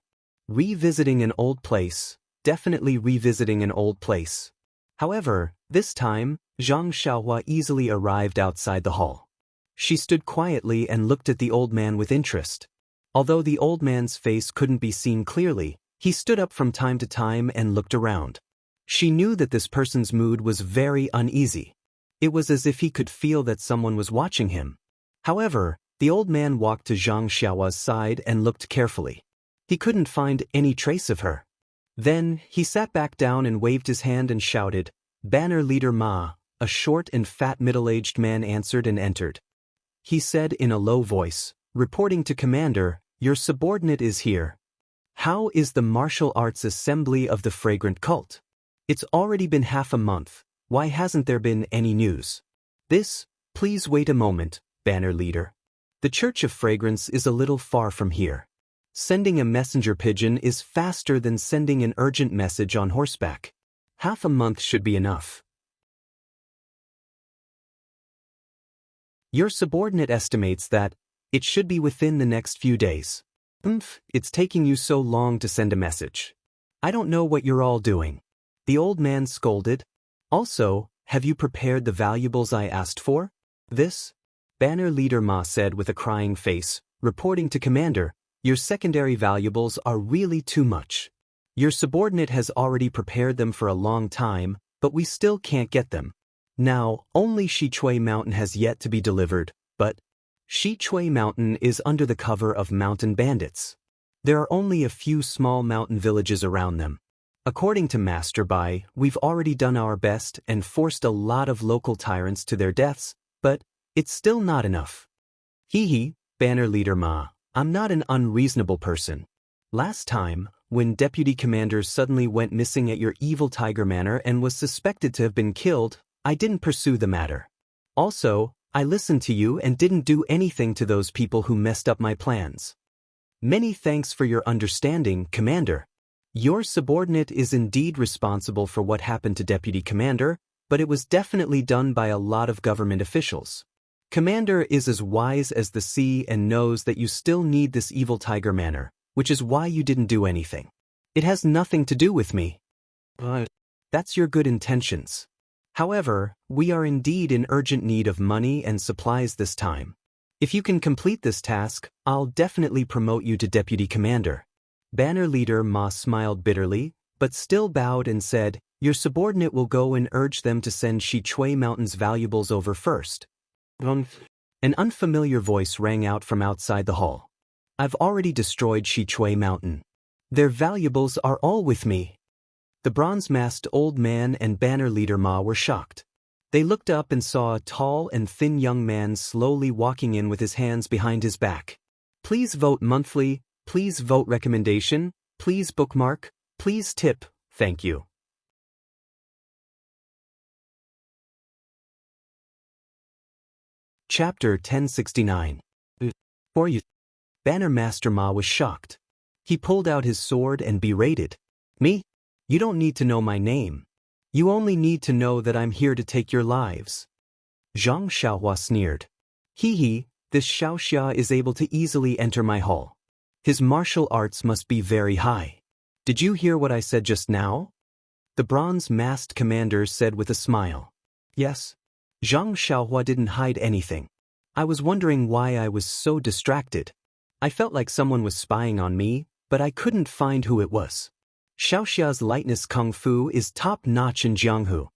Revisiting an old place, definitely revisiting an old place. However, this time, Zhang Xiaohua easily arrived outside the hall. She stood quietly and looked at the old man with interest. Although the old man's face couldn't be seen clearly, he stood up from time to time and looked around. She knew that this person's mood was very uneasy. It was as if he could feel that someone was watching him. However, the old man walked to Zhang Xiaohua's side and looked carefully. He couldn't find any trace of her. Then, he sat back down and waved his hand and shouted, "Banner Leader Ma." A short and fat middle-aged man answered and entered. He said in a low voice, "Reporting to Commander, your subordinate is here. How is the martial arts assembly of the fragrant cult? It's already been half a month. Why hasn't there been any news?" Please wait a moment, Banner Leader. The Church of Fragrance is a little far from here. Sending a messenger pigeon is faster than sending an urgent message on horseback. Half a month should be enough. Your subordinate estimates that it should be within the next few days. It's taking you so long to send a message. I don't know what you're all doing. The old man scolded. Also, have you prepared the valuables I asked for? Banner Leader Ma said with a crying face, reporting to Commander, your secondary valuables are really too much. Your subordinate has already prepared them for a long time, but we still can't get them. Now, only Shichui Mountain has yet to be delivered, but Shichui Mountain is under the cover of mountain bandits. There are only a few small mountain villages around them. According to Master Bai, we've already done our best and forced a lot of local tyrants to their deaths, but it's still not enough. Banner Leader Ma, I'm not an unreasonable person. Last time, when deputy commanders suddenly went missing at your evil tiger manor and was suspected to have been killed, I didn't pursue the matter. Also, I listened to you and didn't do anything to those people who messed up my plans. Many thanks for your understanding, Commander. Your subordinate is indeed responsible for what happened to Deputy Commander, but it was definitely done by a lot of government officials. Commander is as wise as the sea and knows that you still need this evil tiger manor, which is why you didn't do anything. It has nothing to do with me. That's your good intentions. However, we are indeed in urgent need of money and supplies this time. If you can complete this task, I'll definitely promote you to Deputy Commander. Banner Leader Ma smiled bitterly, but still bowed and said, your subordinate will go and urge them to send Shichui Mountain's valuables over first. An unfamiliar voice rang out from outside the hall. I've already destroyed Shichui Mountain. Their valuables are all with me. The bronze-masked old man and Banner Leader Ma were shocked. They looked up and saw a tall and thin young man slowly walking in with his hands behind his back. Please vote monthly, please vote recommendation, please bookmark, please tip, thank you. Chapter 1069. For you. Banner Master Ma was shocked. He pulled out his sword and berated. Me? You don't need to know my name. You only need to know that I'm here to take your lives. Zhang Xiaohua sneered. This Xiaoxia is able to easily enter my hall. His martial arts must be very high. Did you hear what I said just now? The bronze-masked commander said with a smile. Yes. Zhang Xiaohua didn't hide anything. I was wondering why I was so distracted. I felt like someone was spying on me, but I couldn't find who it was. Xiaoxia's lightness kung fu is top-notch in Jianghu.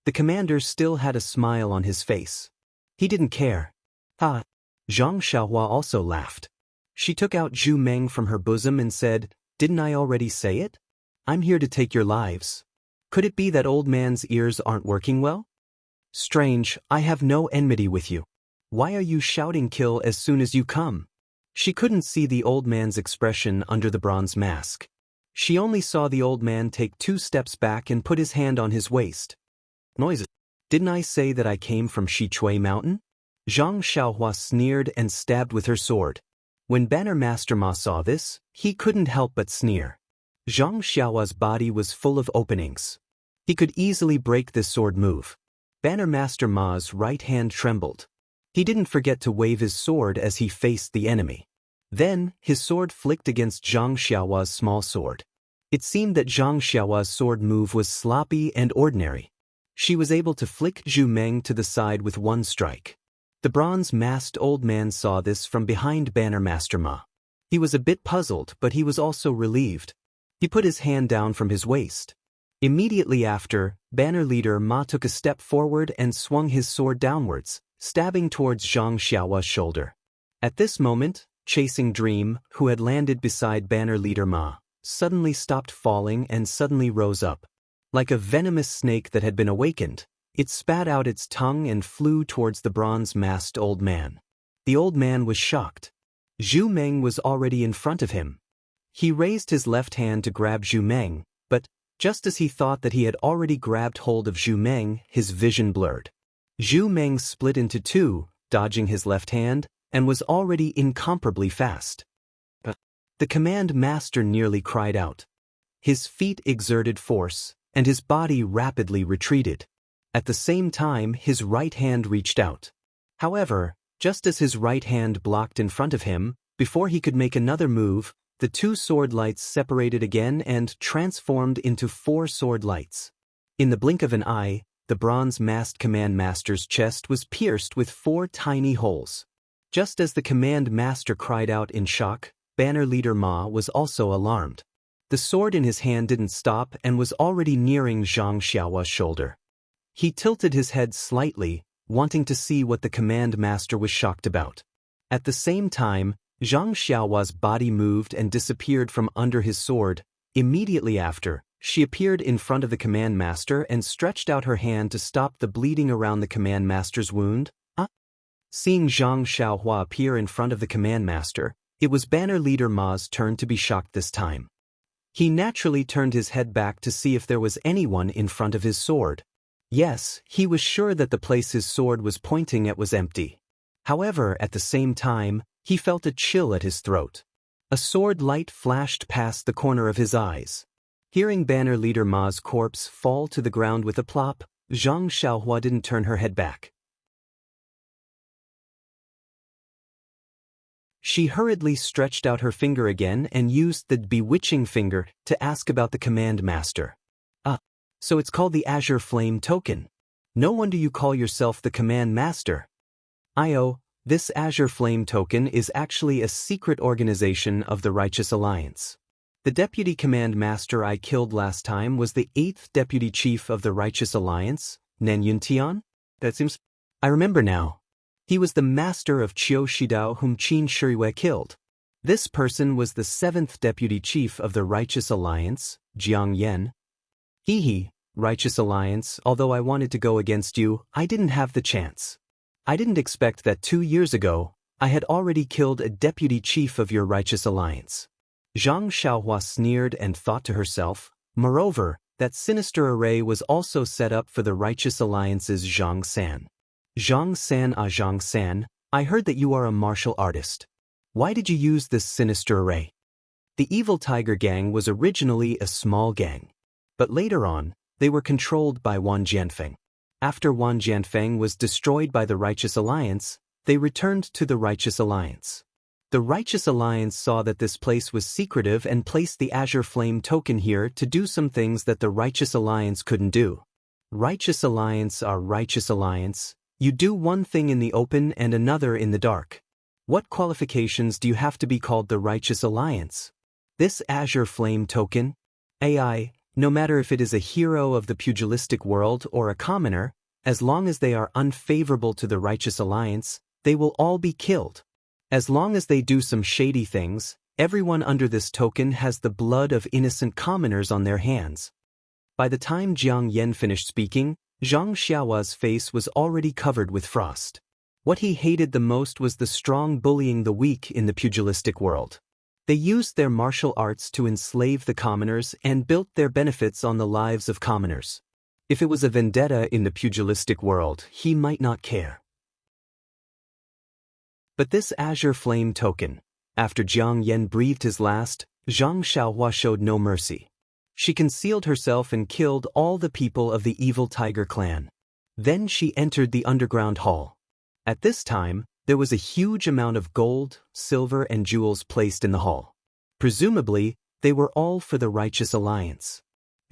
The commander still had a smile on his face. He didn't care. Ha! Zhang Xiaohua also laughed. She took out Zhu Meng from her bosom and said, "Didn't I already say it? I'm here to take your lives. Could it be that old man's ears aren't working well? Strange, I have no enmity with you. Why are you shouting kill as soon as you come?" She couldn't see the old man's expression under the bronze mask. She only saw the old man take 2 steps back and put his hand on his waist. Noises. Didn't I say that I came from Shichui Mountain? Zhang Xiaohua sneered and stabbed with her sword. When Banner Master Ma saw this, he couldn't help but sneer. Zhang Xiaohua's body was full of openings. He could easily break this sword move. Banner Master Ma's right hand trembled. He didn't forget to wave his sword as he faced the enemy. Then, his sword flicked against Zhang Xiaohua's small sword. It seemed that Zhang Xiaohua's sword move was sloppy and ordinary. She was able to flick Zhu Meng to the side with 1 strike. The bronze-masked old man saw this from behind Banner Master Ma. He was a bit puzzled, but he was also relieved. He put his hand down from his waist. Immediately after, Banner Leader Ma took a step forward and swung his sword downwards, stabbing towards Zhang Xiaohua's shoulder. At this moment, Chasing Dream, who had landed beside Banner Leader Ma, suddenly stopped falling and suddenly rose up. Like a venomous snake that had been awakened, it spat out its tongue and flew towards the bronze-masked old man. The old man was shocked. Zhu Meng was already in front of him. He raised his left hand to grab Zhu Meng, but just as he thought that he had already grabbed hold of Zhu Meng, his vision blurred. Zhu Meng split into 2, dodging his left hand, and was already incomparably fast. The command master nearly cried out. His feet exerted force, and his body rapidly retreated. At the same time, his right hand reached out. However, just as his right hand blocked in front of him, before he could make another move, the 2 sword lights separated again and transformed into 4 sword lights. In the blink of an eye, the bronze-masked command master's chest was pierced with 4 tiny holes. Just as the command master cried out in shock, Banner Leader Ma was also alarmed. The sword in his hand didn't stop and was already nearing Zhang Xiaohua's shoulder. He tilted his head slightly, wanting to see what the command master was shocked about. At the same time, Zhang Xiaohua's body moved and disappeared from under his sword. Immediately after, she appeared in front of the command master and stretched out her hand to stop the bleeding around the command master's wound. Seeing Zhang Xiaohua appear in front of the command master, it was Banner Leader Ma's turn to be shocked this time. He naturally turned his head back to see if there was anyone in front of his sword. Yes, he was sure that the place his sword was pointing at was empty. However, at the same time, he felt a chill at his throat. A sword light flashed past the corner of his eyes. Hearing Banner Leader Ma's corpse fall to the ground with a plop, Zhang Xiaohua didn't turn her head back. She hurriedly stretched out her finger again and used the bewitching finger to ask about the command master. So it's called the Azure Flame Token. No wonder you call yourself the command master. This Azure Flame Token is actually a secret organization of the Righteous Alliance. The deputy command master I killed last time was the 8th deputy chief of the Righteous Alliance, Nen Yuntian? I remember now. He was the master of Qiu Shidao whom Qin Shiriyue killed. This person was the 7th deputy chief of the Righteous Alliance, Jiang Yan. Righteous Alliance, although I wanted to go against you, I didn't have the chance. I didn't expect that 2 years ago, I had already killed a deputy chief of your Righteous Alliance. Zhang Xiaohua sneered and thought to herself, moreover, that sinister array was also set up for the Righteous Alliance's Zhang San. Zhang San, I heard that you are a martial artist. Why did you use this sinister array? The Evil Tiger Gang was originally a small gang. But later on, they were controlled by Wan Jianfeng. After Wan Jianfeng was destroyed by the Righteous Alliance, they returned to the Righteous Alliance. The Righteous Alliance saw that this place was secretive and placed the Azure Flame Token here to do some things that the Righteous Alliance couldn't do. Righteous Alliance are Righteous Alliance. You do one thing in the open and another in the dark. What qualifications do you have to be called the Righteous Alliance? This Azure Flame token, AI, no matter if it is a hero of the pugilistic world or a commoner, as long as they are unfavorable to the Righteous Alliance, they will all be killed. As long as they do some shady things, everyone under this token has the blood of innocent commoners on their hands. By the time Jiang Yan finished speaking, Zhang Xiaohua's face was already covered with frost. What he hated the most was the strong bullying the weak in the pugilistic world. They used their martial arts to enslave the commoners and built their benefits on the lives of commoners. If it was a vendetta in the pugilistic world, he might not care. But this Azure Flame token, after Jiang Yan breathed his last, Zhang Xiaohua showed no mercy. She concealed herself and killed all the people of the evil tiger clan. Then she entered the underground hall. At this time, there was a huge amount of gold, silver and jewels placed in the hall. Presumably, they were all for the Righteous Alliance.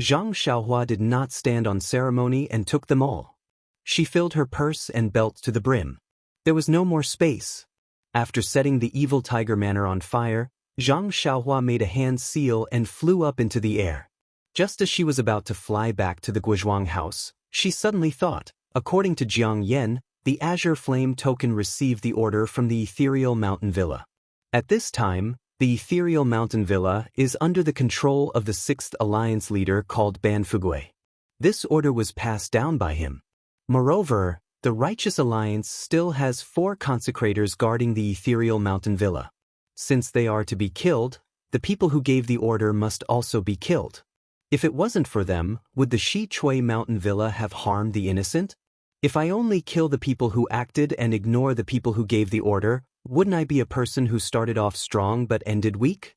Zhang Xiaohua did not stand on ceremony and took them all. She filled her purse and belt to the brim. There was no more space. After setting the evil tiger manor on fire, Zhang Xiaohua made a hand seal and flew up into the air. Just as she was about to fly back to the Guizhuang house, she suddenly thought, according to Jiang Yan, the Azure Flame token received the order from the Ethereal Mountain Villa. At this time, the Ethereal Mountain Villa is under the control of the 6th Alliance leader called Ban Fugui. This order was passed down by him. Moreover, the Righteous Alliance still has 4 consecrators guarding the Ethereal Mountain Villa. Since they are to be killed, the people who gave the order must also be killed. If it wasn't for them, would the Shi Chui Mountain Villa have harmed the innocent? If I only kill the people who acted and ignore the people who gave the order, wouldn't I be a person who started off strong but ended weak?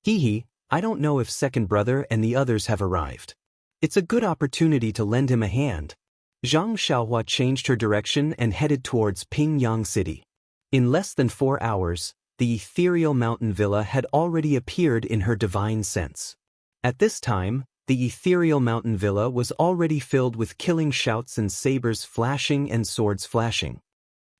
I don't know if second brother and the others have arrived. It's a good opportunity to lend him a hand. Zhang Xiaohua changed her direction and headed towards Pingyang City. In less than 4 hours, the Ethereal Mountain Villa had already appeared in her divine sense. At this time, the Ethereal Mountain Villa was already filled with killing shouts and sabers flashing and swords flashing.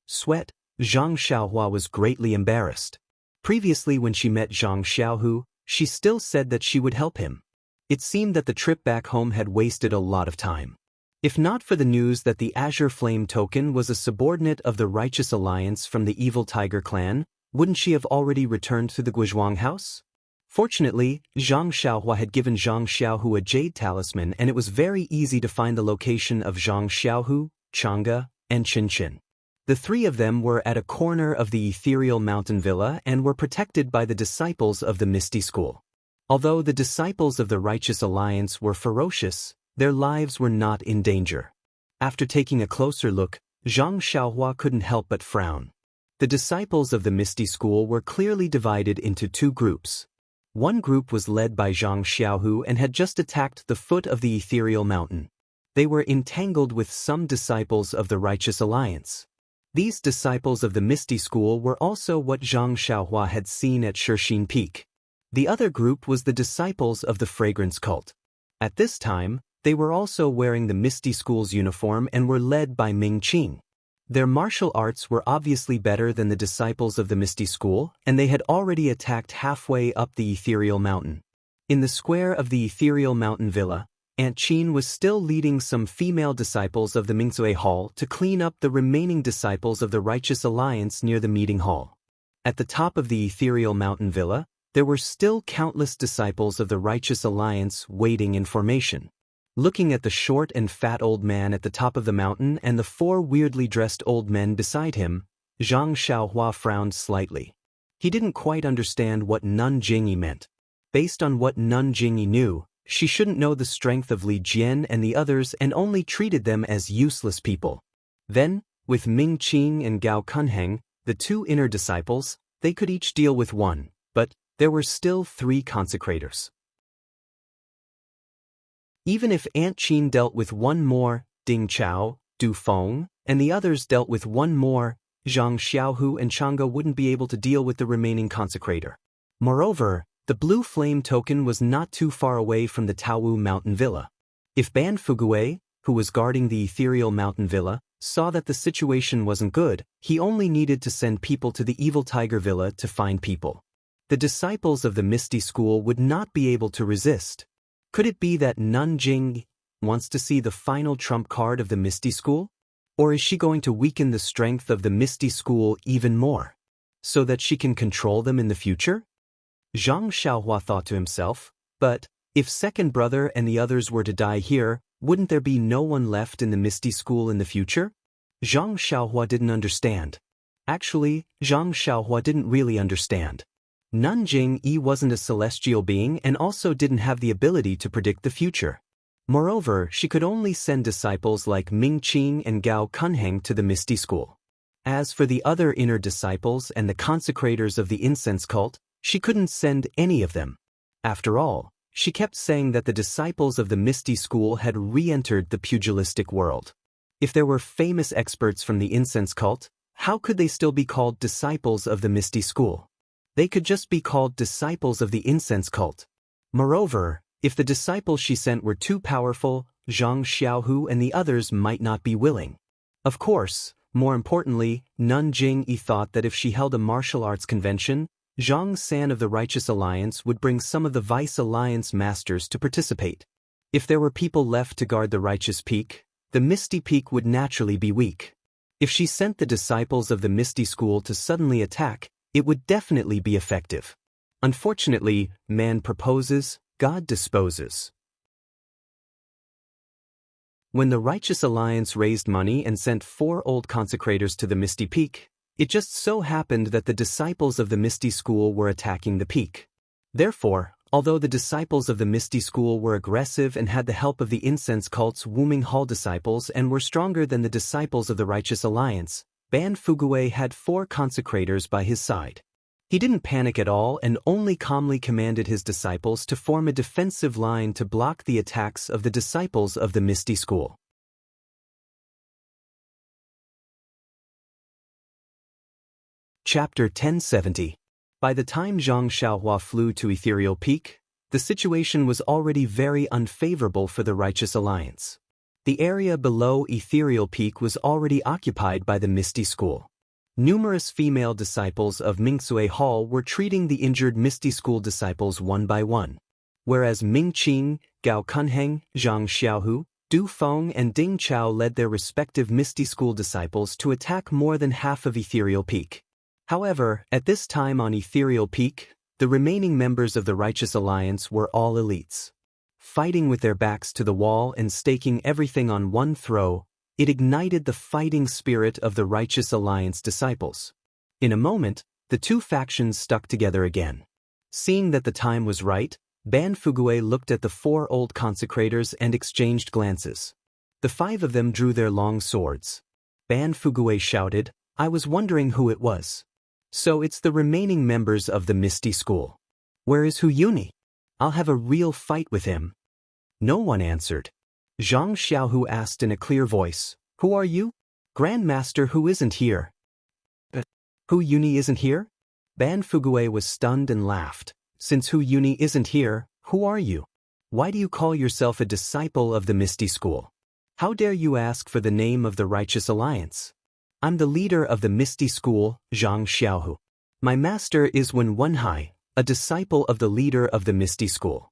Sweat, Zhang Xiaohua was greatly embarrassed. Previously when she met Zhang Xiaohu, she still said that she would help him. It seemed that the trip back home had wasted a lot of time. If not for the news that the Azure Flame token was a subordinate of the Righteous Alliance from the Evil Tiger clan, wouldn't she have already returned to the Guizhuang house? Fortunately, Zhang Xiaohua had given Zhang Xiaohu a jade talisman and it was very easy to find the location of Zhang Xiaohu, Chang'e, and Qin. The 3 of them were at a corner of the Ethereal Mountain Villa and were protected by the disciples of the Misty School. Although the disciples of the Righteous Alliance were ferocious, their lives were not in danger. After taking a closer look, Zhang Xiaohua couldn't help but frown. The disciples of the Misty School were clearly divided into 2 groups. One group was led by Zhang Xiaohu and had just attacked the foot of the Ethereal Mountain. They were entangled with some disciples of the Righteous Alliance. These disciples of the Misty School were also what Zhang Xiaohua had seen at Shixin Peak. The other group was the disciples of the Fragrance Cult. At this time, they were also wearing the Misty School's uniform and were led by Ming Qing. Their martial arts were obviously better than the disciples of the Misty School, and they had already attacked halfway up the Ethereal Mountain. In the square of the Ethereal Mountain Villa, Aunt Qin was still leading some female disciples of the Mingzui Hall to clean up the remaining disciples of the Righteous Alliance near the meeting hall. At the top of the Ethereal Mountain Villa, there were still countless disciples of the Righteous Alliance waiting in formation. Looking at the short and fat old man at the top of the mountain and the 4 weirdly dressed old men beside him, Zhang Xiaohua frowned slightly. He didn't quite understand what Nun Jingyi meant. Based on what Nun Jingyi knew, she shouldn't know the strength of Li Jian and the others and only treated them as useless people. Then, with Ming Qing and Gao Kunheng, the 2 inner disciples, they could each deal with 1, but there were still 3 consecrators. Even if Aunt Qin dealt with 1 more, Ding Chao, Du Feng, and the others dealt with 1 more, Zhang Xiaohu and Chang'e wouldn't be able to deal with the remaining consecrator. Moreover, the blue flame token was not too far away from the Taowu Mountain Villa. If Ban Fugui, who was guarding the Ethereal Mountain Villa, saw that the situation wasn't good, he only needed to send people to the Evil Tiger Villa to find people. The disciples of the Misty School would not be able to resist. Could it be that Nanjing wants to see the final trump card of the Misty School? Or is she going to weaken the strength of the Misty School even more, so that she can control them in the future? Zhang Xiaohua thought to himself, but if second brother and the others were to die here, wouldn't there be no one left in the Misty School in the future? Zhang Xiaohua didn't understand. Actually, Zhang Xiaohua didn't really understand. Nanjing Yi wasn't a celestial being and also didn't have the ability to predict the future. Moreover, she could only send disciples like Ming Qing and Gao Kunheng to the Misty School. As for the other inner disciples and the consecrators of the incense cult, she couldn't send any of them. After all, she kept saying that the disciples of the Misty School had re-entered the pugilistic world. If there were famous experts from the incense cult, how could they still be called disciples of the Misty School? They could just be called disciples of the incense cult. Moreover, if the disciples she sent were too powerful, Zhang Xiaohu and the others might not be willing. Of course, more importantly, Nanjing Yi thought that if she held a martial arts convention, Zhang San of the Righteous Alliance would bring some of the Vice Alliance masters to participate. If there were people left to guard the Righteous Peak, the Misty Peak would naturally be weak. If she sent the disciples of the Misty School to suddenly attack, it would definitely be effective. Unfortunately, man proposes, God disposes. When the Righteous Alliance raised money and sent 4 old consecrators to the Misty Peak, it just so happened that the disciples of the Misty School were attacking the peak. Therefore, although the disciples of the Misty School were aggressive and had the help of the incense cult's Wuming Hall disciples and were stronger than the disciples of the Righteous Alliance, Ban Fugui had 4 consecrators by his side. He didn't panic at all and only calmly commanded his disciples to form a defensive line to block the attacks of the disciples of the Misty School. Chapter 1070. By the time Zhang Xiaohua flew to Ethereal Peak, the situation was already very unfavorable for the Righteous Alliance. The area below Ethereal Peak was already occupied by the Misty School. Numerous female disciples of Mingsui Hall were treating the injured Misty School disciples one by one, whereas Ming Qing, Gao Kunheng, Zhang Xiaohu, Du Feng and Ding Chao led their respective Misty School disciples to attack more than half of Ethereal Peak. However, at this time on Ethereal Peak, the remaining members of the Righteous Alliance were all elites. Fighting with their backs to the wall and staking everything on one throw, it ignited the fighting spirit of the Righteous Alliance disciples. In a moment, the 2 factions stuck together again. Seeing that the time was right, Ban Fugui looked at the 4 old consecrators and exchanged glances. The 5 of them drew their long swords. Ban Fugui shouted, "I was wondering who it was. So it's the remaining members of the Misty School. Where is Hu Yuni? I'll have a real fight with him." No one answered. Zhang Xiaohu asked in a clear voice, "Who are you?" "Grandmaster Hu isn't here." "But Hu Yuni isn't here?" Ban Fugui was stunned and laughed. "Since Hu Yuni isn't here, who are you? Why do you call yourself a disciple of the Misty School? How dare you ask for the name of the Righteous Alliance?" "I'm the leader of the Misty School, Zhang Xiaohu. My master is Wen Wenhai, a disciple of the leader of the Misty School."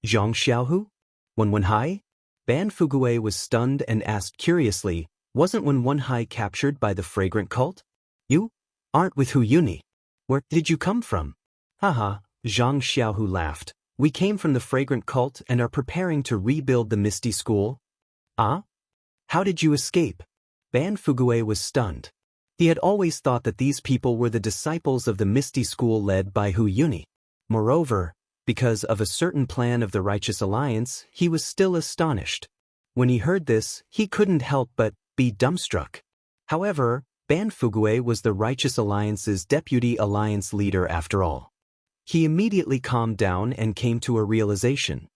"Zhang Xiaohu? Wen Wenhai?" Ban Fugui was stunned and asked curiously, "Wasn't Wen Wenhai captured by the fragrant cult? You aren't with Hu Yuni. Where did you come from?" "Haha," Zhang Xiaohu laughed. "We came from the fragrant cult and are preparing to rebuild the Misty School." "Ah? How did you escape?" Ban Fugui was stunned. He had always thought that these people were the disciples of the Misty School led by Hu Yuni. Moreover, because of a certain plan of the Righteous Alliance, he was still astonished. When he heard this, he couldn't help but be dumbstruck. However, Ban Fugui was the Righteous Alliance's deputy alliance leader after all. He immediately calmed down and came to a realization.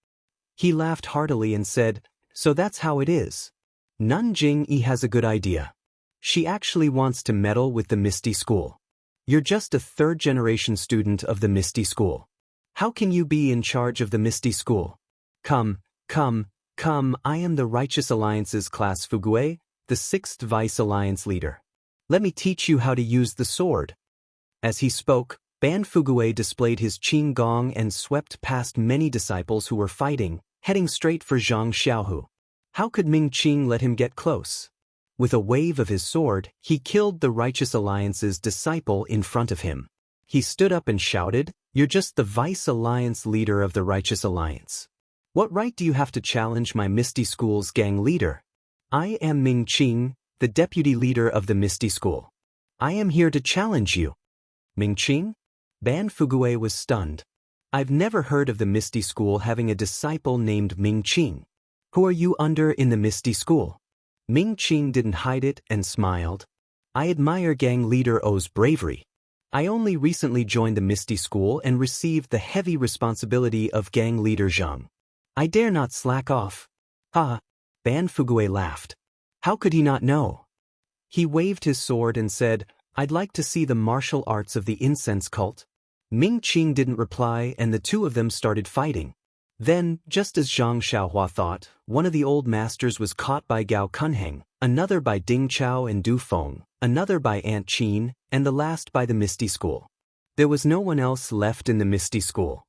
He laughed heartily and said, "So that's how it is. Nanjing Yi has a good idea. She actually wants to meddle with the Misty School. You're just a 3rd-generation student of the Misty School. How can you be in charge of the Misty School? Come, I am the Righteous Alliance's class Fugui, the 6th Vice Alliance leader. Let me teach you how to use the sword." As he spoke, Ban Fugue displayed his qing gong and swept past many disciples who were fighting, heading straight for Zhang Xiaohu. How could Ming Qing let him get close? With a wave of his sword, he killed the Righteous Alliance's disciple in front of him. He stood up and shouted, "You're just the Vice Alliance leader of the Righteous Alliance. What right do you have to challenge my Misty School's gang leader? I am Ming Qing, the deputy leader of the Misty School. I am here to challenge you." Ming Qing? Ban Fugue was stunned. "I've never heard of the Misty School having a disciple named Ming Qing. Who are you under in the Misty School?" Ming Qing didn't hide it and smiled. "I admire gang leader O's bravery. I only recently joined the Misty School and received the heavy responsibility of gang leader Zhang. I dare not slack off." "Ha!" Ban Fugue laughed. How could he not know? He waved his sword and said, "I'd like to see the martial arts of the incense cult." Ming Qing didn't reply and the two of them started fighting. Then, just as Zhang Xiaohua thought, one of the old masters was caught by Gao Kunheng, another by Ding Chao and Du Feng, another by Aunt Qin, and the last by the Misty School. There was no one else left in the Misty School.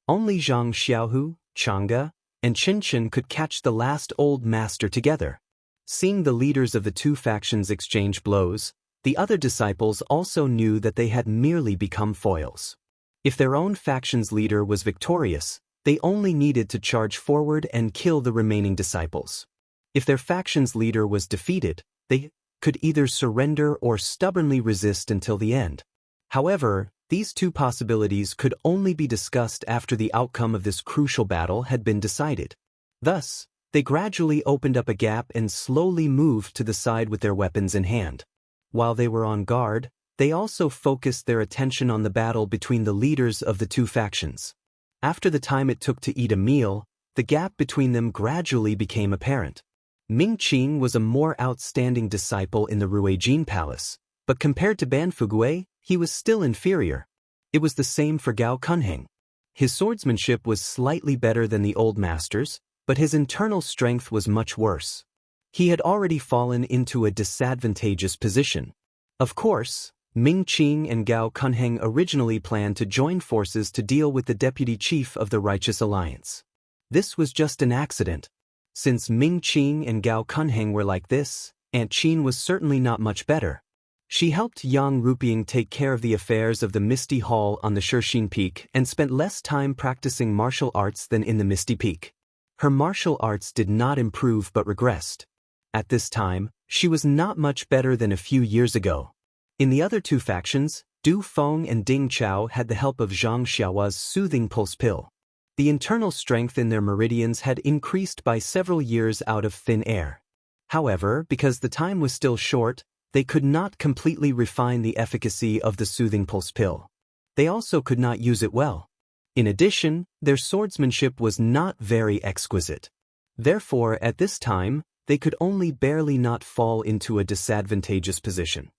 Only Zhang Xiaohu, Chang'e, and Qianxia could catch the last old master together. Seeing the leaders of the two factions exchange blows, the other disciples also knew that they had merely become foils. If their own faction's leader was victorious, they only needed to charge forward and kill the remaining disciples. If their faction's leader was defeated, they could either surrender or stubbornly resist until the end. However, these two possibilities could only be discussed after the outcome of this crucial battle had been decided. Thus, they gradually opened up a gap and slowly moved to the side with their weapons in hand. While they were on guard, they also focused their attention on the battle between the leaders of the two factions. After the time it took to eat a meal, the gap between them gradually became apparent. Ming Qing was a more outstanding disciple in the Ruijin Palace, but compared to Ban Fugue, he was still inferior. It was the same for Gao Kunheng. His swordsmanship was slightly better than the old master's, but his internal strength was much worse. He had already fallen into a disadvantageous position. Of course, Ming Qing and Gao Kunheng originally planned to join forces to deal with the deputy chief of the Righteous Alliance. This was just an accident. Since Ming Qing and Gao Kunheng were like this, Aunt Qin was certainly not much better. She helped Yang Ruping take care of the affairs of the Misty Hall on the Shixin Peak and spent less time practicing martial arts than in the Misty Peak. Her martial arts did not improve but regressed. At this time, she was not much better than a few years ago. In the other two factions, Du Feng and Ding Chao had the help of Zhang Xiaohua's soothing pulse pill. The internal strength in their meridians had increased by several years out of thin air. However, because the time was still short, they could not completely refine the efficacy of the soothing pulse pill. They also could not use it well. In addition, their swordsmanship was not very exquisite. Therefore, at this time, they could only barely not fall into a disadvantageous position.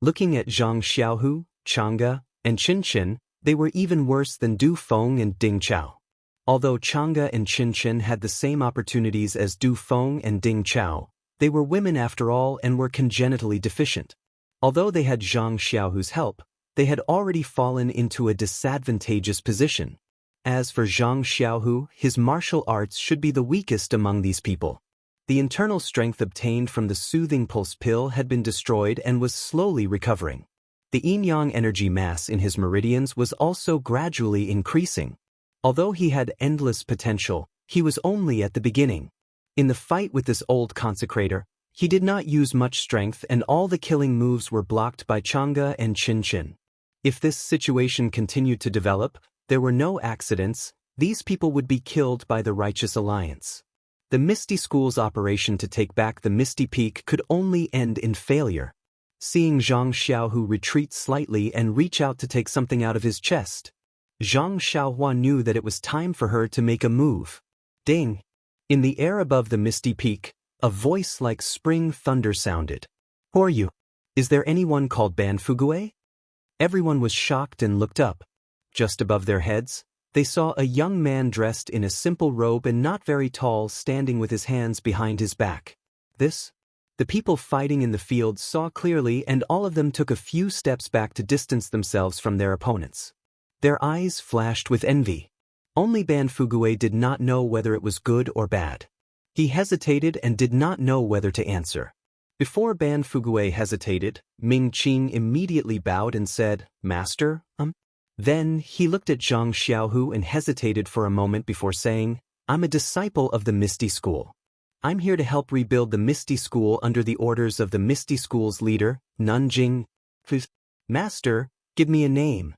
Looking at Zhang Xiaohu, Chang'e, and Qianxia, they were even worse than Du Feng and Ding Chao. Although Chang'e and Qianxia had the same opportunities as Du Feng and Ding Chao, they were women after all and were congenitally deficient. Although they had Zhang Xiaohu's help, they had already fallen into a disadvantageous position. As for Zhang Xiaohu, his martial arts should be the weakest among these people. The internal strength obtained from the soothing pulse pill had been destroyed and was slowly recovering. The yin-yang energy mass in his meridians was also gradually increasing. Although he had endless potential, he was only at the beginning. In the fight with this old consecrator, he did not use much strength and all the killing moves were blocked by Chang'e and Qianxia. If this situation continued to develop, there were no accidents, these people would be killed by the Righteous Alliance. The Misty School's operation to take back the Misty Peak could only end in failure. Seeing Zhang Xiaohu retreat slightly and reach out to take something out of his chest, Zhang Xiaohua knew that it was time for her to make a move. Ding! In the air above the Misty Peak, a voice like spring thunder sounded. Who are you? Is there anyone called Ban Fugue? Everyone was shocked and looked up. Just above their heads, they saw a young man dressed in a simple robe and not very tall standing with his hands behind his back. This The people fighting in the field saw clearly, and all of them took a few steps back to distance themselves from their opponents. Their eyes flashed with envy. Only Ban Fuguei did not know whether it was good or bad. He hesitated and did not know whether to answer. Before Ban Fuguei hesitated, Ming Qing immediately bowed and said, "Master, Then he looked at Zhang Xiaohu and hesitated for a moment before saying, "I'm a disciple of the Misty School. I'm here to help rebuild the Misty School under the orders of the Misty School's leader, Nanjing. Master, give me a name."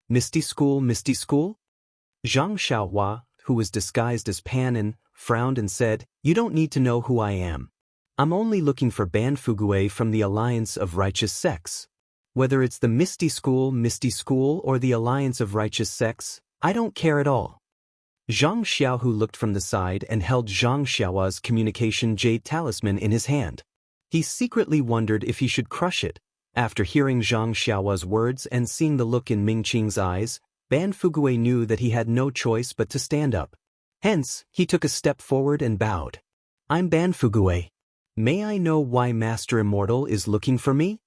Misty School, Misty School? Zhang Xiaohua, who was disguised as Panin, frowned and said, "You don't need to know who I am. I'm only looking for Ban Fuguei from the Alliance of Righteous Sects. Whether it's the Misty School, or the Alliance of Righteous Sects, I don't care at all." Zhang Xiaohu looked from the side and held Zhang Xiaohua's communication jade talisman in his hand. He secretly wondered if he should crush it. After hearing Zhang Xiaohua's words and seeing the look in Ming Qing's eyes, Ban Fuguei knew that he had no choice but to stand up. Hence, he took a step forward and bowed. "I'm Ban Fuguei. May I know why Master Immortal is looking for me?"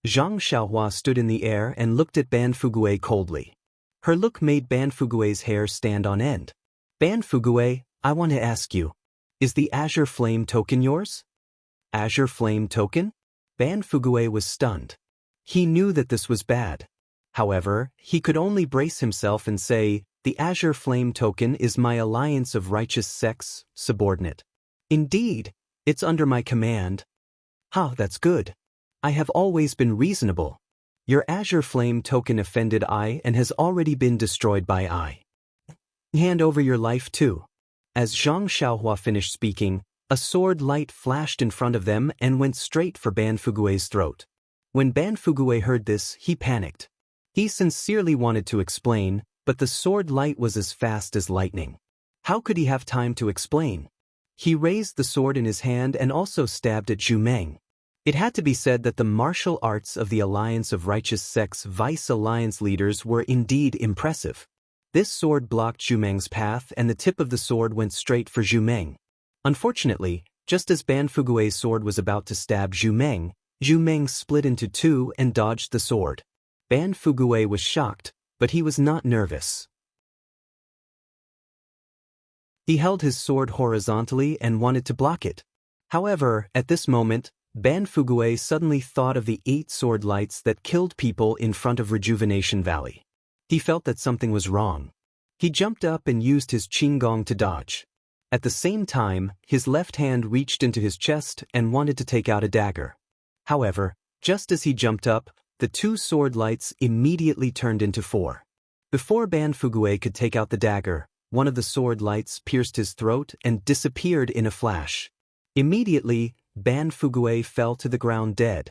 Zhang Xiaohua stood in the air and looked at Ban Fuguei coldly. Her look made Ban Fuguei's hair stand on end. "Ban Fuguei, I want to ask you, is the Azure Flame token yours?" Azure Flame token? Ban Fuguei was stunned. He knew that this was bad. However, he could only brace himself and say, "The Azure Flame token is my Alliance of Righteous Sects subordinate. Indeed, it's under my command." That's good. I have always been reasonable. Your Azure Flame token offended I and has already been destroyed by I. Hand over your life too. As Zhang Xiaohua finished speaking, a sword light flashed in front of them and went straight for Ban Fuguei's throat. When Ban Fuguei heard this, he panicked. He sincerely wanted to explain, but the sword light was as fast as lightning. How could he have time to explain? He raised the sword in his hand and also stabbed at Zhu Meng. It had to be said that the martial arts of the Alliance of Righteous Sects Vice Alliance leaders were indeed impressive. This sword blocked Zhu Meng's path and the tip of the sword went straight for Zhu Meng. Unfortunately, just as Ban Fuguei's sword was about to stab Zhu Meng split into two and dodged the sword. Ban Fuguei was shocked, but he was not nervous. He held his sword horizontally and wanted to block it. However, at this moment, Ban Fuguei suddenly thought of the 8 sword lights that killed people in front of Rejuvenation Valley. He felt that something was wrong. He jumped up and used his Qinggong to dodge. At the same time, his left hand reached into his chest and wanted to take out a dagger. However, just as he jumped up, the 2 sword lights immediately turned into 4. Before Ban Fuguei could take out the dagger, one of the sword lights pierced his throat and disappeared in a flash. Immediately, Ban Fuguei fell to the ground dead.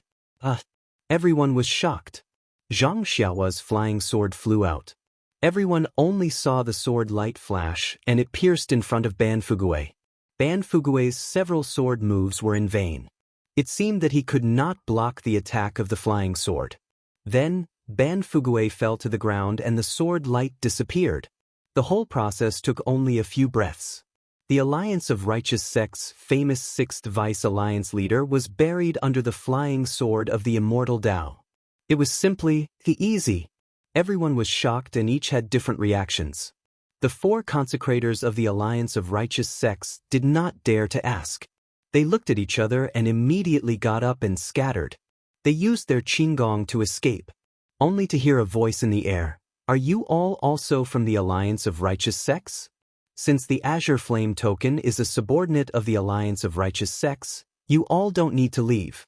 Everyone was shocked. Zhang Xiaohua's flying sword flew out. Everyone only saw the sword light flash and it pierced in front of Ban Fuguei. Ban Fuguei's several sword moves were in vain. It seemed that he could not block the attack of the flying sword. Then, Ban Fuguei fell to the ground and the sword light disappeared. The whole process took only a few breaths. The Alliance of Righteous Sects' famous 6th Vice Alliance leader was buried under the flying sword of the immortal Tao. It was simply easy. Everyone was shocked and each had different reactions. The 4 consecrators of the Alliance of Righteous Sects did not dare to ask. They looked at each other and immediately got up and scattered. They used their Qinggong to escape, only to hear a voice in the air. "Are you all also from the Alliance of Righteous Sects? Since the Azure Flame token is a subordinate of the Alliance of Righteous Sects, you all don't need to leave."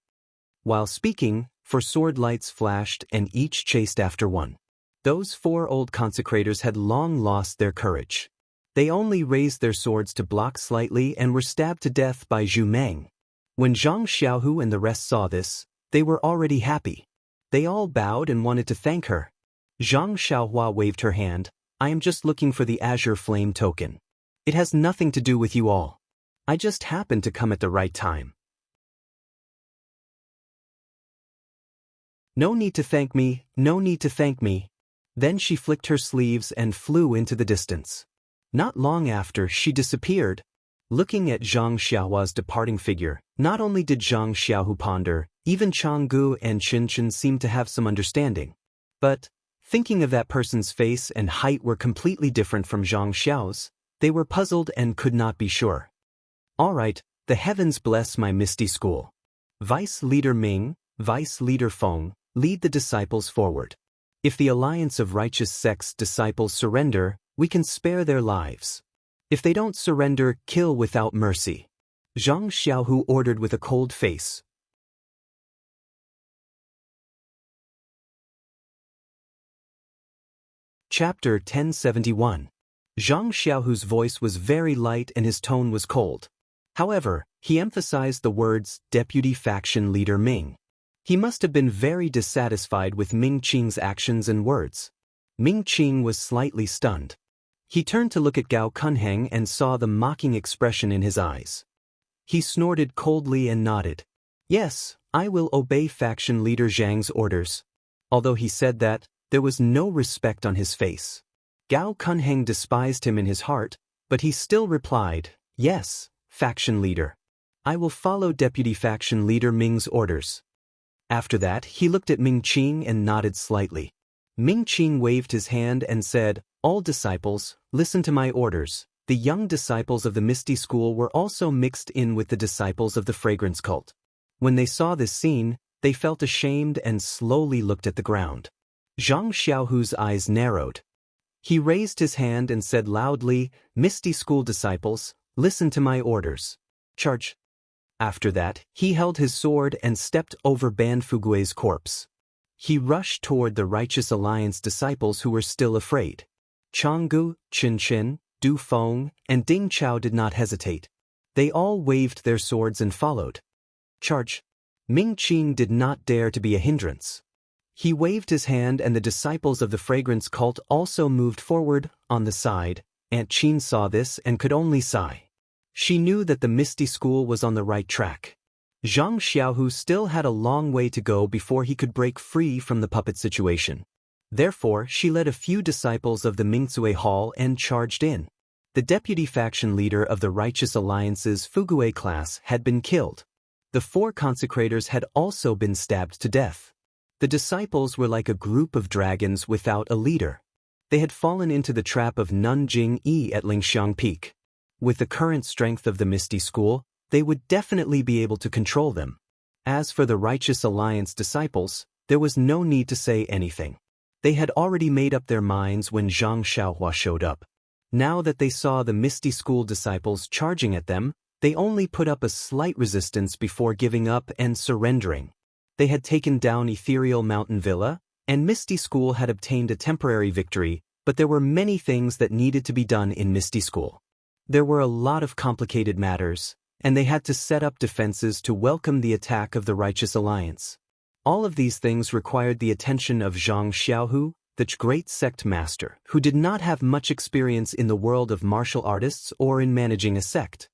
While speaking, 4 sword lights flashed and each chased after one. Those 4 old consecrators had long lost their courage. They only raised their swords to block slightly and were stabbed to death by Zhu Meng. When Zhang Xiaohu and the rest saw this, they were already happy. They all bowed and wanted to thank her. Zhang Xiaohua waved her hand. "I am just looking for the Azure Flame token. It has nothing to do with you all. I just happened to come at the right time. No need to thank me, no need to thank me." Then she flicked her sleeves and flew into the distance. Not long after, she disappeared. Looking at Zhang Xiaohua's departing figure, not only did Zhang Xiaohu ponder, even Changgu and Qianchen seemed to have some understanding. But, thinking of that person's face and height were completely different from Zhang Xiao's, they were puzzled and could not be sure. All right, the heavens bless my misty school. Vice Leader Ming, Vice Leader Feng, lead the disciples forward. If the alliance of righteous sects disciples surrender, we can spare their lives. If they don't surrender, kill without mercy. Zhang Xiaohu ordered with a cold face. Chapter 1071. Zhang Xiaohu's voice was very light and his tone was cold. However, he emphasized the words, Deputy Faction Leader Ming. He must have been very dissatisfied with Ming Qing's actions and words. Ming Qing was slightly stunned. He turned to look at Gao Kunheng and saw the mocking expression in his eyes. He snorted coldly and nodded. Yes, I will obey Faction Leader Zhang's orders. Although he said that, there was no respect on his face. Gao Kunheng despised him in his heart, but he still replied, Yes, Faction Leader. I will follow Deputy Faction Leader Ming's orders. After that, he looked at Ming Qing and nodded slightly. Ming Qing waved his hand and said, All disciples, listen to my orders. The young disciples of the Misty School were also mixed in with the disciples of the Fragrance Cult. When they saw this scene, they felt ashamed and slowly looked at the ground. Zhang Xiaohu's eyes narrowed. He raised his hand and said loudly, Misty School disciples, listen to my orders. Charge. After that, he held his sword and stepped over Ban Fugui's corpse. He rushed toward the Righteous Alliance disciples who were still afraid. Changgu, Qianchen, Du Feng, and Ding Chao did not hesitate. They all waved their swords and followed. Charge. Ming Qing did not dare to be a hindrance. He waved his hand and the disciples of the Fragrance Cult also moved forward, on the side. Aunt Qin saw this and could only sigh. She knew that the Misty School was on the right track. Zhang Xiaohu still had a long way to go before he could break free from the puppet situation. Therefore, she led a few disciples of the Mingzue Hall and charged in. The deputy faction leader of the Righteous Alliance's Fugue class had been killed. The 4 consecrators had also been stabbed to death. The disciples were like a group of dragons without a leader. They had fallen into the trap of Nanjing Yi at Lingxiang Peak. With the current strength of the Misty School, they would definitely be able to control them. As for the Righteous Alliance disciples, there was no need to say anything. They had already made up their minds when Zhang Xiaohua showed up. Now that they saw the Misty School disciples charging at them, they only put up a slight resistance before giving up and surrendering. They had taken down Ethereal Mountain Villa, and Misty School had obtained a temporary victory, but there were many things that needed to be done in Misty School. There were a lot of complicated matters, and they had to set up defenses to welcome the attack of the Righteous Alliance. All of these things required the attention of Zhang Xiaohu, the great sect master, who did not have much experience in the world of martial artists or in managing a sect.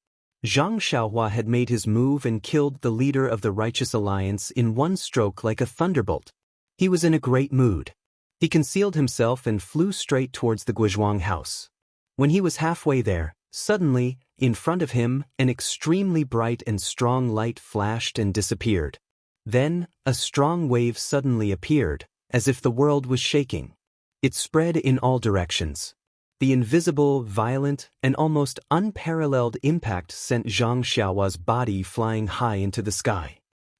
Zhang Xiaohua had made his move and killed the leader of the Righteous Alliance in one stroke like a thunderbolt. He was in a great mood. He concealed himself and flew straight towards the Guizhuang house. When he was halfway there, suddenly, in front of him, an extremely bright and strong light flashed and disappeared. Then, a strong wave suddenly appeared, as if the world was shaking. It spread in all directions. The invisible, violent, and almost unparalleled impact sent Zhang Xiaohua's body flying high into the sky.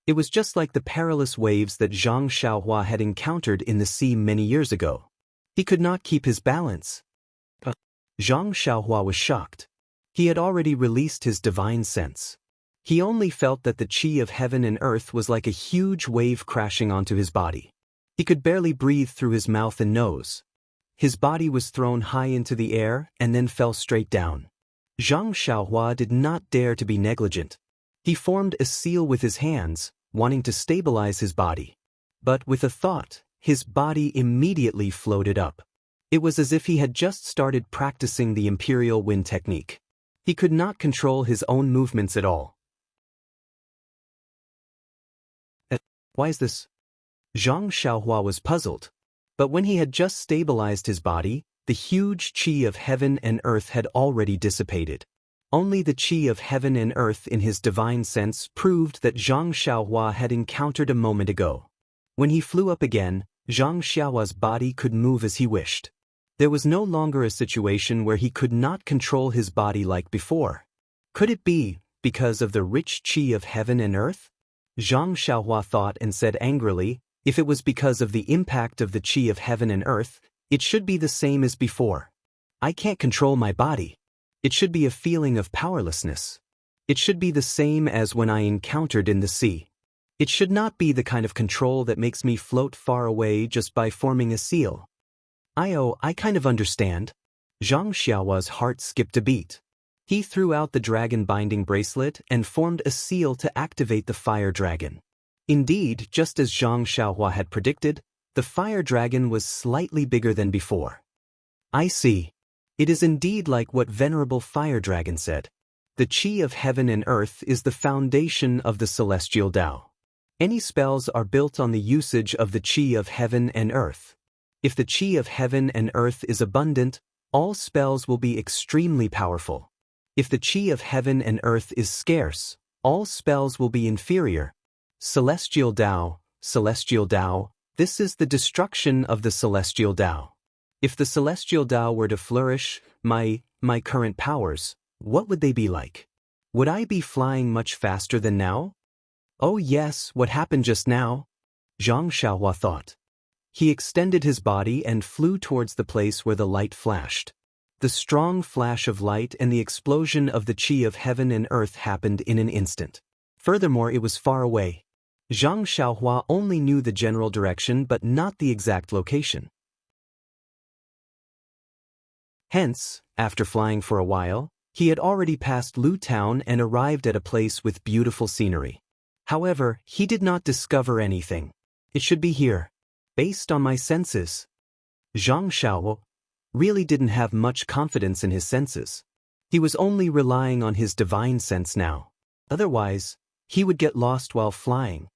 It was just like the perilous waves that Zhang Xiaohua had encountered in the sea many years ago. He could not keep his balance. Zhang Xiaohua was shocked. He had already released his divine sense. He only felt that the qi of heaven and earth was like a huge wave crashing onto his body. He could barely breathe through his mouth and nose. His body was thrown high into the air and then fell straight down. Zhang Xiaohua did not dare to be negligent. He formed a seal with his hands, wanting to stabilize his body. But with a thought, his body immediately floated up. It was as if he had just started practicing the Imperial Wind technique. He could not control his own movements at all. Why is this? Zhang Xiaohua was puzzled. But when he had just stabilized his body, the huge qi of heaven and earth had already dissipated. Only the qi of heaven and earth in his divine sense proved that Zhang Xiaohua had encountered a moment ago. When he flew up again, Zhang Xiaohua's body could move as he wished. There was no longer a situation where he could not control his body like before. Could it be because of the rich qi of heaven and earth? Zhang Xiaohua thought and said angrily, if it was because of the impact of the qi of heaven and earth, it should be the same as before. I can't control my body. It should be a feeling of powerlessness. It should be the same as when I encountered in the sea. It should not be the kind of control that makes me float far away just by forming a seal. I kind of understand. Zhang Xiaohua's heart skipped a beat. He threw out the dragon binding bracelet and formed a seal to activate the fire dragon. Indeed, just as Zhang Xiaohua had predicted, the fire dragon was slightly bigger than before. I see. It is indeed like what Venerable Fire Dragon said. The qi of heaven and earth is the foundation of the celestial Tao. Any spells are built on the usage of the qi of heaven and earth. If the qi of heaven and earth is abundant, all spells will be extremely powerful. If the qi of heaven and earth is scarce, all spells will be inferior. Celestial Tao, this is the destruction of the celestial Tao. If the celestial Tao were to flourish, my current powers, what would they be like? Would I be flying much faster than now? Oh yes, what happened just now? Zhang Xiaohua thought. He extended his body and flew towards the place where the light flashed. The strong flash of light and the explosion of the qi of heaven and earth happened in an instant. Furthermore, it was far away. Zhang Xiaohua only knew the general direction but not the exact location. Hence, after flying for a while, he had already passed Lu Town and arrived at a place with beautiful scenery. However, he did not discover anything. It should be here. Based on my senses. Zhang Xiaohua really didn't have much confidence in his senses. He was only relying on his divine sense now. Otherwise, he would get lost while flying.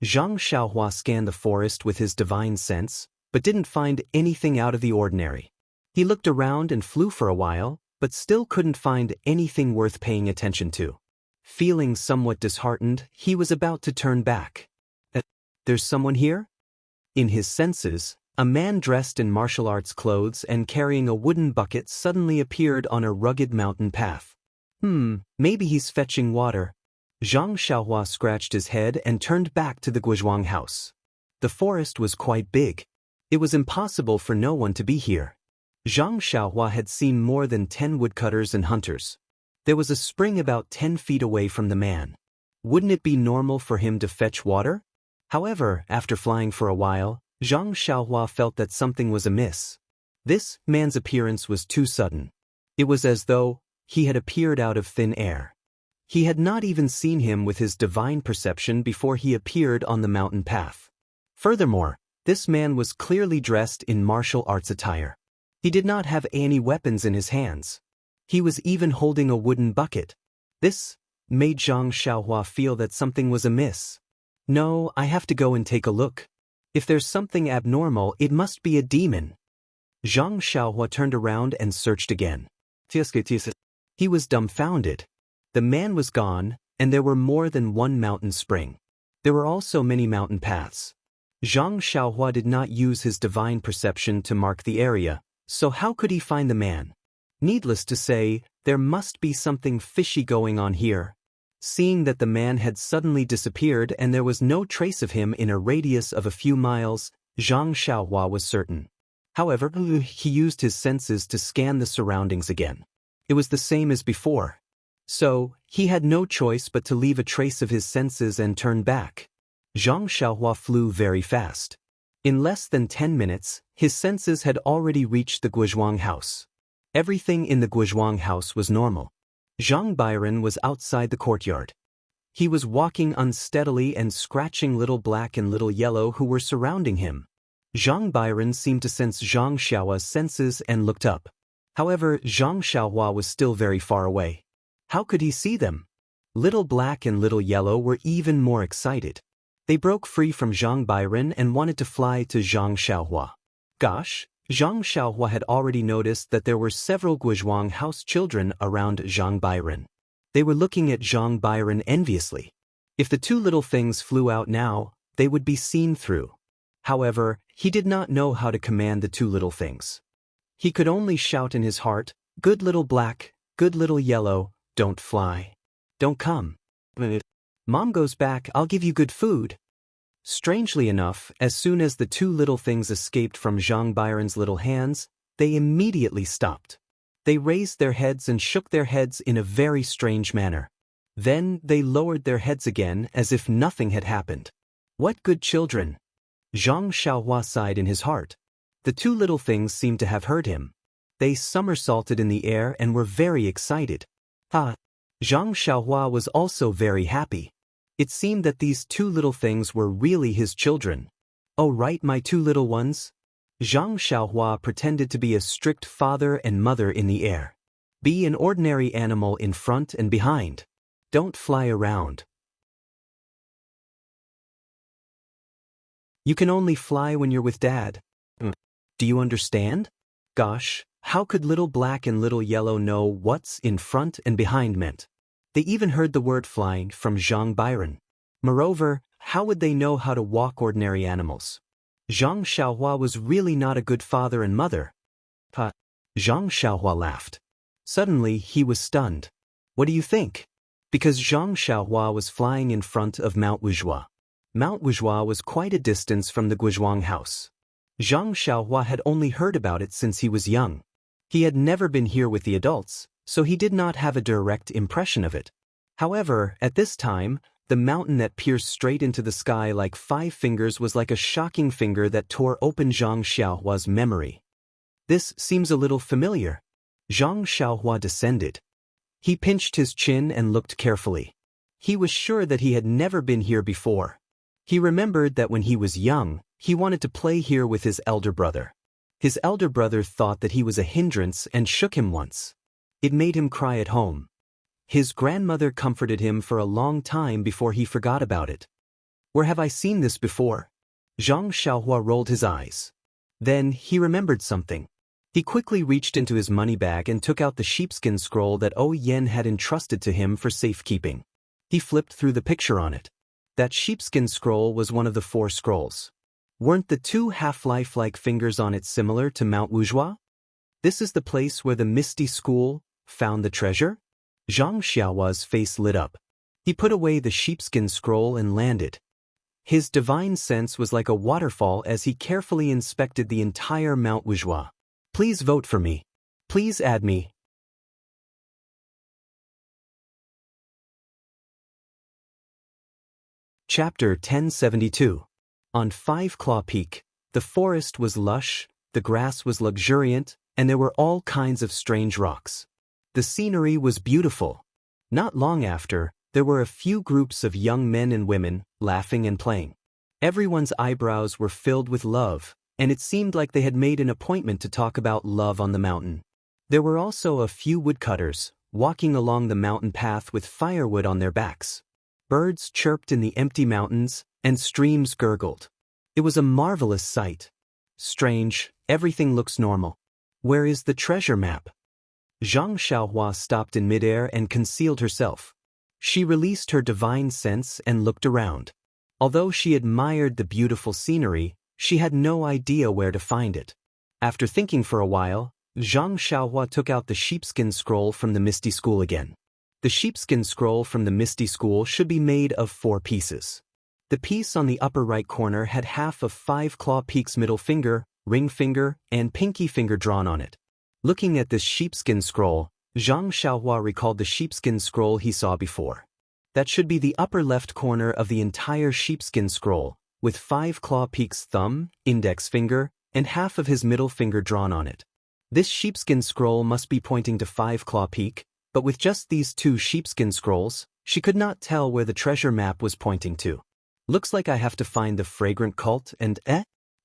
Zhang Xiaohua scanned the forest with his divine sense, but didn't find anything out of the ordinary. He looked around and flew for a while, but still couldn't find anything worth paying attention to. Feeling somewhat disheartened, he was about to turn back. There's someone here? In his senses, a man dressed in martial arts clothes and carrying a wooden bucket suddenly appeared on a rugged mountain path. Maybe he's fetching water. Zhang Xiaohua scratched his head and turned back to the Guizhuang house. The forest was quite big. It was impossible for no one to be here. Zhang Xiaohua had seen more than 10 woodcutters and hunters. There was a spring about 10 feet away from the man. Wouldn't it be normal for him to fetch water? However, after flying for a while, Zhang Xiaohua felt that something was amiss. This man's appearance was too sudden. It was as though he had appeared out of thin air. He had not even seen him with his divine perception before he appeared on the mountain path. Furthermore, this man was clearly dressed in martial arts attire. He did not have any weapons in his hands. He was even holding a wooden bucket. This made Zhang Xiaohua feel that something was amiss. No, I have to go and take a look. If there's something abnormal, it must be a demon. Zhang Xiaohua turned around and searched again. He was dumbfounded. The man was gone, and there were more than one mountain spring. There were also many mountain paths. Zhang Xiaohua did not use his divine perception to mark the area, so how could he find the man? Needless to say, there must be something fishy going on here. Seeing that the man had suddenly disappeared and there was no trace of him in a radius of a few miles, Zhang Xiaohua was certain. However, he used his senses to scan the surroundings again. It was the same as before. So, he had no choice but to leave a trace of his senses and turn back. Zhang Xiaohua flew very fast. In less than 10 minutes, his senses had already reached the Guizhuang house. Everything in the Guizhuang house was normal. Zhang Byron was outside the courtyard. He was walking unsteadily and scratching Little Black and Little Yellow who were surrounding him. Zhang Byron seemed to sense Zhang Xiaohua's senses and looked up. However, Zhang Xiaohua was still very far away. How could he see them? Little Black and Little Yellow were even more excited. They broke free from Zhang Byron and wanted to fly to Zhang Xiaohua. Gosh, Zhang Xiaohua had already noticed that there were several Guizhuang house children around Zhang Bairen. They were looking at Zhang Bairen enviously. If the two little things flew out now, they would be seen through. However, he did not know how to command the two little things. He could only shout in his heart, "Good little black, good little yellow, don't fly. Don't come. If Mom goes back, I'll give you good food." Strangely enough, as soon as the two little things escaped from Zhang Bairen's little hands, they immediately stopped. They raised their heads and shook their heads in a very strange manner. Then they lowered their heads again as if nothing had happened. What good children! Zhang Xiaohua sighed in his heart. The two little things seemed to have heard him. They somersaulted in the air and were very excited. Zhang Xiaohua was also very happy. It seemed that these two little things were really his children. "Oh right, my two little ones?" Zhang Xiaohua pretended to be a strict father and mother in the air. "Be an ordinary animal in front and behind. Don't fly around. You can only fly when you're with Dad. Do you understand?" Gosh, how could little black and little yellow know what's in front and behind meant? They even heard the word flying from Zhang Bairen. Moreover, how would they know how to walk ordinary animals? Zhang Xiaohua was really not a good father and mother. Zhang Xiaohua laughed. Suddenly, he was stunned. What do you think? Because Zhang Xiaohua was flying in front of Mount Wuxia. Mount Wuxia was quite a distance from the Guizhuang house. Zhang Xiaohua had only heard about it since he was young. He had never been here with the adults, so he did not have a direct impression of it. However, at this time, the mountain that pierced straight into the sky like 5 fingers was like a shocking finger that tore open Zhang Xiaohua's memory. This seems a little familiar. Zhang Xiaohua descended. He pinched his chin and looked carefully. He was sure that he had never been here before. He remembered that when he was young, he wanted to play here with his elder brother. His elder brother thought that he was a hindrance and shook him once. It made him cry at home. His grandmother comforted him for a long time before he forgot about it. Where have I seen this before? Zhang Xiaohua rolled his eyes. Then he remembered something. He quickly reached into his money bag and took out the sheepskin scroll that O Yen had entrusted to him for safekeeping. He flipped through the picture on it. That sheepskin scroll was one of the 4 scrolls. Weren't the 2 half-life-like fingers on it similar to Mount Wuxia? This is the place where the Misty School found the treasure? Zhang Xiaohua's face lit up. He put away the sheepskin scroll and landed. His divine sense was like a waterfall as he carefully inspected the entire Mount Wuxia. Please vote for me. Please add me. Chapter 1072. On 5 Claw Peak, the forest was lush, the grass was luxuriant, and there were all kinds of strange rocks. The scenery was beautiful. Not long after, there were a few groups of young men and women, laughing and playing. Everyone's eyebrows were filled with love, and it seemed like they had made an appointment to talk about love on the mountain. There were also a few woodcutters, walking along the mountain path with firewood on their backs. Birds chirped in the empty mountains, and streams gurgled. It was a marvelous sight. Strange, everything looks normal. Where is the treasure map? Zhang Xiaohua stopped in midair and concealed herself. She released her divine sense and looked around. Although she admired the beautiful scenery, she had no idea where to find it. After thinking for a while, Zhang Xiaohua took out the sheepskin scroll from the Misty School again. The sheepskin scroll from the Misty School should be made of 4 pieces. The piece on the upper right corner had half of 5 Claw Peak's middle finger, ring finger, and pinky finger drawn on it. Looking at this sheepskin scroll, Zhang Xiaohua recalled the sheepskin scroll he saw before. That should be the upper left corner of the entire sheepskin scroll, with 5 Claw Peak's thumb, index finger, and half of his middle finger drawn on it. This sheepskin scroll must be pointing to 5 Claw Peak, but with just these 2 sheepskin scrolls, she could not tell where the treasure map was pointing to. Looks like I have to find the fragrant cult and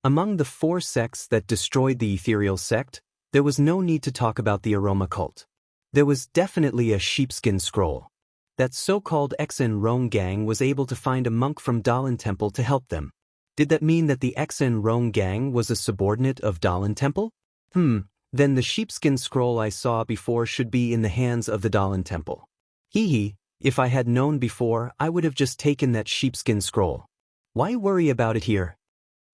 Among the 4 sects that destroyed the ethereal sect, there was no need to talk about the aroma cult. There was definitely a sheepskin scroll. That so-called Xen Rong gang was able to find a monk from Dalan Temple to help them. Did that mean that the Xen Rong gang was a subordinate of Dalan Temple? Then the sheepskin scroll I saw before should be in the hands of the Dalan Temple. If I had known before, I would have just taken that sheepskin scroll. Why worry about it here?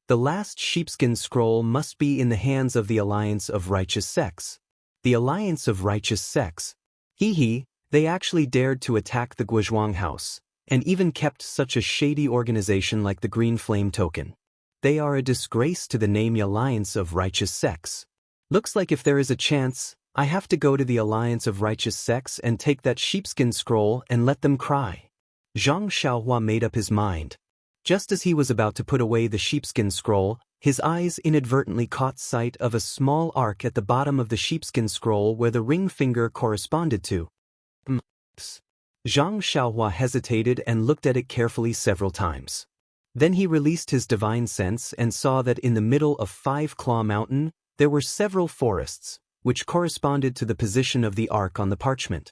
The last sheepskin scroll must be in the hands of the Alliance of Righteous Sects. The Alliance of Righteous Sects. They actually dared to attack the Guizhuang house, and even kept such a shady organization like the Green Flame Token. They are a disgrace to the name Alliance of Righteous Sects. Looks like if there is a chance, I have to go to the Alliance of Righteous Sects and take that sheepskin scroll and let them cry. Zhang Xiaohua made up his mind. Just as he was about to put away the sheepskin scroll, his eyes inadvertently caught sight of a small arc at the bottom of the sheepskin scroll where the ring finger corresponded to. Zhang Xiaohua hesitated and looked at it carefully several times. Then he released his divine sense and saw that in the middle of Five Claw Mountain, there were several forests, which corresponded to the position of the arc on the parchment.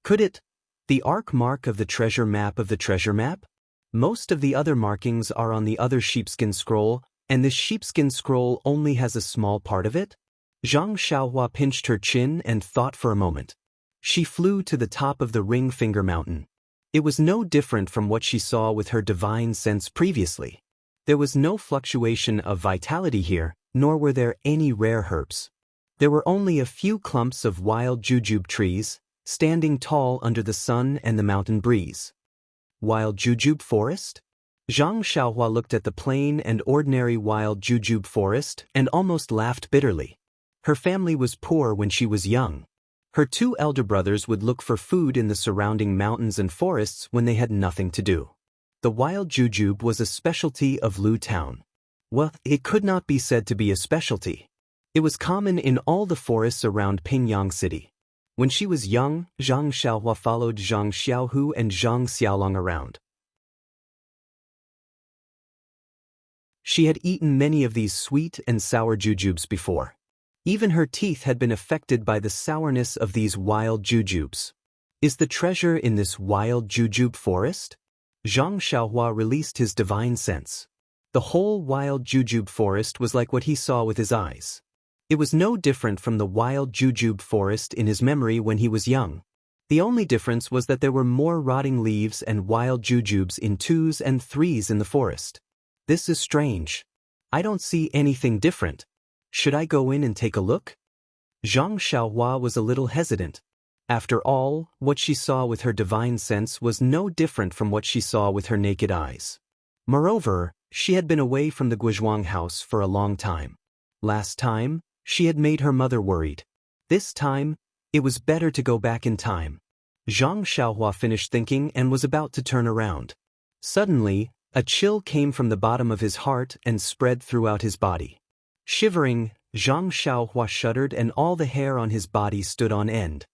Could it? The arc mark of the treasure map of the treasure map? Most of the other markings are on the other sheepskin scroll, and this sheepskin scroll only has a small part of it? Zhang Xiaohua pinched her chin and thought for a moment. She flew to the top of the ring finger mountain. It was no different from what she saw with her divine sense previously. There was no fluctuation of vitality here, nor were there any rare herbs. There were only a few clumps of wild jujube trees, standing tall under the sun and the mountain breeze. Wild jujube forest? Zhang Xiaohua looked at the plain and ordinary wild jujube forest and almost laughed bitterly. Her family was poor when she was young. Her two elder brothers would look for food in the surrounding mountains and forests when they had nothing to do. The wild jujube was a specialty of Lu Town. Well, it could not be said to be a specialty. It was common in all the forests around Pingyang City. When she was young, Zhang Xiaohua followed Zhang Xiaohu and Zhang Xiaolong around. She had eaten many of these sweet and sour jujubes before. Even her teeth had been affected by the sourness of these wild jujubes. Is the treasure in this wild jujube forest? Zhang Xiaohua released his divine sense. The whole wild jujube forest was like what he saw with his eyes. It was no different from the wild jujube forest in his memory when he was young. The only difference was that there were more rotting leaves and wild jujubes in 2s and 3s in the forest. This is strange. I don't see anything different. Should I go in and take a look? Zhang Xiaohua was a little hesitant. After all, what she saw with her divine sense was no different from what she saw with her naked eyes. Moreover, she had been away from the Guizhuang house for a long time. Last time, she had made her mother worried. This time, it was better to go back in time. Zhang Xiaohua finished thinking and was about to turn around. Suddenly, a chill came from the bottom of his heart and spread throughout his body. Shivering, Zhang Xiaohua shuddered and all the hair on his body stood on end.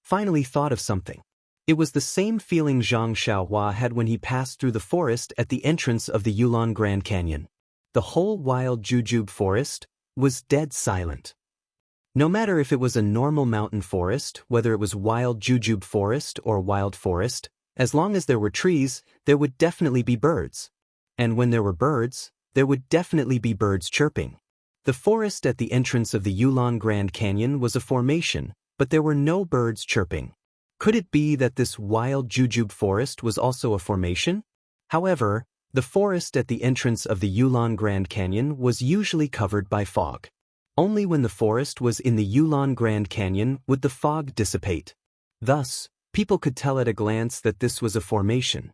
Finally thought of something. It was the same feeling Zhang Xiaohua had when he passed through the forest at the entrance of the Yulon Grand Canyon. The whole wild jujube forest was dead silent. No matter if it was a normal mountain forest, whether it was wild jujube forest or wild forest, as long as there were trees, there would definitely be birds. And when there were birds, there would definitely be birds chirping. The forest at the entrance of the Yulon Grand Canyon was a formation, but there were no birds chirping. Could it be that this wild jujube forest was also a formation? However, the forest at the entrance of the Yulon Grand Canyon was usually covered by fog. Only when the forest was in the Yulon Grand Canyon would the fog dissipate. Thus, people could tell at a glance that this was a formation.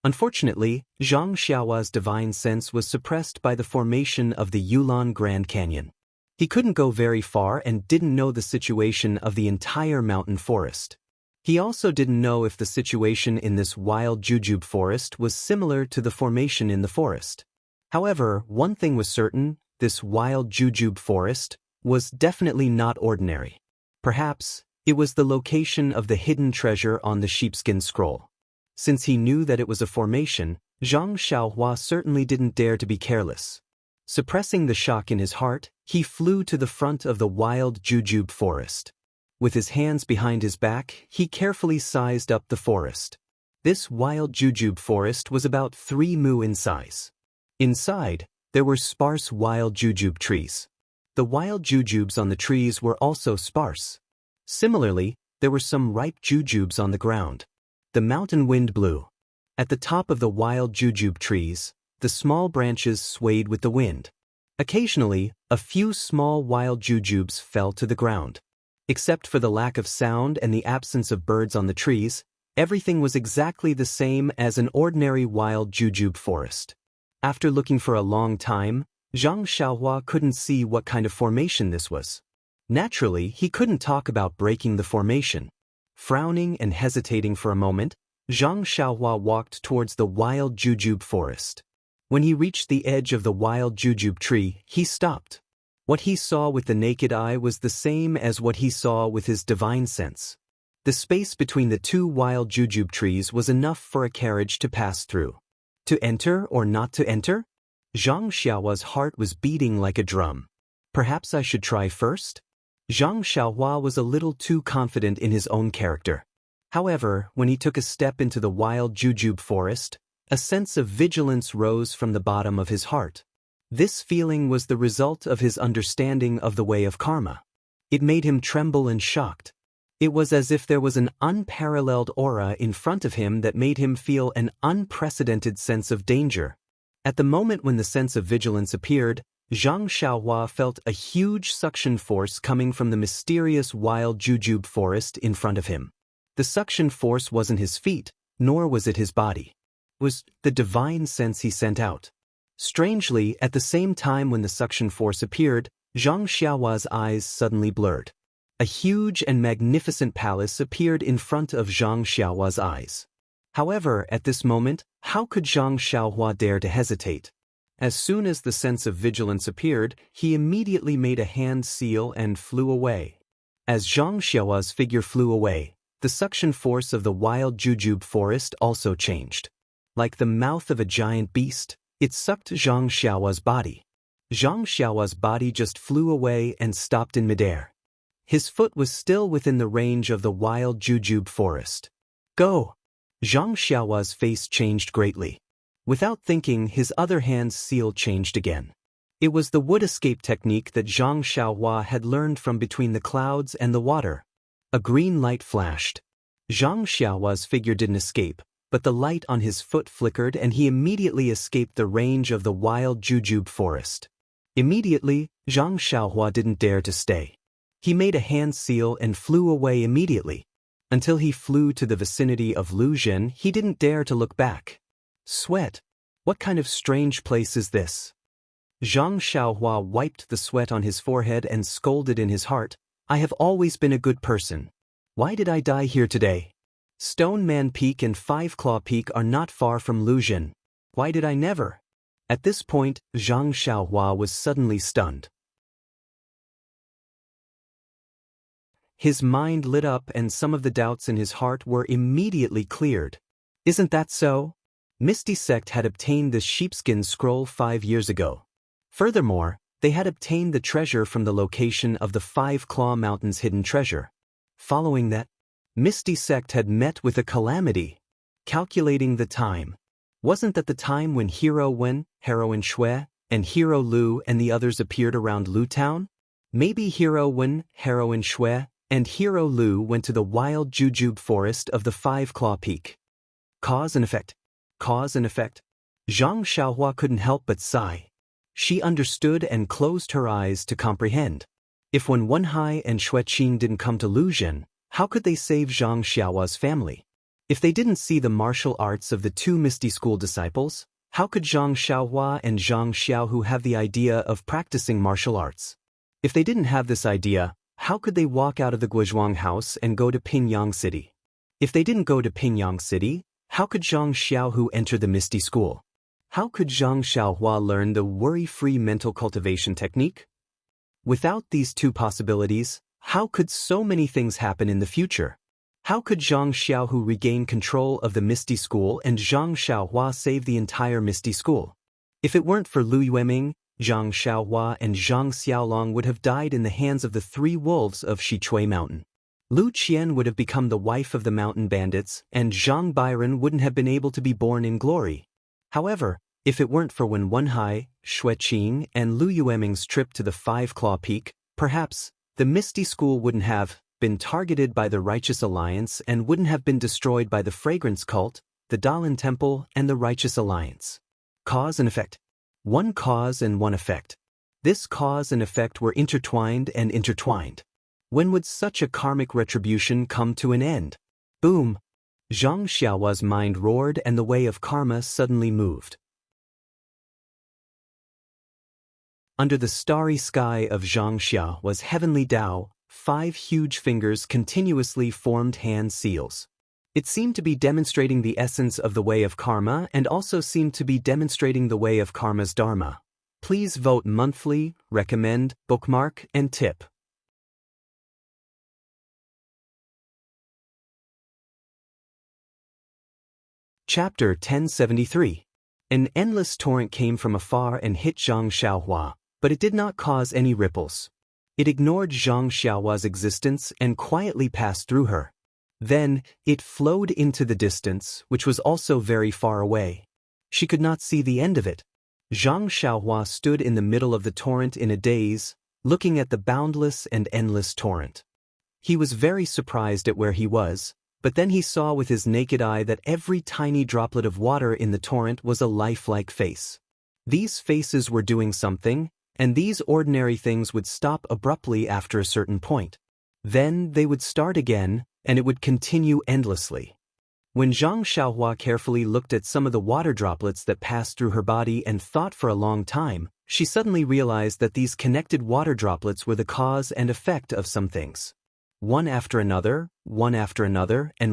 Unfortunately, Zhang Xiaohua's divine sense was suppressed by the formation of the Yulon Grand Canyon. He couldn't go very far and didn't know the situation of the entire mountain forest. He also didn't know if the situation in this wild jujube forest was similar to the formation in the forest. However, one thing was certain, this wild jujube forest was definitely not ordinary. Perhaps, it was the location of the hidden treasure on the sheepskin scroll. Since he knew that it was a formation, Zhang Xiaohua certainly didn't dare to be careless. Suppressing the shock in his heart, he flew to the front of the wild jujube forest. With his hands behind his back, he carefully sized up the forest. This wild jujube forest was about 3 mu in size. Inside, there were sparse wild jujube trees. The wild jujubes on the trees were also sparse. Similarly, there were some ripe jujubes on the ground. The mountain wind blew. At the top of the wild jujube trees, the small branches swayed with the wind. Occasionally, a few small wild jujubes fell to the ground. Except for the lack of sound and the absence of birds on the trees, everything was exactly the same as an ordinary wild jujube forest. After looking for a long time, Zhang Xiaohua couldn't see what kind of formation this was. Naturally, he couldn't talk about breaking the formation. Frowning and hesitating for a moment, Zhang Xiaohua walked towards the wild jujube forest. When he reached the edge of the wild jujube tree, he stopped. What he saw with the naked eye was the same as what he saw with his divine sense. The space between the two wild jujube trees was enough for a carriage to pass through. To enter or not to enter? Zhang Xiaohua's heart was beating like a drum. Perhaps I should try first? Zhang Xiaohua was a little too confident in his own character. However, when he took a step into the wild jujube forest, a sense of vigilance rose from the bottom of his heart. This feeling was the result of his understanding of the way of karma. It made him tremble and shocked. It was as if there was an unparalleled aura in front of him that made him feel an unprecedented sense of danger. At the moment when the sense of vigilance appeared, Zhang Xiaohua felt a huge suction force coming from the mysterious wild jujube forest in front of him. The suction force wasn't his feet, nor was it his body. It was the divine sense he sent out. Strangely, at the same time when the suction force appeared, Zhang Xiaohua's eyes suddenly blurred. A huge and magnificent palace appeared in front of Zhang Xiaohua's eyes. However, at this moment, how could Zhang Xiaohua dare to hesitate? As soon as the sense of vigilance appeared, he immediately made a hand seal and flew away. As Zhang Xiaohua's figure flew away, the suction force of the wild jujube forest also changed. Like the mouth of a giant beast, it sucked Zhang Xiaohua's body. Zhang Xiaohua's body just flew away and stopped in midair. His foot was still within the range of the wild jujube forest. Go! Zhang Xiaohua's face changed greatly. Without thinking, his other hand's seal changed again. It was the wood escape technique that Zhang Xiaohua had learned from between the clouds and the water. A green light flashed. Zhang Xiaohua's figure didn't escape, but the light on his foot flickered and he immediately escaped the range of the wild jujube forest. Immediately, Zhang Xiaohua didn't dare to stay. He made a hand seal and flew away immediately. Until he flew to the vicinity of Luzhen, he didn't dare to look back. Sweat. What kind of strange place is this? Zhang Xiaohua wiped the sweat on his forehead and scolded in his heart, I have always been a good person. Why did I die here today? Stone Man Peak and Five Claw Peak are not far from Luzhen. Why did I never? At this point, Zhang Xiaohua was suddenly stunned. His mind lit up and some of the doubts in his heart were immediately cleared. Isn't that so? Misty Sect had obtained the sheepskin scroll 5 years ago. Furthermore, they had obtained the treasure from the location of the Five Claw Mountain's hidden treasure. Following that, Misty Sect had met with a calamity. Calculating the time. Wasn't that the time when Hero Wen, Heroine Shui, and Hero Lu and the others appeared around Lu Town? Maybe Hero Wen, Heroine Shui, and Hero Lu went to the wild jujube forest of the Five Claw Peak. Cause and effect. Cause and effect. Zhang Xiaohua couldn't help but sigh. She understood and closed her eyes to comprehend. If when Wenhai and Xueqin didn't come to Luzhen, how could they save Zhang Xiaohua's family? If they didn't see the martial arts of the two Misty School disciples, how could Zhang Xiaohua and Zhang Xiaohu have the idea of practicing martial arts? If they didn't have this idea, how could they walk out of the Guizhuang house and go to Pingyang City? If they didn't go to Pingyang City, how could Zhang Xiaohu enter the Misty School? How could Zhang Xiaohua learn the worry-free mental cultivation technique? Without these two possibilities, how could so many things happen in the future? How could Zhang Xiaohu regain control of the Misty School and Zhang Xiaohua save the entire Misty School? If it weren't for Lu Yueming, Zhang Xiaohua and Zhang Xiaolong would have died in the hands of the 3 wolves of Shichui Mountain. Lu Qian would have become the wife of the mountain bandits, and Zhang Byron wouldn't have been able to be born in glory. However, if it weren't for Wen Wenhai, Xue Qing, and Lu Yueming's trip to the Five-Claw Peak, perhaps the Misty School wouldn't have been targeted by the Righteous Alliance and wouldn't have been destroyed by the Fragrance Cult, the Dalin Temple, and the Righteous Alliance. Cause and effect. One cause and one effect. This cause and effect were intertwined and intertwined. When would such a karmic retribution come to an end? Boom! Zhang Xiaohua's mind roared and the way of karma suddenly moved. Under the starry sky of Xianxia was heavenly Tao, 5 huge fingers continuously formed hand seals. It seemed to be demonstrating the essence of the way of karma and also seemed to be demonstrating the way of karma's dharma. Please vote monthly, recommend, bookmark, and tip. Chapter 1073. An endless torrent came from afar and hit Zhang Xiaohua, but it did not cause any ripples. It ignored Zhang Xiaohua's existence and quietly passed through her. Then, it flowed into the distance, which was also very far away. She could not see the end of it. Zhang Xiaohua stood in the middle of the torrent in a daze, looking at the boundless and endless torrent. He was very surprised at where he was, but then he saw with his naked eye that every tiny droplet of water in the torrent was a lifelike face. These faces were doing something, and these ordinary things would stop abruptly after a certain point. Then they would start again, and it would continue endlessly. When Zhang Xiaohua carefully looked at some of the water droplets that passed through her body and thought for a long time, she suddenly realized that these connected water droplets were the cause and effect of some things. One after another, and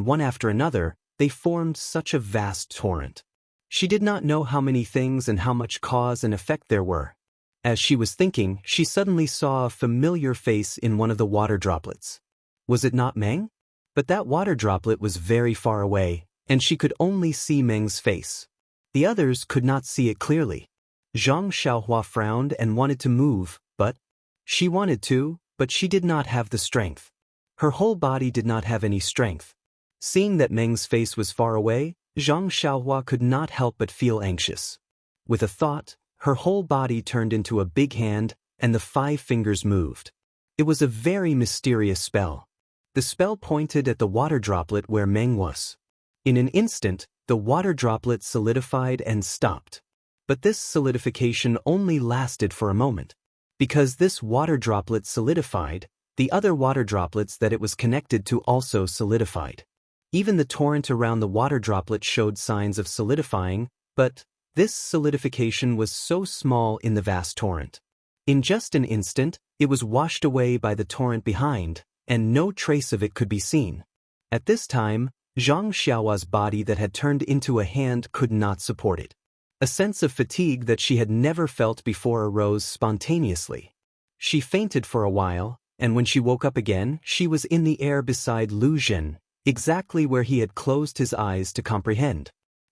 one after another, they formed such a vast torrent. She did not know how many things and how much cause and effect there were. As she was thinking, she suddenly saw a familiar face in one of the water droplets. Was it not Meng? But that water droplet was very far away, and she could only see Meng's face. The others could not see it clearly. Zhang Xiaohua frowned and wanted to move, but she wanted to, but she did not have the strength. Her whole body did not have any strength. Seeing that Meng's face was far away, Zhang Xiaohua could not help but feel anxious. With a thought, her whole body turned into a big hand, and the 5 fingers moved. It was a very mysterious spell. The spell pointed at the water droplet where Meng was. In an instant, the water droplet solidified and stopped. But this solidification only lasted for a moment. Because this water droplet solidified, the other water droplets that it was connected to also solidified. Even the torrent around the water droplet showed signs of solidifying, but this solidification was so small in the vast torrent. In just an instant, it was washed away by the torrent behind, and no trace of it could be seen. At this time, Zhang Xiaohua's body that had turned into a hand could not support it. A sense of fatigue that she had never felt before arose spontaneously. She fainted for a while, and when she woke up again, she was in the air beside Lu Zhen, exactly where he had closed his eyes to comprehend.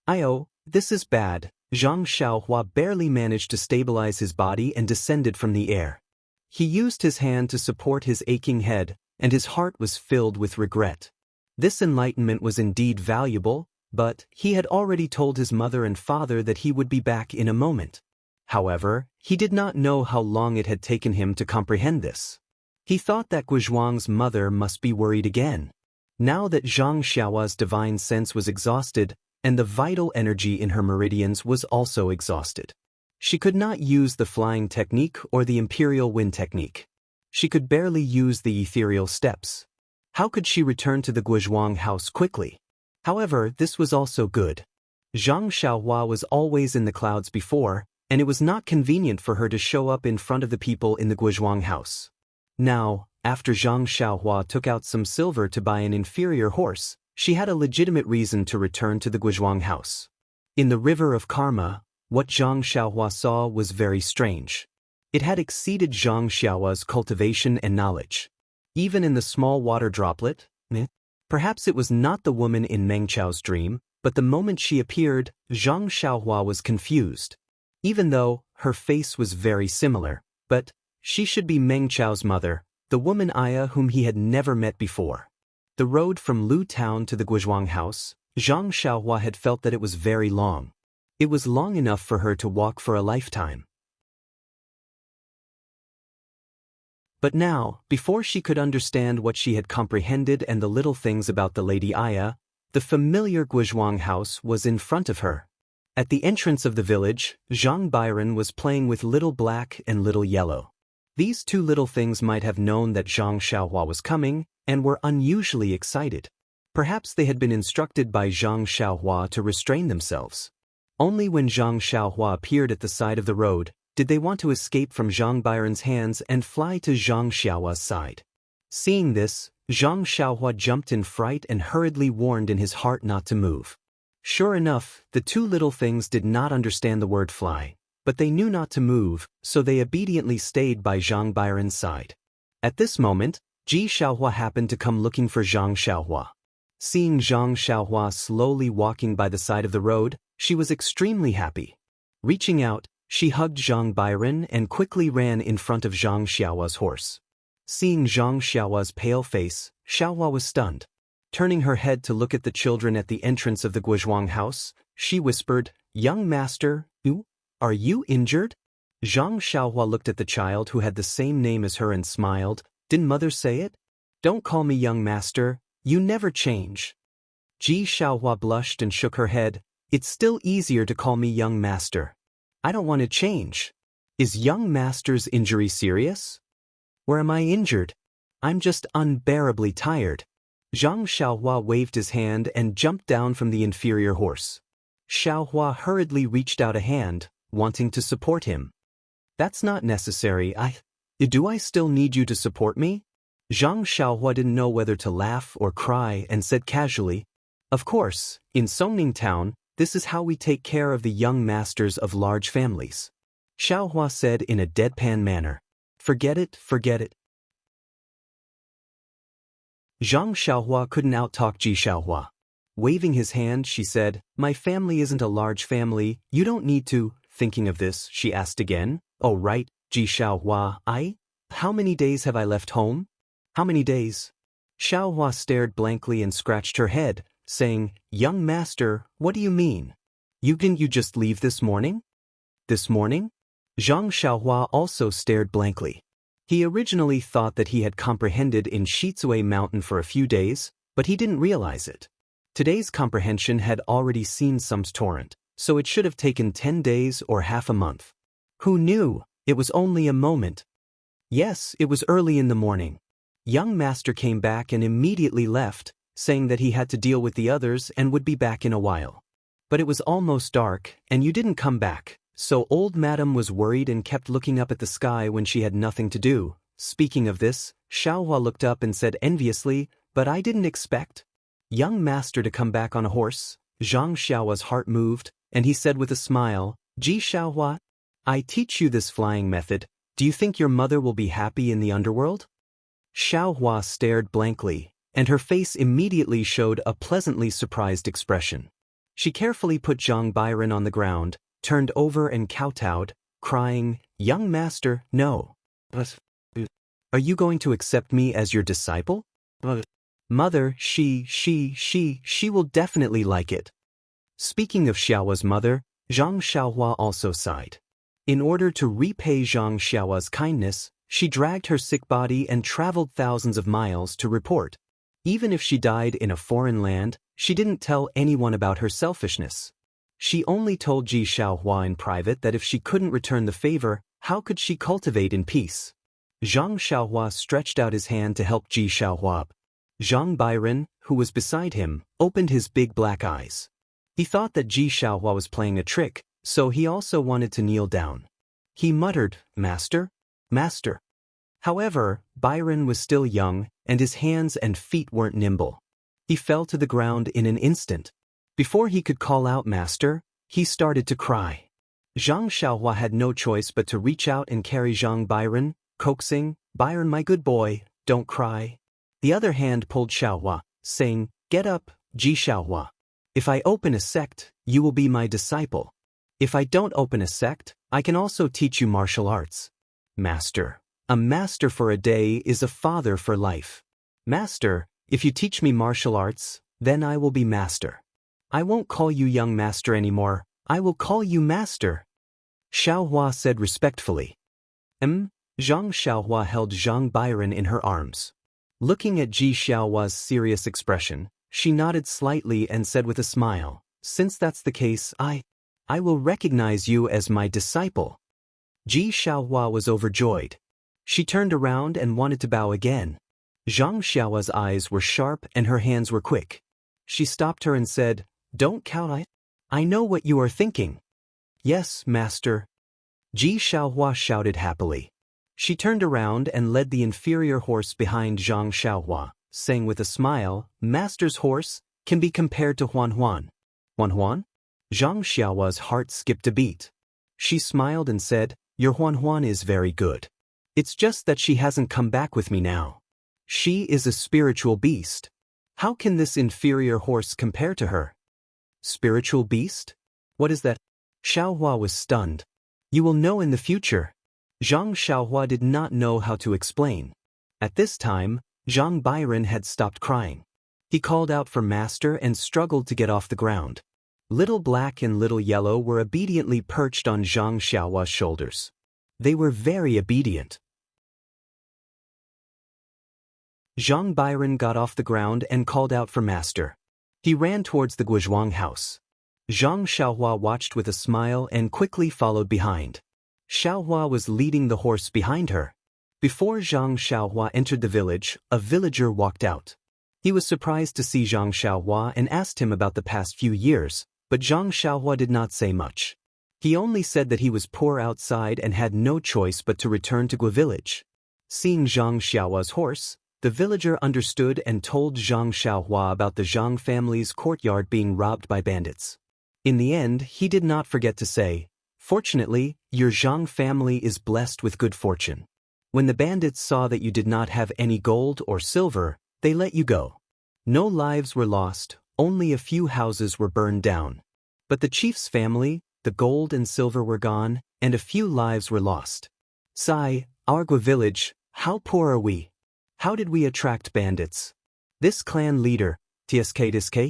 "Oh, this is bad." Zhang Xiaohua barely managed to stabilize his body and descended from the air. He used his hand to support his aching head, and his heart was filled with regret. This enlightenment was indeed valuable, but he had already told his mother and father that he would be back in a moment. However, he did not know how long it had taken him to comprehend this. He thought that Guizhuang's mother must be worried again. Now that Zhang Xiaohua's divine sense was exhausted, and the vital energy in her meridians was also exhausted. She could not use the flying technique or the imperial wind technique. She could barely use the ethereal steps. How could she return to the Guizhuang house quickly? However, this was also good. Zhang Xiaohua was always in the clouds before, and it was not convenient for her to show up in front of the people in the Guizhuang house. Now, after Zhang Xiaohua took out some silver to buy an inferior horse, she had a legitimate reason to return to the Guizhuang house. In the river of karma, what Zhang Xiaohua saw was very strange. It had exceeded Zhang Xiaohua's cultivation and knowledge. Even in the small water droplet, perhaps it was not the woman in Meng Chao's dream, but the moment she appeared, Zhang Xiaohua was confused. Even though her face was very similar, but she should be Meng Chao's mother, the woman Aya whom he had never met before. The road from Lu Town to the Guizhuang house, Zhang Xiaohua had felt that it was very long. It was long enough for her to walk for a lifetime. But now, before she could understand what she had comprehended and the little things about the Lady Aya, the familiar Guizhuang house was in front of her. At the entrance of the village, Zhang Byron was playing with Little Black and Little Yellow. These two little things might have known that Zhang Xiaohua was coming, and were unusually excited. Perhaps they had been instructed by Zhang Xiaohua to restrain themselves. Only when Zhang Xiaohua appeared at the side of the road, did they want to escape from Zhang Byron's hands and fly to Zhang Xiaohua's side. Seeing this, Zhang Xiaohua jumped in fright and hurriedly warned in his heart not to move. Sure enough, the two little things did not understand the word fly, but they knew not to move, so they obediently stayed by Zhang Byron's side. At this moment, Ji Xiaohua happened to come looking for Zhang Xiaohua. Seeing Zhang Xiaohua slowly walking by the side of the road, she was extremely happy. Reaching out, she hugged Zhang Byron and quickly ran in front of Zhang Xiaohua's horse. Seeing Zhang Xiaohua's pale face, Xiaohua was stunned. Turning her head to look at the children at the entrance of the Guizhuang house, she whispered, "Young master, are you injured?" Zhang Xiaohua looked at the child who had the same name as her and smiled. "Didn't mother say it? Don't call me young master, you never change." Ji Xiaohua blushed and shook her head. "It's still easier to call me young master. I don't want to change. Is young master's injury serious? Where am I injured? I'm just unbearably tired." Zhang Xiaohua waved his hand and jumped down from the inferior horse. Xiaohua hurriedly reached out a hand, wanting to support him. "That's not necessary. Do I still need you to support me?" Zhang Xiaohua didn't know whether to laugh or cry and said casually, "Of course, in Songning Town, this is how we take care of the young masters of large families." Xiaohua said in a deadpan manner, Forget it. Zhang Xiaohua couldn't out-talk Ji Xiaohua. Waving his hand, she said, "My family isn't a large family, you don't need to." Thinking of this, she asked again, "Oh right, Ji Xiaohua, how many days have I left home?" "How many days?" Xiaohua stared blankly and scratched her head, saying, "Young master, what do you mean? Didn't you just leave this morning?" "This morning?" Zhang Xiaohua also stared blankly. He originally thought that he had comprehended in Shizue Mountain for a few days, but he didn't realize it. Today's comprehension had already seen some torrent, so it should have taken 10 days or half a month. Who knew? It was only a moment. Yes, it was early in the morning. Young master came back and immediately left, saying that he had to deal with the others and would be back in a while. But it was almost dark, and you didn't come back, so old madam was worried and kept looking up at the sky when she had nothing to do. Speaking of this, Xiaohua looked up and said enviously, "But I didn't expect young master to come back on a horse." Zhang Xiaohua's heart moved, and he said with a smile, "Ji Xiaohua, I teach you this flying method. Do you think your mother will be happy in the underworld?" Xiaohua stared blankly, and her face immediately showed a pleasantly surprised expression. She carefully put Zhang Byron on the ground, turned over and kowtowed, crying, "Young master, no. Are you going to accept me as your disciple?" "Mother, she will definitely like it." Speaking of Xiaohua's mother, Zhang Xiaohua also sighed. In order to repay Zhang Xiaohua's kindness, she dragged her sick body and traveled thousands of miles to report. Even if she died in a foreign land, she didn't tell anyone about her selfishness. She only told Ji Xiaohua in private that if she couldn't return the favor, how could she cultivate in peace? Zhang Xiaohua stretched out his hand to help Ji Xiaohua. Zhang Byron, who was beside him, opened his big black eyes. He thought that Ji Xiaohua was playing a trick, so he also wanted to kneel down. He muttered, "Master? Master." However, Byron was still young, and his hands and feet weren't nimble. He fell to the ground in an instant. Before he could call out "Master," he started to cry. Zhang Xiaohua had no choice but to reach out and carry Zhang Byron, coaxing, "Byron, my good boy, don't cry." The other hand pulled Xiaohua, saying, "Get up, Ji Xiaohua. If I open a sect, you will be my disciple. If I don't open a sect, I can also teach you martial arts." "Master. A master for a day is a father for life." "Master, If you teach me martial arts, then I will be master. I won't call you young master anymore, I will call you master. Xiaohua said respectfully. Zhang Xiaohua held Zhang Byron in her arms. Looking at Ji Xiaohua's serious expression, she nodded slightly and said with a smile, since that's the case, I will recognize you as my disciple. Ji Xiaohua was overjoyed. She turned around and wanted to bow again. Zhang Xiaohua's eyes were sharp and her hands were quick. She stopped her and said, Don't count I know what you are thinking. Yes, master. Ji Xiaohua shouted happily. She turned around and led the inferior horse behind Zhang Xiaohua, saying with a smile, Master's horse can be compared to Huan Huan. Huan Huan? Zhang Xiaohua's heart skipped a beat. She smiled and said, Your Huan Huan is very good. It's just that she hasn't come back with me now. She is a spiritual beast. How can this inferior horse compare to her? Spiritual beast? What is that? Xiaohua was stunned. You will know in the future. Zhang Xiaohua did not know how to explain. At this time, Zhang Byron had stopped crying. He called out for master and struggled to get off the ground. Little Black and Little Yellow were obediently perched on Zhang Xiaohua's shoulders. They were very obedient. Zhang Byron got off the ground and called out for master. He ran towards the Guozhuang house. Zhang Xiaohua watched with a smile and quickly followed behind. Xiaohua was leading the horse behind her. Before Zhang Xiaohua entered the village, a villager walked out. He was surprised to see Zhang Xiaohua and asked him about the past few years, but Zhang Xiaohua did not say much. He only said that he was poor outside and had no choice but to return to Guo village. Seeing Zhang Xiaohua's horse, the villager understood and told Zhang Xiaohua about the Zhang family's courtyard being robbed by bandits. In the end, he did not forget to say, Fortunately, your Zhang family is blessed with good fortune. When the bandits saw that you did not have any gold or silver, they let you go. No lives were lost, only a few houses were burned down. But the chief's family, the gold and silver were gone, and a few lives were lost. Sigh, our Guo village, how poor are we? How did we attract bandits? This clan leader, Tsk,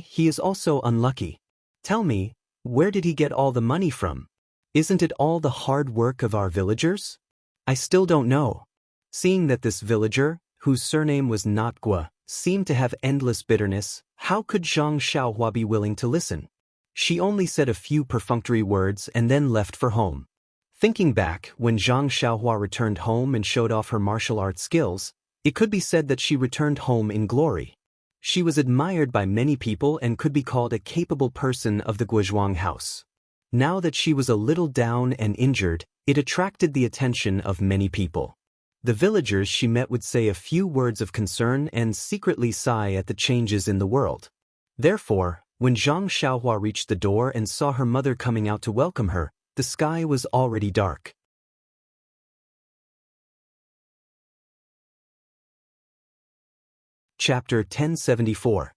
he is also unlucky. Tell me, where did he get all the money from? Isn't it all the hard work of our villagers? I still don't know. Seeing that this villager, whose surname was not Guo, seemed to have endless bitterness, how could Zhang Xiaohua be willing to listen? She only said a few perfunctory words and then left for home. Thinking back, when Zhang Xiaohua returned home and showed off her martial arts skills, it could be said that she returned home in glory. She was admired by many people and could be called a capable person of the Guozhuang house. Now that she was a little down and injured, it attracted the attention of many people. The villagers she met would say a few words of concern and secretly sigh at the changes in the world. Therefore, when Zhang Xiaohua reached the door and saw her mother coming out to welcome her, the sky was already dark. Chapter 1074.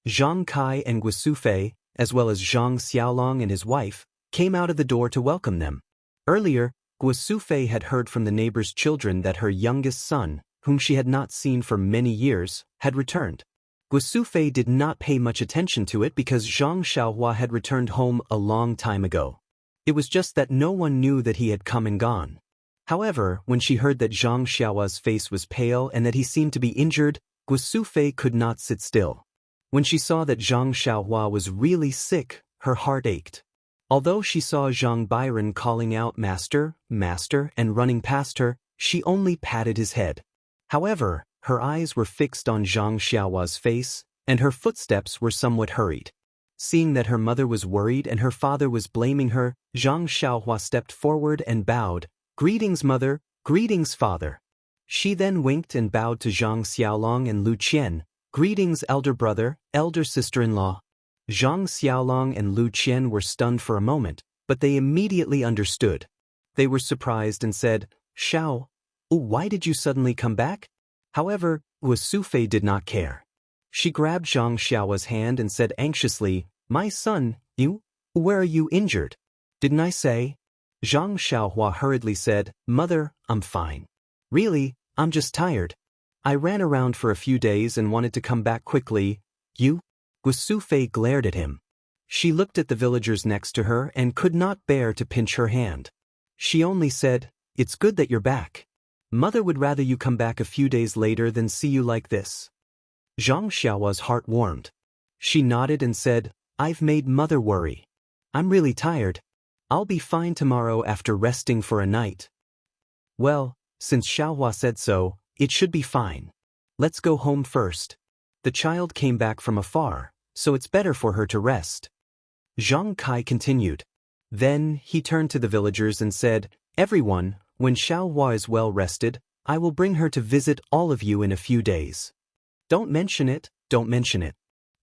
Zhang Kai and Guo Sufei, as well as Zhang Xiaolong and his wife, came out of the door to welcome them. Earlier, Guo Sufei had heard from the neighbor's children that her youngest son, whom she had not seen for many years, had returned. Guo Sufei did not pay much attention to it because Zhang Xiaohua had returned home a long time ago. It was just that no one knew that he had come and gone. However, when she heard that Zhang Xiaohua's face was pale and that he seemed to be injured, Guo Sufei could not sit still. When she saw that Zhang Xiaohua was really sick, her heart ached. Although she saw Zhang Byron calling out Master, Master and running past her, she only patted his head. However, her eyes were fixed on Zhang Xiaohua's face, and her footsteps were somewhat hurried. Seeing that her mother was worried and her father was blaming her, Zhang Xiaohua stepped forward and bowed, Greetings, mother, greetings, father. She then winked and bowed to Zhang Xiaolong and Lu Qian, Greetings, elder brother, elder sister-in-law. Zhang Xiaolong and Lu Qian were stunned for a moment, but they immediately understood. They were surprised and said, Xiao, why did you suddenly come back? However, Guo Sufei did not care. She grabbed Zhang Xiaohua's hand and said anxiously, My son, where are you injured? Didn't I say? Zhang Xiaohua hurriedly said, Mother, I'm fine. Really, I'm just tired. I ran around for a few days and wanted to come back quickly. You? Guosufei glared at him. She looked at the villagers next to her and could not bear to pinch her hand. She only said, "It's good that you're back. Mother would rather you come back a few days later than see you like this." Zhang Xiaohua's heart warmed. She nodded and said, "I've made Mother worry. I'm really tired. I'll be fine tomorrow after resting for a night." "Well, since Xiaohua said so, it should be fine. Let's go home first. The child came back from afar, so it's better for her to rest." Zhang Kai continued. Then he turned to the villagers and said, "Everyone, when Xiaohua is well rested, I will bring her to visit all of you in a few days. Don't mention it, don't mention it.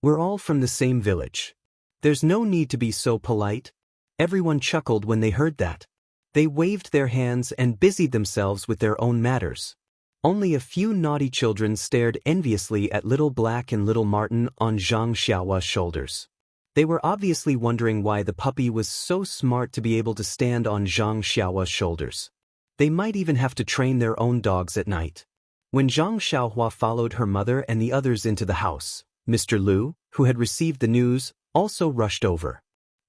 We're all from the same village. There's no need to be so polite." Everyone chuckled when they heard that. They waved their hands and busied themselves with their own matters. Only a few naughty children stared enviously at Little Black and Little Martin on Zhang Xiaohua's shoulders. They were obviously wondering why the puppy was so smart to be able to stand on Zhang Xiaohua's shoulders. They might even have to train their own dogs at night. When Zhang Xiaohua followed her mother and the others into the house, Mr. Lu, who had received the news, also rushed over.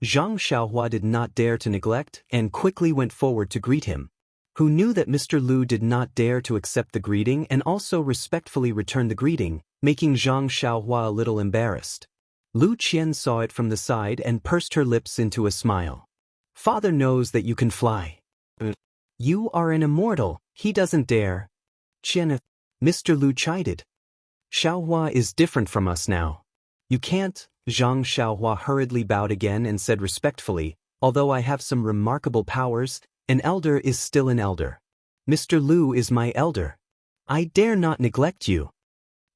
Zhang Xiaohua did not dare to neglect and quickly went forward to greet him. Who knew that Mr. Lu did not dare to accept the greeting and also respectfully return the greeting, making Zhang Xiaohua a little embarrassed. Lu Qian saw it from the side and pursed her lips into a smile. "Father knows that you can fly. You are an immortal, he doesn't dare." "Qian," Mr. Lu chided. "Xiaohua is different from us now. You can't." Zhang Xiaohua hurriedly bowed again and said respectfully, "Although I have some remarkable powers, an elder is still an elder. Mr. Lu is my elder. I dare not neglect you."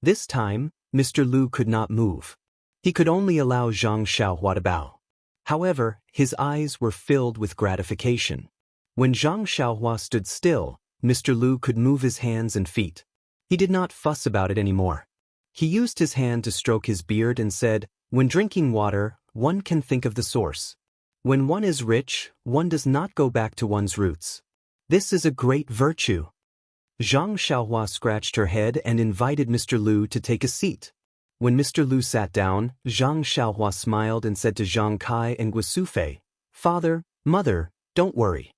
This time, Mr. Lu could not move. He could only allow Zhang Xiaohua to bow. However, his eyes were filled with gratification. When Zhang Xiaohua stood still, Mr. Lu could move his hands and feet. He did not fuss about it anymore. He used his hand to stroke his beard and said, "When drinking water, one can think of the source. When one is rich, one does not go back to one's roots. This is a great virtue." Zhang Xiaohua scratched her head and invited Mr. Lu to take a seat. When Mr. Lu sat down, Zhang Xiaohua smiled and said to Zhang Kai and Guosufei, "Father, Mother, don't worry.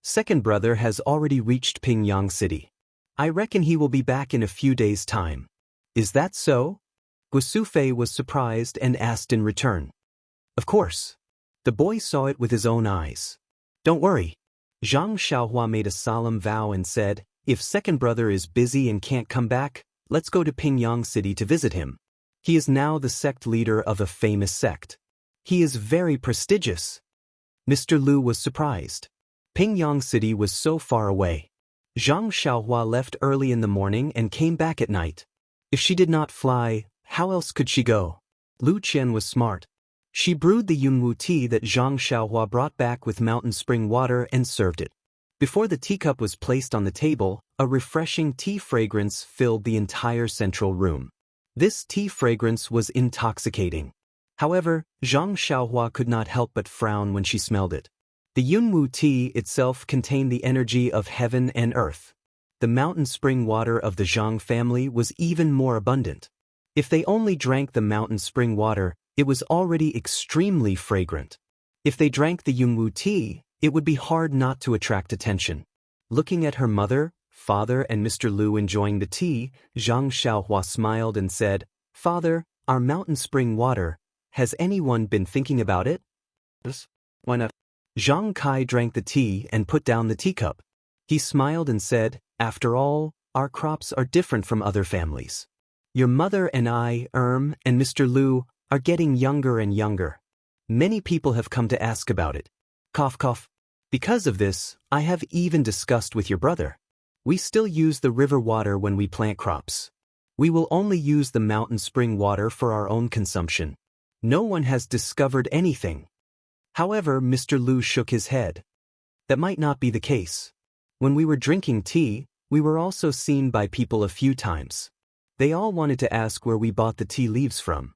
Second brother has already reached Pingyang City. I reckon he will be back in a few days' time." "Is that so?" Guosufei was surprised and asked in return. "Of course." The boy saw it with his own eyes. "Don't worry." Zhang Xiaohua made a solemn vow and said, "If second brother is busy and can't come back, let's go to Pingyang City to visit him. He is now the sect leader of a famous sect. He is very prestigious." Mr. Lu was surprised. Pingyang City was so far away. Zhang Xiaohua left early in the morning and came back at night. If she did not fly, how else could she go? Lu Qian was smart. She brewed the yunwu tea that Zhang Xiaohua brought back with mountain spring water and served it. Before the teacup was placed on the table, a refreshing tea fragrance filled the entire central room. This tea fragrance was intoxicating. However, Zhang Xiaohua could not help but frown when she smelled it. The yunwu tea itself contained the energy of heaven and earth. The mountain spring water of the Zhang family was even more abundant. If they only drank the mountain spring water, it was already extremely fragrant. If they drank the yunwu tea, it would be hard not to attract attention. Looking at her mother, father and Mr. Lu enjoying the tea, Zhang Xiaohua smiled and said, "Father, our mountain spring water, has anyone been thinking about it?" "Why not?" Zhang Kai drank the tea and put down the teacup. He smiled and said, "After all, our crops are different from other families. Your mother and I, and Mr. Lu, are getting younger and younger. Many people have come to ask about it. Cough, cough. Because of this, I have even discussed with your brother. We still use the river water when we plant crops. We will only use the mountain spring water for our own consumption. No one has discovered anything." However, Mr. Lu shook his head. "That might not be the case. When we were drinking tea, we were also seen by people a few times. They all wanted to ask where we bought the tea leaves from.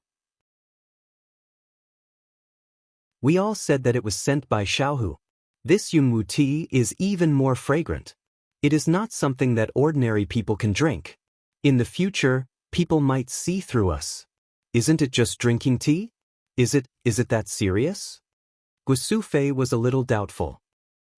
We all said that it was sent by Xiaohu. This yunwu tea is even more fragrant. It is not something that ordinary people can drink. In the future, people might see through us. Isn't it just drinking tea? Is it that serious? Guosufei was a little doubtful.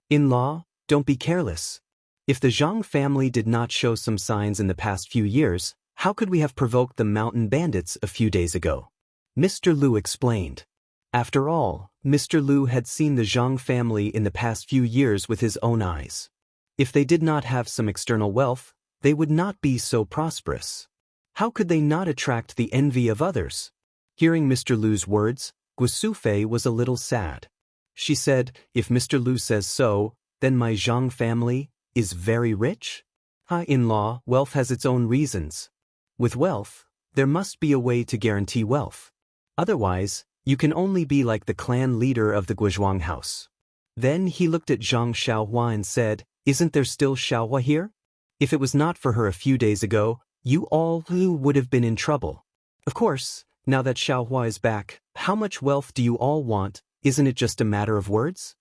In-law, don't be careless. If the Zhang family did not show some signs in the past few years, how could we have provoked the mountain bandits a few days ago? Mr. Lu explained. After all, Mr. Lu had seen the Zhang family in the past few years with his own eyes. If they did not have some external wealth, they would not be so prosperous. How could they not attract the envy of others? Hearing Mr. Lu's words, Guosufei was a little sad. She said, if Mr. Lu says so, then my Zhang family is very rich? In-law, wealth has its own reasons. With wealth, there must be a way to guarantee wealth. Otherwise, you can only be like the clan leader of the Guozhuang house. Then he looked at Zhang Xiaohua and said, isn't there still Xiaohua here? If it was not for her a few days ago, you all would have been in trouble. Of course, now that Xiaohua is back, how much wealth do you all want? Isn't it just a matter of words?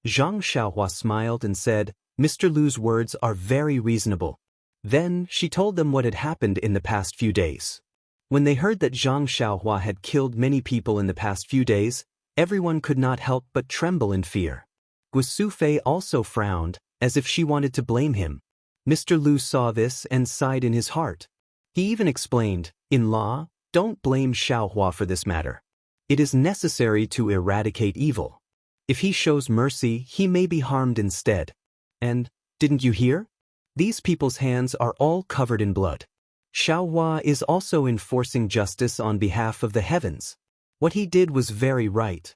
Zhang Xiaohua smiled and said, Mr. Lu's words are very reasonable. Then she told them what had happened in the past few days. When they heard that Zhang Xiaohua had killed many people in the past few days, everyone could not help but tremble in fear. Guosufei also frowned, as if she wanted to blame him. Mr. Lu saw this and sighed in his heart. He even explained, in-law, don't blame Xiaohua for this matter. It is necessary to eradicate evil. If he shows mercy, he may be harmed instead. And, didn't you hear? These people's hands are all covered in blood. Xiaohua is also enforcing justice on behalf of the heavens. What he did was very right.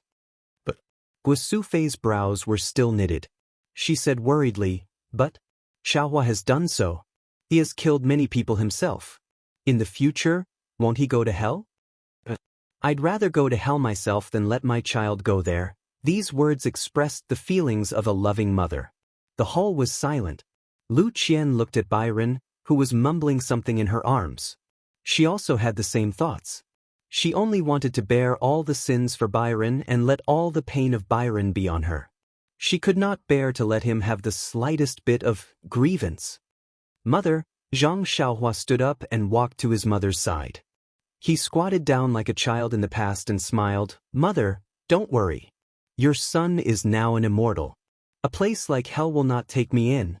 But Guosufei's brows were still knitted. She said worriedly, but Xiaohua has done so. He has killed many people himself. In the future, won't he go to hell? I'd rather go to hell myself than let my child go there. These words expressed the feelings of a loving mother. The hall was silent. Lu Qian looked at Byron, who was mumbling something in her arms. She also had the same thoughts. She only wanted to bear all the sins for Byron and let all the pain of Byron be on her. She could not bear to let him have the slightest bit of grievance. Mother, Zhang Xiaohua stood up and walked to his mother's side. He squatted down like a child in the past and smiled, Mother, don't worry. Your son is now an immortal. A place like hell will not take me in.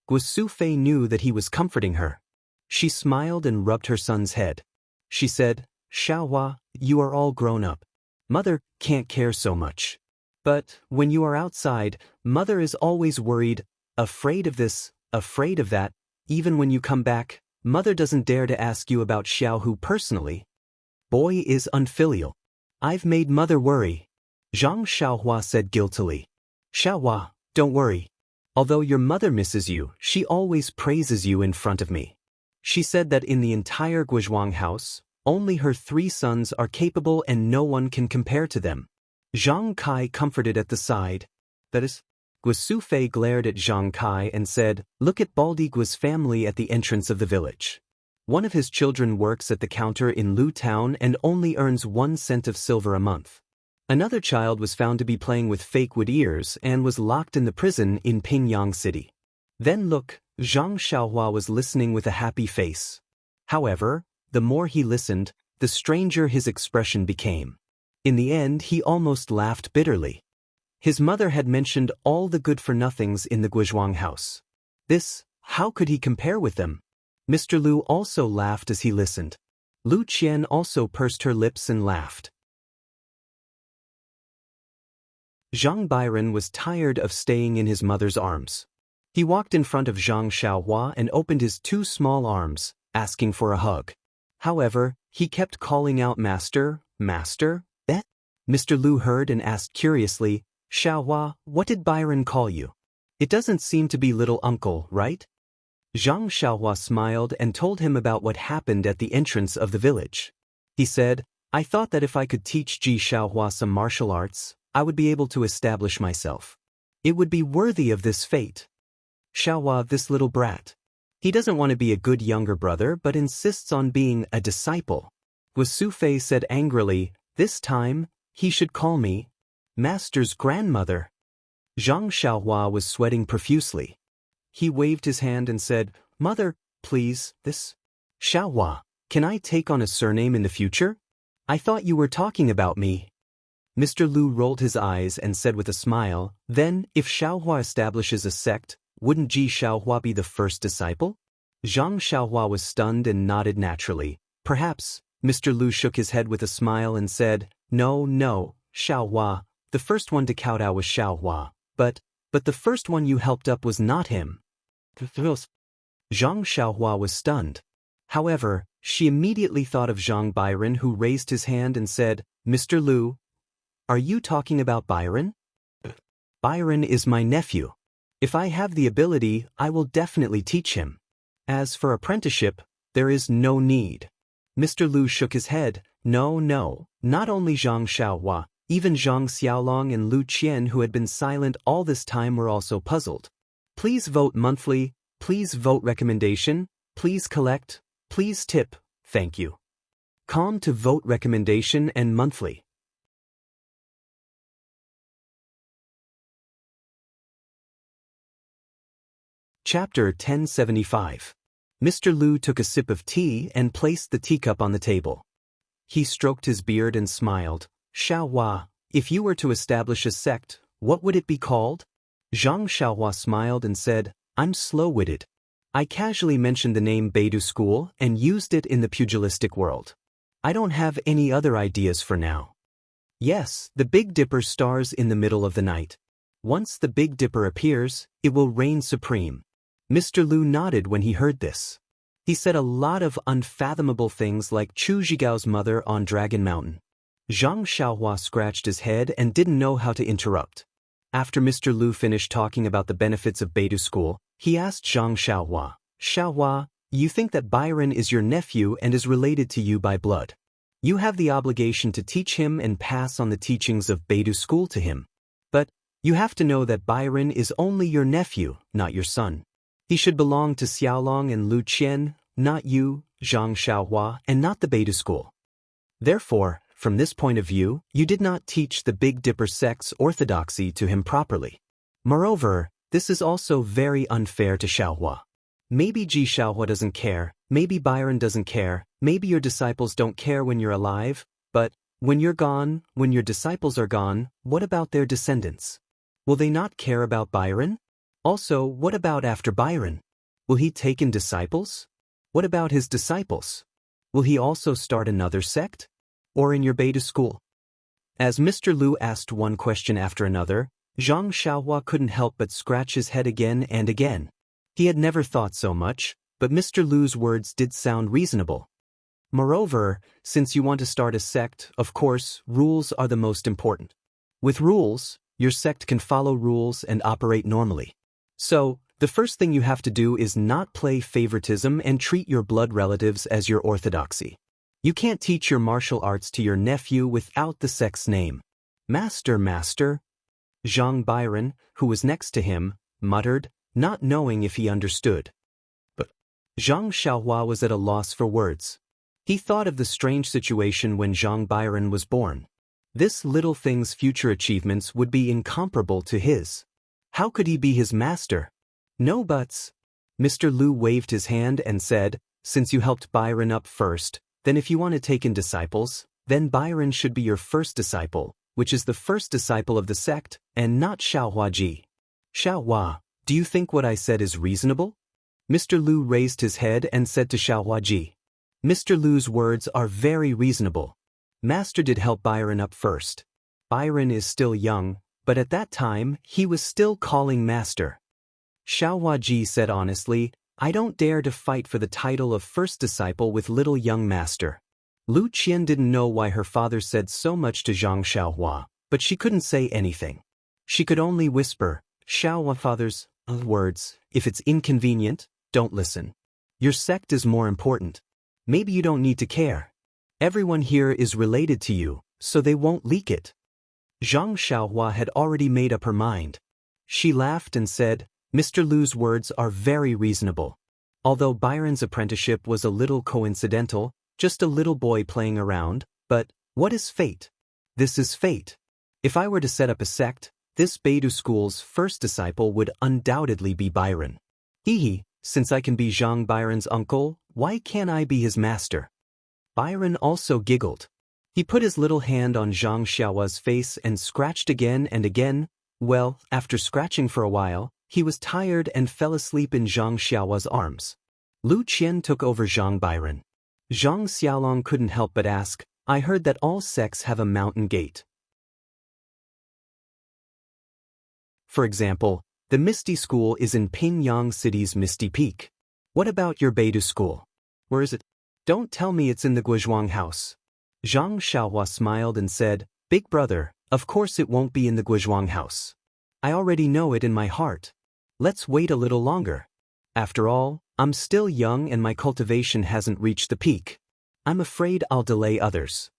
Guosufei knew that he was comforting her. She smiled and rubbed her son's head. She said, Xiaohua, you are all grown up. Mother can't care so much. But when you are outside, Mother is always worried, afraid of this, afraid of that. Even when you come back, Mother doesn't dare to ask you about Xiaohu personally. Boy is unfilial. I've made Mother worry. Zhang Xiaohua said guiltily. Xiaohua, don't worry. Although your mother misses you, she always praises you in front of me. She said that in the entire Guozhuang house, only her 3 sons are capable and no one can compare to them. Zhang Kai comforted at the side. That is, Guosufei glared at Zhang Kai and said, look at Baldi Guo's family at the entrance of the village. One of his children works at the counter in Lu Town and only earns 1 cent of silver a month. Another child was found to be playing with fake wood ears and was locked in the prison in Pingyang City. Then look, Zhang Xiaohua was listening with a happy face. However, the more he listened, the stranger his expression became. In the end, he almost laughed bitterly. His mother had mentioned all the good-for-nothings in the Guozhuang house. How could he compare with them? Mr. Lu also laughed as he listened. Lu Qian also pursed her lips and laughed. Zhang Byron was tired of staying in his mother's arms. He walked in front of Zhang Xiaohua and opened his 2 small arms, asking for a hug. However, he kept calling out Master, Master, eh? Mr. Lu heard and asked curiously, Xiaohua, what did Byron call you? It doesn't seem to be little uncle, right? Zhang Xiaohua smiled and told him about what happened at the entrance of the village. He said, I thought that if I could teach Ji Xiaohua some martial arts, I would be able to establish myself. It would be worthy of this fate. Xiaohua, this little brat. He doesn't want to be a good younger brother but insists on being a disciple. Guosufei said angrily, this time, he should call me Master's grandmother. Zhang Xiaohua was sweating profusely. He waved his hand and said, "Mother, please, this Xiaohua, can I take on a surname in the future? I thought you were talking about me." Mr. Lu rolled his eyes and said with a smile, "Then, if Xiaohua establishes a sect, wouldn't Ji Xiaohua be the first disciple?" Zhang Xiaohua was stunned and nodded naturally. "Perhaps." Mr. Lu shook his head with a smile and said, "No, no, Xiaohua, the first one to kowtow was Xiaohua, but the first one you helped up was not him." Zhang Xiaohua was stunned. However, she immediately thought of Zhang Byron, who raised his hand and said, "Mr. Lu, are you talking about Byron?" "Byron is my nephew. If I have the ability, I will definitely teach him. As for apprenticeship, there is no need." Mr. Lu shook his head. "No, no, not only Zhang Xiaohua, even Zhang Xiaolong and Lu Qian, who had been silent all this time, were also puzzled. Please vote monthly, please vote recommendation, please collect, please tip, thank you." Calm to vote recommendation and monthly. Chapter 1075. Mr. Lu took a sip of tea and placed the teacup on the table. He stroked his beard and smiled. "Xiaohua, if you were to establish a sect, what would it be called?" Zhang Xiaohua smiled and said, "I'm slow-witted. I casually mentioned the name Beidou School and used it in the pugilistic world. I don't have any other ideas for now." "Yes, the Big Dipper stars in the middle of the night. Once the Big Dipper appears, it will reign supreme." Mr. Lu nodded when he heard this. He said a lot of unfathomable things like Chu Zhigao's mother on Dragon Mountain. Zhang Xiaohua scratched his head and didn't know how to interrupt. After Mr. Lu finished talking about the benefits of Beidou School, he asked Zhang Xiaohua, "Xiaohua, you think that Byron is your nephew and is related to you by blood. You have the obligation to teach him and pass on the teachings of Beidou School to him. But you have to know that Byron is only your nephew, not your son. He should belong to Xiaolong and Lu Qian, not you, Zhang Xiaohua, and not the Beidou School. Therefore, from this point of view, you did not teach the Big Dipper sect's orthodoxy to him properly. Moreover, this is also very unfair to Xiaohua. Maybe Ji Xiaohua doesn't care, maybe Byron doesn't care, maybe your disciples don't care when you're alive, but when you're gone, when your disciples are gone, what about their descendants? Will they not care about Byron? Also, what about after Byron? Will he take in disciples? What about his disciples? Will he also start another sect? Or in your Beidou School?" As Mr. Lu asked one question after another, Zhang Xiaohua couldn't help but scratch his head again and again. He had never thought so much, but Mr. Lu's words did sound reasonable. Moreover, since you want to start a sect, of course, rules are the most important. With rules, your sect can follow rules and operate normally. So, the first thing you have to do is not play favoritism and treat your blood relatives as your orthodoxy. You can't teach your martial arts to your nephew without the sect's name. "Master, master." Zhang Byron, who was next to him, muttered, not knowing if he understood. But Zhang Xiaohua was at a loss for words. He thought of the strange situation when Zhang Byron was born. This little thing's future achievements would be incomparable to his. How could he be his master? No buts. Mr. Lu waved his hand and said, "Since you helped Byron up first, then if you want to take in disciples, then Byron should be your first disciple, which is the first disciple of the sect, and not Xiaohua Ji." "Xiaohua, do you think what I said is reasonable?" Mr. Lu raised his head and said to Xiaohua Ji, "Mr. Lu's words are very reasonable. Master did help Byron up first. Byron is still young, but at that time, he was still calling Master." Xiaohua Ji said honestly, "I don't dare to fight for the title of first disciple with little young Master." Lu Qian didn't know why her father said so much to Zhang Xiaohua, but she couldn't say anything. She could only whisper, "Xiaohua father's words, if it's inconvenient, don't listen. Your sect is more important. Maybe you don't need to care. Everyone here is related to you, so they won't leak it." Zhang Xiaohua had already made up her mind. She laughed and said, "Mr. Lu's words are very reasonable. Although Byron's apprenticeship was a little coincidental, just a little boy playing around, but what is fate? This is fate. If I were to set up a sect, this Beidou School's first disciple would undoubtedly be Byron. Hee, since I can be Zhang Byron's uncle, why can't I be his master? Byron also giggled. He put his little hand on Zhang Xiaohua's face and scratched again and again. Well, after scratching for a while, he was tired and fell asleep in Zhang Xiaohua's arms. Lu Qian took over Zhang Byron. Zhang Xiaolong couldn't help but ask, I heard that all sects have a mountain gate. For example, the Misty School is in Pingyang City's Misty Peak. What about your Beidou School? Where is it? Don't tell me it's in the Guizhuang house. Zhang Xiaohua smiled and said, Big brother, of course it won't be in the Guizhuang house. I already know it in my heart. Let's wait a little longer. After all, I'm still young and my cultivation hasn't reached the peak. I'm afraid I'll delay others.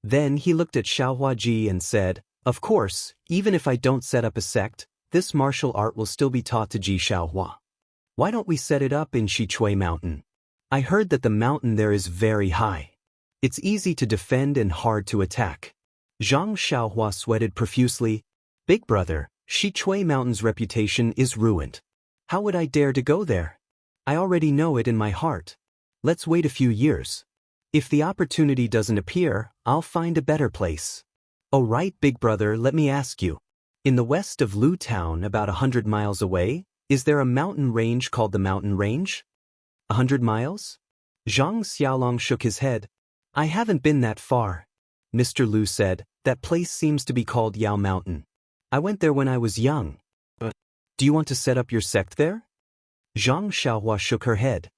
Then he looked at Xiaohuaji and said, Of course, even if I don't set up a sect, this martial art will still be taught to Ji Xiaohua. Why don't we set it up in Xichui Mountain? I heard that the mountain there is very high. It's easy to defend and hard to attack. Zhang Xiaohua sweated profusely. Big brother, Xichui Mountain's reputation is ruined. How would I dare to go there? I already know it in my heart. Let's wait a few years. If the opportunity doesn't appear, I'll find a better place. Oh right, big brother, let me ask you. In the west of Lu Town, about 100 miles away, is there a mountain range called the Mountain Range? 100 miles? Zhang Xiaolong shook his head. I haven't been that far. Mr. Lu said, that place seems to be called Yao Mountain. I went there when I was young. Do you want to set up your sect there? Zhang Xiaohua shook her head.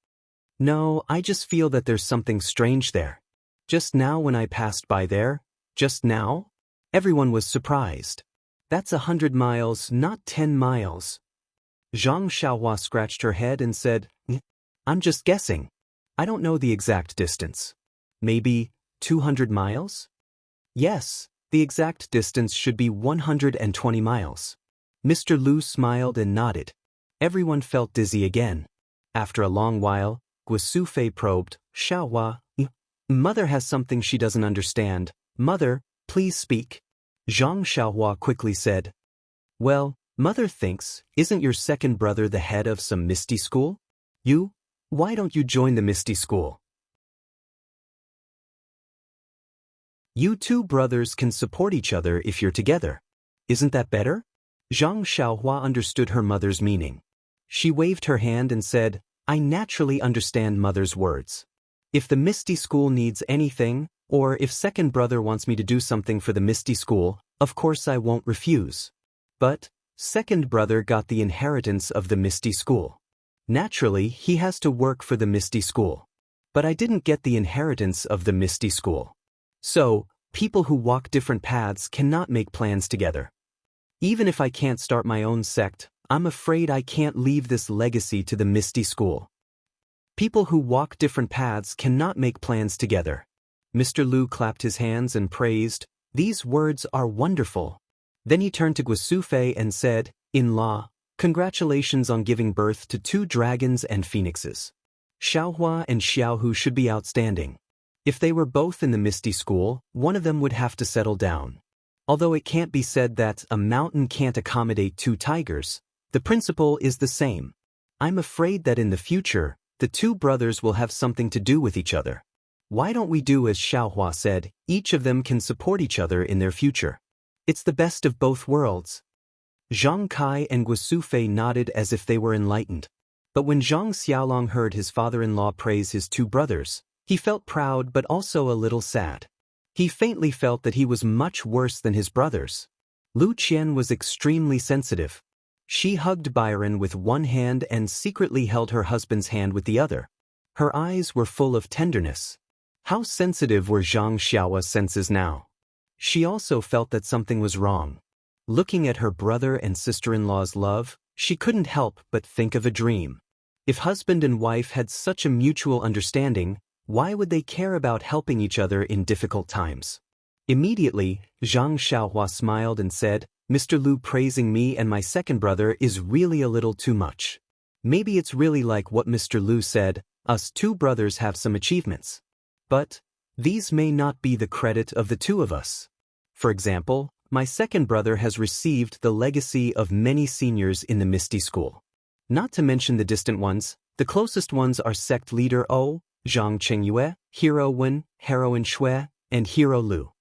No, I just feel that there's something strange there. Just now when I passed by there, just now, everyone was surprised. That's 100 miles, not 10 miles. Zhang Xiaohua scratched her head and said, I'm just guessing. I don't know the exact distance. Maybe 200 miles? Yes, the exact distance should be 120 miles. Mr. Lu smiled and nodded. Everyone felt dizzy again. After a long while, Guisufei probed, Xiaohua, Mother has something she doesn't understand. Mother, please speak. Zhang Xiaohua quickly said, Well, Mother thinks, isn't your second brother the head of some Misty School? Why don't you join the Misty School? You two brothers can support each other if you're together. Isn't that better? Zhang Xiaohua understood her mother's meaning. She waved her hand and said, I naturally understand Mother's words. If the Misty School needs anything, or if second brother wants me to do something for the Misty School, of course I won't refuse. But, second brother got the inheritance of the Misty School. Naturally, he has to work for the Misty School. But I didn't get the inheritance of the Misty School. So, people who walk different paths cannot make plans together. Even if I can't start my own sect, I'm afraid I can't leave this legacy to the Misty School. People who walk different paths cannot make plans together. Mr. Lu clapped his hands and praised, These words are wonderful. Then he turned to Guisufei and said, In-law, congratulations on giving birth to 2 dragons and phoenixes. Xiaohua and Xiaohu should be outstanding. If they were both in the Misty School, one of them would have to settle down. Although it can't be said that a mountain can't accommodate 2 tigers, the principle is the same. I'm afraid that in the future, the 2 brothers will have something to do with each other. Why don't we do as Xiaohua said, each of them can support each other in their future. It's the best of both worlds. Zhang Kai and Guisufei nodded as if they were enlightened. But when Zhang Xiaolong heard his father-in-law praise his 2 brothers, he felt proud but also a little sad. He faintly felt that he was much worse than his brothers. Lu Qian was extremely sensitive. She hugged Byron with one hand and secretly held her husband's hand with the other. Her eyes were full of tenderness. How sensitive were Zhang Xiaohua's senses now? She also felt that something was wrong. Looking at her brother and sister-in-law's love, she couldn't help but think of a dream. If husband and wife had such a mutual understanding, why would they care about helping each other in difficult times? Immediately, Zhang Xiaohua smiled and said, Mr. Lu praising me and my second brother is really a little too much. Maybe it's really like what Mr. Lu said, us 2 brothers have some achievements. But these may not be the credit of the 2 of us. For example, my second brother has received the legacy of many seniors in the Misty School. Not to mention the distant ones, the closest ones are sect leader O, Zhang Qingyue, Hero Wen, Heroine Shui, and Hero Lu.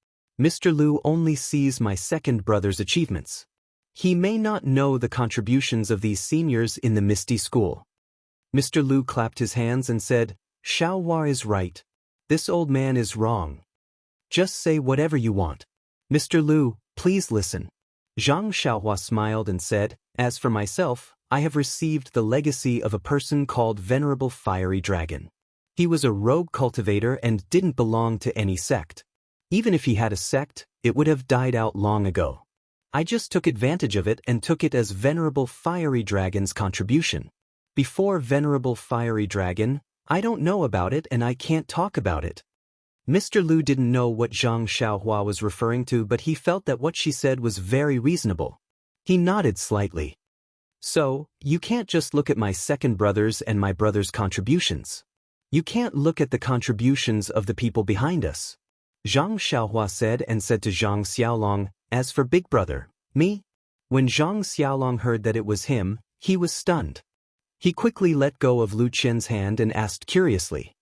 Mr. Lu only sees my second brother's achievements. He may not know the contributions of these seniors in the Misty School. Mr. Lu clapped his hands and said, Xiaohua is right. This old man is wrong. Just say whatever you want. Mr. Lu, please listen. Zhang Xiaohua smiled and said, As for myself, I have received the legacy of a person called Venerable Fiery Dragon. He was a rogue cultivator and didn't belong to any sect. Even if he had a sect, it would have died out long ago. I just took advantage of it and took it as Venerable Fiery Dragon's contribution. Before Venerable Fiery Dragon, I don't know about it and I can't talk about it. Mr. Lu didn't know what Zhang Xiaohua was referring to, but he felt that what she said was very reasonable. He nodded slightly. So, you can't just look at my second brother's and my brother's contributions. You can't look at the contributions of the people behind us. Zhang Xiaohua said and said to Zhang Xiaolong, As for big brother, me? When Zhang Xiaolong heard that it was him, he was stunned. He quickly let go of Lu Qian's hand and asked curiously,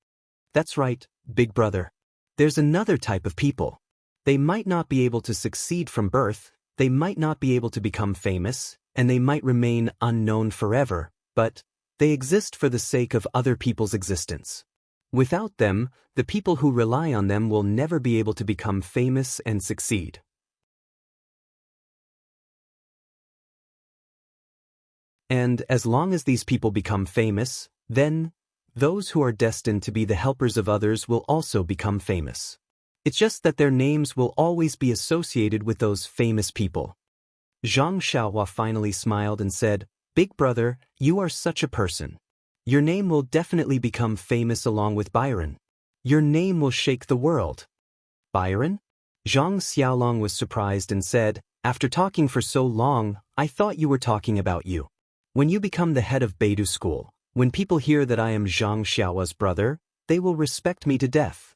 That's right, big brother. There's another type of people. They might not be able to succeed from birth, they might not be able to become famous, and they might remain unknown forever, but they exist for the sake of other people's existence. Without them, the people who rely on them will never be able to become famous and succeed. And as long as these people become famous, then those who are destined to be the helpers of others will also become famous. It's just that their names will always be associated with those famous people. Zhang Xiaohua finally smiled and said, Big brother, you are such a person. Your name will definitely become famous along with Byron. Your name will shake the world. Byron? Zhang Xiaolong was surprised and said, After talking for so long, I thought you were talking about you. When you become the head of Beidou School, when people hear that I am Zhang Xiaohua's brother, they will respect me to death.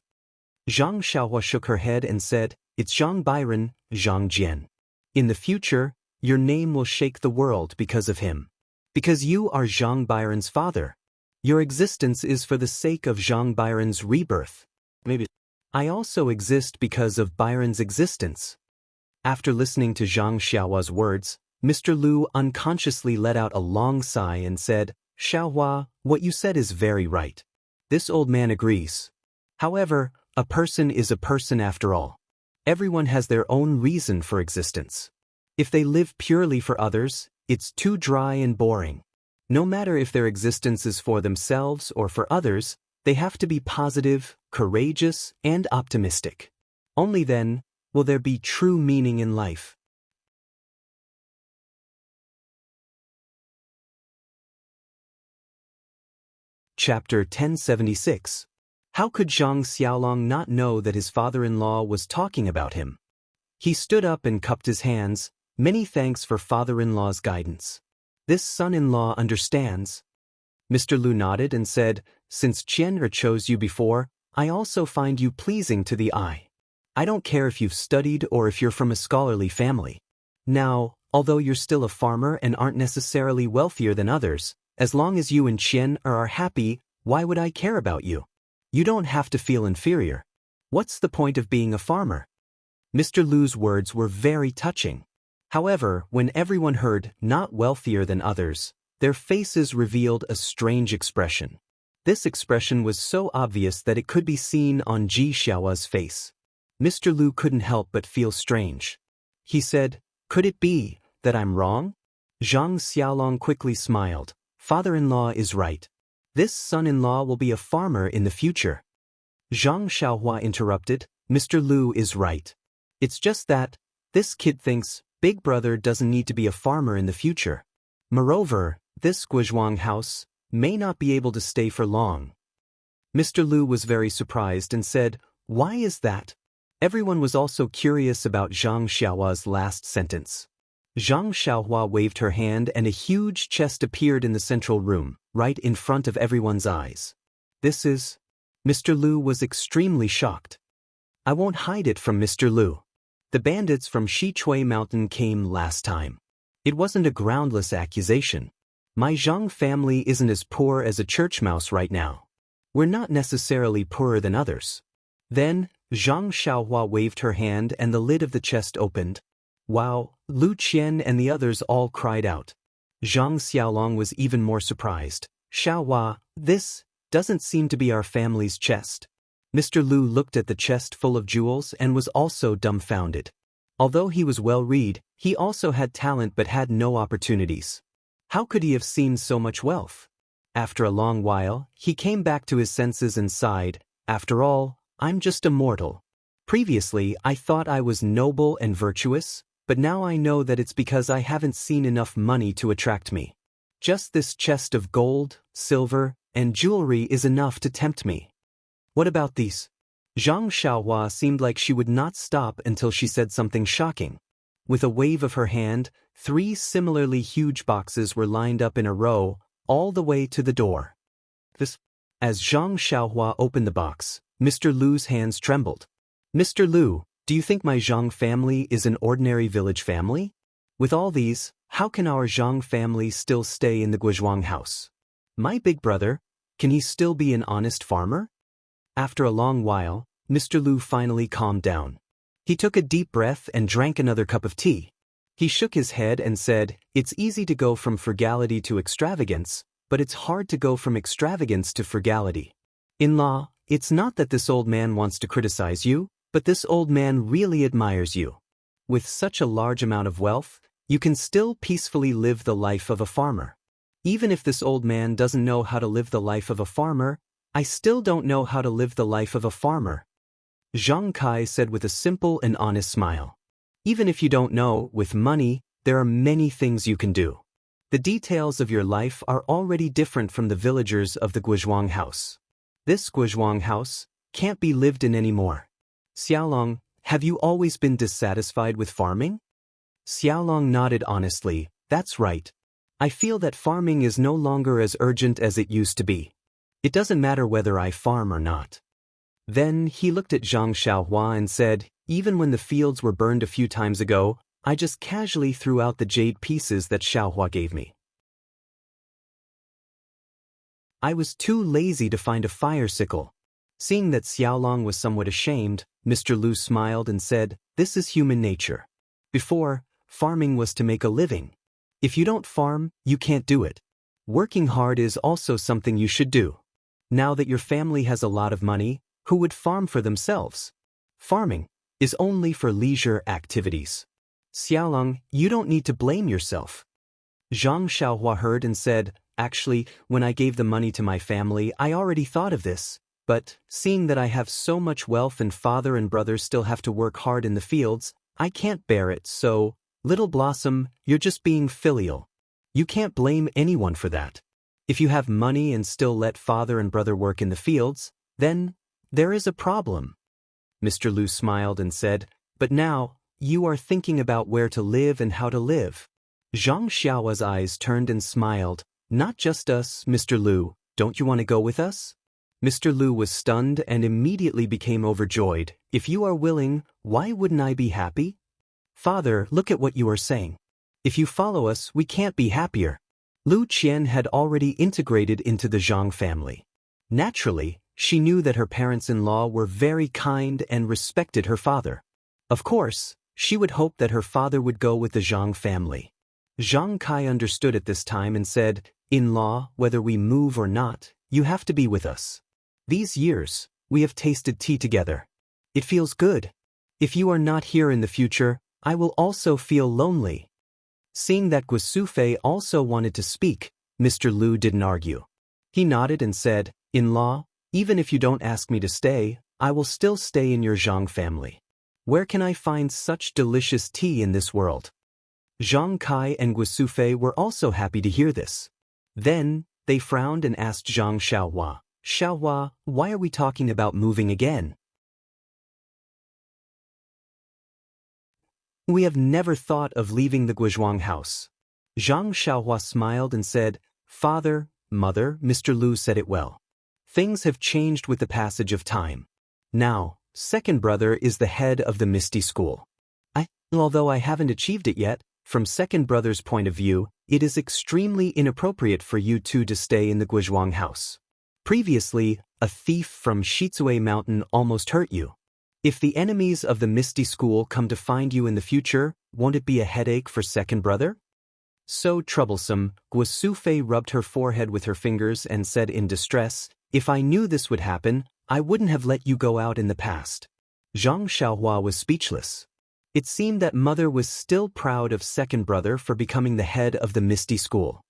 Zhang Xiaohua shook her head and said, It's Zhang Byron, Zhang Jian. In the future, your name will shake the world because of him. Because you are Zhang Byron's father. Your existence is for the sake of Zhang Byron's rebirth. Maybe. I also exist because of Byron's existence. After listening to Zhang Xiaohua's words, Mr. Lu unconsciously let out a long sigh and said, Xiaohua, what you said is very right. This old man agrees. However, a person is a person after all. Everyone has their own reason for existence. If they live purely for others, it's too dry and boring. No matter if their existence is for themselves or for others, they have to be positive, courageous, and optimistic. Only then will there be true meaning in life. Chapter 1076. How could Zhang Xiaolong not know that his father-in-law was talking about him? He stood up and cupped his hands. Many thanks for father-in-law's guidance. This son-in-law understands. Mr. Lu nodded and said, Since Qian'er chose you before, I also find you pleasing to the eye. I don't care if you've studied or if you're from a scholarly family. Now, although you're still a farmer and aren't necessarily wealthier than others, as long as you and Qian'er are happy, why would I care about you? You don't have to feel inferior. What's the point of being a farmer? Mr. Lu's words were very touching. However, when everyone heard not wealthier than others, their faces revealed a strange expression. This expression was so obvious that it could be seen on Ji Xiaohua's face. Mr. Lu couldn't help but feel strange. He said, Could it be that I'm wrong? Zhang Xiaolong quickly smiled. Father-in-law is right. This son-in-law will be a farmer in the future. Zhang Xiaohua interrupted, Mr. Lu is right. It's just that this kid thinks Big Brother doesn't need to be a farmer in the future. Moreover, this Guizhuang house may not be able to stay for long. Mr. Lu was very surprised and said, Why is that? Everyone was also curious about Zhang Xiaohua's last sentence. Zhang Xiaohua waved her hand and a huge chest appeared in the central room, right in front of everyone's eyes. This is... Mr. Lu was extremely shocked. I won't hide it from Mr. Lu. The bandits from Xichui Mountain came last time. It wasn't a groundless accusation. My Zhang family isn't as poor as a church mouse right now. We're not necessarily poorer than others. Then, Zhang Xiaohua waved her hand and the lid of the chest opened. Wow, Lu Qian and the others all cried out. Zhang Xiaolong was even more surprised. Xiaohua, this doesn't seem to be our family's chest. Mr. Lu looked at the chest full of jewels and was also dumbfounded. Although he was well-read, he also had talent but had no opportunities. How could he have seen so much wealth? After a long while, he came back to his senses and sighed, "After all, I'm just a mortal. Previously, I thought I was noble and virtuous, but now I know that it's because I haven't seen enough money to attract me. Just this chest of gold, silver, and jewelry is enough to tempt me. What about these?" Zhang Xiaohua seemed like she would not stop until she said something shocking. With a wave of her hand, 3 similarly huge boxes were lined up in a row, all the way to the door. As Zhang Xiaohua opened the box, Mr. Lu's hands trembled. "Mr. Lu, do you think my Zhang family is an ordinary village family? With all these, how can our Zhang family still stay in the Guizhuang house? My big brother, can he still be an honest farmer?" After a long while, Mr. Lu finally calmed down. He took a deep breath and drank another cup of tea. He shook his head and said, "It's easy to go from frugality to extravagance, but it's hard to go from extravagance to frugality. In-law, it's not that this old man wants to criticize you, but this old man really admires you. With such a large amount of wealth, you can still peacefully live the life of a farmer. Even if this old man doesn't know how to live the life of a farmer, I still don't know how to live the life of a farmer." Zhang Kai said with a simple and honest smile. "Even if you don't know, with money, there are many things you can do. The details of your life are already different from the villagers of the Guizhuang house. This Guizhuang house can't be lived in anymore. Xiaolong, have you always been dissatisfied with farming?" Xiaolong nodded honestly. "That's right. I feel that farming is no longer as urgent as it used to be. It doesn't matter whether I farm or not." Then he looked at Zhang Xiaohua and said, "Even when the fields were burned a few times ago, I just casually threw out the jade pieces that Xiaohua gave me. I was too lazy to find a fire sickle." Seeing that Xiaolong was somewhat ashamed, Mr. Lu smiled and said, "This is human nature. Before, farming was to make a living. If you don't farm, you can't do it. Working hard is also something you should do. Now that your family has a lot of money, who would farm for themselves? Farming is only for leisure activities. Xiaolong, you don't need to blame yourself." Zhang Xiaohua heard and said, "Actually, when I gave the money to my family, I already thought of this. But, seeing that I have so much wealth and father and brother still have to work hard in the fields, I can't bear it, so, Little Blossom, you're just being filial. You can't blame anyone for that. If you have money and still let father and brother work in the fields, then there is a problem." Mr. Lu smiled and said, "But now, you are thinking about where to live and how to live." Zhang Xiaohua's eyes turned and smiled. "Not just us, Mr. Lu, don't you want to go with us?" Mr. Lu was stunned and immediately became overjoyed. "If you are willing, why wouldn't I be happy?" "Father, look at what you are saying. If you follow us, we can't be happier." Lu Qian had already integrated into the Zhang family. Naturally, she knew that her parents-in-law were very kind and respected her father. Of course, she would hope that her father would go with the Zhang family. Zhang Kai understood at this time and said, "In-law, whether we move or not, you have to be with us. These years, we have tasted tea together. It feels good. If you are not here in the future, I will also feel lonely." Seeing that Guisufei also wanted to speak, Mr. Lu didn't argue. He nodded and said, "In-law, even if you don't ask me to stay, I will still stay in your Zhang family. Where can I find such delicious tea in this world?" Zhang Kai and Guisufei were also happy to hear this. Then, they frowned and asked Zhang Xiaohua, "Xiaohua, why are we talking about moving again?" "We have never thought of leaving the Guizhuang house." Zhang Xiaohua smiled and said, "Father, mother, Mr. Lu said it well. Things have changed with the passage of time. Now, second brother is the head of the Misty School. Although I haven't achieved it yet, from second brother's point of view, it is extremely inappropriate for you two to stay in the Guizhuang house. Previously, a thief from Shizue Mountain almost hurt you. If the enemies of the Misty School come to find you in the future, won't it be a headache for second brother? So troublesome, Guisufei rubbed her forehead with her fingers and said in distress, if I knew this would happen, I wouldn't have let you go out in the past. Zhang Xiaohua was speechless. It seemed that mother was still proud of second brother for becoming the head of the Misty School.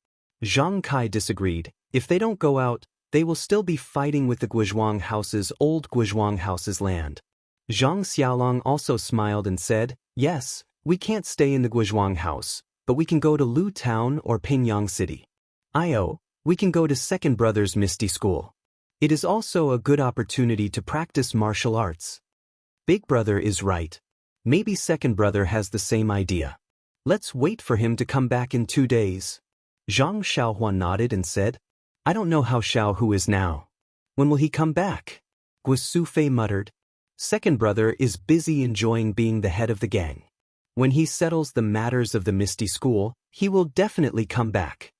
Zhang Kai disagreed. If they don't go out, they will still be fighting with the Guizhuang house's old Guizhuang house's land. Zhang Xiaolong also smiled and said, yes, we can't stay in the Guizhuang house, but we can go to Lu Town or Pingyang City. We can go to second brother's Misty School. It is also a good opportunity to practice martial arts. Big brother is right. Maybe second brother has the same idea. Let's wait for him to come back in 2 days. Zhang Xiaohua nodded and said, I don't know how Xiaohu is now. When will he come back? Guisufei muttered. Second brother is busy enjoying being the head of the gang. When he settles the matters of the Misty School, he will definitely come back.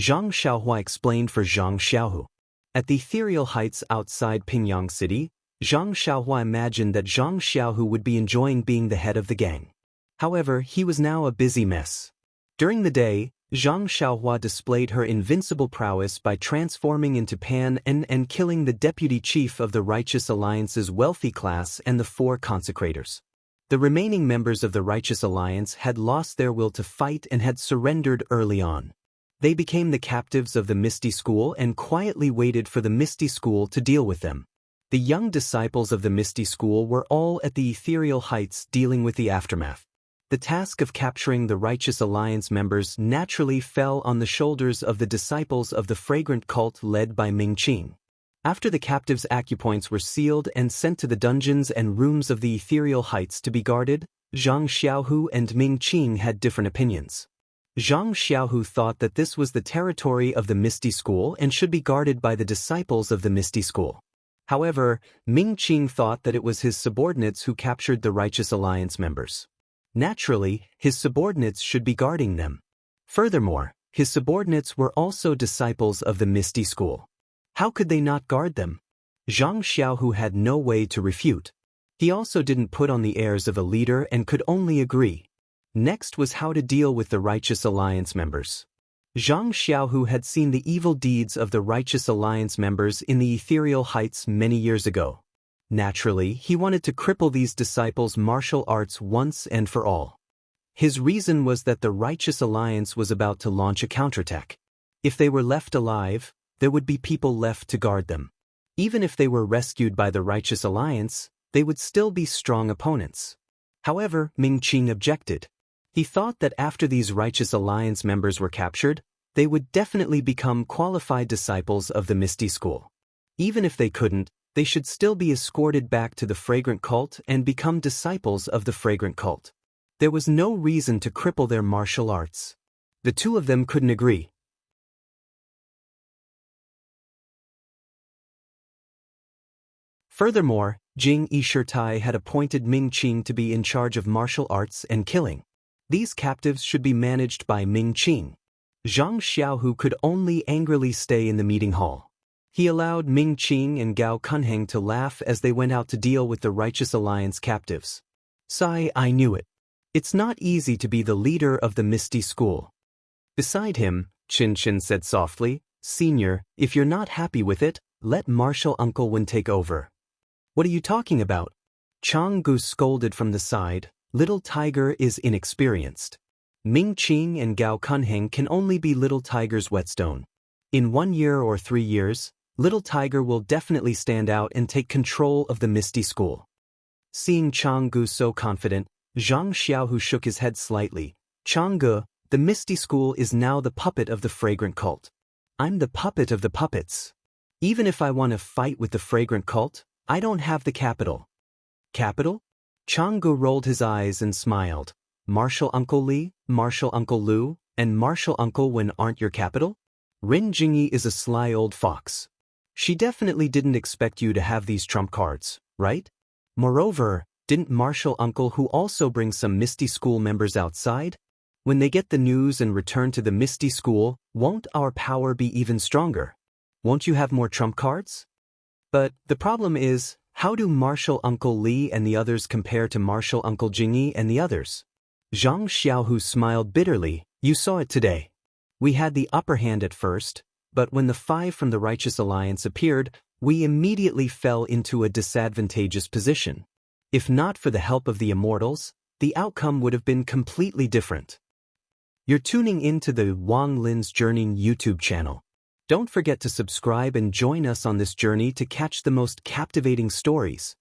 Zhang Xiaohua explained for Zhang Xiaohu. At the ethereal heights outside Pingyang City, Zhang Xiaohua imagined that Zhang Xiaohu would be enjoying being the head of the gang. However, he was now a busy mess. During the day, Zhang Xiaohua displayed her invincible prowess by transforming into Pan and killing the deputy chief of the Righteous Alliance's wealthy class and the 4 consecrators. The remaining members of the Righteous Alliance had lost their will to fight and had surrendered early on. They became the captives of the Misty School and quietly waited for the Misty School to deal with them. The young disciples of the Misty School were all at the ethereal heights dealing with the aftermath. The task of capturing the Righteous Alliance members naturally fell on the shoulders of the disciples of the fragrant cult led by Ming Qing. After the captives' acupoints were sealed and sent to the dungeons and rooms of the ethereal heights to be guarded, Zhang Xiaohu and Ming Qing had different opinions. Zhang Xiaohu thought that this was the territory of the Misty School and should be guarded by the disciples of the Misty School. However, Ming Qing thought that it was his subordinates who captured the Righteous Alliance members. Naturally, his subordinates should be guarding them. Furthermore, his subordinates were also disciples of the Misty School. How could they not guard them? Zhang Xiaohu had no way to refute. He also didn't put on the airs of a leader and could only agree. Next was how to deal with the Righteous Alliance members. Zhang Xiaohu had seen the evil deeds of the Righteous Alliance members in the ethereal heights many years ago. Naturally, he wanted to cripple these disciples' martial arts once and for all. His reason was that the Righteous Alliance was about to launch a counterattack. If they were left alive, there would be people left to guard them. Even if they were rescued by the Righteous Alliance, they would still be strong opponents. However, Ming Qing objected. He thought that after these Righteous Alliance members were captured, they would definitely become qualified disciples of the Misty School. Even if they couldn't, they should still be escorted back to the fragrant cult and become disciples of the fragrant cult. There was no reason to cripple their martial arts. The two of them couldn't agree. Furthermore, Jing Yishirtai had appointed Ming Qing to be in charge of martial arts and killing. These captives should be managed by Ming Qing. Zhang Xiaohu could only angrily stay in the meeting hall. He allowed Ming Qing and Gao Kunheng to laugh as they went out to deal with the Righteous Alliance captives. Sigh, I knew it. It's not easy to be the leader of the Misty School. Beside him, Chin Chin said softly, Senior, if you're not happy with it, let Martial Uncle Wen take over. What are you talking about? Chang Gu scolded from the side, Little Tiger is inexperienced. Ming Qing and Gao Kunheng can only be Little Tiger's whetstone. In 1 year or 3 years, Little Tiger will definitely stand out and take control of the Misty School. Seeing Chang Gu so confident, Zhang Xiaohu shook his head slightly. Chang Gu, the Misty School is now the puppet of the fragrant cult. I'm the puppet of the puppets. Even if I want to fight with the fragrant cult, I don't have the capital. Capital? Chang Gu rolled his eyes and smiled. Martial Uncle Li, Martial Uncle Lu, and Martial Uncle Wen aren't your capital? Rin Jingyi is a sly old fox. She definitely didn't expect you to have these trump cards, right? Moreover, didn't Martial Uncle Hu also bring some Misty School members outside? When they get the news and return to the Misty School, won't our power be even stronger? Won't you have more trump cards? But the problem is, how do Martial Uncle Li and the others compare to Martial Uncle Jingyi and the others? Zhang Xiaohu smiled bitterly. You saw it today. We had the upper hand at first, but when the 5 from the Righteous Alliance appeared, we immediately fell into a disadvantageous position. If not for the help of the Immortals, the outcome would have been completely different. You're tuning into the Wang Lin's Journey YouTube channel. Don't forget to subscribe and join us on this journey to catch the most captivating stories.